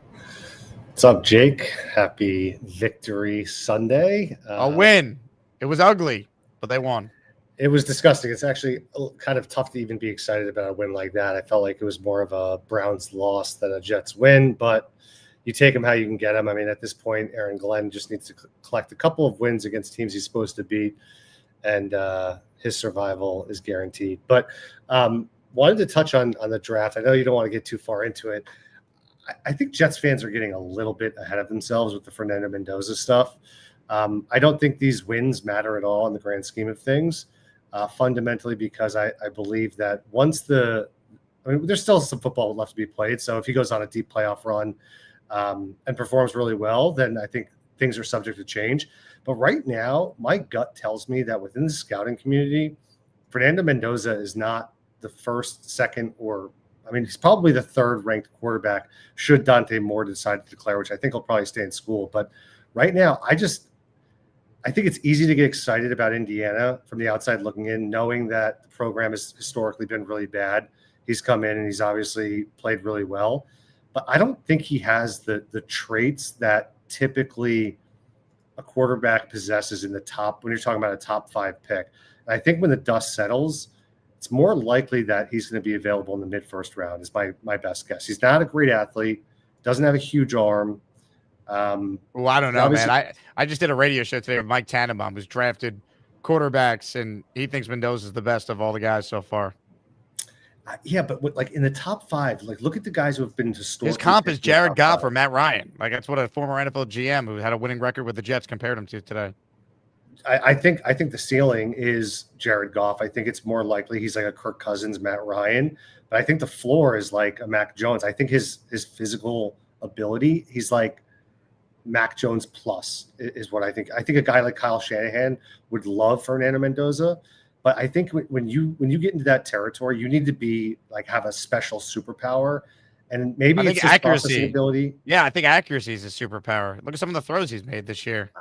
E: What's up, Jake? Happy Victory Sunday.
F: A win. It was ugly, but they won.
E: It was disgusting. It's actually kind of tough to even be excited about a win like that. I felt like it was more of a Browns loss than a Jets win, but you take them how you can get them. I mean, at this point, Aaron Glenn just needs to collect a couple of wins against teams he's supposed to beat, and his survival is guaranteed. But wanted to touch on the draft. I know you don't want to get too far into it. I think Jets fans are getting a little bit ahead of themselves with the Fernando Mendoza stuff. I don't think these wins matter at all in the grand scheme of things, fundamentally because I believe that there's still some football left to be played. So if he goes on a deep playoff run and performs really well, then I think things are subject to change. But right now, my gut tells me that within the scouting community, Fernando Mendoza is not the first, second, he's probably the third ranked quarterback should Dante Moore decide to declare, which I think he'll probably stay in school. But right now, I think it's easy to get excited about Indiana from the outside looking in, knowing that the program has historically been really bad. He's come in and he's obviously played really well. But I don't think he has the traits that typically a quarterback possesses in the top, when you're talking about a top 5 pick. And I think when the dust settles, it's more likely that he's going to be available in the mid-first round is my best guess. He's not a great athlete, doesn't have a huge arm.
F: Well, I don't know, man. I just did a radio show today with Mike Tannenbaum, who's drafted quarterbacks, and he thinks Mendoza's the best of all the guys so far.
E: Yeah, but like in the top 5, like look at the guys who have been historically.
F: His comp is Jared Goff or Matt Ryan. Like that's what a former NFL GM who had a winning record with the Jets compared him to today.
E: I think the ceiling is Jared Goff. I think it's more likely he's like a Kirk Cousins, Matt Ryan. But I think the floor is like a Mac Jones. I think his physical ability, he's like Mac Jones plus is what I think. I think a guy like Kyle Shanahan would love Fernando Mendoza. But I think when you get into that territory, you need to be like have a special superpower, and maybe it's just processing ability.
F: Yeah, I think accuracy is a superpower. Look at some of the throws he's made this year.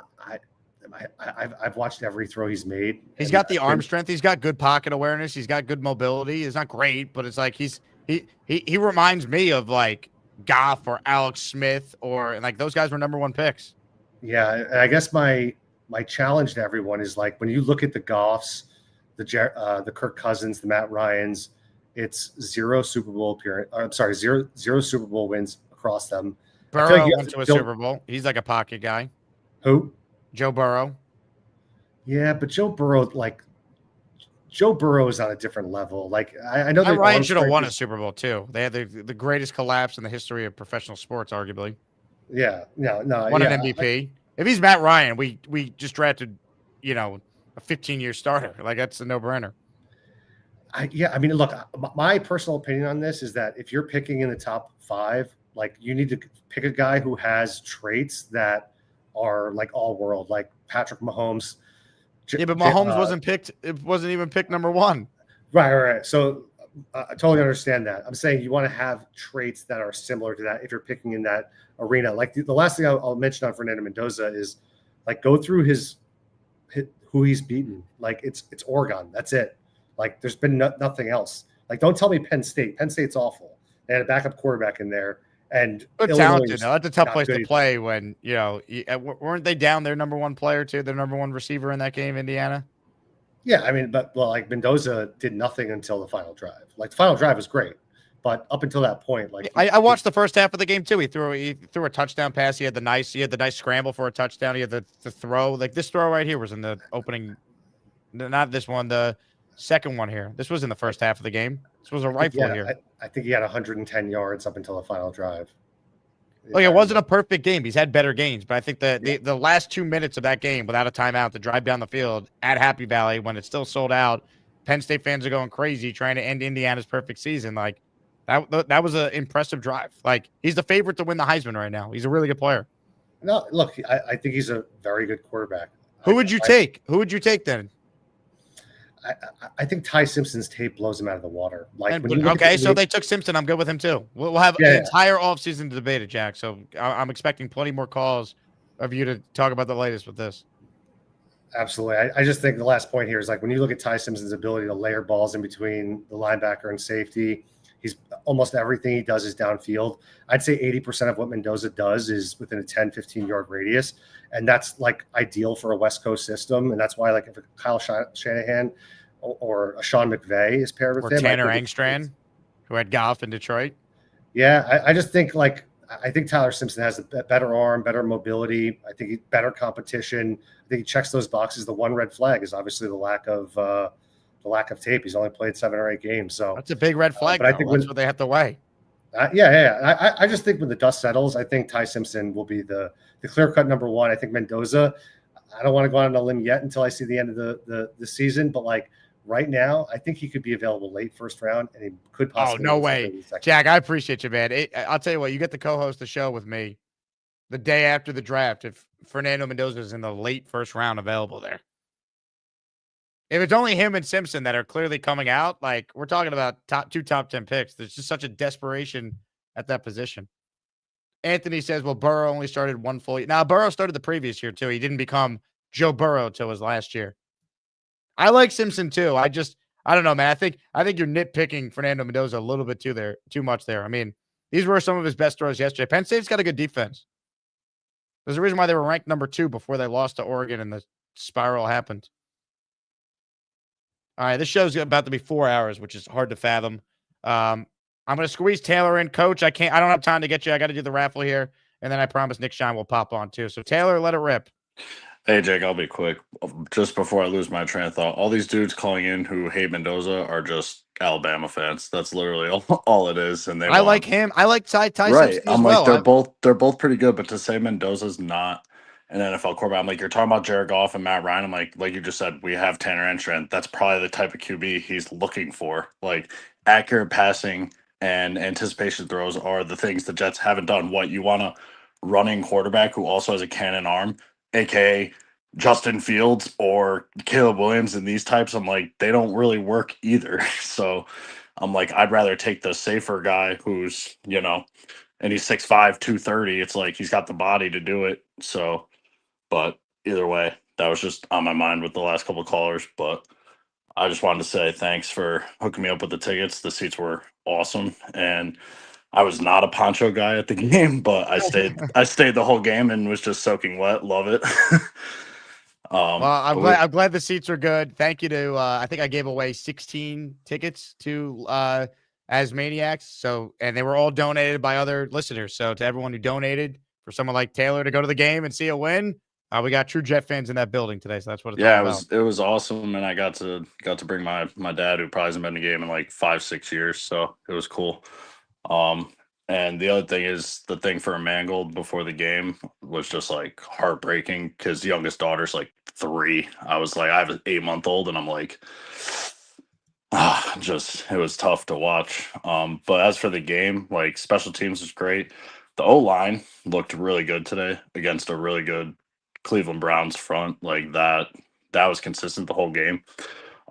E: I've watched every throw he's made.
F: He's got the arm strength. He's got good pocket awareness. He's got good mobility. It's not great, but it's like he reminds me of like Goff or Alex Smith or like those guys were number 1 picks.
E: Yeah, and I guess my challenge to everyone is like when you look at the Goffs, the Kirk Cousins, the Matt Ryans, it's 0 Super Bowl appearance. I'm sorry, zero Super Bowl wins across them.
F: Burrow went to a Super Bowl. He's like a pocket guy.
E: Who?
F: Joe Burrow.
E: Yeah, but Joe Burrow is on a different level. Like I know that
F: Ryan should have won a Super Bowl too. They had the greatest collapse in the history of professional sports, arguably.
E: Yeah, no,
F: won an MVP. If he's Matt Ryan, we just drafted, a 15-year starter. Like that's a no-brainer.
E: I mean, look, my personal opinion on this is that if you're picking in the top 5, like you need to pick a guy who has traits that are like all world, like Patrick Mahomes.
F: Yeah, but Mahomes wasn't picked. It wasn't even picked number 1.
E: Right. So I totally understand that. I'm saying you want to have traits that are similar to that if you're picking in that arena. Like the last thing I'll mention on Fernando Mendoza is like go through his who he's beaten. Like it's Oregon. That's it. Like there's been nothing else. Like, don't tell me Penn State. Penn State's awful. They had a backup quarterback in there, and
F: Good
E: Illinois
F: talented
E: was
F: though. That's a tough
E: not
F: place
E: good
F: to
E: either.
F: play when weren't they down their number one player too, their number one receiver in that game, Indiana?
E: Yeah, I mean, but like Mendoza did nothing until the final drive. Like, the final drive was great, but up until that point, like
F: I watched the first half of the game too. He threw a touchdown pass. He had the nice scramble for a touchdown. He had the throw. Like this throw right here was in the opening, not this one, the second one here. This was in the first half of the game. This was a rifle here.
E: I think he had 110 yards up until the final drive.
F: Like it wasn't a perfect game. He's had better games, but I think the last 2 minutes of that game without a timeout to drive down the field at Happy Valley when it's still sold out, Penn State fans are going crazy trying to end Indiana's perfect season. Like that was an impressive drive. Like he's the favorite to win the Heisman right now. He's a really good player.
E: No, look, I think he's a very good quarterback.
F: Who would you take? Who would you take then?
E: I think Ty Simpson's tape blows him out of the water. Like,
F: So they took Simpson. I'm good with him too. We'll have an entire offseason to debate it, Jack. So I'm expecting plenty more calls of you to talk about the latest with this.
E: Absolutely. I just think the last point here is like when you look at Ty Simpson's ability to layer balls in between the linebacker and safety, he's almost everything he does is downfield. I'd say 80% of what Mendoza does is within a 10, 15-yard radius. And that's like ideal for a West Coast system. And that's why, like, if a Kyle Shanahan or a Sean McVay is paired with him.
F: Tanner Engstrand, who had golf in Detroit.
E: Yeah, I just think I think Tyler Simpson has a better arm, better mobility. I think better competition. I think he checks those boxes. The one red flag is obviously the lack of tape. He's only played 7 or 8 games, so
F: that's a big red flag.
E: But I think
F: that's what they have to weigh.
E: I just think when the dust settles, I think Ty Simpson will be the clear-cut number one. I think Mendoza, I don't want to go on a limb yet until I see the end of the season, but like right now, I think he could be available late first round, and he could possibly.
F: Oh, no way. Jack, I appreciate you, man. I'll tell you what, you get to co-host the show with me the day after the draft if Fernando Mendoza is in the late first round available there. If it's only him and Simpson that are clearly coming out, like we're talking about two top 10 picks. There's just such a desperation at that position. Anthony says, well, Burrow only started one full year. Now, Burrow started the previous year, too. He didn't become Joe Burrow till his last year. I like Simpson, too. I don't know, man. I think you're nitpicking Fernando Mendoza a little bit too much there. I mean, these were some of his best throws yesterday. Penn State's got a good defense. There's a reason why they were ranked number 2 before they lost to Oregon and the spiral happened. All right, this show's about to be 4 hours, which is hard to fathom. I'm going to squeeze Taylor in. Coach, I don't have time to get you. I got to do the raffle here. And then I promise Nick Shine will pop on too. So Taylor, let it rip.
L: Hey, Jake, I'll be quick. Just before I lose my train of thought, all these dudes calling in who hate Mendoza are just Alabama fans. That's literally all it is. And
F: I like him. I like Ty
L: right.
F: Simpson
L: I'm
F: as
L: like,
F: well.
L: they're both pretty good, but to say Mendoza's not an NFL quarterback, I'm like, you're talking about Jared Goff and Matt Ryan. I'm like you just said, we have Tanner Engstrand. That's probably the type of QB he's looking for. Like accurate passing and anticipation throws are the things the Jets haven't done. What you want a running quarterback who also has a cannon arm, aka Justin Fields or Caleb Williams and these types. I'm like, they don't really work either. So I'm like, I'd rather take the safer guy who's, and he's 6'5", 230. It's like he's got the body to do it. So, but either way, that was just on my mind with the last couple of callers. But I just wanted to say thanks for hooking me up with the tickets. The seats were awesome. And I was not a poncho guy at the game, but I stayed the whole game and was just soaking wet. Love it.
F: Well, I'm glad the seats are good. Thank you to I think I gave away 16 tickets to as Maniacs. So, and they were all donated by other listeners. So to everyone who donated for someone like Taylor to go to the game and see a win, we got true Jet fans in that building today. So that's what it's all about.
L: It was awesome, and I got to bring my dad, who probably hasn't been in a game in like 5-6 years. So it was cool. And the other thing is the thing for Mangold before the game was just like heartbreaking because youngest daughter's like 3. I was like, I have an 8-month-old, and I'm like, it was tough to watch. But as for the game, like special teams was great. The O-line looked really good today against a really good Cleveland Browns front. Like that was consistent the whole game.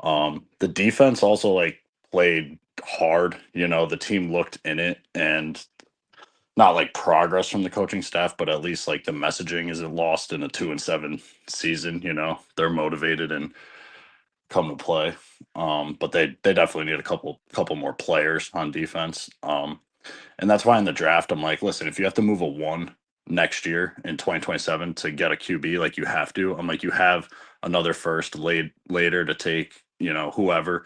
L: The defense also like played hard. The team looked in it, and not like progress from the coaching staff, but at least like the messaging isn't lost in a 2-7 season. They're motivated, and come to play. But they definitely need a couple more players on defense. And that's why in the draft I'm like, listen, if you have to move a 1 next year in 2027 to get a QB, like you have to. I'm like, you have another first later to take, whoever,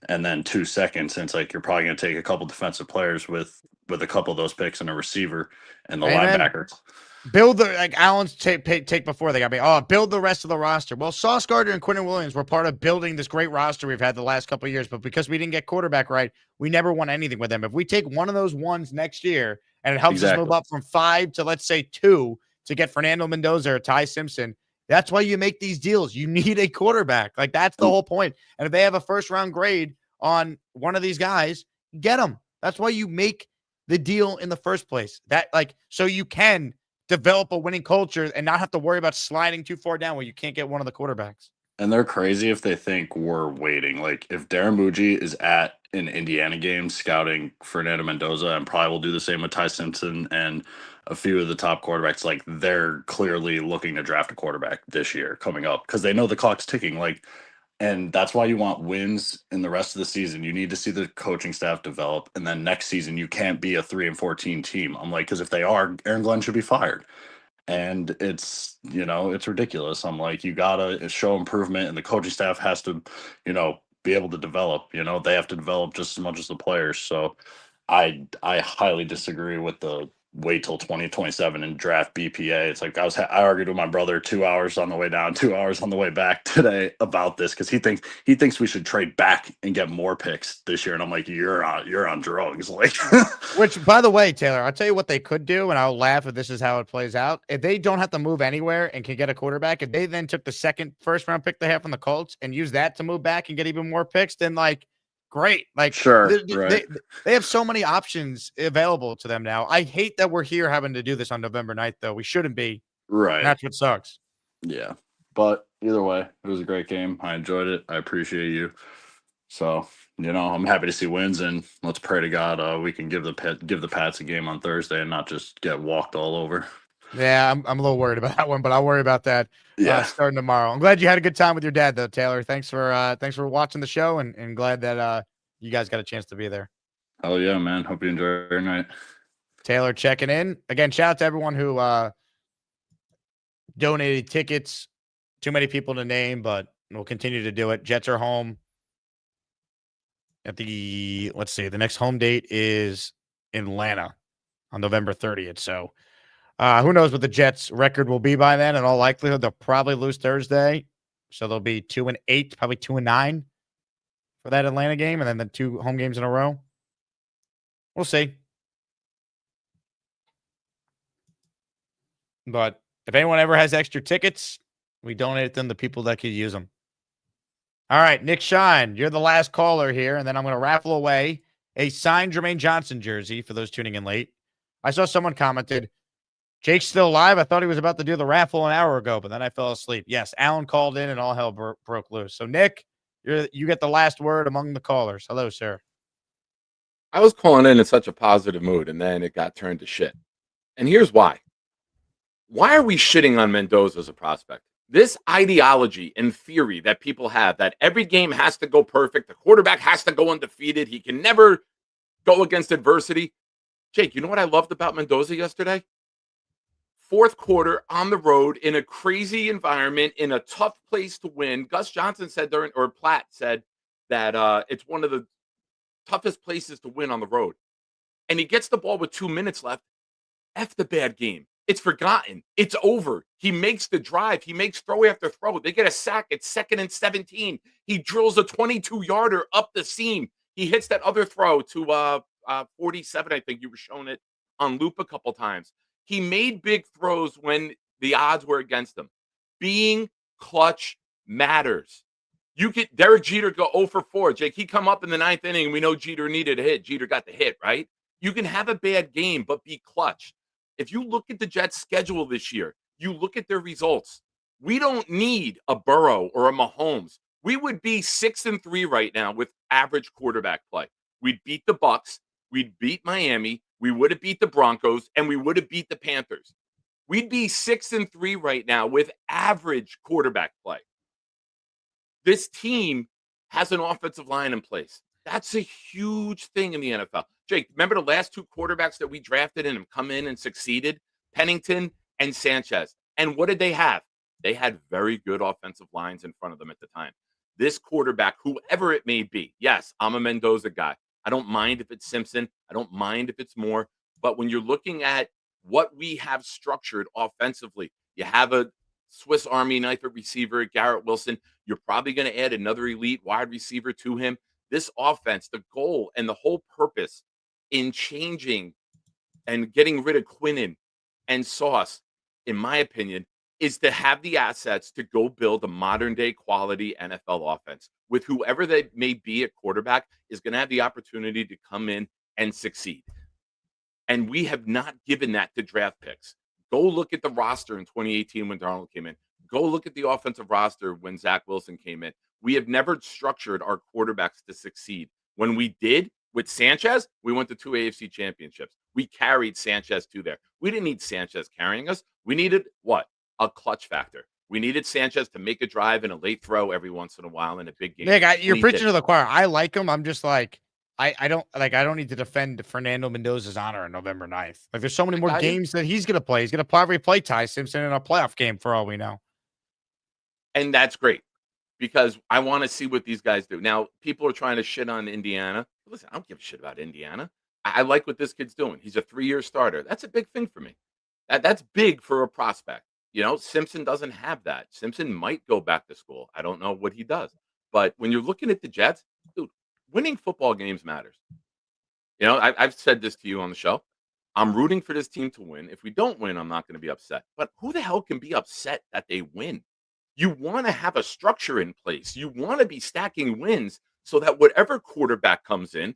L: and then 2 seconds. And it's like you're probably going to take a couple defensive players with a couple of those picks and a receiver and the
F: Amen.
L: linebackers.
F: Build the like Allen's take before they got me. Oh, build the rest of the roster. Well, Sauce Gardner and Quinton Williams were part of building this great roster we've had the last couple of years, but because we didn't get quarterback right, we never won anything with them. If we take one of those ones next year and it helps us move up from 5 to let's say 2 to get Fernando Mendoza or Ty Simpson, that's why you make these deals. You need a quarterback. Like that's the whole point. And if they have a first round grade on one of these guys, get them. That's why you make the deal in the first place. That so you can develop a winning culture and not have to worry about sliding too far down where you can't get one of the quarterbacks.
L: And they're crazy if they think we're waiting. Like if Darren Muji is at an Indiana game scouting Fernando Mendoza, and probably will do the same with Ty Simpson and a few of the top quarterbacks, like they're clearly looking to draft a quarterback this year coming up because they know the clock's ticking. And that's why you want wins in the rest of the season. You need to see the coaching staff develop. And then next season, you can't be a 3-14 team. I'm like, because if they are, Aaron Glenn should be fired. And it's, it's ridiculous. I'm like, you got to show improvement, and the coaching staff has to, be able to develop. They have to develop just as much as the players. So I highly disagree with the wait till 2027 and draft BPA. It's like I argued with my brother 2 hours on the way down, 2 hours on the way back today about this because he thinks we should trade back and get more picks this year, and I'm like, you're on drugs. Like,
F: which by the way, Taylor, I'll tell you what they could do, and I'll laugh if this is how it plays out. If they don't have to move anywhere and can get a quarterback, if they then took the first round pick they have from the Colts and use that to move back and get even more picks, then great.
L: Sure,
F: they have so many options available to them now. I hate that we're here having to do this on November 9th, though. We shouldn't be.
L: Right.
F: And that's what sucks.
L: Yeah. But either way, it was a great game. I enjoyed it. I appreciate you. So, I'm happy to see wins, and let's pray to God we can give the Pats a game on Thursday and not just get walked all over.
F: Yeah, I'm a little worried about that one, but I'll worry about that starting tomorrow. I'm glad you had a good time with your dad, though, Taylor. Thanks for watching the show, and glad that you guys got a chance to be there.
L: Oh yeah, man. Hope you enjoy your night.
F: Taylor checking in again. Shout out to everyone who donated tickets. Too many people to name, but we'll continue to do it. Jets are home at the next home date is Atlanta on November 30th. So. Who knows what the Jets' record will be by then? In all likelihood, they'll probably lose Thursday, so they'll be 2-8, probably 2-9 for that Atlanta game, and then the 2 home games in a row. We'll see. But if anyone ever has extra tickets, we donate them to people that could use them. All right, Nick Shine, you're the last caller here, and then I'm going to raffle away a signed Jermaine Johnson jersey for those tuning in late. I saw someone commented, Jake's still alive. I thought he was about to do the raffle an hour ago, but then I fell asleep. Yes, Alan called in and all hell broke loose. So, Nick, you get the last word among the callers. Hello, sir.
M: I was calling in such a positive mood, and then it got turned to shit. And here's why. Why are we shitting on Mendoza as a prospect? This ideology and theory that people have that every game has to go perfect, the quarterback has to go undefeated, he can never go against adversity. Jake, you know what I loved about Mendoza yesterday? Fourth quarter on the road in a crazy environment in a tough place to win. Gus Johnson said Platt said that it's one of the toughest places to win on the road. And he gets the ball with 2 minutes left. F the bad game. It's forgotten. It's over. He makes the drive. He makes throw after throw. They get a sack. It's 2nd and 17. He drills a 22-yarder up the seam. He hits that other throw to 47. I think you were showing it on loop a couple times. He made big throws when the odds were against him. Being clutch matters. You get Derek Jeter go 0 for 4. Jake, he come up in the 9th inning, and we know Jeter needed a hit. Jeter got the hit, right? You can have a bad game, but be clutch. If you look at the Jets' schedule this year, you look at their results. We don't need a Burrow or a Mahomes. We would be 6-3 right now with average quarterback play. We'd beat the Bucs. We'd beat Miami. We would have beat the Broncos, and we would have beat the Panthers. We'd be 6-3 right now with average quarterback play. This team has an offensive line in place. That's a huge thing in the NFL. Jake, remember the last two quarterbacks that we drafted and have come in and succeeded? Pennington and Sanchez. And what did they have? They had very good offensive lines in front of them at the time. This quarterback, whoever it may be, yes, I'm a Mendoza guy. I don't mind if it's Simpson. I don't mind if it's Moore. But when you're looking at what we have structured offensively, you have a Swiss Army knife at receiver, Garrett Wilson. You're probably going to add another elite wide receiver to him. This offense, the goal and the whole purpose in changing and getting rid of Quinnen and Sauce, in my opinion, is to have the assets to go build a modern day quality NFL offense with whoever they may be at quarterback is going to have the opportunity to come in and succeed. And we have not given that to draft picks. Go look at the roster in 2018 when Darnold came in. Go look at the offensive roster when Zach Wilson came in. We have never structured our quarterbacks to succeed. When we did with Sanchez, we went to 2 AFC championships. We carried Sanchez to there. We didn't need Sanchez carrying us. We needed what? A clutch factor. We needed Sanchez to make a drive and a late throw every once in a while in a big game.
F: Nick, you're preaching to the choir. I like him. I'm just like, I don't need to defend Fernando Mendoza's honor on November 9th. Like, there's so many more games that he's going to play. He's going to probably play Ty Simpson in a playoff game for all we know.
M: And that's great because I want to see what these guys do. Now, people are trying to shit on Indiana. Listen, I don't give a shit about Indiana. I like what this kid's doing. He's a 3-year starter. That's a big thing for me. That's big for a prospect. You know, Simpson doesn't have that. Simpson might go back to school. I don't know what he does. But when you're looking at the Jets, dude, winning football games matters. You know, I've said this to you on the show. I'm rooting for this team to win. If we don't win, I'm not going to be upset. But who the hell can be upset that they win? You want to have a structure in place. You want to be stacking wins so that whatever quarterback comes in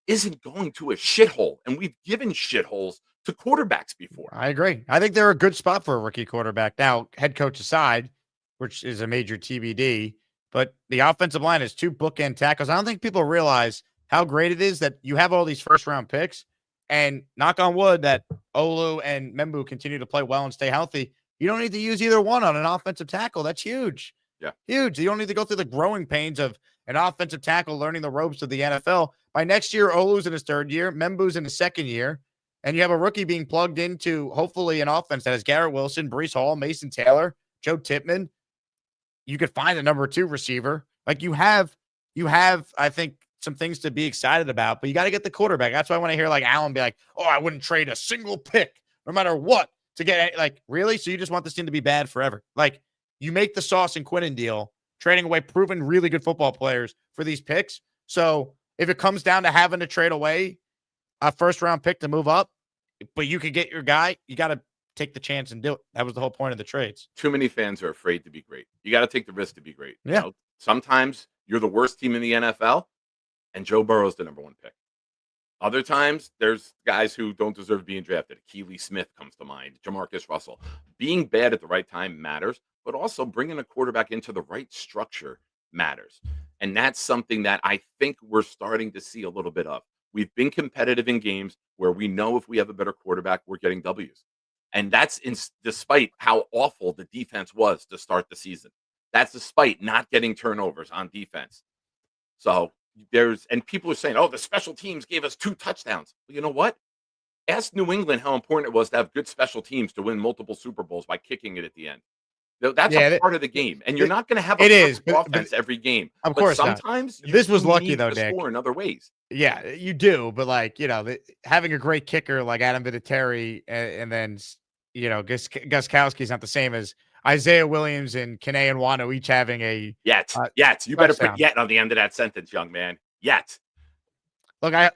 M: isn't going to a shithole. And we've given shitholes to quarterbacks before.
F: I agree. I think they're a good spot for a rookie quarterback. Now, head coach aside, which is a major TBD, but the offensive line is 2 bookend tackles. I don't think people realize how great it is that you have all these first-round picks, and knock on wood that Olu and Membu continue to play well and stay healthy. You don't need to use either one on an offensive tackle. That's huge.
M: Yeah.
F: Huge. You don't need to go through the growing pains of an offensive tackle learning the ropes of the NFL. By next year, Olu's in his 3rd year, Membu's in his 2nd year, and you have a rookie being plugged into, hopefully, an offense that has Garrett Wilson, Breece Hall, Mason Taylor, Joe Tippmann. You could find a number 2 receiver. Like you have, I think, some things to be excited about, but you got to get the quarterback. That's why when I hear like Allen be like, oh, I wouldn't trade a single pick no matter what to get, like, really? So you just want this team to be bad forever? Like, you make the Sauce and Quinnen deal, trading away proven really good football players for these picks. So if it comes down to having to trade away a 1st-round pick to move up, but you could get your guy, you got to take the chance and do it. That was the whole point of the trades.
M: Too many fans are afraid to be great. You got to take the risk to be great.
F: Yeah.
M: You know, sometimes you're the worst team in the NFL, and Joe Burrow's the number 1 pick. Other times, there's guys who don't deserve being drafted. Keely Smith comes to mind, Jamarcus Russell. Being bad at the right time matters, but also bringing a quarterback into the right structure matters. And that's something that I think we're starting to see a little bit of. We've been competitive in games where we know if we have a better quarterback, we're getting W's. And that's despite how awful the defense was to start the season. That's despite not getting turnovers on defense. So and people are saying, oh, the special teams gave us 2 touchdowns. Well, you know what? Ask New England how important it was to have good special teams to win multiple Super Bowls by kicking it at the end. That's a part of the game, and you're not going to have a offense every game.
F: Of course,
M: sometimes
F: this was lucky though, Nick.
M: Score in other ways.
F: Yeah, you do, but like having a great kicker like Adam Vinatieri, and then Gostkowski's not the same as Isaiah Williams and Kene and Wano each having a
M: yet. You better put yet on the end of that sentence, young man. Yet.
F: Look, I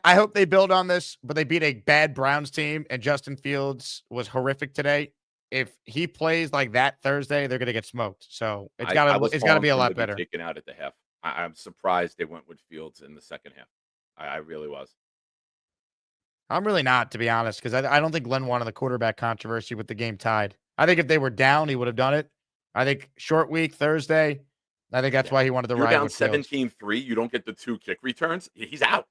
F: hope they build on this, but they beat a bad Browns team, and Justin Fields was horrific today. If he plays like that Thursday, they're going to get smoked. So it's got to be a lot better.
M: Taken out at the half. I'm surprised they went with Fields in the second half. I really was.
F: I'm really not, to be honest, because I don't think Glenn wanted the quarterback controversy with the game tied. I think if they were down, he would have done it. I think short week Thursday. I think that's why he wanted to ride with Fields.
M: You're down 17-3. You don't get the 2 kick returns. He's out.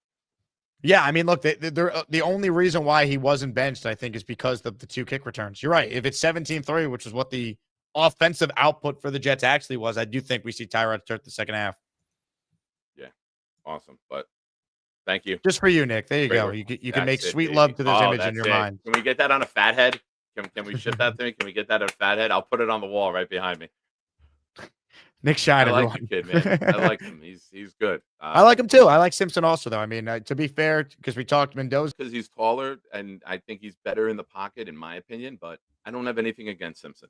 F: Yeah, I mean, look, the only reason why he wasn't benched, I think, is because of the 2 kick returns. You're right. If it's 17-3, which is what the offensive output for the Jets actually was, I do think we see Tyrod start the second half.
M: Yeah, awesome. But thank you.
F: Just for you, Nick. There you
M: Great
F: go.
M: work.
F: You can
M: That's
F: make
M: it,
F: sweet
M: baby.
F: love to this
M: Oh,
F: image in
M: that's
F: your
M: it.
F: mind.
M: Can we get that on a fat head? Can we ship that to me? Can we get that on a fat head? I'll put it on the wall right behind me.
F: Nick Shine,
M: I like
F: everyone.
M: the kid, man. I like him. He's good.
F: I like him too. I like Simpson also, though. I mean, to be fair, because we talked Mendoza.
M: Because he's taller, and I think he's better in the pocket, in my opinion. But I don't have anything against Simpson.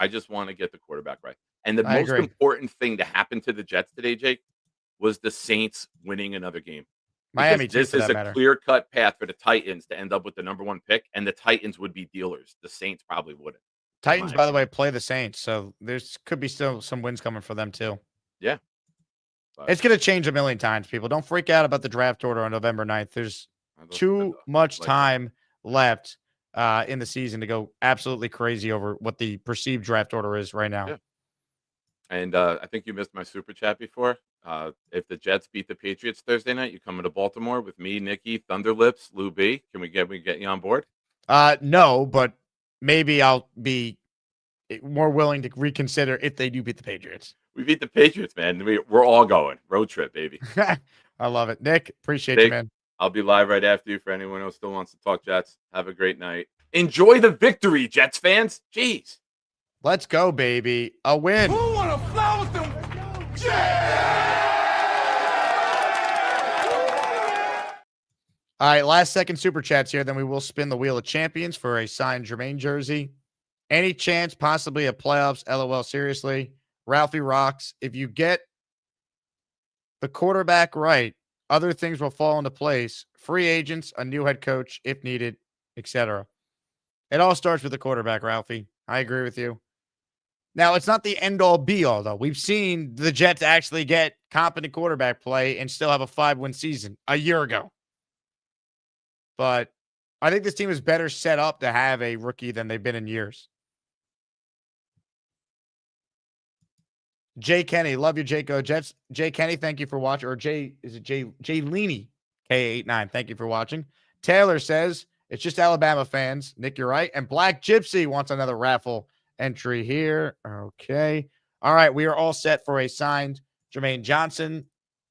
M: I just want to get the quarterback right. And the
F: I
M: most
F: agree.
M: important thing to happen to the Jets today, Jake, was the Saints winning another game.
F: Miami,
M: Because
F: too,
M: this
F: for
M: is
F: that
M: a
F: matter.
M: clear-cut path for the Titans to end up with the #1 pick, and the Titans would be dealers. The Saints probably wouldn't.
F: Titans, by the way, play the Saints, so could be still some wins coming for them too.
M: Yeah.
F: It's going to change a million times, people. Don't freak out about the draft order on November 9th. There's too much time left in the season to go absolutely crazy over what the perceived draft order is right now.
M: Yeah. And I think you missed my super chat before. If the Jets beat the Patriots Thursday night, you come to Baltimore with me, Nikki, Thunderlips, Lou B. Can we get you on board?
F: No, but maybe I'll be more willing to reconsider if they do beat the Patriots.
M: We beat the Patriots, man. We're all going. Road trip, baby.
F: I love it. Nick, appreciate you, man.
M: I'll be live right after you for anyone who still wants to talk Jets. Have a great night. Enjoy the victory, Jets fans. Jeez.
F: Let's go, baby. A win.
D: Who want to fly with them?
F: All right, last second super chats here. Then we will spin the wheel of champions for a signed Jermaine jersey. Any chance possibly of playoffs? LOL. Seriously. Ralphie rocks. If you get the quarterback right, other things will fall into place. Free agents, a new head coach if needed, etc. It all starts with the quarterback, Ralphie. I agree with you. Now, it's not the end-all, be-all, though. We've seen the Jets actually get competent quarterback play and still have a 5-win season a year ago. But I think this team is better set up to have a rookie than they've been in years. Jay Kenny, love you, Jayco Jets. Jay Kenny, thank you for watching. Or Jay Leany, K89, thank you for watching. Taylor says, it's just Alabama fans. Nick, you're right. And Black Gypsy wants another raffle entry here. Okay. All right. We are all set for a signed Jermaine Johnson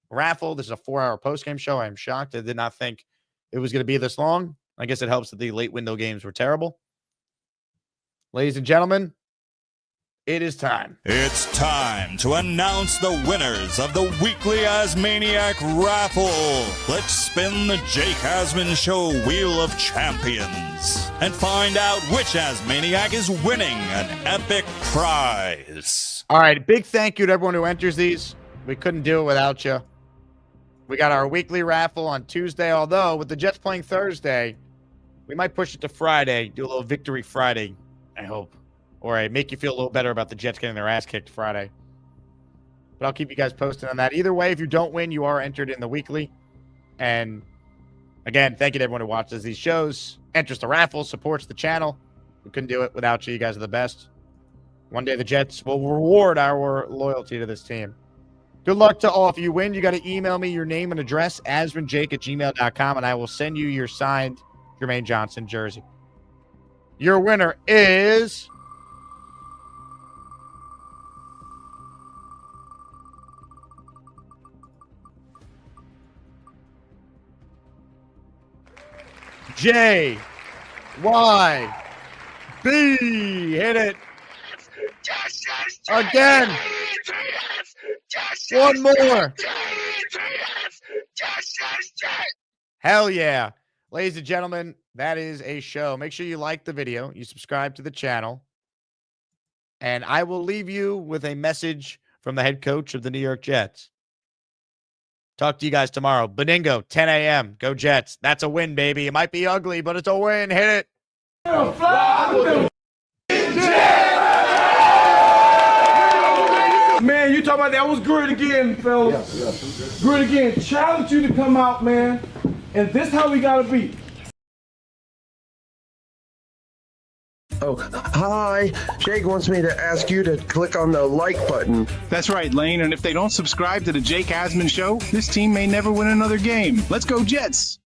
F: raffle. This is a 4-hour postgame show. I'm shocked. I did not think it was going to be this long. I guess it helps that the late window games were terrible. Ladies and gentlemen, it is time.
N: It's time to announce the winners of the weekly Asmaniac raffle. Let's spin the Jake Asman Show Wheel of Champions and find out which Asmaniac is winning an epic prize.
F: All right. Big thank you to everyone who enters these. We couldn't do it without you. We got our weekly raffle on Tuesday, although with the Jets playing Thursday, we might push it to Friday, do a little Victory Friday, I hope. Or make you feel a little better about the Jets getting their ass kicked Friday. But I'll keep you guys posted on that. Either way, if you don't win, you are entered in the weekly. And again, thank you to everyone who watches these shows, enters the raffle, supports the channel. We couldn't do it without you. You guys are the best. One day the Jets will reward our loyalty to this team. Good luck to all. If you win, you got to email me your name and address, asmanjake@gmail.com, and I will send you your signed Jermaine Johnson jersey. Your winner is... J Y B. Hit it again. One more. Hell yeah. Ladies and gentlemen, that is a show. Make sure you like the video, you subscribe to the channel, and I will leave you with a message from the head coach of the New York Jets. Talk to you guys tomorrow. Beningo, 10 a.m. Go Jets. That's a win, baby. It might be ugly, but it's a win. Hit it.
D: Man, you talking about that was great again, fellas. Great again. Challenge you to come out, man. And this how we gotta be.
U: Oh, hi. Jake wants me to ask you to click on the like button.
W: That's right, Lane. And if they don't subscribe to the Jake Asman Show, this team may never win another game. Let's go Jets.